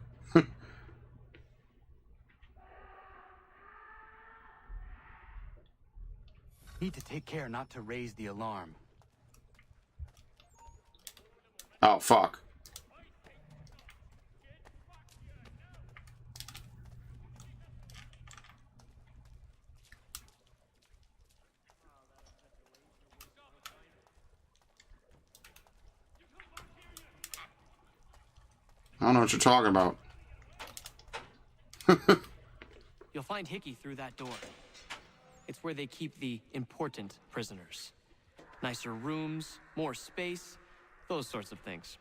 Need to take care not to raise the alarm. Oh, fuck. I don't know what you're talking about. You'll find Hickey through that door. It's where they keep the important prisoners. Nicer rooms, more space, those sorts of things.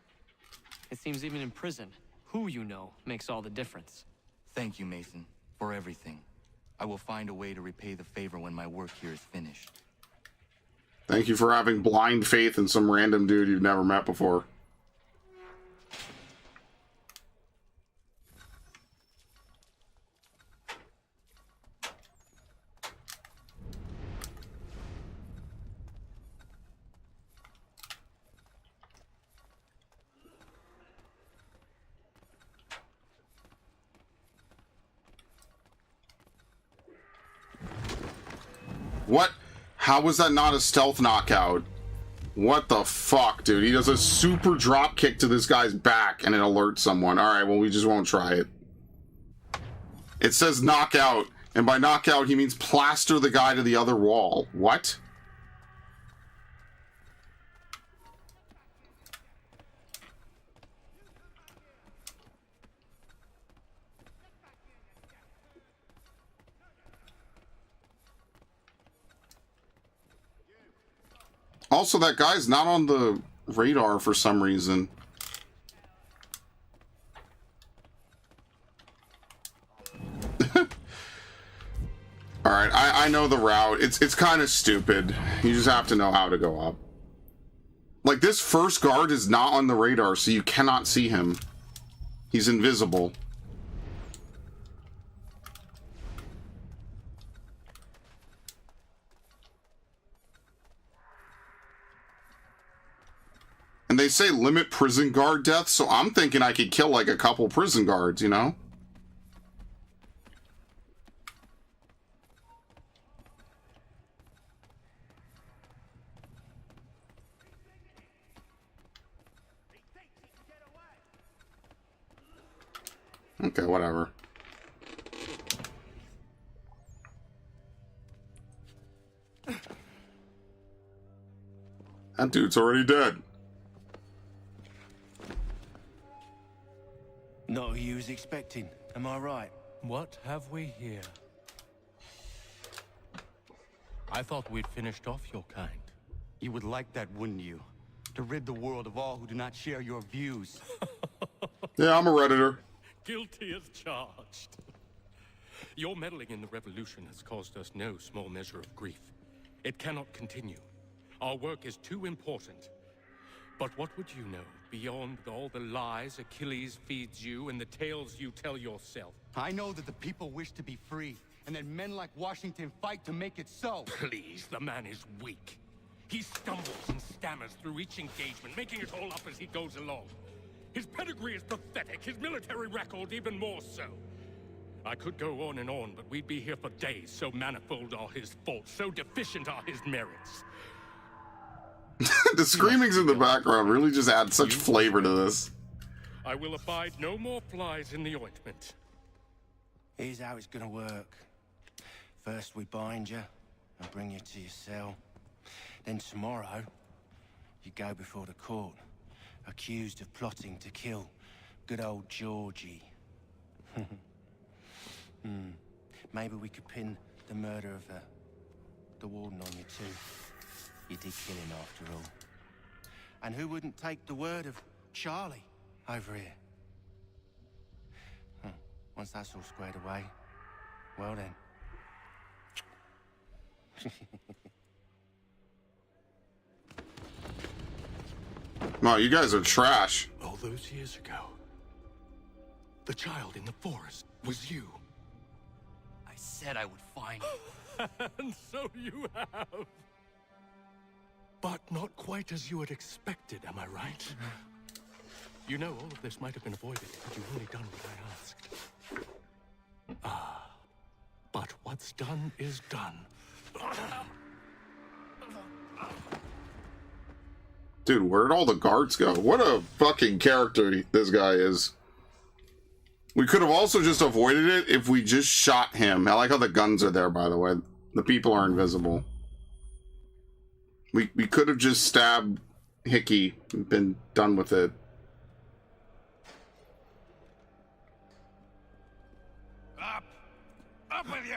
It seems even in prison, who you know makes all the difference. Thank you, Mason, for everything. I will find a way to repay the favor when my work here is finished. Thank you for having blind faith in some random dude you've never met before. What? How was that not a stealth knockout? What the fuck, dude? He does a super drop kick to this guy's back and it alerts someone. Alright, well, we just won't try it. It says knockout, and by knockout, he means plaster the guy to the other wall. What? Also, that guy's not on the radar for some reason. Alright, I know the route. It's kind of stupid. You just have to know how to go up. Like, this first guard is not on the radar, so you cannot see him. He's invisible. And they say limit prison guard deaths, so I'm thinking I could kill like a couple prison guards, you know? Okay, whatever. That dude's already dead. Not who you was expecting, am I right? What have we here? I thought we'd finished off your kind. You would like that, wouldn't you? To rid the world of all who do not share your views. Yeah, I'm a Redditor. Guilty as charged. Your meddling in the revolution has caused us no small measure of grief. It cannot continue. Our work is too important. But what would you know beyond all the lies Achilles feeds you and the tales you tell yourself? I know that the people wish to be free, and that men like Washington fight to make it so. Please, the man is weak. He stumbles and stammers through each engagement, making it all up as he goes along. His pedigree is pathetic, his military record even more so. I could go on and on, but we'd be here for days, so manifold are his faults, so deficient are his merits. The screamings in the background really just add such flavor to this. I will abide no more flies in the ointment. Here's how it's gonna work. First we bind you and bring you to your cell. Then tomorrow, you go before the court, accused of plotting to kill good old Georgie. Maybe we could pin the murder of the warden on you too. You did kill him after all. And who wouldn't take the word of Charlie over here? Once that's all squared away, well then. Wow, you guys are trash. All those years ago, the child in the forest was you. I said I would find you. And so you have. But not quite as you had expected, am I right? You know, all of this might have been avoided had you only done what I asked. Ah, but what's done is done. Dude, where'd all the guards go? What a fucking character this guy is. We could have also just avoided it if we just shot him. I like how the guns are there, by the way. The people are invisible. We could have just stabbed Hickey and been done with it. Up! Up with you!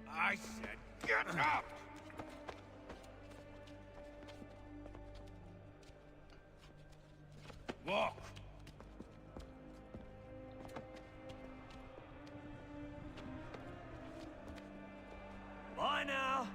I said get up! Walk! Bye now!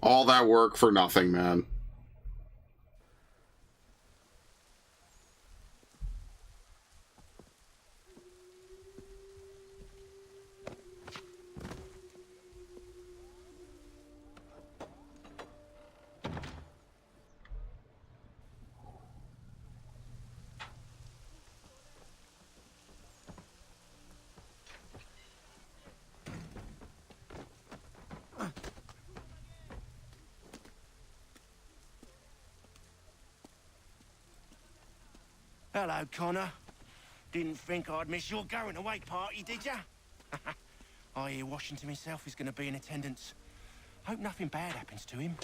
All that work for nothing, man. Hello, Connor. Didn't think I'd miss your going away party, did ya? I hear Washington himself is going to be in attendance. Hope nothing bad happens to him.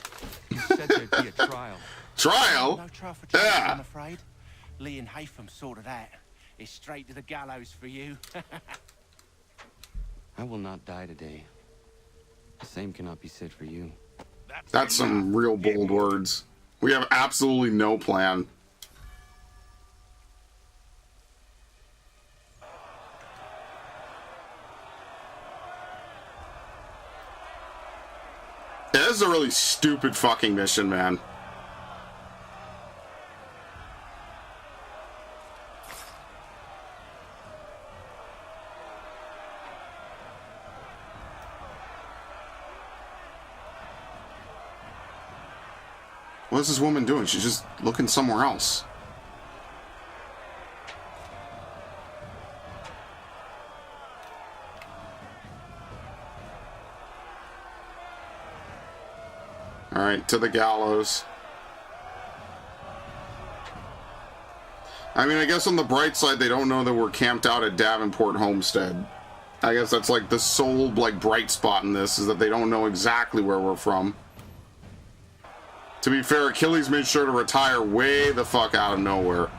You said there'd be a trial. Trial? No trial for trial, I'm afraid. Lee and Haytham sorted that. It's straight to the gallows for you. I will not die today. The same cannot be said for you. That's some real bold words. We have absolutely no plan. Yeah, this is a really stupid fucking mission, man. What is this woman doing? She's just looking somewhere else. All right, to the gallows. I mean, I guess on the bright side, they don't know that we're camped out at Davenport Homestead. I guess that's like the sole, like, bright spot in this, is that they don't know exactly where we're from. To be fair, Achilles made sure to retire way the fuck out of nowhere.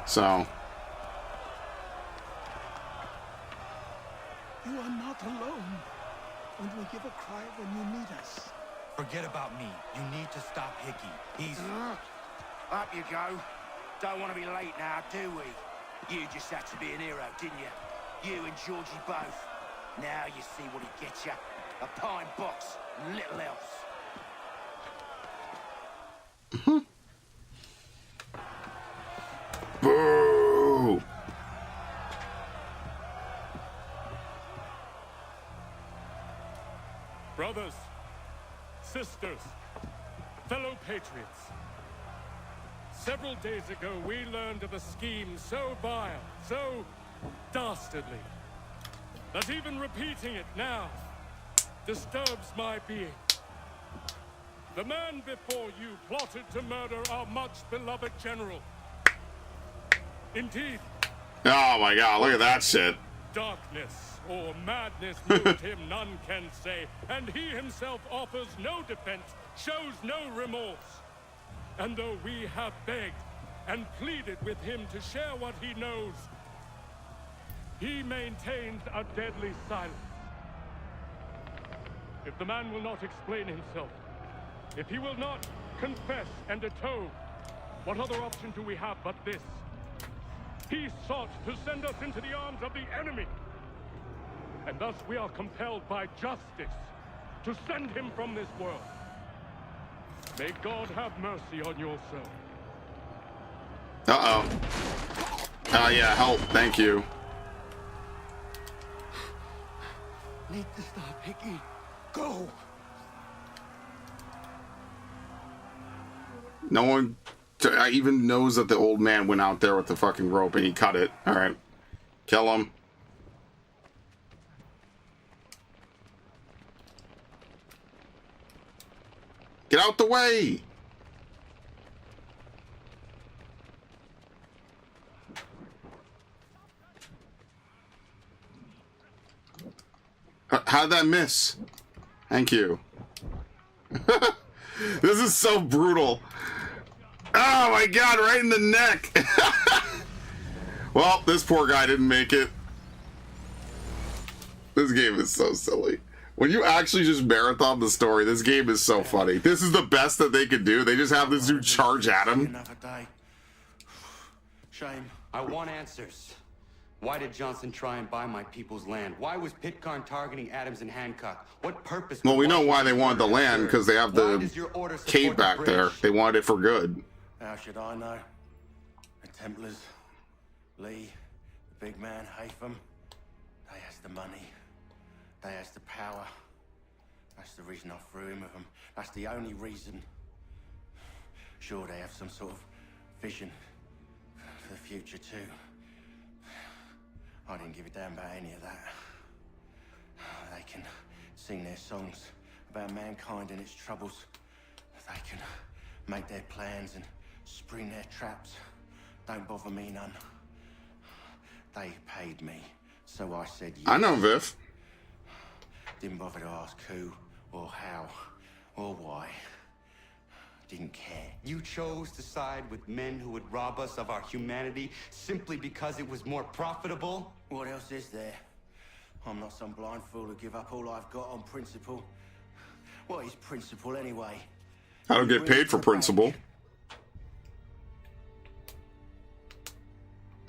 So. You are not alone. And we give a cry when you need us. Forget about me. You need to stop Hickey. He's... Up you go. Don't want to be late now, do we? You just had to be an hero, didn't you? You and Georgie both. Now you see what he gets you. A pine box, little else. Boo! Brothers, sisters, fellow patriots. Several days ago, we learned of a scheme so vile, so dastardly, that even repeating it now disturbs my being. The man before you plotted to murder our much-beloved general. Indeed. Oh my god, look at that shit. Darkness or madness moved him, none can say, and he himself offers no defense, shows no remorse. And though we have begged and pleaded with him to share what he knows, he maintains a deadly silence. If the man will not explain himself, if he will not confess and atone, what other option do we have but this? He sought to send us into the arms of the enemy. And thus we are compelled by justice to send him from this world. May God have mercy on your soul. Uh-oh. Yeah, help. Thank you. Need to stop, Hickey. Go! No one even knows that the old man went out there with the fucking rope and he cut it. Alright. Kill him. Get out the way! How'd that miss? Thank you. This is so brutal. Oh my god, right in the neck. Well, this poor guy didn't make it. This game is so silly. When you actually just marathon the story, this game is so funny. This is the best that they could do. They just have this dude charge at him. Another day. Shame. I want answers. Why did Johnson try and buy my people's land? Why was Pitcairn targeting Adams and Hancock? What purpose? Well, we know why they wanted the land, because they have the cave back there. They wanted it for good. How should I know? The Templars, Lee, the big man, Haytham, they has the money. They has the power. That's the reason I threw in with them. That's the only reason. Sure, they have some sort of vision for the future, too. I didn't give a damn about any of that. They can sing their songs about mankind and its troubles. They can make their plans and spring their traps. Don't bother me none. They paid me, so I said yes. I know, Viv. Didn't bother to ask who, or how, or why. Didn't care. You chose to side with men who would rob us of our humanity simply because it was more profitable? What else is there? I'm not some blind fool who give up all I've got on principle. What is principle anyway? I don't get paid for principle.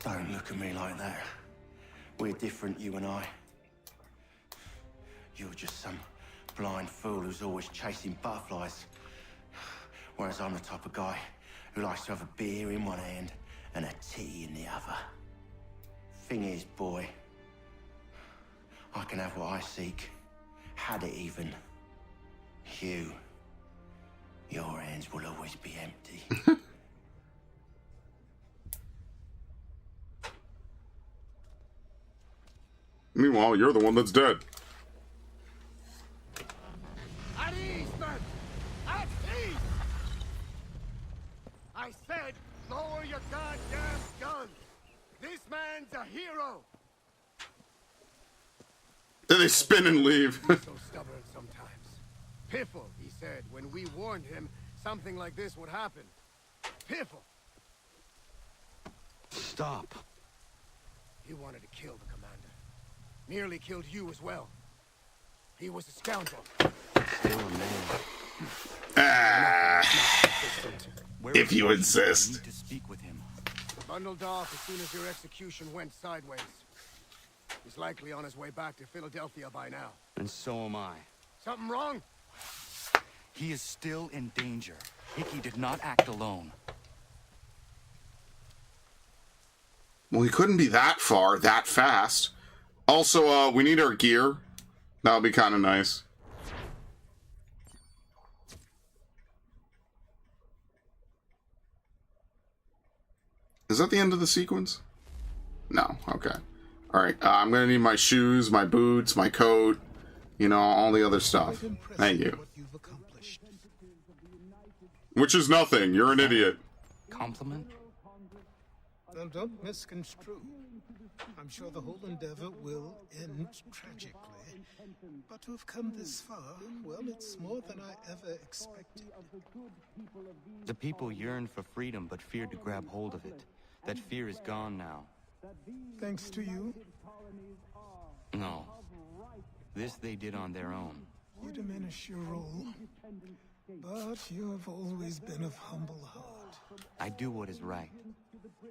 Don't look at me like that. We're different, you and I. You're just some blind fool who's always chasing butterflies. Whereas I'm the type of guy who likes to have a beer in one hand and a tea in the other. Thing is, boy, I can have what I seek. Had it even. Your hands will always be empty. Meanwhile, you're the one that's dead. At ease, men! At ease! I said, lower your goddamn guns! This man's a hero! Then they spin and leave. He's so stubborn sometimes. Piffle, he said, when we warned him something like this would happen. Piffle! Stop. He wanted to kill the commander. Nearly killed you as well. He was a scoundrel. Still a man. If you insist. I need to speak with him. Bundled off as soon as your execution went sideways. He's likely on his way back to Philadelphia by now. And so am I. Something wrong? He is still in danger. Hickey did not act alone. Well, he couldn't be that far, that fast. Also, we need our gear. That'll be kind of nice. Is that the end of the sequence? No. Okay. Alright, I'm gonna need my shoes, my boots, my coat, you know, all the other stuff. Thank you. Which is nothing. You're an idiot. Compliment? Well, don't misconstrue. I'm sure the whole endeavor will end tragically. But to have come this far, well, it's more than I ever expected. The people yearned for freedom but feared to grab hold of it. That fear is gone now. Thanks to you? No. This they did on their own. You diminish your role. But you have always been of humble heart. I do what is right.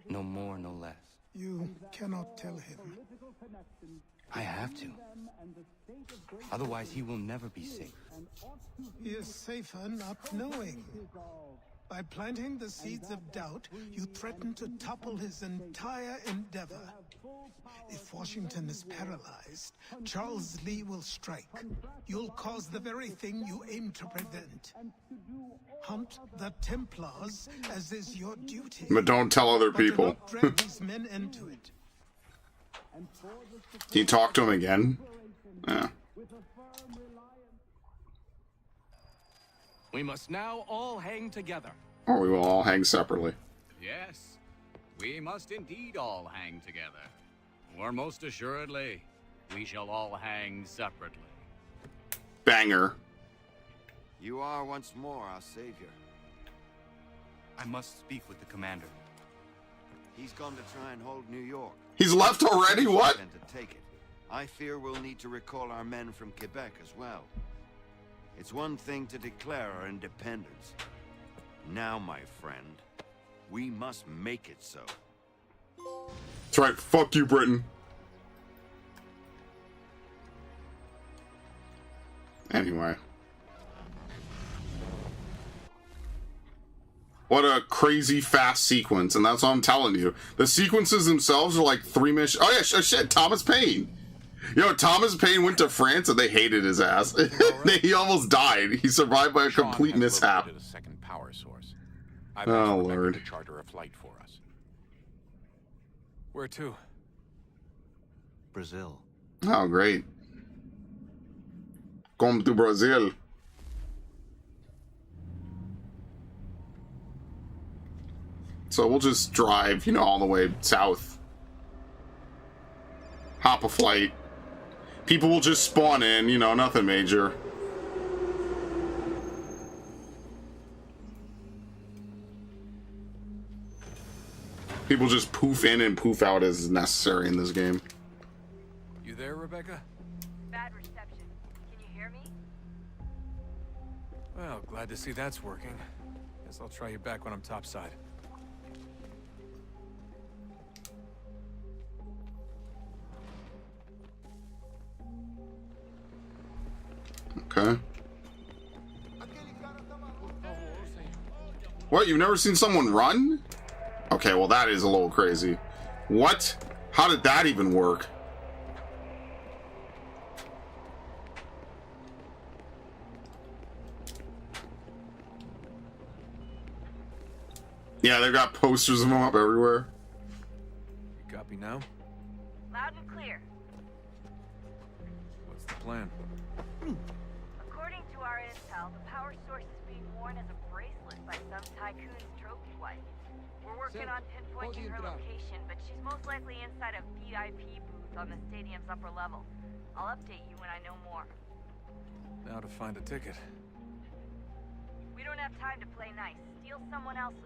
No more, no less. You cannot tell him. I have to. Otherwise, he will never be safe. He is safer not knowing. By planting the seeds of doubt, you threaten to topple his entire endeavor. If Washington is paralyzed, Charles Lee will strike. You'll cause the very thing you aim to prevent. Hunt the Templars, as is your duty. But don't tell other people. But do not drag these men into it. Can you talk to him again? Yeah. We must now all hang together. Or we will all hang separately. Yes, we must indeed all hang together. Or most assuredly, we shall all hang separately. Banger. You are once more our savior. I must speak with the commander. He's gone to try and hold New York. He's left already? What? To take it. I fear we'll need to recall our men from Quebec as well. It's one thing to declare our independence. Now, my friend, we must make it so. That's right. Fuck you, Britain. Anyway. What a crazy fast sequence, and that's what I'm telling you. The sequences themselves are like 3 missions. Oh yeah, shit, Thomas Paine. Yo, Thomas Paine went to France and they hated his ass. He almost died. He survived by a complete mishap. A second power source. Oh Lord. To charter a flight for us. Where to? Brazil. Oh great. Come to Brazil. So we'll just drive, you know, all the way south. Hop a flight. People will just spawn in, you know, nothing major. People just poof in and poof out as necessary in this game. You there, Rebecca? Bad reception. Can you hear me? Well, glad to see that's working. Guess I'll try you back when I'm topside. Okay. What? You've never seen someone run? Okay, well that is a little crazy. What? How did that even work? Yeah, they've got posters of them up everywhere. You copy now? Loud and clear. What's the plan? According to our intel, the power source is being worn as a bracelet by some tycoon's trophy wife. We're working on pinpointing her location, but she's most likely inside a VIP booth on the stadium's upper level. I'll update you when I know more. Now to find a ticket. We don't have time to play nice. Steal someone else's.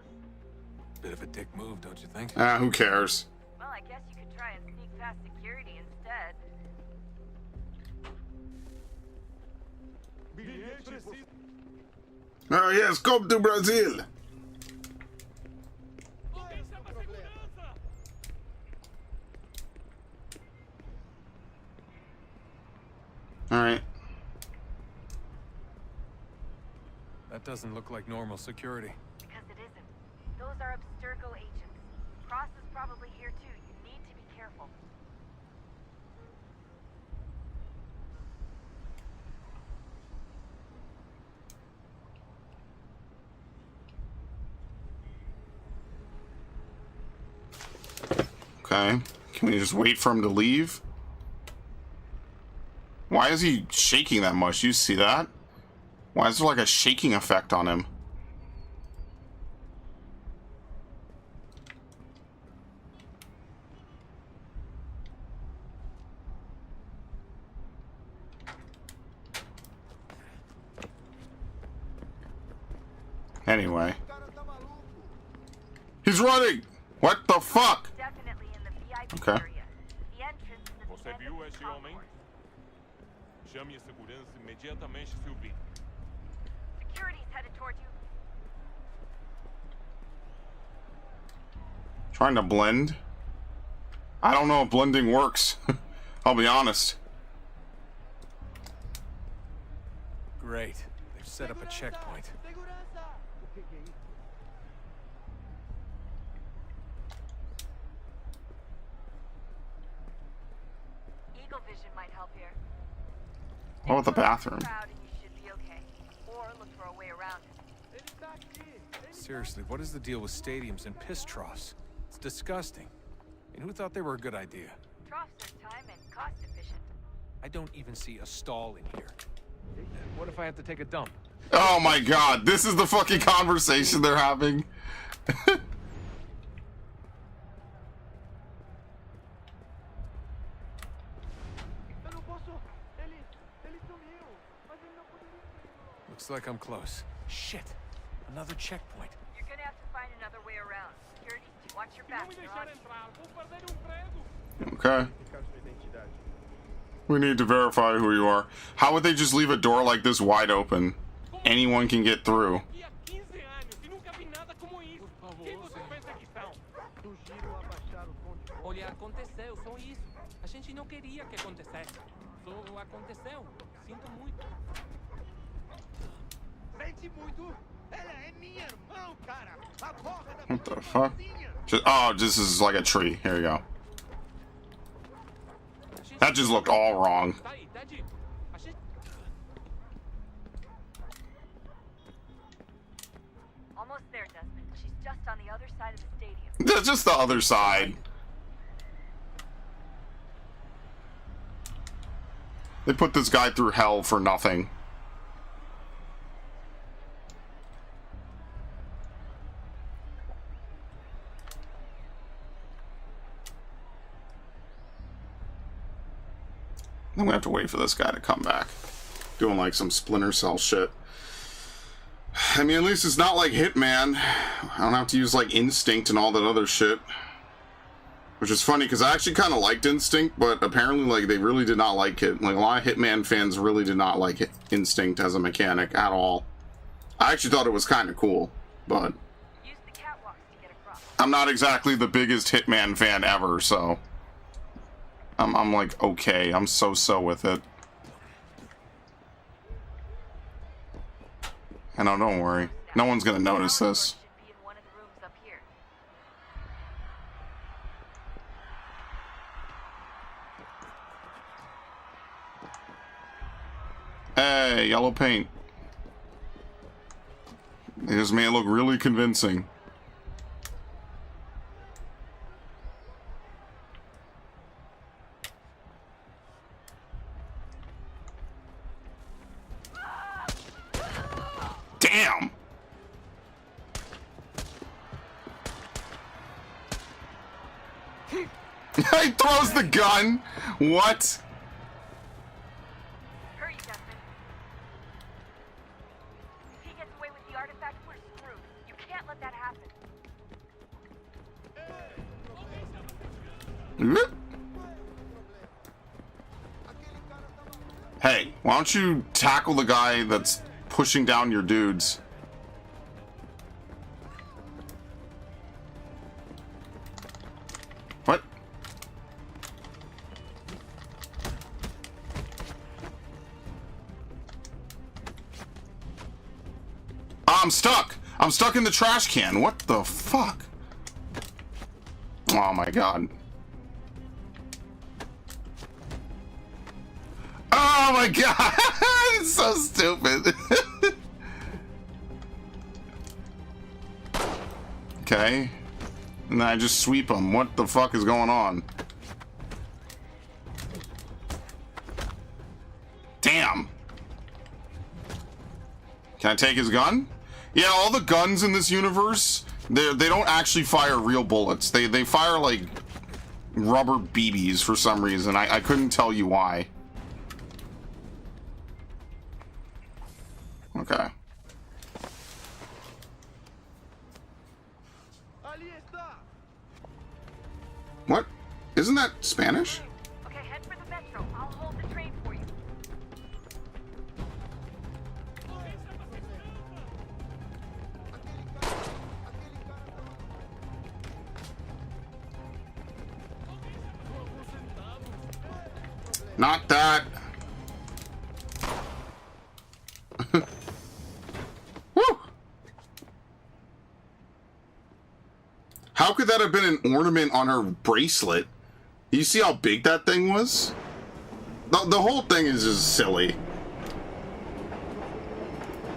Bit of a dick move, don't you think? Ah, who cares? Well, I guess you could try and sneak past security instead. Oh yes, come to Brazil. Alright. That doesn't look like normal security. Because it isn't. Those are Abstergo agents. Cross is probably here too. You need to be careful. Okay. Can we just wait for him to leave? Why is he shaking that much? You see that? Why is there like a shaking effect on him? Anyway. He's running! What the fuck? Okay. Você viu esse homem? Chame a segurança imediatamente se o vir. Security's headed toward you. Trying to blend? I don't know if blending works. I'll be honest. Great. They've set up a checkpoint. Eagle vision might help here. What about the bathroom? Crowd and you should be okay. Or look for a way around it. Seriously, what is the deal with stadiums and piss troughs? It's disgusting. And who thought they were a good idea? Troughs are time and cost efficient. I don't even see a stall in here. What if I have to take a dump? Oh my god, this is the fucking conversation they're having. Looks like I'm close. Shit! Another checkpoint. You're gonna have to find another way around. Security, watch your back. They're on you. Okay. We need to verify who you are. How would they just leave a door like this wide open? Anyone can get through. Foi aconteceu, só isso. A gente não queria que acontecesse. Só aconteceu. Sinto muito. Sente muito? Ela é minha irmã, cara. A porra da What the fuck? Oh, this is like a tree. Here you go. That just looked all wrong. Almost there, Desmond. She's just on the other side of the stadium. That's just the other side. They put this guy through hell for nothing. I'm gonna have to wait for this guy to come back. Doing like some Splinter Cell shit. I mean, at least it's not like Hitman. I don't have to use like Instinct and all that other shit. Which is funny, because I actually kind of liked Instinct, but apparently like they really did not like it. Like a lot of Hitman fans really did not like Instinct as a mechanic at all. I actually thought it was kind of cool, but I'm not exactly the biggest Hitman fan ever, so I'm like, okay, I'm so with it. And no, don't worry. No one's gonna notice this. Hey, yellow paint. This may look really convincing. Damn! He throws the gun! What? Hurry, Desmond. If he gets away with the artifact, we're screwed. You can't let that happen. Hey, why don't you tackle the guy that's pushing down your dudes? What? I'm stuck! I'm stuck in the trash can. What the fuck? Oh my god. Oh my god! It's so stupid. Okay. And then I just sweep him. What the fuck is going on? Damn. Can I take his gun? Yeah, all the guns in this universe, they don't actually fire real bullets. They fire like rubber BBs for some reason. I couldn't tell you why. Okay. What? Isn't that Spanish? Okay, head for the metro. I'll hold the train for you. Not that. Woo! How could that have been an ornament on her bracelet? You see how big that thing was? The whole thing is just silly.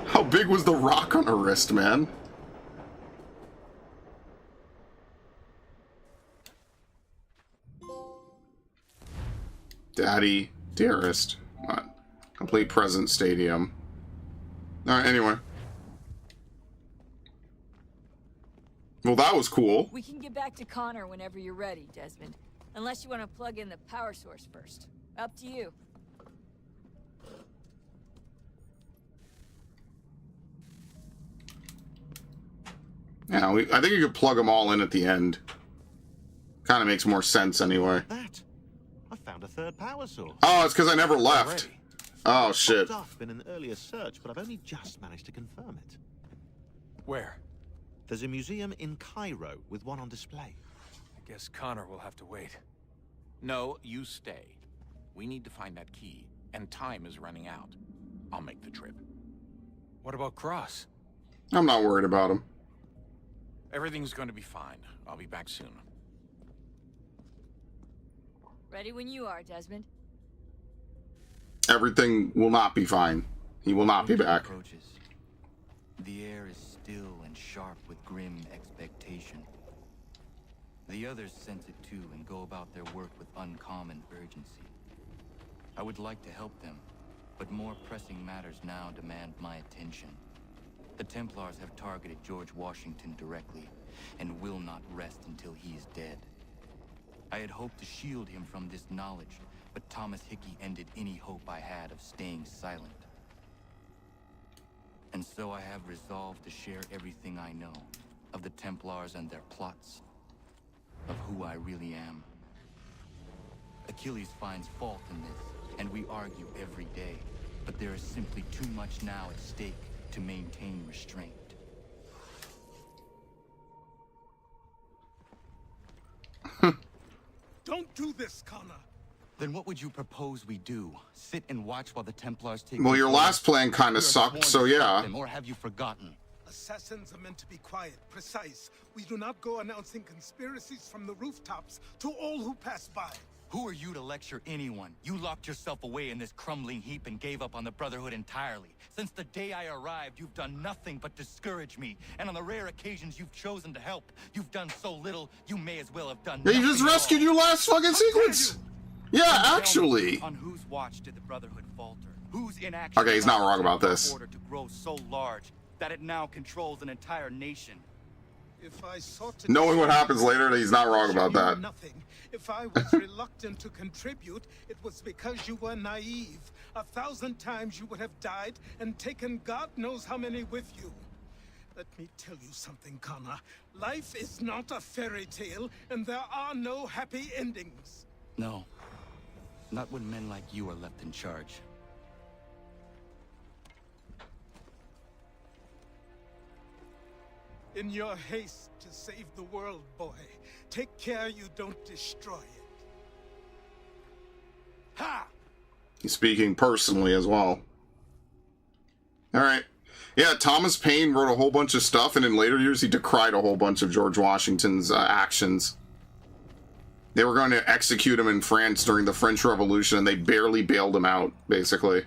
How big was the rock on her wrist, man? Daddy, dearest. What? Complete present stadium. Alright, anyway. Well, that was cool. We can get back to Connor whenever you're ready, Desmond. Unless you want to plug in the power source first. Up to you. Yeah, I think you could plug them all in at the end. Kind of makes more sense anyway. That. I found a third power source. Oh, it's because I never left. Oh, shit. Popped up in an earlier search, but I've only just managed to confirm it. Where? There's a museum in Cairo with one on display. I guess Connor will have to wait. No, you stay. We need to find that key, and time is running out. I'll make the trip. What about Cross? I'm not worried about him. Everything's going to be fine. I'll be back soon. Ready when you are, Desmond. Everything will not be fine. He will not be back. Approaches. The air is still and sharp with grim expectation. The others sense it too and go about their work with uncommon urgency. I would like to help them, but more pressing matters now demand my attention. The Templars have targeted George Washington directly, and will not rest until he is dead. I had hoped to shield him from this knowledge, but Thomas Hickey ended any hope I had of staying silent. And so I have resolved to share everything I know of the Templars and their plots, of who I really am. Achilles finds fault in this, and we argue every day, but there is simply too much now at stake to maintain restraint. Don't do this, Connor. Then what would you propose we do? Sit and watch while the Templars take Well, your control? last plan kind of You are sucked, sworn so to stop yeah. them, or have you forgotten? Assassins are meant to be quiet, precise. We do not go announcing conspiracies from the rooftops to all who pass by. Who are you to lecture anyone? You locked yourself away in this crumbling heap and gave up on the Brotherhood entirely. Since the day I arrived, you've done nothing but discourage me. And on the rare occasions you've chosen to help, you've done so little, you may as well have done Yeah, nothing you just at all. rescued your last fucking sequence. Yeah, Tell me, actually. on whose watch did the Brotherhood falter? Whose inaction Okay, he's not allowed wrong the about Templar this. Order to grow so large that it now controls an entire nation? If I sought to Knowing what happens later, he's not wrong about that. nothing. If I was reluctant to contribute, it was because you were naive. 1,000 times you would have died and taken God knows how many with you. Let me tell you something, Connor. Life is not a fairy tale, and there are no happy endings. No. Not when men like you are left in charge. In your haste to save the world, boy, take care you don't destroy it. Ha! He's speaking personally as well. Alright. Yeah, Thomas Paine wrote a whole bunch of stuff, and in later years he decried a whole bunch of George Washington's actions. They were going to execute him in France during the French Revolution, and they barely bailed him out, basically.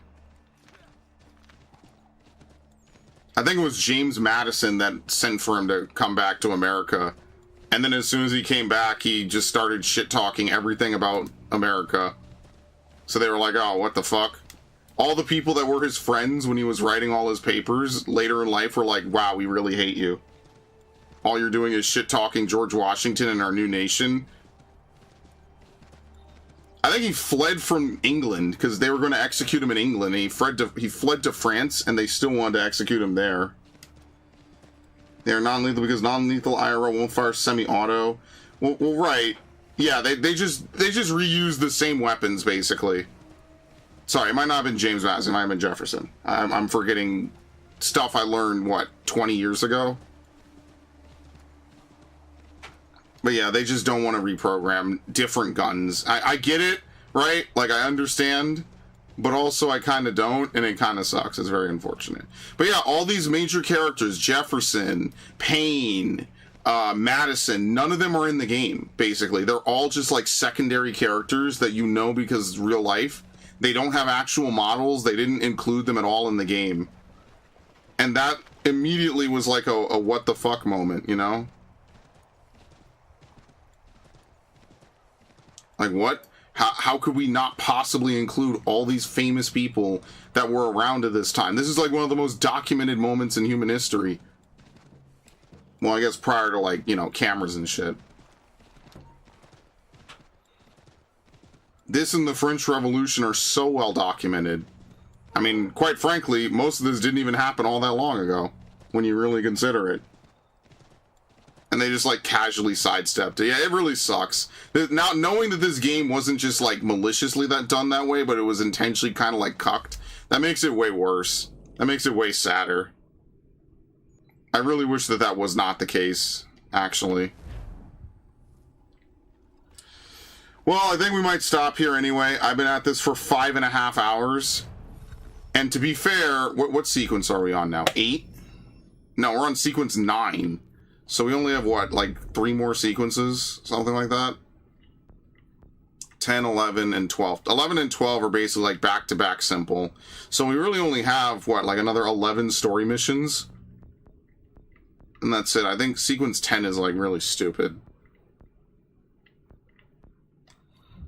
I think it was James Madison that sent for him to come back to America. And then as soon as he came back, he just started shit-talking everything about America. So they were like, oh, what the fuck? All the people that were his friends when he was writing all his papers later in life were like, wow, we really hate you. All you're doing is shit-talking George Washington and our new nation. I think he fled from England because they were going to execute him in England. And he fled to France, and they still wanted to execute him there. They are non-lethal because non-lethal IRO won't fire semi-auto. Well, right. Yeah, they just reuse the same weapons basically. Sorry, it might not have been James Madison. It might have been Jefferson. I'm forgetting stuff I learned, what, 20 years ago? But yeah, they just don't want to reprogram different guns. I get it, right? Like, I understand, but also I kind of don't, and it kind of sucks. It's very unfortunate. But yeah, all these major characters, Jefferson, Paine, Madison, none of them are in the game, basically. They're all just, like, secondary characters that you know because it's real life. They don't have actual models. They didn't include them at all in the game. And that immediately was like a what the fuck moment, you know? Like, what? How could we not possibly include all these famous people that were around at this time? This is like one of the most documented moments in human history. Well, I guess prior to, like, you know, cameras and shit. This and the French Revolution are so well documented. I mean, quite frankly, most of this didn't even happen all that long ago, when you really consider it. And they just, like, casually sidestepped it. Yeah, it really sucks. Now, knowing that this game wasn't just, like, maliciously done that way, but it was intentionally kind of, like, cucked, that makes it way worse. That makes it way sadder. I really wish that that was not the case, actually. Well, I think we might stop here anyway. I've been at this for 5.5 hours. And to be fair, what sequence are we on now? 8? No, we're on sequence 9. So we only have, what, like 3 more sequences? Something like that? 10, 11, and 12. 11 and 12 are basically like back-to-back simple. So we really only have, what, like another 11 story missions? And that's it. I think sequence 10 is like really stupid.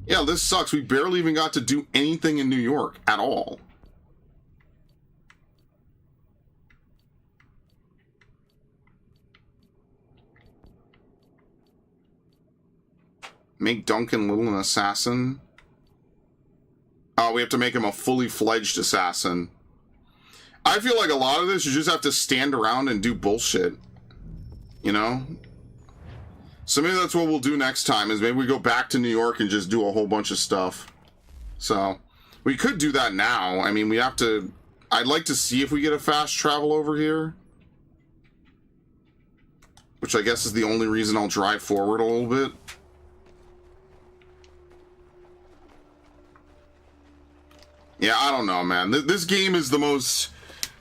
Yeah, this sucks. We barely even got to do anything in New York at all. Make Duncan Little an assassin. Oh, we have to make him a fully fledged assassin. I feel like a lot of this, you just have to stand around and do bullshit. You know? So maybe that's what we'll do next time, is maybe we go back to New York and just do a whole bunch of stuff. So, we could do that now. I mean, we have to... I'd like to see if we get a fast travel over here. Which I guess is the only reason I'll drive forward a little bit. Yeah, I don't know, man. This game is the most,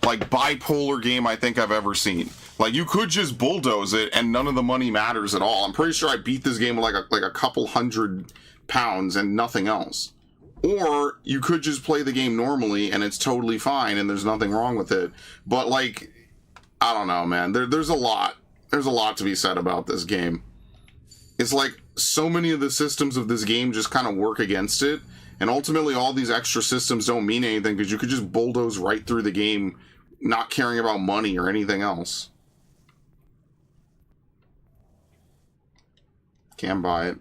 like, bipolar game I think I've ever seen. Like, you could just bulldoze it and none of the money matters at all. I'm pretty sure I beat this game with like a couple £100 and nothing else. Or you could just play the game normally and it's totally fine and there's nothing wrong with it. But, like, I don't know, man. There's a lot. There's a lot to be said about this game. It's like so many of the systems of this game just kind of work against it. And ultimately all these extra systems don't mean anything because you could just bulldoze right through the game not caring about money or anything else. Can't buy it.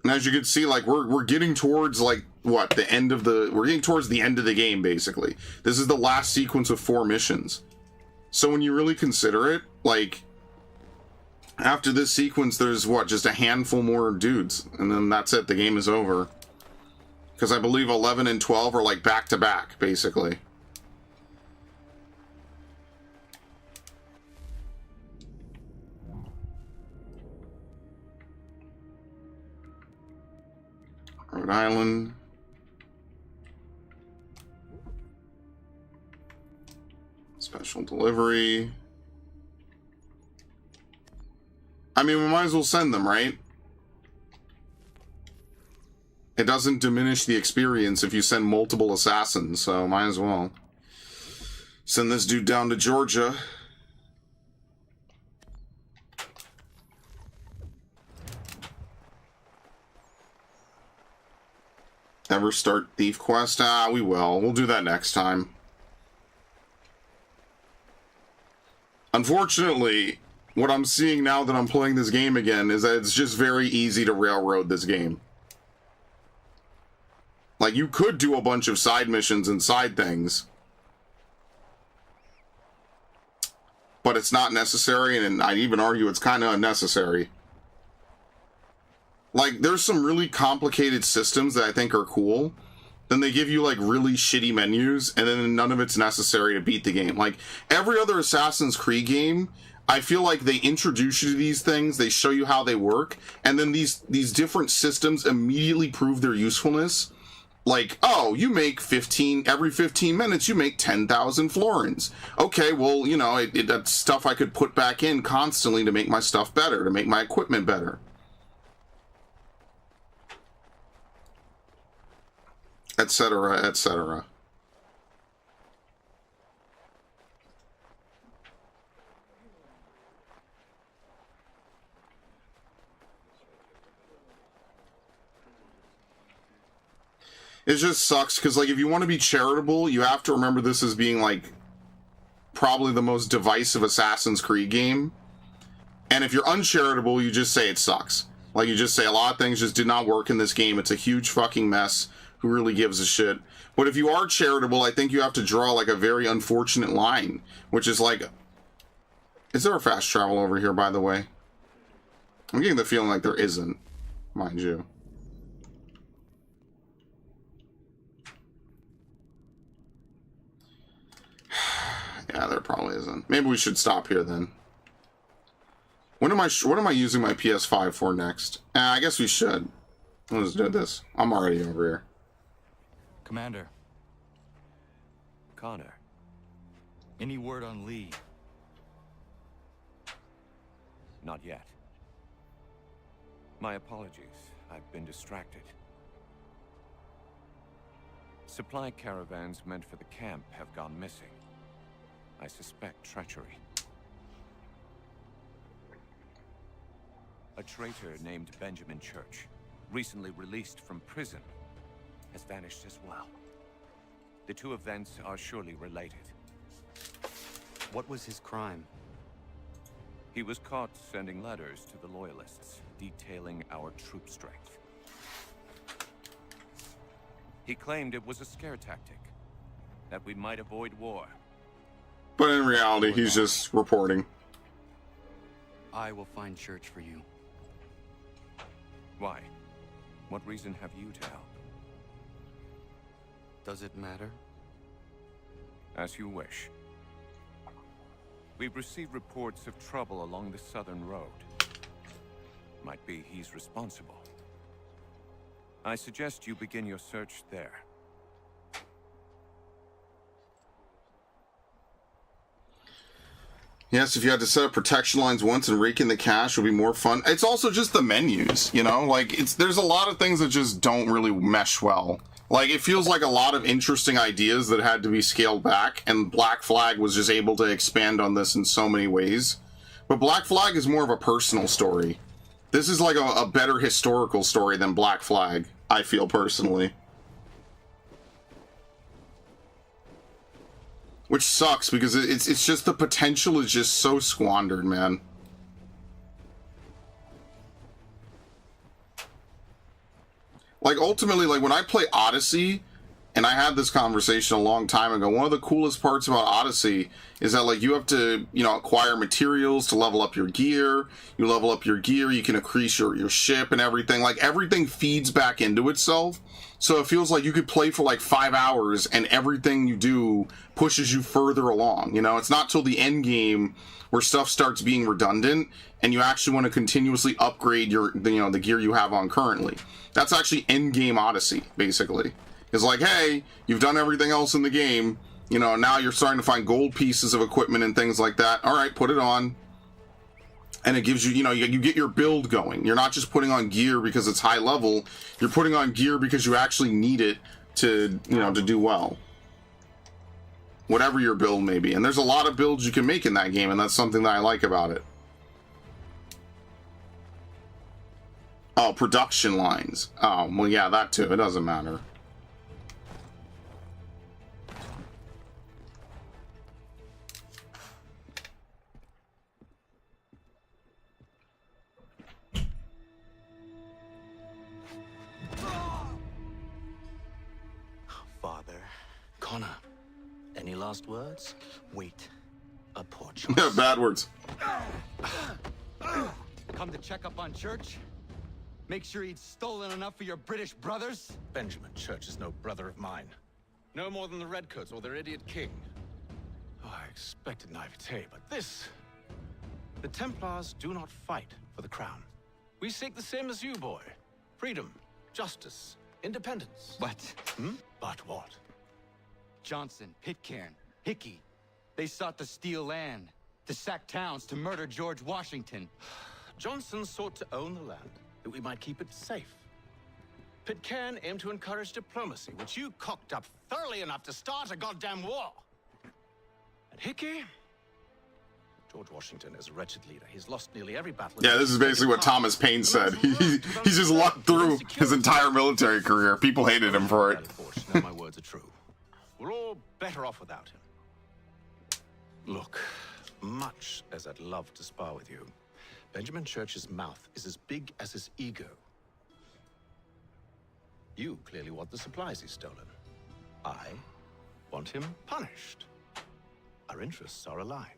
And as you can see, like, we're getting towards, like, what, the end of the... We're getting towards the end of the game, basically. This is the last sequence of 4 missions. So when you really consider it, like, after this sequence, there's, what, just a handful more dudes. And then that's it. The game is over. Because I believe 11 and 12 are, like, back-to-back, basically. Rhode Island. Special delivery. I mean, we might as well send them, right? It doesn't diminish the experience if you send multiple assassins, so might as well. Send this dude down to Georgia. Ever start Thief Quest? Ah, we will. We'll do that next time. Unfortunately, what I'm seeing now that I'm playing this game again is that it's just very easy to railroad this game. Like, you could do a bunch of side missions and side things, but it's not necessary, and I'd even argue it's kind of unnecessary. Like, there's some really complicated systems that I think are cool. Then they give you, like, really shitty menus, and then none of it's necessary to beat the game. Like, every other Assassin's Creed game, I feel like they introduce you to these things, they show you how they work, and then these different systems immediately prove their usefulness. Like, oh, you make every 15 minutes, you make 10,000 florins. Okay, well, you know, that's stuff I could put back in constantly to make my stuff better, to make my equipment better. Etc., etc. It just sucks, because, like, if you want to be charitable, you have to remember this as being, like, probably the most divisive Assassin's Creed game. And if you're uncharitable, you just say it sucks. Like, you just say a lot of things just did not work in this game. It's a huge fucking mess. Who really gives a shit? But if you are charitable, I think you have to draw, like, a very unfortunate line, which is like... Is there a fast travel over here, by the way? I'm getting the feeling like there isn't, mind you. Yeah, there probably isn't. Maybe we should stop here then. What am I using my PS5 for next? I guess we should. Let's do this. I'm already over here. Commander. Connor. Any word on Lee? Not yet. My apologies. I've been distracted. Supply caravans meant for the camp have gone missing. I suspect treachery. A traitor named Benjamin Church, recently released from prison, has vanished as well. The two events are surely related. What was his crime? He was caught sending letters to the Loyalists, detailing our troop strength. He claimed it was a scare tactic, that we might avoid war. But in reality, he's just reporting. I will find Church for you. Why? What reason have you to help? Does it matter? As you wish. We've received reports of trouble along the southern road. Might be he's responsible. I suggest you begin your search there. Yes, if you had to set up protection lines once and rake in the cash would be more fun. It's also just the menus, you know? Like, there's a lot of things that just don't really mesh well. Like, it feels like a lot of interesting ideas that had to be scaled back, and Black Flag was just able to expand on this in so many ways. But Black Flag is more of a personal story. This is like a better historical story than Black Flag, I feel personally. Which sucks, because it's just the potential is just so squandered, man. Like, ultimately, like, when I play Odyssey, and I had this conversation a long time ago, one of the coolest parts about Odyssey is that, like, you have to, you know, acquire materials to level up your gear. You level up your gear, you can increase your ship and everything. Like, everything feeds back into itself. So it feels like you could play for, like, 5 hours, and everything you do pushes you further along. You know, it's not till the end game where stuff starts being redundant, and you actually want to continuously upgrade the gear you have on currently. That's actually end game Odyssey, basically. It's like, hey, you've done everything else in the game, you know, now you're starting to find gold pieces of equipment and things like that. All right, put it on. And it gives you, you know, you get your build going. You're not just putting on gear because it's high level. You're putting on gear because you actually need it to, you know, to do well. Whatever your build may be. And there's a lot of builds you can make in that game, and that's something that I like about it. Oh, production lines. Oh, well, yeah, that too. It doesn't matter. Father. Connor, any last words? Wait. A poor choice. Yeah, bad words. Come to check up on Church? Make sure he'd stolen enough for your British brothers? Benjamin Church is no brother of mine. No more than the Redcoats or their idiot king. Oh, I expected naivete, but this... The Templars do not fight for the crown. We seek the same as you, boy. Freedom, justice, independence. What? But what? Johnson, Pitcairn, Hickey. They sought to steal land, to sack towns, to murder George Washington. Johnson sought to own the land, that we might keep it safe. Pitcairn aimed to encourage diplomacy, which you cocked up thoroughly enough to start a goddamn war. And Hickey? George Washington is a wretched leader. He's lost nearly every battle. Yeah, this is basically what Thomas Paine said. He's just lucked through his entire military career. People hated him for it. Now my words are true. We're all better off without him. Look, much as I'd love to spar with you, Benjamin Church's mouth is as big as his ego. You clearly want the supplies he's stolen. I want him punished. Our interests are aligned.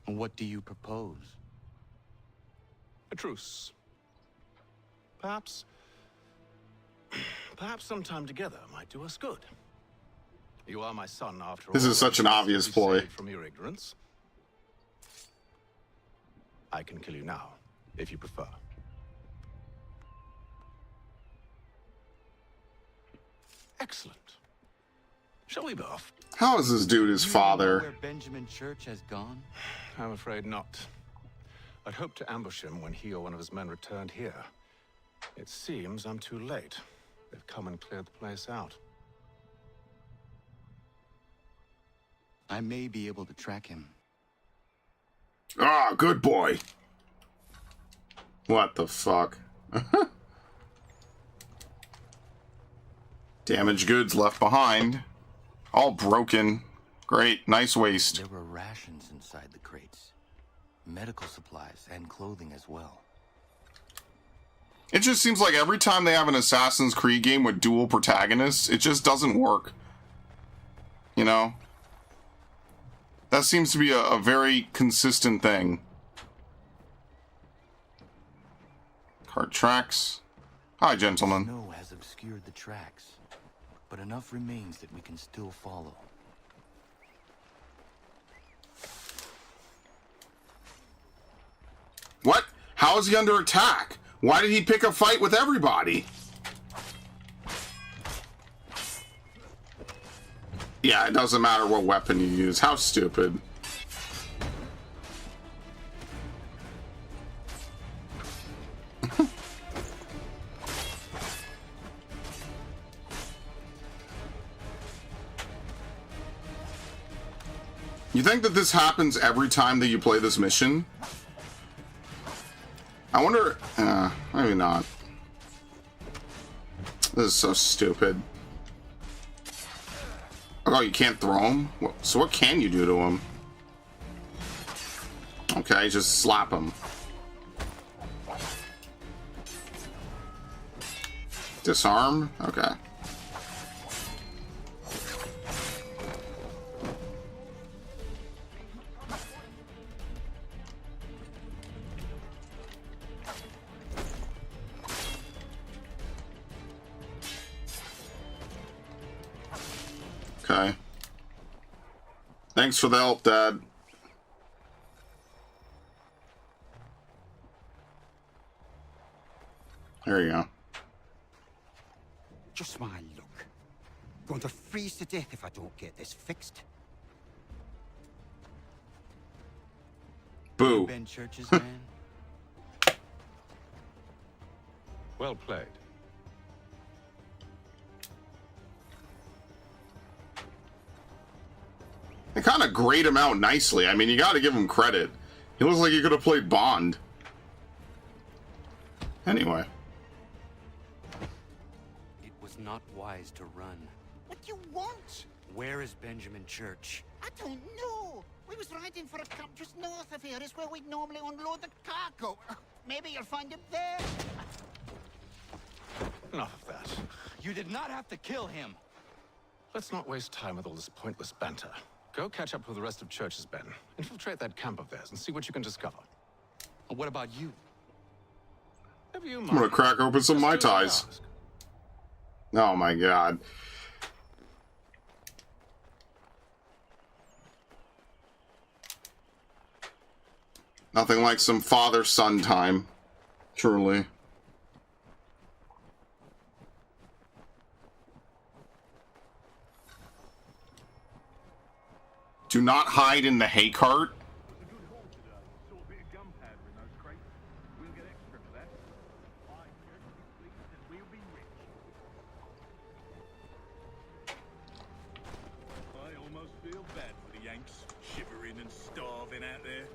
What do you propose? A truce. Perhaps some time together might do us good. You are my son, after all. This is such an obvious ploy. From your ignorance. I can kill you now, if you prefer. Excellent. Shall we be off? How is this dude his father? Where Benjamin Church has gone? I'm afraid not. I'd hoped to ambush him when he or one of his men returned here. It seems I'm too late. They've come and cleared the place out. I may be able to track him. Ah, good boy. What the fuck? Damaged goods left behind. All broken. Great, nice waste. There were rations inside the crates. Medical supplies and clothing as well. It just seems like every time they have an Assassin's Creed game with dual protagonists, it just doesn't work. You know? That seems to be a very consistent thing. Cart tracks. Hi, gentlemen. Snow has obscured the tracks, but enough remains that we can still follow. What? How is he under attack? Why did he pick a fight with everybody? Yeah, it doesn't matter what weapon you use. How stupid. You think that this happens every time that you play this mission? I wonder... maybe not. This is so stupid. Oh, you can't throw him? So what can you do to him? Okay, just slap him. Disarm? Okay. Okay. Thanks for the help, Dad. There you go. Just my luck. Going to freeze to death if I don't get this fixed. Boo. Ben Church's man. Well played. They kind of grayed him out nicely. I mean, you got to give him credit. He looks like he could have played Bond. Anyway. It was not wise to run. What do you want? Where is Benjamin Church? I don't know. We was riding for a camp just north of here. Is where we'd normally unload the cargo. Maybe you'll find him there. Enough of that. You did not have to kill him. Let's not waste time with all this pointless banter. Go catch up with the rest of Church's men. Infiltrate that camp of theirs and see what you can discover. What about you? I'm gonna crack open some Mai Tais. Oh my god. Nothing like some father-son time. Truly. Do not hide in the hay cart. I almost feel bad for the Yanks, shivering and starving out there.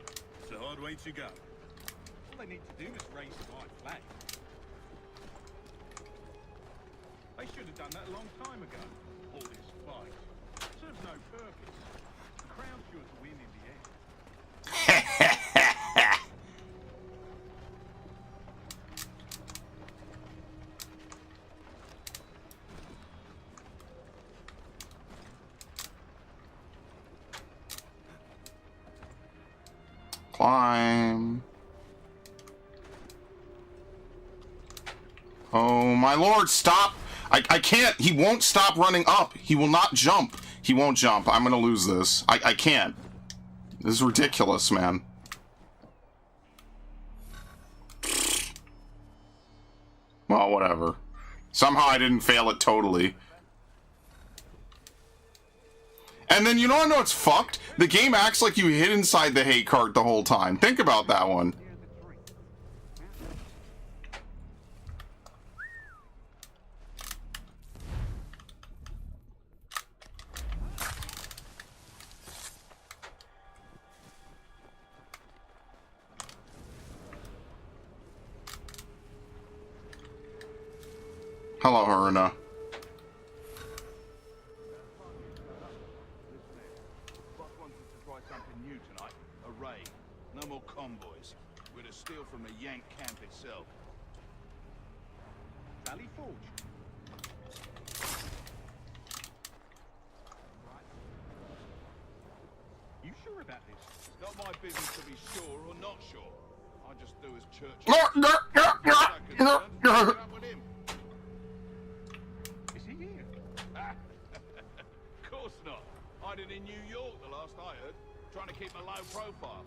It's a hard way to go. All they need to do is raise the white flag. They should have done that a long time ago. All this fight serves no purpose. The crown's sure to win in the end. Climb. Oh my lord, stop! I can't. He won't stop running up. He will not jump. He won't jump. I'm gonna lose this. I can't. This is ridiculous, man. Well, whatever. Somehow I didn't fail it totally. And then, you know it's fucked? The game acts like you hid inside the hay cart the whole time. Think about that one. Hello, Haruna. Boss wanted to try something new tonight. A raid. No more convoys. We're to steal from the Yank camp itself. Valley Forge. You sure about this? It's not my business to be sure or not sure. I just do as church. Is he here? Of course not. Hiding in New York, the last I heard. Trying to keep a low profile.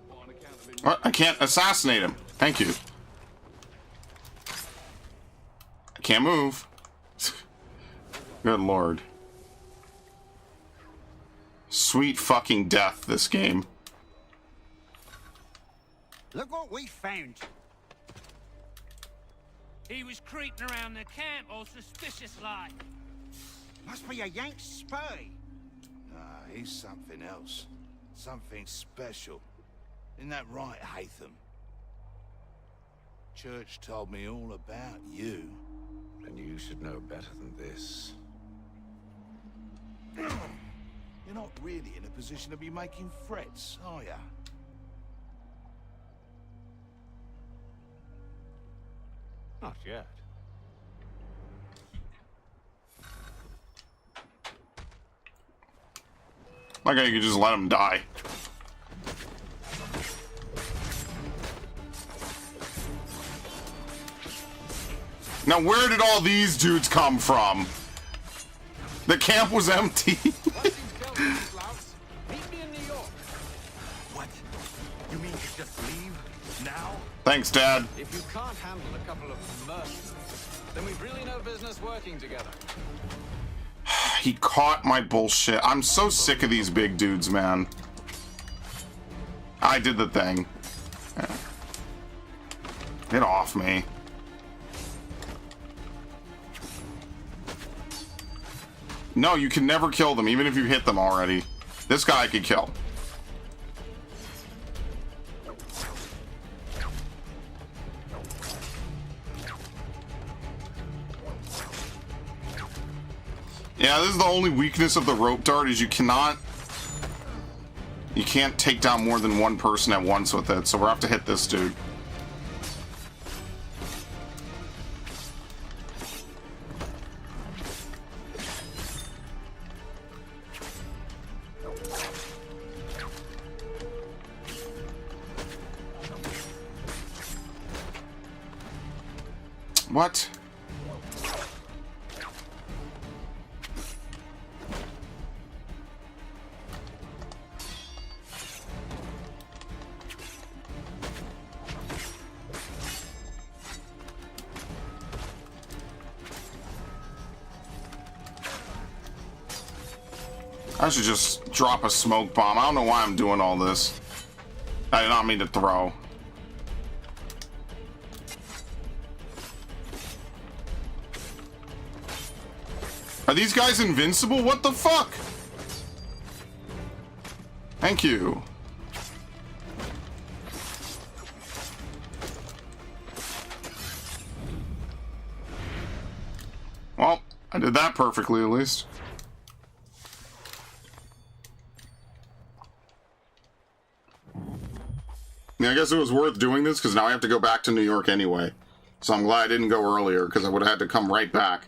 Well, on account of him. I can't assassinate him. Thank you. I can't move. Good lord. Sweet fucking death, this game. Look what we found. He was creeping around the camp all suspicious like. Must be a Yank spy. Nah, he's something else. Something special. Isn't that right, Hatham? Church told me all about you. And you should know better than this. You're not really in a position to be making threats, are ya? Not yet. Like you could just let him die. Now, where did all these dudes come from? The camp was empty. What? You mean to just leave now? Thanks, Dad. If you can't handle a couple of mercenaries, then we've really no business working together. He caught my bullshit. I'm so sick of these big dudes, man. I did the thing. Get off me. No, you can never kill them, even if you hit them already. This guy I could kill. Yeah, this is the only weakness of the rope dart, is you can't take down more than one person at once with it, so we'll have to hit this dude. What? I should just drop a smoke bomb. I don't know why I'm doing all this. I did not mean to throw. Are these guys invincible? What the fuck? Thank you. Well, I did that perfectly, at least. Yeah, I guess it was worth doing this, because now I have to go back to New York anyway. So I'm glad I didn't go earlier, because I would have had to come right back.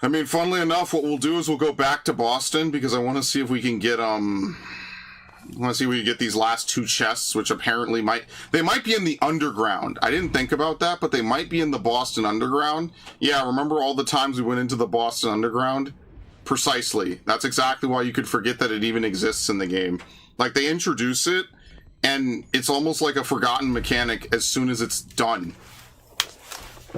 I mean, funnily enough, what we'll do is we'll go back to Boston, because I want to see if we can get, I want to see if we can get these last two chests, which apparently they might be in the underground. I didn't think about that, but they might be in the Boston underground. Yeah, remember all the times we went into the Boston underground? Precisely. That's exactly why you could forget that it even exists in the game. Like, they introduce it, and it's almost like a forgotten mechanic as soon as it's done.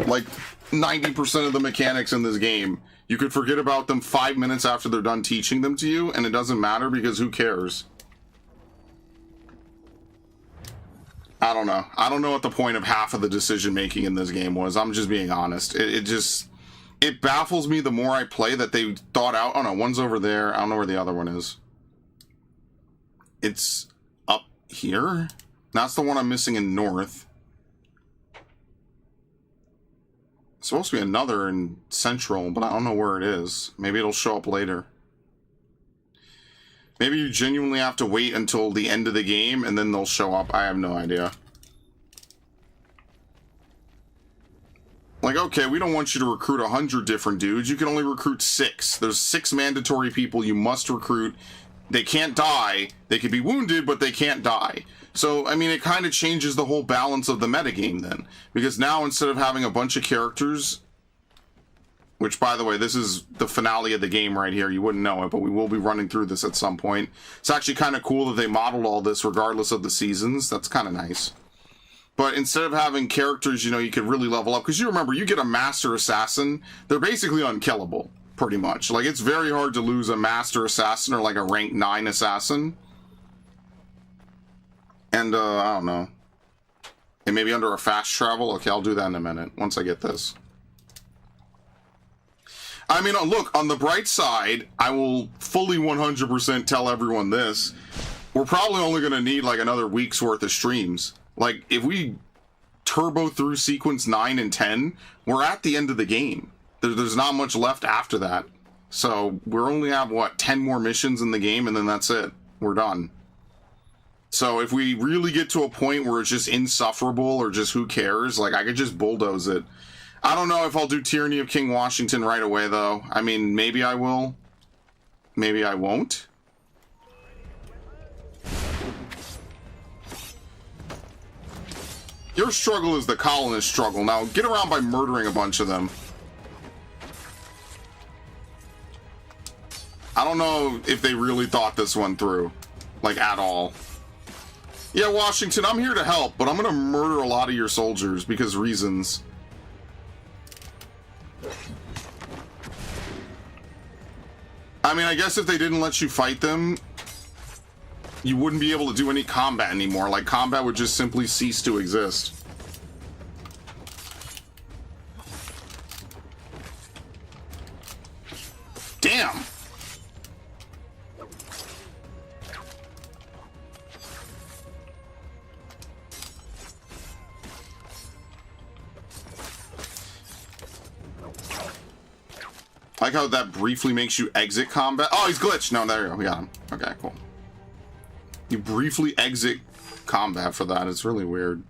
Like 90% of the mechanics in this game, you could forget about them 5 minutes after they're done teaching them to you, and it doesn't matter because who cares? I don't know. I don't know what the point of half of the decision making in this game was. I'm just being honest. It baffles me the more I play that they thought out. Oh no, one's over there. I don't know where the other one is. It's up here? That's the one I'm missing in north. It's supposed to be another in central, but I don't know where it is. Maybe it'll show up later. Maybe you genuinely have to wait until the end of the game and then they'll show up. I have no idea. Like, okay, we don't want you to recruit 100 different dudes. You can only recruit 6. There's 6 mandatory people you must recruit. They can't die. They could be wounded, but they can't die. So, I mean, it kind of changes the whole balance of the metagame then. Because now, instead of having a bunch of characters... Which, by the way, this is the finale of the game right here. You wouldn't know it, but we will be running through this at some point. It's actually kind of cool that they modeled all this regardless of the seasons. That's kind of nice. But instead of having characters, you know, you could really level up. Because you remember, you get a Master Assassin, they're basically unkillable, pretty much. Like, it's very hard to lose a Master Assassin or, like, a rank 9 Assassin. And, I don't know. And maybe under a fast travel? Okay, I'll do that in a minute, once I get this. I mean, look, on the bright side, I will fully 100% tell everyone this. We're probably only going to need, like, another week's worth of streams. Like, if we turbo through sequence 9 and 10, we're at the end of the game. There's not much left after that. So, we only have, what, 10 more missions in the game, and then that's it. We're done. So, if we really get to a point where it's just insufferable, or just who cares, like, I could just bulldoze it. I don't know if I'll do Tyranny of King Washington right away, though. I mean, maybe I will. Maybe I won't. Your struggle is the colonist struggle. Now, get around by murdering a bunch of them. I don't know if they really thought this one through. Like, at all. Yeah, Washington, I'm here to help, but I'm gonna murder a lot of your soldiers because reasons. I mean, I guess if they didn't let you fight them, you wouldn't be able to do any combat anymore. Like, combat would just simply cease to exist. Damn! I like how that briefly makes you exit combat. Oh, he's glitched. No, there you go. We got him. Okay, cool. You briefly exit combat for that. It's really weird.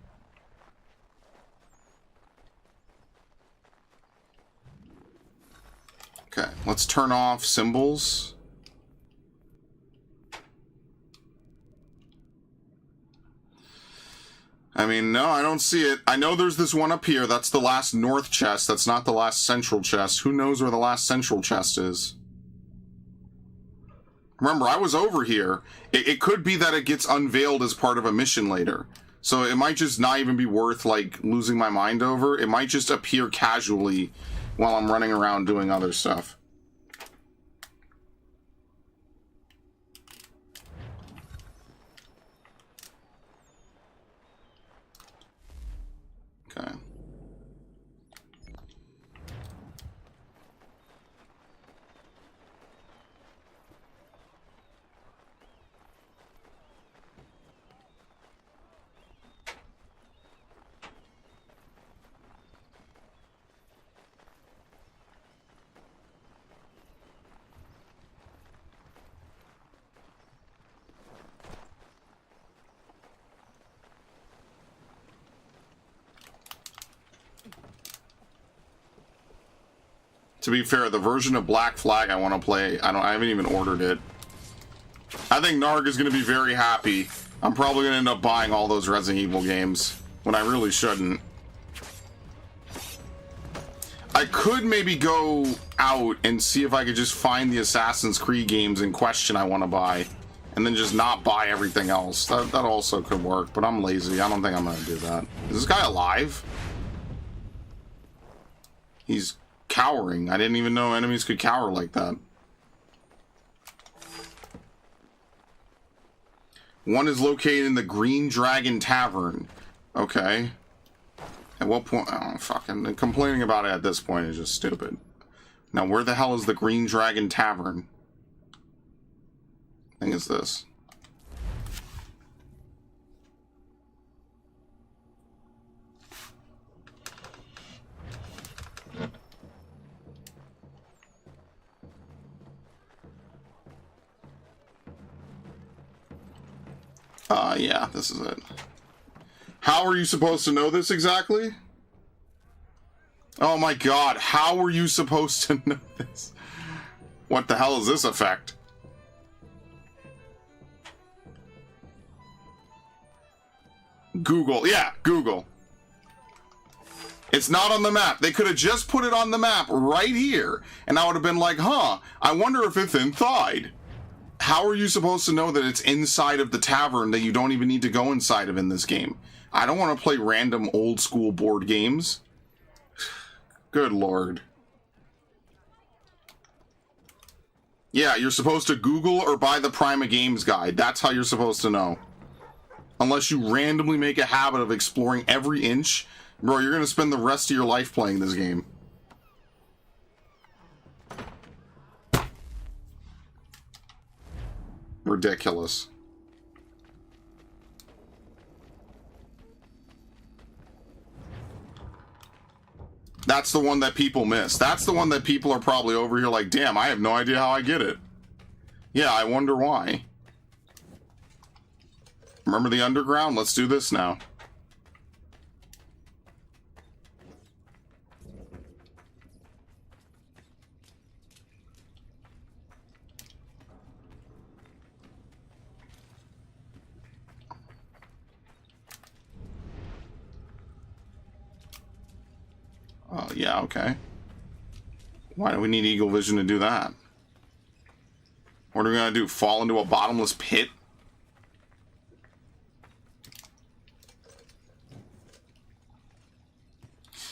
Okay, let's turn off symbols. I mean, no, I don't see it. I know there's this one up here. That's the last north chest. That's not the last central chest. Who knows where the last central chest is? Remember, I was over here. It could be that it gets unveiled as part of a mission later. So it might just not even be worth, like, losing my mind over. It might just appear casually while I'm running around doing other stuff. Okay. To be fair, the version of Black Flag I want to play, I haven't even ordered it. I think Narg is going to be very happy. I'm probably going to end up buying all those Resident Evil games, when I really shouldn't. I could maybe go out and see if I could just find the Assassin's Creed games in question I want to buy, and then just not buy everything else. That also could work, but I'm lazy. I don't think I'm going to do that. Is this guy alive? He's cowering. I didn't even know enemies could cower like that. One is located in the Green Dragon Tavern. Okay. At what point? Oh, fucking complaining about it at this point is just stupid. Now, where the hell is the Green Dragon Tavern? I think it's this. Yeah, this is it. How are you supposed to know this exactly? Oh my god, how were you supposed to know this? What the hell is this effect? Google. Yeah, Google. It's not on the map. They could have just put it on the map right here, and I would have been like, huh, I wonder if it's inside. How are you supposed to know that it's inside of the tavern that you don't even need to go inside of in this game? I don't want to play random old school board games. Good lord. Yeah, you're supposed to Google or buy the Prima Games Guide. That's how you're supposed to know. Unless you randomly make a habit of exploring every inch. Bro, you're going to spend the rest of your life playing this game. Ridiculous. That's the one that people miss. That's the one that people are probably over here like, damn, I have no idea how I get it. Yeah, I wonder why. Remember the underground? Let's do this now. Yeah, okay. Why do we need Eagle Vision to do that? What are we gonna do? Fall into a bottomless pit?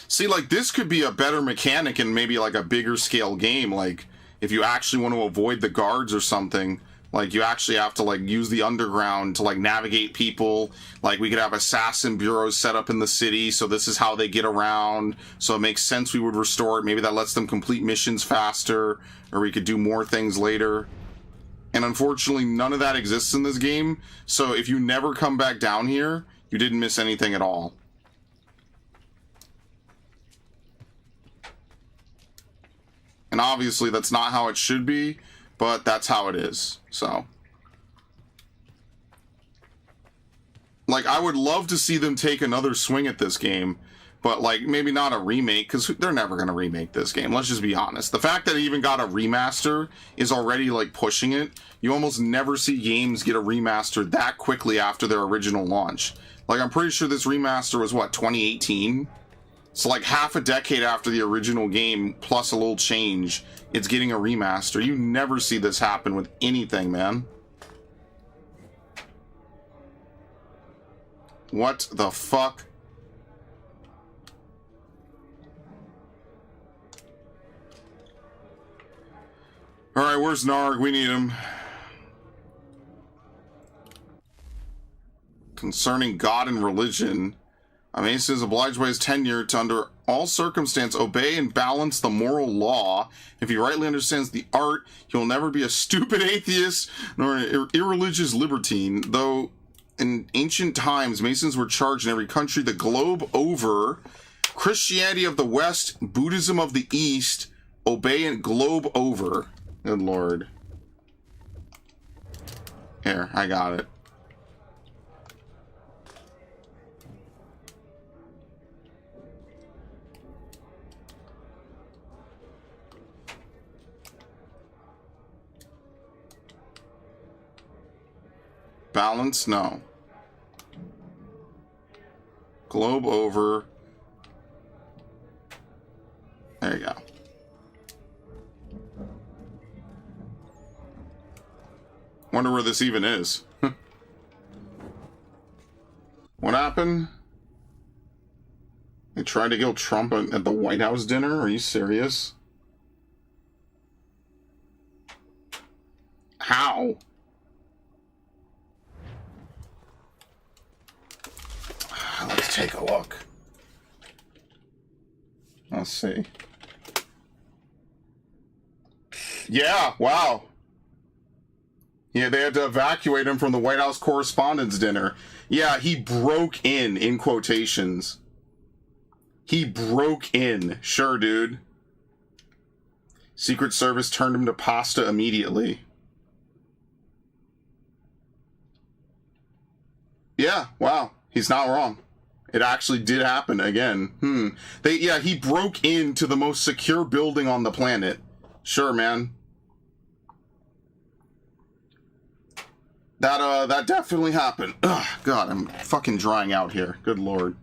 See, like, this could be a better mechanic in maybe, like, a bigger scale game. Like, if you actually want to avoid the guards or something, like, you actually have to, like, use the underground to, like, navigate people. Like, we could have assassin bureaus set up in the city, so this is how they get around. So it makes sense we would restore it. Maybe that lets them complete missions faster, or we could do more things later. And unfortunately, none of that exists in this game. So if you never come back down here, you didn't miss anything at all. And obviously, that's not how it should be, but that's how it is, so. Like, I would love to see them take another swing at this game, but, like, maybe not a remake, because they're never going to remake this game, let's just be honest. The fact that it even got a remaster is already, like, pushing it. You almost never see games get a remaster that quickly after their original launch. Like, I'm pretty sure this remaster was, what, 2018? So, like, half a decade after the original game, plus a little change, it's getting a remaster. You never see this happen with anything, man. What the fuck? Alright, where's Narg? We need him. Concerning God and religion, Mason is obliged by his tenure to, under all circumstance, obey and balance the moral law. If he rightly understands the art, he will never be a stupid atheist nor an irreligious libertine. Though in ancient times, Masons were charged in every country the globe over. Christianity of the West, Buddhism of the East, obey and globe over. Good Lord. Here, I got it. Balance? No. Globe over. There you go. Wonder where this even is. What happened? They tried to kill Trump at the White House dinner? Are you serious? How? Let's take a look. Let's see. Yeah, wow. Yeah, they had to evacuate him from the White House Correspondents' Dinner. Yeah, he broke in quotations. He broke in. Sure, dude. Secret Service turned him to pasta immediately. Yeah, wow. He's not wrong. It actually did happen again. Yeah, he broke into the most secure building on the planet. Sure, man. That definitely happened. Ugh, God, I'm fucking drying out here. Good lord.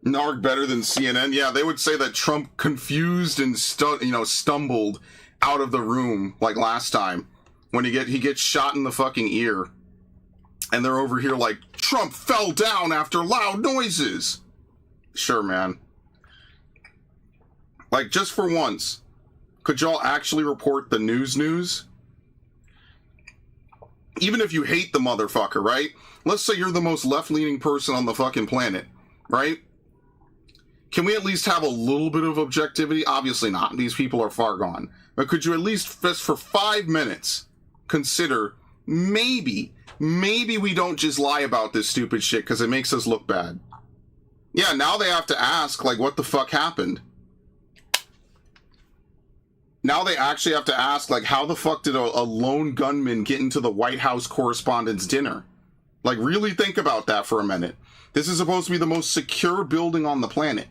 NARG better than CNN? Yeah, they would say that Trump confused and stumbled out of the room like last time when he gets shot in the fucking ear. And they're over here like, Trump fell down after loud noises. Sure, man. Like, just for once, could y'all actually report the news? Even if you hate the motherfucker, right? Let's say you're the most left-leaning person on the fucking planet, right? Can we at least have a little bit of objectivity? Obviously not. These people are far gone. But could you at least, just for 5 minutes, consider maybe we don't just lie about this stupid shit because it makes us look bad. Yeah, now they have to ask, like, what the fuck happened? Now they actually have to ask, like, how the fuck did a lone gunman get into the White House Correspondents' Dinner? Like, really think about that for a minute. This is supposed to be the most secure building on the planet.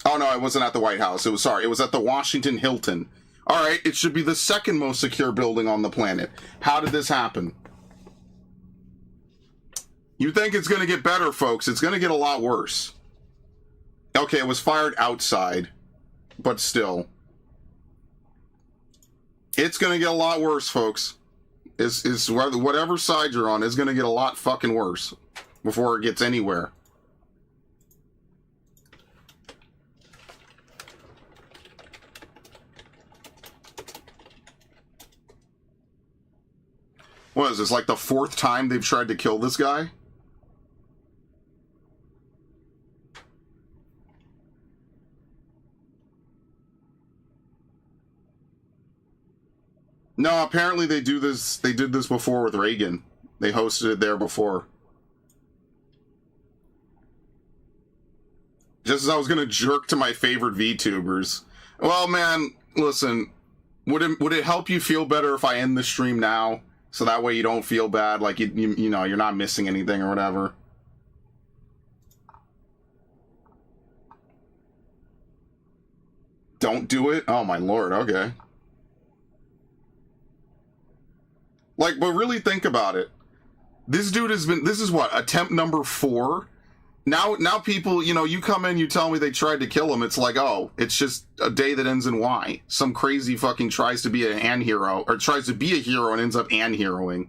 Oh, no, it wasn't at the White House. It was at the Washington Hilton. All right, it should be the second most secure building on the planet. How did this happen? You think it's going to get better, folks. It's going to get a lot worse. Okay, it was fired outside, but still. It's going to get a lot worse, folks. It's whatever side you're on is going to get a lot fucking worse before it gets anywhere. What is this, like the 4th time they've tried to kill this guy? No, apparently they did this before with Reagan. They hosted it there before. Just as I was gonna jerk to my favorite VTubers. Well, man, listen, would it help you feel better if I end the stream now? So that way you don't feel bad, like you know, you're not missing anything or whatever. Don't do it? Oh my lord, okay. Like, but really think about it. This dude has been, this is what, attempt number 4? Now people, you know, you come in, you tell me they tried to kill him, it's like, oh, it's just a day that ends in Y. Some crazy fucking tries to be an hero, or tries to be a hero and ends up an-heroing.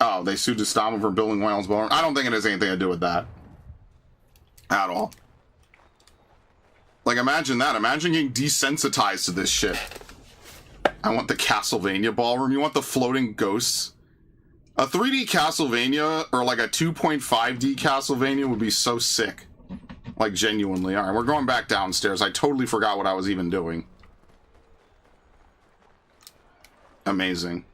Oh, they sued to stop him from building Wales Ballroom. I don't think it has anything to do with that. At all. Like, imagine that. Imagine getting desensitized to this shit. I want the Castlevania ballroom. You want the floating ghosts? A 3D Castlevania, or like a 2.5D Castlevania would be so sick. Like, genuinely. Alright, we're going back downstairs. I totally forgot what I was even doing. Amazing.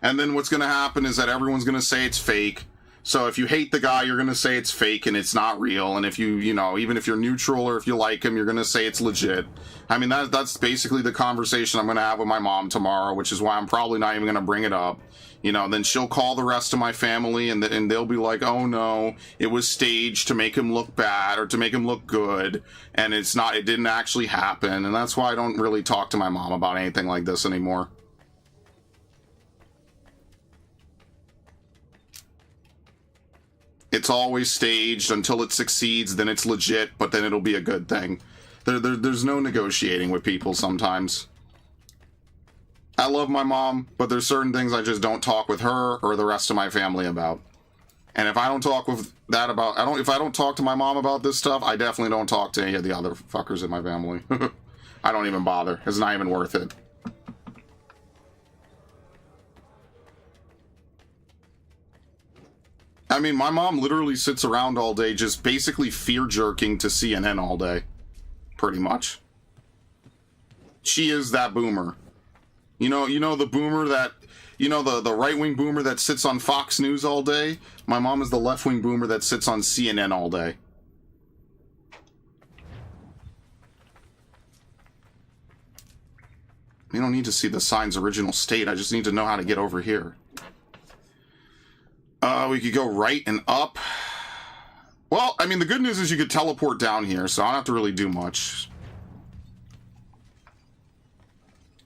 And then what's gonna happen is that everyone's gonna say it's fake. So if you hate the guy, you're going to say it's fake and it's not real. And if you know, even if you're neutral or if you like him, you're going to say it's legit. I mean, that's basically the conversation I'm going to have with my mom tomorrow, which is why I'm probably not even going to bring it up. You know, then she'll call the rest of my family and they'll be like, oh no, it was staged to make him look bad or to make him look good. And it didn't actually happen. And that's why I don't really talk to my mom about anything like this anymore. It's always staged until it succeeds, then it's legit, but then it'll be a good thing. There's no negotiating with people sometimes. I love my mom, but there's certain things I just don't talk with her or the rest of my family about. And if I don't talk with that about, if I don't talk to my mom about this stuff, I definitely don't talk to any of the other fuckers in my family. I don't even bother. It's not even worth it. I mean, my mom literally sits around all day just basically fear-jerking to CNN all day. Pretty much. She is that boomer. You know the boomer that, the right-wing boomer that sits on Fox News all day? My mom is the left-wing boomer that sits on CNN all day. You don't need to see the sign's original state. I just need to know how to get over here. We could go right and up. Well, I mean, the good news is you could teleport down here, so I don't have to really do much.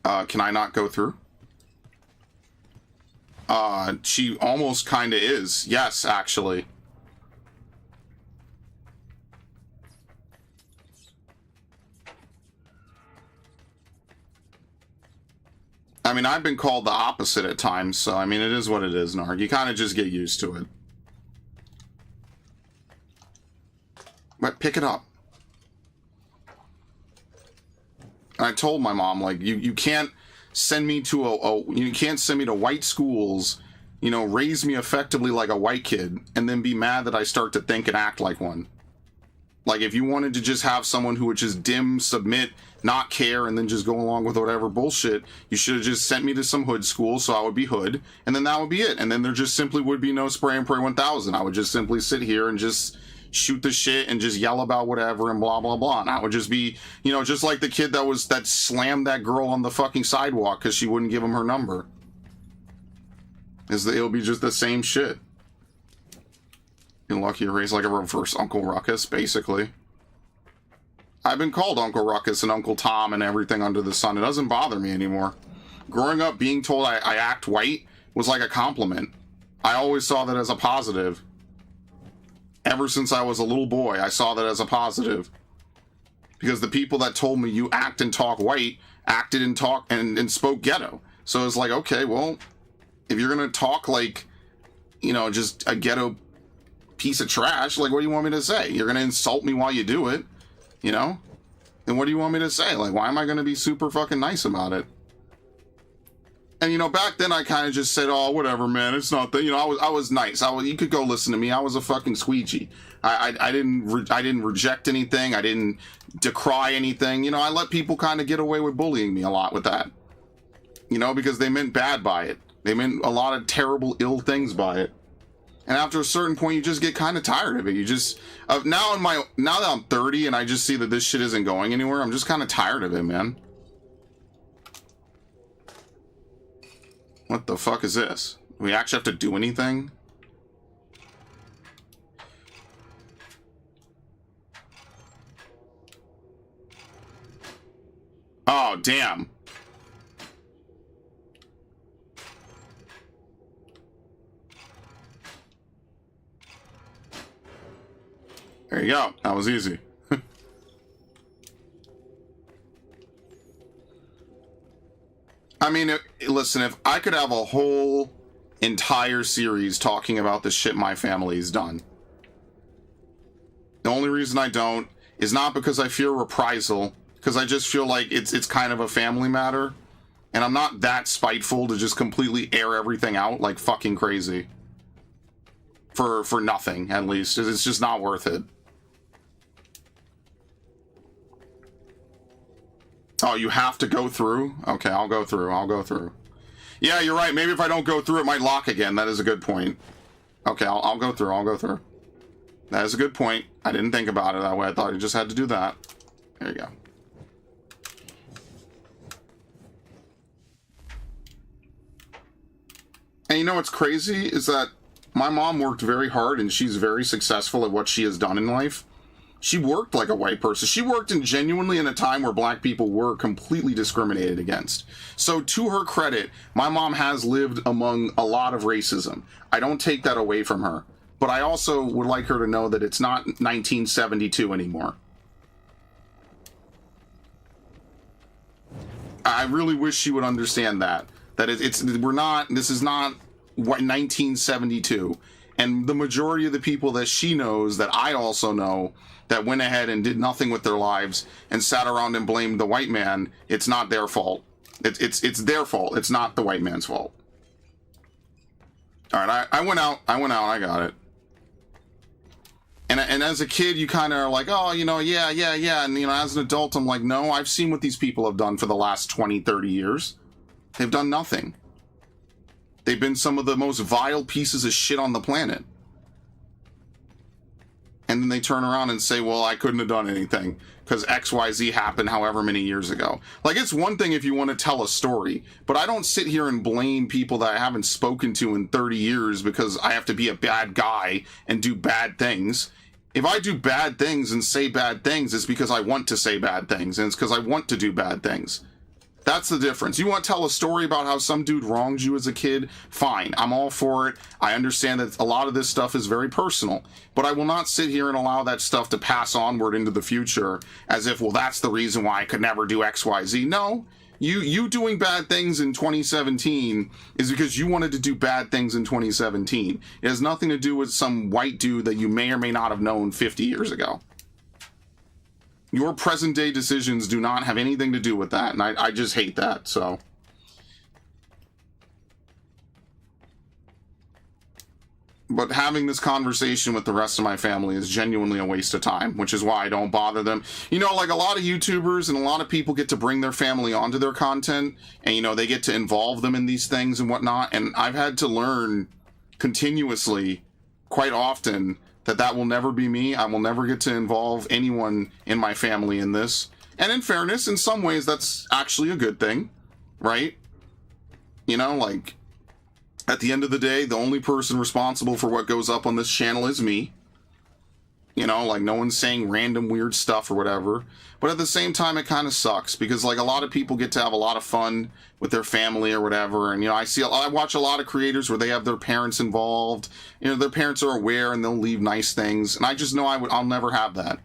Can I not go through? She almost kind of is. Yes, actually. I mean, I've been called the opposite at times, so I mean, it is what it is, Narg. You kind of just get used to it. But pick it up. And I told my mom, like, you can't send me to you can't send me to white schools, raise me effectively like a white kid, and then be mad that I start to think and act like one. Like, if you wanted to just have someone who would just dim, submit, not care, and then just go along with whatever bullshit, you should have just sent me to some hood school so I would be hood, and then that would be it. And then there just simply would be no Spray and Pray 1000. I would just simply sit here and just shoot the shit and just yell about whatever and blah, blah, blah. And I would just be, just like the kid that slammed that girl on the fucking sidewalk because she wouldn't give him her number. It'll be just the same shit. You're lucky you're raised like a reverse Uncle Ruckus, basically. I've been called Uncle Ruckus and Uncle Tom and everything under the sun. It doesn't bother me anymore. Growing up, being told I act white was like a compliment. I always saw that as a positive. Ever since I was a little boy, I saw that as a positive. Because the people that told me you act and talk white, acted and talk and spoke ghetto. So it's like, okay, well, if you're going to talk like, just a ghetto piece of trash, like, what do you want me to say? You're going to insult me while you do it, And what do you want me to say? Like, why am I going to be super fucking nice about it? And, back then I kind of just said, oh, whatever, man. It's not that, I was nice. You could go listen to me. I was a fucking squeegee. I didn't reject anything. I didn't decry anything. I let people kind of get away with bullying me a lot with that. Because they meant bad by it. They meant a lot of terrible, ill things by it. And after a certain point, you just get kind of tired of it. You just, now that I'm 30 and I just see that this shit isn't going anywhere, I'm just kind of tired of it, man. What the fuck is this? Do we actually have to do anything? Oh, damn. There you go. That was easy. I mean, listen, if I could have a whole entire series talking about the shit my family's done. The only reason I don't is not because I fear reprisal, because I just feel like it's kind of a family matter. And I'm not that spiteful to just completely air everything out like fucking crazy. For nothing, at least. It's just not worth it. Oh, you have to go through? Okay, I'll go through. Yeah, you're right. Maybe if I don't go through, it might lock again. That is a good point. Okay, I'll go through. That is a good point. I didn't think about it that way. I thought you just had to do that. There you go. And you know what's crazy is that my mom worked very hard and she's very successful at what she has done in life. She worked like a white person. She worked genuinely in a time where black people were completely discriminated against. So to her credit, my mom has lived among a lot of racism. I don't take that away from her. But I also would like her to know that it's not 1972 anymore. I really wish she would understand that. That this is not 1972. And the majority of the people that she knows, that I also know, that went ahead and did nothing with their lives and sat around and blamed the white man, it's not their fault. It's their fault. It's not the white man's fault. All right, I went out. I got it. And as a kid, you kind of are like, oh, yeah. And, as an adult, I'm like, no, I've seen what these people have done for the last 20, 30 years. They've done nothing. They've been some of the most vile pieces of shit on the planet. And then they turn around and say, well, I couldn't have done anything because XYZ happened however many years ago. Like, it's one thing if you want to tell a story, but I don't sit here and blame people that I haven't spoken to in 30 years because I have to be a bad guy and do bad things. If I do bad things and say bad things, it's because I want to say bad things, and it's because I want to do bad things. That's the difference. You want to tell a story about how some dude wronged you as a kid? Fine. I'm all for it. I understand that a lot of this stuff is very personal, but I will not sit here and allow that stuff to pass onward into the future as if, well, that's the reason why I could never do XYZ. No. You doing bad things in 2017 is because you wanted to do bad things in 2017. It has nothing to do with some white dude that you may or may not have known 50 years ago. Your present day decisions do not have anything to do with that, and I just hate that, so. But having this conversation with the rest of my family is genuinely a waste of time, which is why I don't bother them. Like a lot of YouTubers and a lot of people get to bring their family onto their content, and, they get to involve them in these things and whatnot, and I've had to learn continuously, quite often, that will never be me. I will never get to involve anyone in my family in this. And in fairness, in some ways, that's actually a good thing, right? Like, at the end of the day, the only person responsible for what goes up on this channel is me. Like, no one's saying random weird stuff or whatever. But at the same time, it kind of sucks because, like, a lot of people get to have a lot of fun with their family or whatever. And, I watch a lot of creators where they have their parents involved. Their parents are aware and they'll leave nice things. And I just know I'll never have that.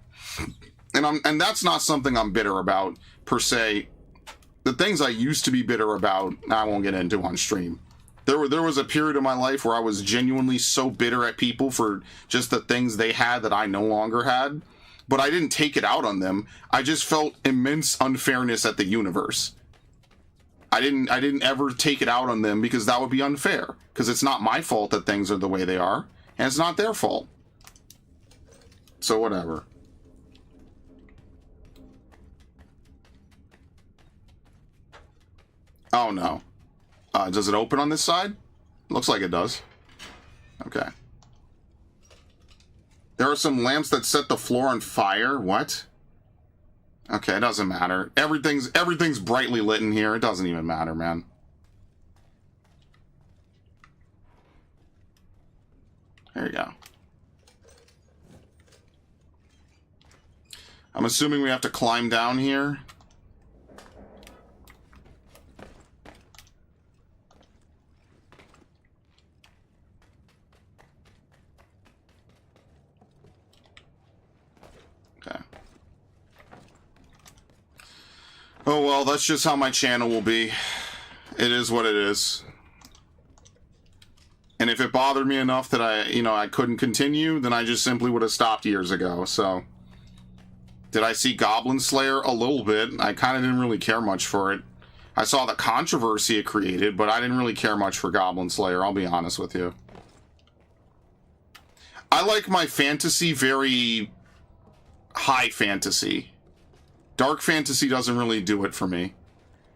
And that's not something I'm bitter about, per se. The things I used to be bitter about, I won't get into on stream. There was a period of my life where I was genuinely so bitter at people for just the things they had that I no longer had. But I didn't take it out on them. I just felt immense unfairness at the universe. I didn't ever take it out on them because that would be unfair. Because it's not my fault that things are the way they are. And it's not their fault. So whatever. Oh no. Does it open on this side? Looks like it does. Okay. There are some lamps that set the floor on fire. What? Okay, it doesn't matter. Everything's brightly lit in here. It doesn't even matter, man. There you go. I'm assuming we have to climb down here. Okay. Oh well, that's just how my channel will be. It is what it is. And if it bothered me enough that I couldn't continue, then I just simply would have stopped years ago, so. Did I see Goblin Slayer? A little bit. I kind of didn't really care much for it. I saw the controversy it created, but I didn't really care much for Goblin Slayer, I'll be honest with you. I like my fantasy very high fantasy. Dark fantasy doesn't really do it for me.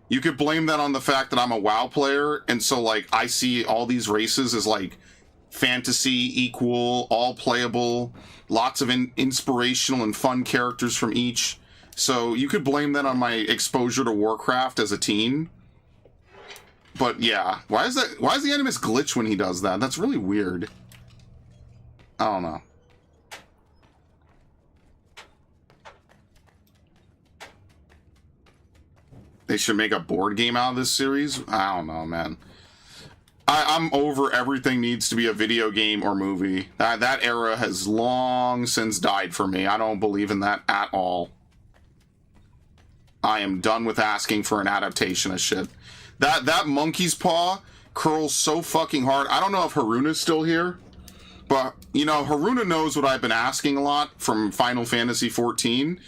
You could blame that on the fact that I'm a WoW player, and so, like, I see all these races as, like, fantasy, equal, all playable, lots of inspirational and fun characters from each. So you could blame that on my exposure to Warcraft as a teen. But yeah, why is the Animus glitch when he does that? That's really weird. I don't know. They should make a board game out of this series? I don't know, man. I'm over everything needs to be a video game or movie. That era has long since died for me. I don't believe in that at all. I am done with asking for an adaptation of shit. That monkey's paw curls so fucking hard. I don't know if Haruna's still here, but, you know, Haruna knows what I've been asking a lot from Final Fantasy XIV.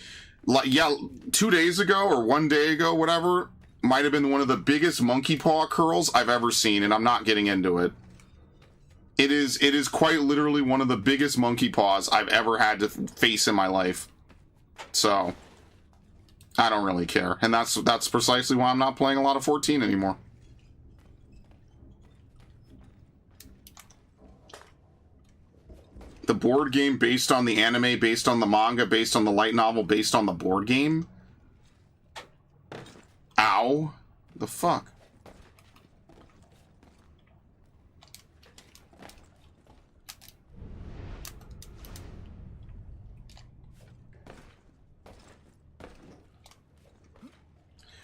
Like, yeah, 2 days ago or 1 day ago, whatever, might have been one of the biggest monkey paw curls I've ever seen, and I'm not getting into it. It is quite literally one of the biggest monkey paws I've ever had to face in my life. So, I don't really care. And that's precisely why I'm not playing a lot of 14 anymore. The board game based on the anime, based on the manga, based on the light novel, based on the board game? Ow. The fuck?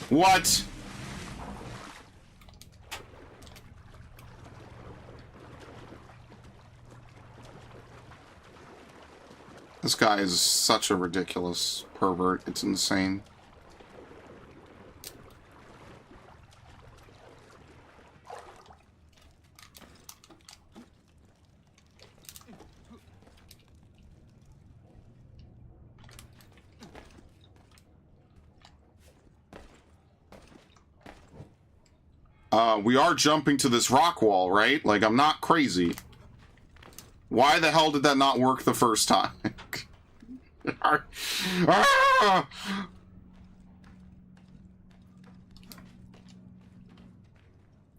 What? This guy is such a ridiculous pervert. It's insane. We are jumping to this rock wall, right? Like, I'm not crazy. Why the hell did that not work the first time? Ah!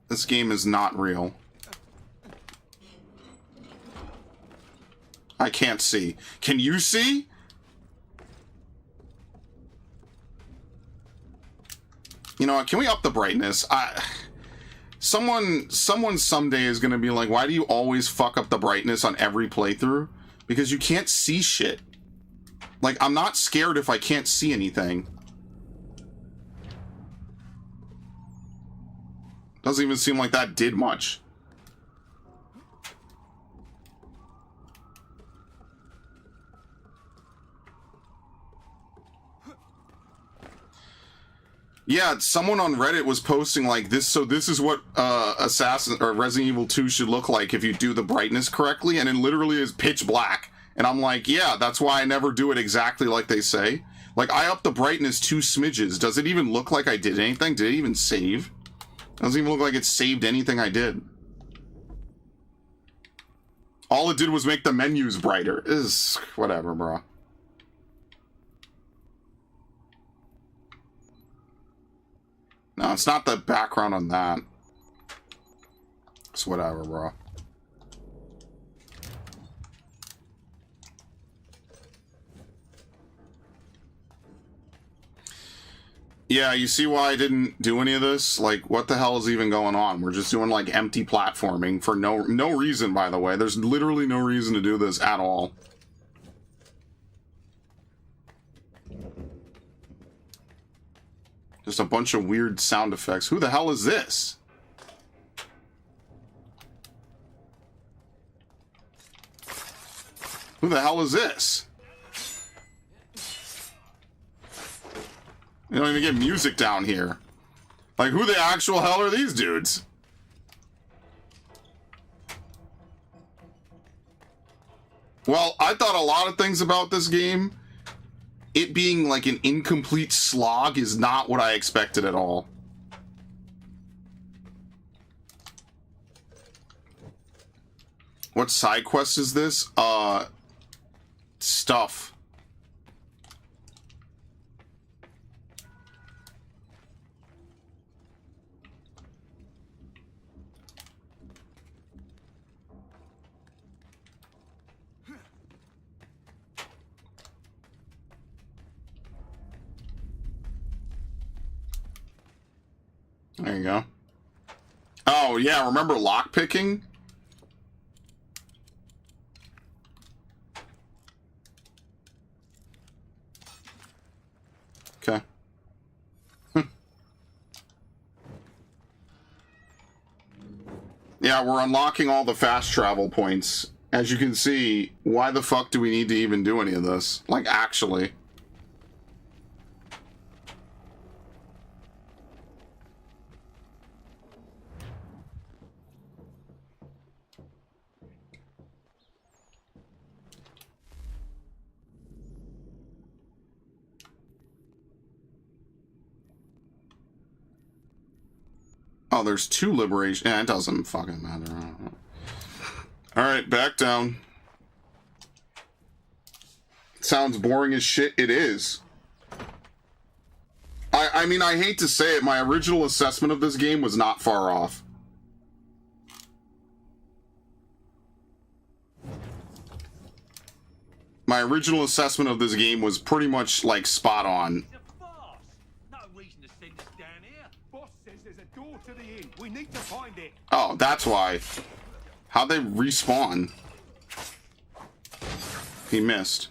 This game is not real. I can't see. Can you see? You know what? Can we up the brightness? Someone someday is going to be like, why do you always fuck up the brightness on every playthrough? Because you can't see shit. Like, I'm not scared if I can't see anything. Doesn't even seem like that did much. Yeah, someone on Reddit was posting like this, so this is what Assassin or Resident Evil 2 should look like if you do the brightness correctly, and it literally is pitch black. And I'm like, yeah, that's why I never do it exactly like they say. Like, I upped the brightness 2 smidges. Does it even look like I did anything? Did it even save? Doesn't even look like it saved anything I did. All it did was make the menus brighter. Is whatever, bro. No, it's not the background on that. It's whatever, bro. Yeah, you see why I didn't do any of this? Like, what the hell is even going on? We're just doing, like, empty platforming for no reason, by the way. There's literally no reason to do this at all. Just a bunch of weird sound effects. Who the hell is this? Who the hell is this? You don't even get music down here. Like, who the actual hell are these dudes? Well, I thought a lot of things about this game. It being like an incomplete slog is not what I expected at all. What side quest is this? Stuff. There you go. Oh, yeah, remember lockpicking? Okay. Yeah, we're unlocking all the fast travel points. As you can see, why the fuck do we need to even do any of this? Like, actually. Oh, there's 2 liberation. Yeah, it doesn't fucking matter. Alright, back down. Sounds boring as shit. It is. I mean, I hate to say it, my original assessment of this game was not far off. My original assessment of this game was pretty much, like, spot on. No reason to send us down here. Boss says there's a door to the inn. We need to find it. Oh, that's why. How'd they respawn? He missed.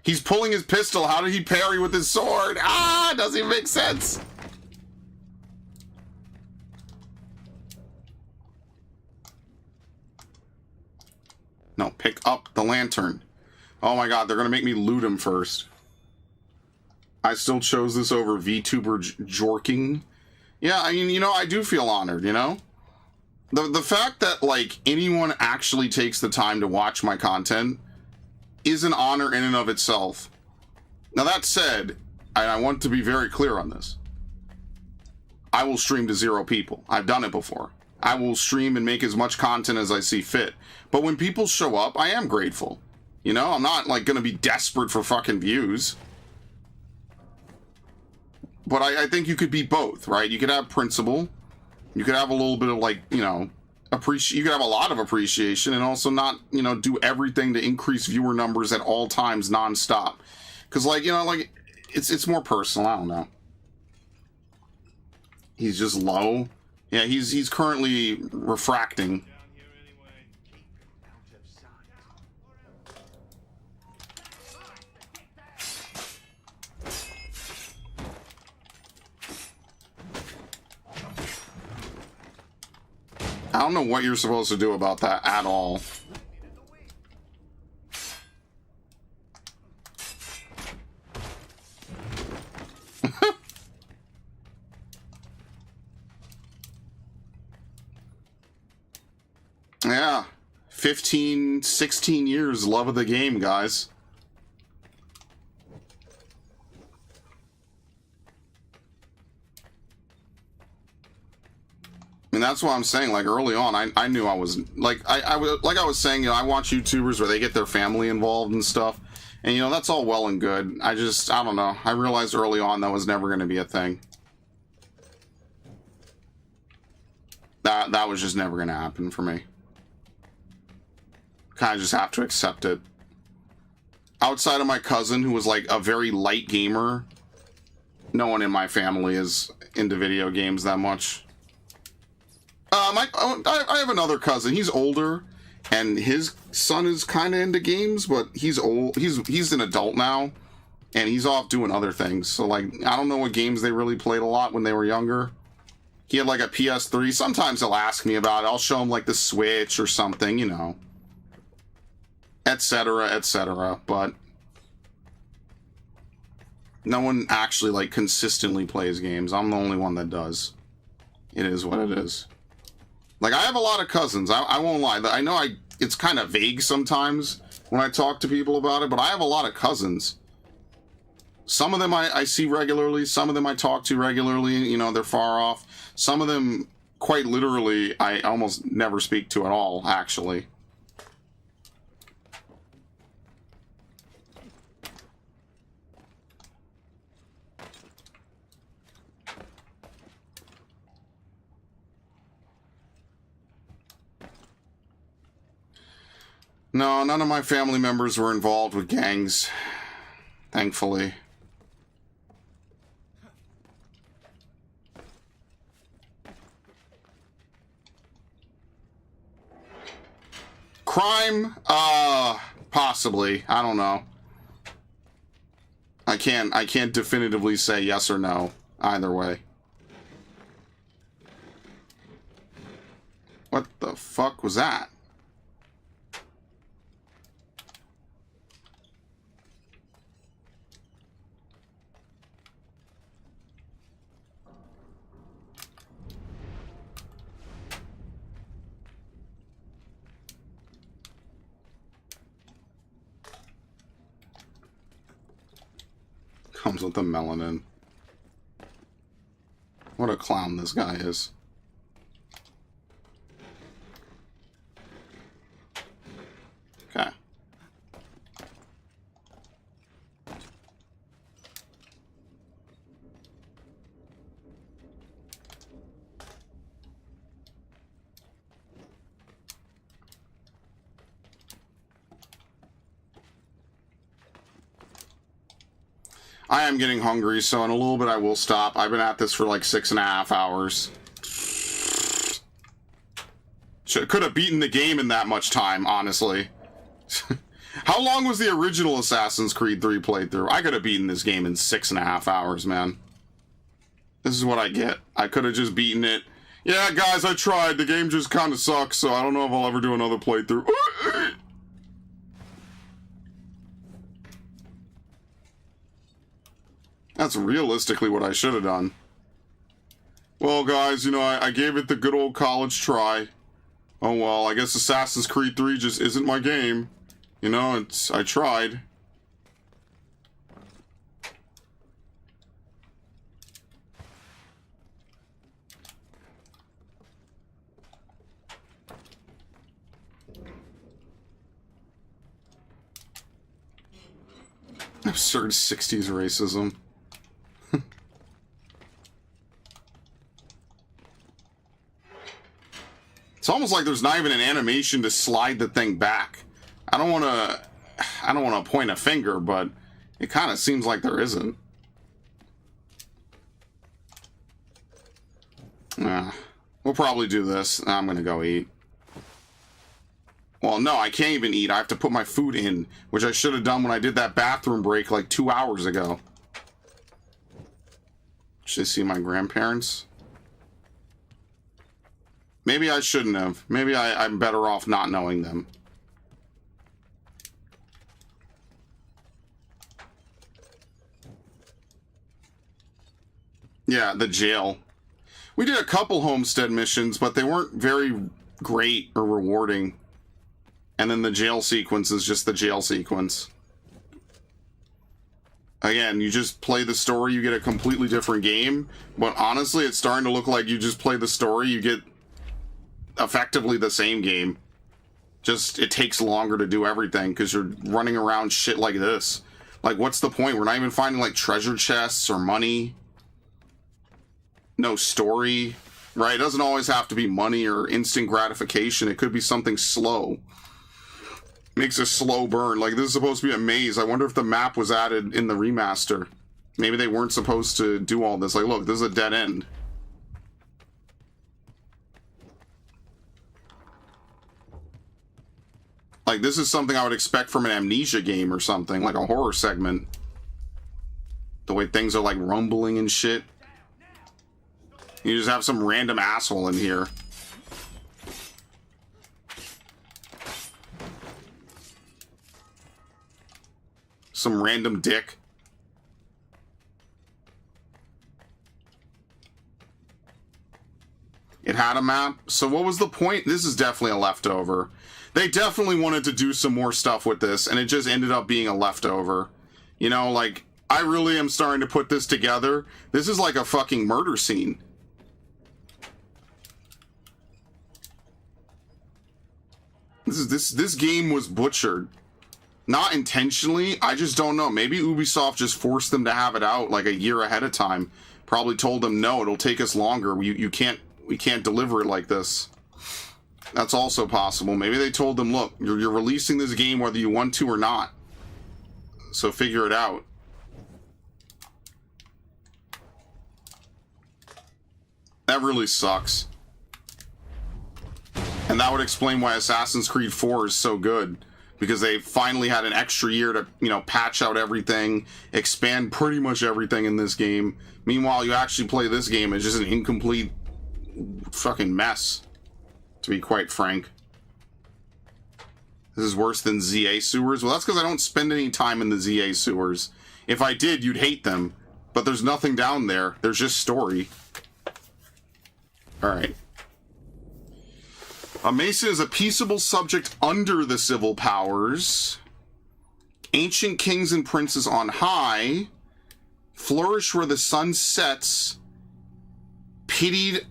He's pulling his pistol. How did he parry with his sword? Ah, doesn't even make sense. No, pick up the lantern. Oh my god, they're gonna make me loot him first. I still chose this over VTuber jorking. Yeah, I mean, you know, I do feel honored, you know? The fact that, like, anyone actually takes the time to watch my content is an honor in and of itself. Now, that said, and I want to be very clear on this, I will stream to 0 people. I've done it before. I will stream and make as much content as I see fit. But when people show up, I am grateful. You know, I'm not, like, gonna be desperate for fucking views. But I think you could be both, right? You could have principle. You could have a little bit of, like, you know, you could have a lot of appreciation and also not, you know, do everything to increase viewer numbers at all times nonstop. Because, like, you know, like, it's more personal. I don't know. He's just low. Yeah, he's currently refracting. I don't know what you're supposed to do about that at all. Yeah. 15, 16 years, love of the game, guys. I mean, that's what I'm saying. Like, early on, I knew I was like I was saying, you know, I watch YouTubers where they get their family involved and stuff, and you know, that's all well and good. I don't know. I realized early on that was never going to be a thing. That was just never going to happen for me. Kind of just have to accept it. Outside of my cousin, who was like a very light gamer, no one in my family is into video games that much. I have another cousin. He's older, and his son is kind of into games, but he's old. He's an adult now, and he's off doing other things. So, like, I don't know what games they really played a lot when they were younger. He had, like, a PS3. Sometimes he'll ask me about it. I'll show him, like, the Switch or something, you know. Etc., etc. But no one actually, like, consistently plays games. I'm the only one that does. It is what it is. Like, I have a lot of cousins. I won't lie. I know it's kind of vague sometimes when I talk to people about it, but I have a lot of cousins. Some of them I see regularly. Some of them I talk to regularly. You know, they're far off. Some of them, quite literally, I almost never speak to at all, actually. No, none of my family members were involved with gangs, thankfully. Crime? Possibly. I don't know. I can't definitively say yes or no either way. What the fuck was that? Comes with the melanin. What a clown this guy is. Okay. I am getting hungry, so in a little bit I will stop. I've been at this for like 6.5 hours. Could have beaten the game in that much time, honestly. How long was the original Assassin's Creed 3 playthrough? I could have beaten this game in 6.5 hours, man. This is what I get. I could have just beaten it. Yeah, guys, I tried. The game just kind of sucks, so I don't know if I'll ever do another playthrough. That's realistically what I should have done. Well, guys, you know, I gave it the good old college try. Oh, well, I guess Assassin's Creed 3 just isn't my game. You know, I tried. Absurd 60s racism. It's almost like there's not even an animation to slide the thing back. I don't want to point a finger, but it kind of seems like there isn't. We'll probably do this. I'm going to go eat. Well, no, I can't even eat. I have to put my food in, which I should have done when I did that bathroom break like 2 hours ago. Should I see my grandparents? Maybe I shouldn't have. Maybe I'm better off not knowing them. Yeah, the jail. We did a couple homestead missions, but they weren't very great or rewarding. And then the jail sequence is just the jail sequence. Again, you just play the story, you get a completely different game. But honestly, it's starting to look like you just play the story, you get effectively the same game. Just, it takes longer to do everything because you're running around shit like this. Like, what's the point? We're not even finding, like, treasure chests or money. No story, right? It doesn't always have to be money or instant gratification. It could be something slow. Makes a slow burn. Like, this is supposed to be a maze. I wonder if the map was added in the remaster. Maybe they weren't supposed to do all this. Like, look, this is a dead end. Like, this is something I would expect from an Amnesia game or something, like a horror segment. The way things are, like, rumbling and shit. You just have some random asshole in here. Some random dick. It had a map. So what was the point? This is definitely a leftover. They definitely wanted to do some more stuff with this, and it just ended up being a leftover. You know, like, I really am starting to put this together. This is like a fucking murder scene. This game was butchered. Not intentionally, I just don't know. Maybe Ubisoft just forced them to have it out like a year ahead of time. Probably told them, no, it'll take us longer. We can't deliver it like this. That's also possible. Maybe they told them, look, you're releasing this game whether you want to or not. So figure it out. That really sucks. And that would explain why Assassin's Creed 4 is so good. Because they finally had an extra year to, you know, patch out everything, expand pretty much everything in this game. Meanwhile, you actually play this game, it's just an incomplete fucking mess, to be quite frank. This is worse than ZA sewers? Well, that's because I don't spend any time in the ZA sewers. If I did, you'd hate them. But there's nothing down there. There's just story. Alright. A Mason is a peaceable subject under the civil powers. Ancient kings and princes on high. Flourish where the sun sets. Pitied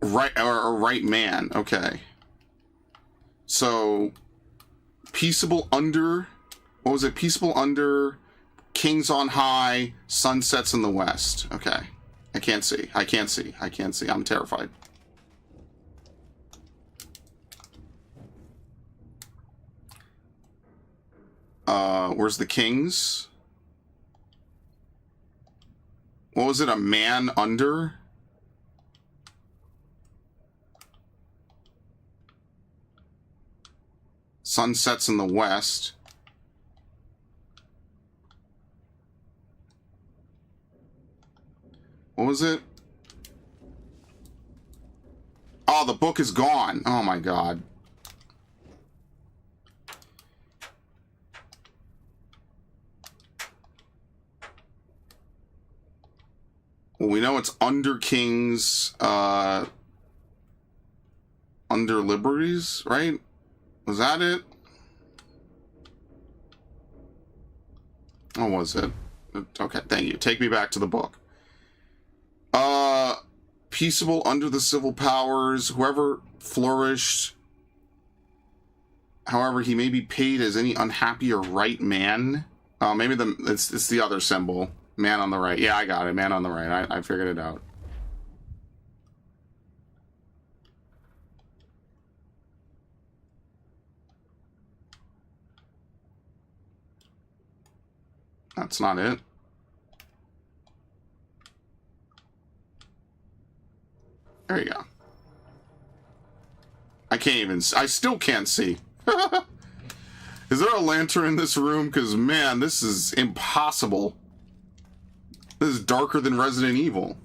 right man. Okay. So peaceable under, what was it? Peaceable under, kings on high, sunsets in the west. Okay. I can't see. I can't see. I can't see. I'm terrified. Where's the kings? What was it? A man under? Sunsets in the west. What was it? Oh, the book is gone. Oh my god. Well, we know it's under kings, under liberties, right? Was that it? Oh, was it? Okay, thank you. Take me back to the book. Peaceable under the civil powers, whoever flourished, however, he may be paid as any unhappy or right man. Maybe it's the other symbol. Man on the right. Yeah, I got it. Man on the right. I figured it out. That's not it. There you go. I still can't see. Is there a lantern in this room? Because, man, this is impossible. This is darker than Resident Evil.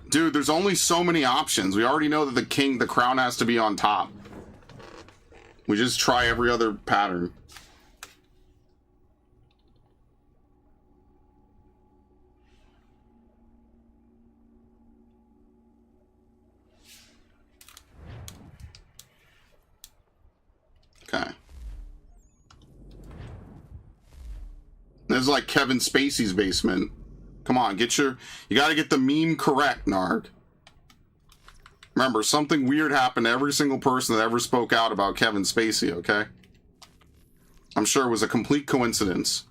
Dude, there's only so many options. We already know that the crown has to be on top. We just try every other pattern. Okay. This is like Kevin Spacey's basement. Come on, you gotta get the meme correct, Narg. Remember, something weird happened to every single person that ever spoke out about Kevin Spacey, okay? I'm sure it was a complete coincidence.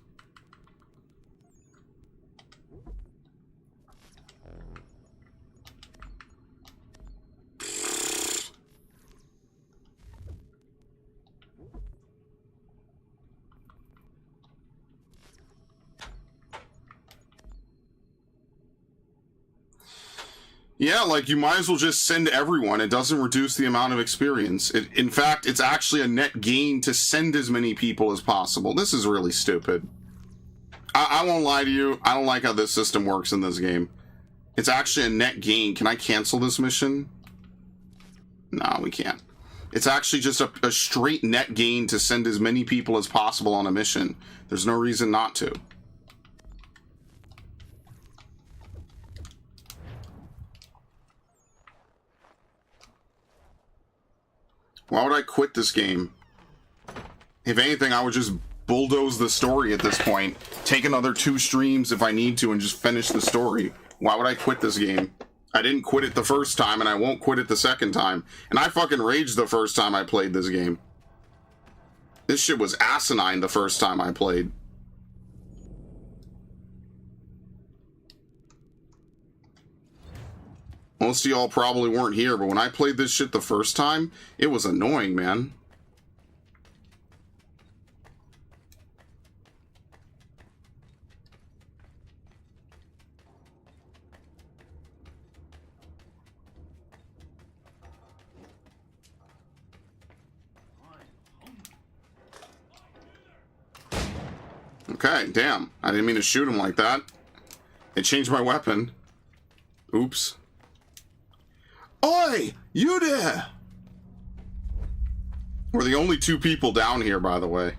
Yeah, like, you might as well just send everyone. It doesn't reduce the amount of experience. In fact, it's actually a net gain to send as many people as possible. This is really stupid. I won't lie to you. I don't like how this system works in this game. It's actually a net gain. Can I cancel this mission? No, we can't. It's actually just a straight net gain to send as many people as possible on a mission. There's no reason not to. Why would I quit this game? If anything, I would just bulldoze the story at this point. Take another 2 streams if I need to and just finish the story. Why would I quit this game? I didn't quit it the first time and I won't quit it the second time. And I fucking raged the first time I played this game. This shit was asinine the first time I played. Most of y'all probably weren't here, but when I played this shit the first time, it was annoying, man. Okay, damn. I didn't mean to shoot him like that. It changed my weapon. Oops. Oi! You there! We're the only 2 people down here, by the way.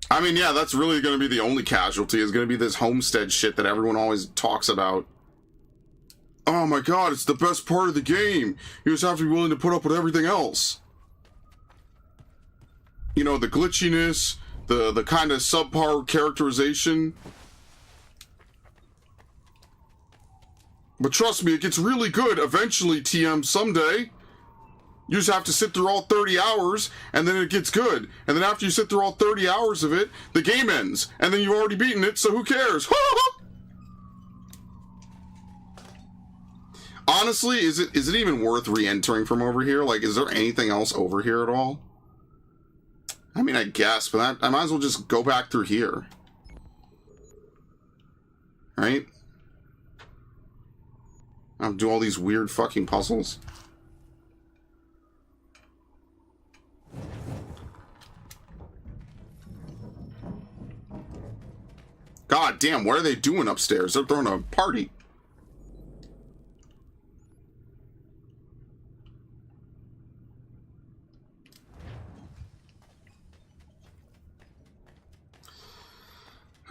I mean, yeah, that's really going to be the only casualty, is going to be this homestead shit that everyone always talks about. Oh my god, it's the best part of the game! You just have to be willing to put up with everything else. you know, the glitchiness, the kind of subpar characterization. But trust me, it gets really good eventually, TM, someday. You just have to sit through all 30 hours, and then it gets good. And then after you sit through all 30 hours of it, the game ends. And then you've already beaten it, so who cares? Honestly, is it even worth re-entering from over here? Like, is there anything else over here at all? I mean, I guess, but I might as well just go back through here. Right? I'll do all these weird fucking puzzles. God damn, what are they doing upstairs? They're throwing a party.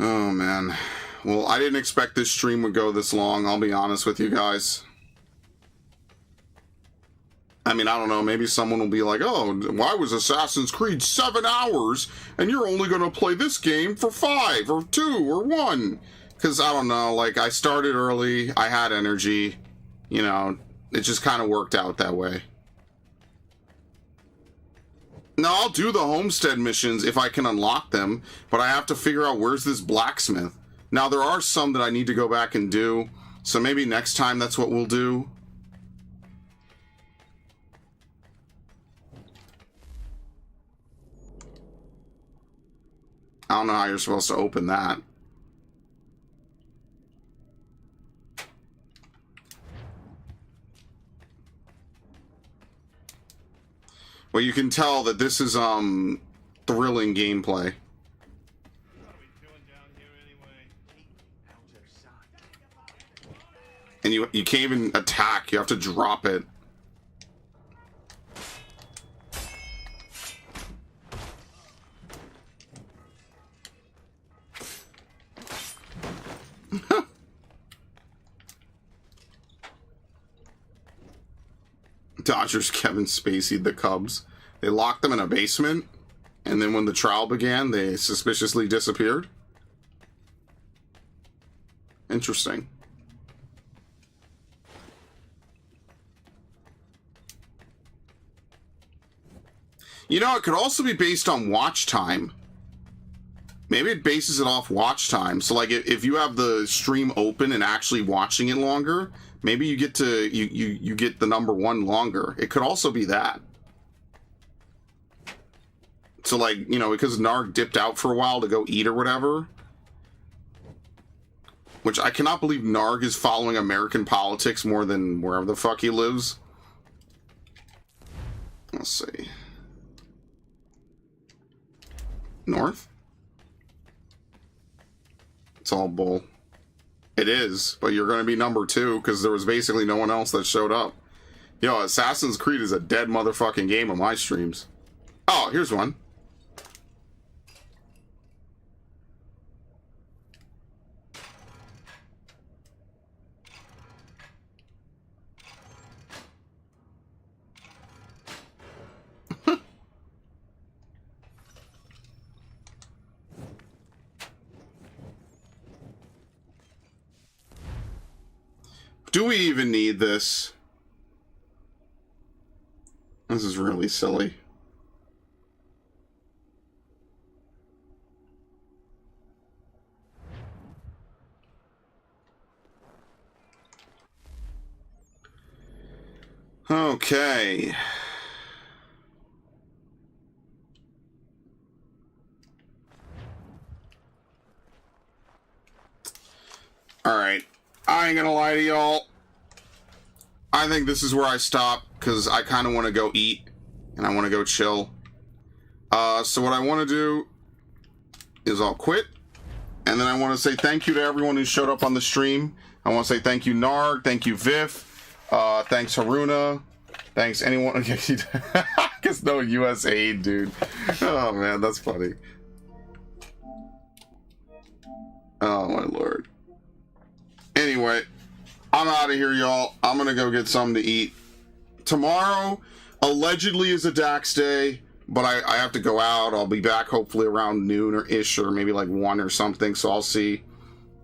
Oh, man. Well, I didn't expect this stream would go this long, I'll be honest with you guys. I mean, I don't know, maybe someone will be like, oh, why was Assassin's Creed 7 hours and you're only going to play this game for 5 or 2 or 1? Because, I don't know, like, I started early, I had energy, you know, it just kind of worked out that way. No, I'll do the homestead missions if I can unlock them, but I have to figure out where's this blacksmith. Now, there are some that I need to go back and do, so maybe next time that's what we'll do. I don't know how you're supposed to open that. Well, you can tell that this is, thrilling gameplay. And you can't even attack, you have to drop it. Dodgers Kevin Spacey'd the Cubs. They locked them in a basement, and then when the trial began, they suspiciously disappeared. Interesting. You know, it could also be based on watch time. Maybe it bases it off watch time. So, like, if you have the stream open and actually watching it longer, maybe you get to you get the number 1 longer. It could also be that. So, like, you know, because Narg dipped out for a while to go eat or whatever. Which I cannot believe Narg is following American politics more than wherever the fuck he lives. Let's see. North? It's all bull. It is, but you're going to be number 2 because there was basically no one else that showed up. Yo, Assassin's Creed is a dead motherfucking game on my streams. Oh, here's one. Do we even need this? This is really silly. Okay. Alright. I ain't gonna lie to y'all. I think this is where I stop, because I kind of want to go eat, and I want to go chill. So what I want to do is I'll quit, and then I want to say thank you to everyone who showed up on the stream. I want to say thank you, Narg, thank you, Vif, thanks, Haruna, thanks, anyone. I guess no US aid, dude. Oh, man, that's funny. Oh, my lord. Anyway, I'm out of here, y'all. I'm gonna go get something to eat. Tomorrow, allegedly, is a Dax day, but I have to go out. I'll be back hopefully around noon or ish, or maybe like 1 or something. So I'll see.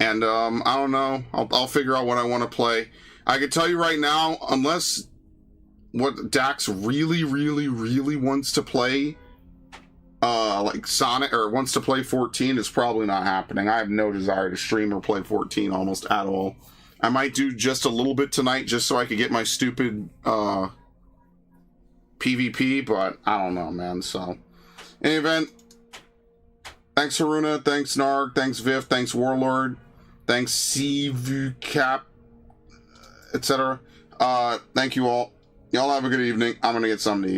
And I don't know. I'll figure out what I want to play. I can tell you right now, unless what Dax really, really, really wants to play, like Sonic, or wants to play 14, is probably not happening. I have no desire to stream or play 14 almost at all. I might do just a little bit tonight just so I could get my stupid PvP, but I don't know, man. So, in any event, thanks Haruna, thanks Narg, thanks Viv, thanks Warlord, thanks CVCap, etc. Thank you all. Y'all have a good evening. I'm gonna get something to eat.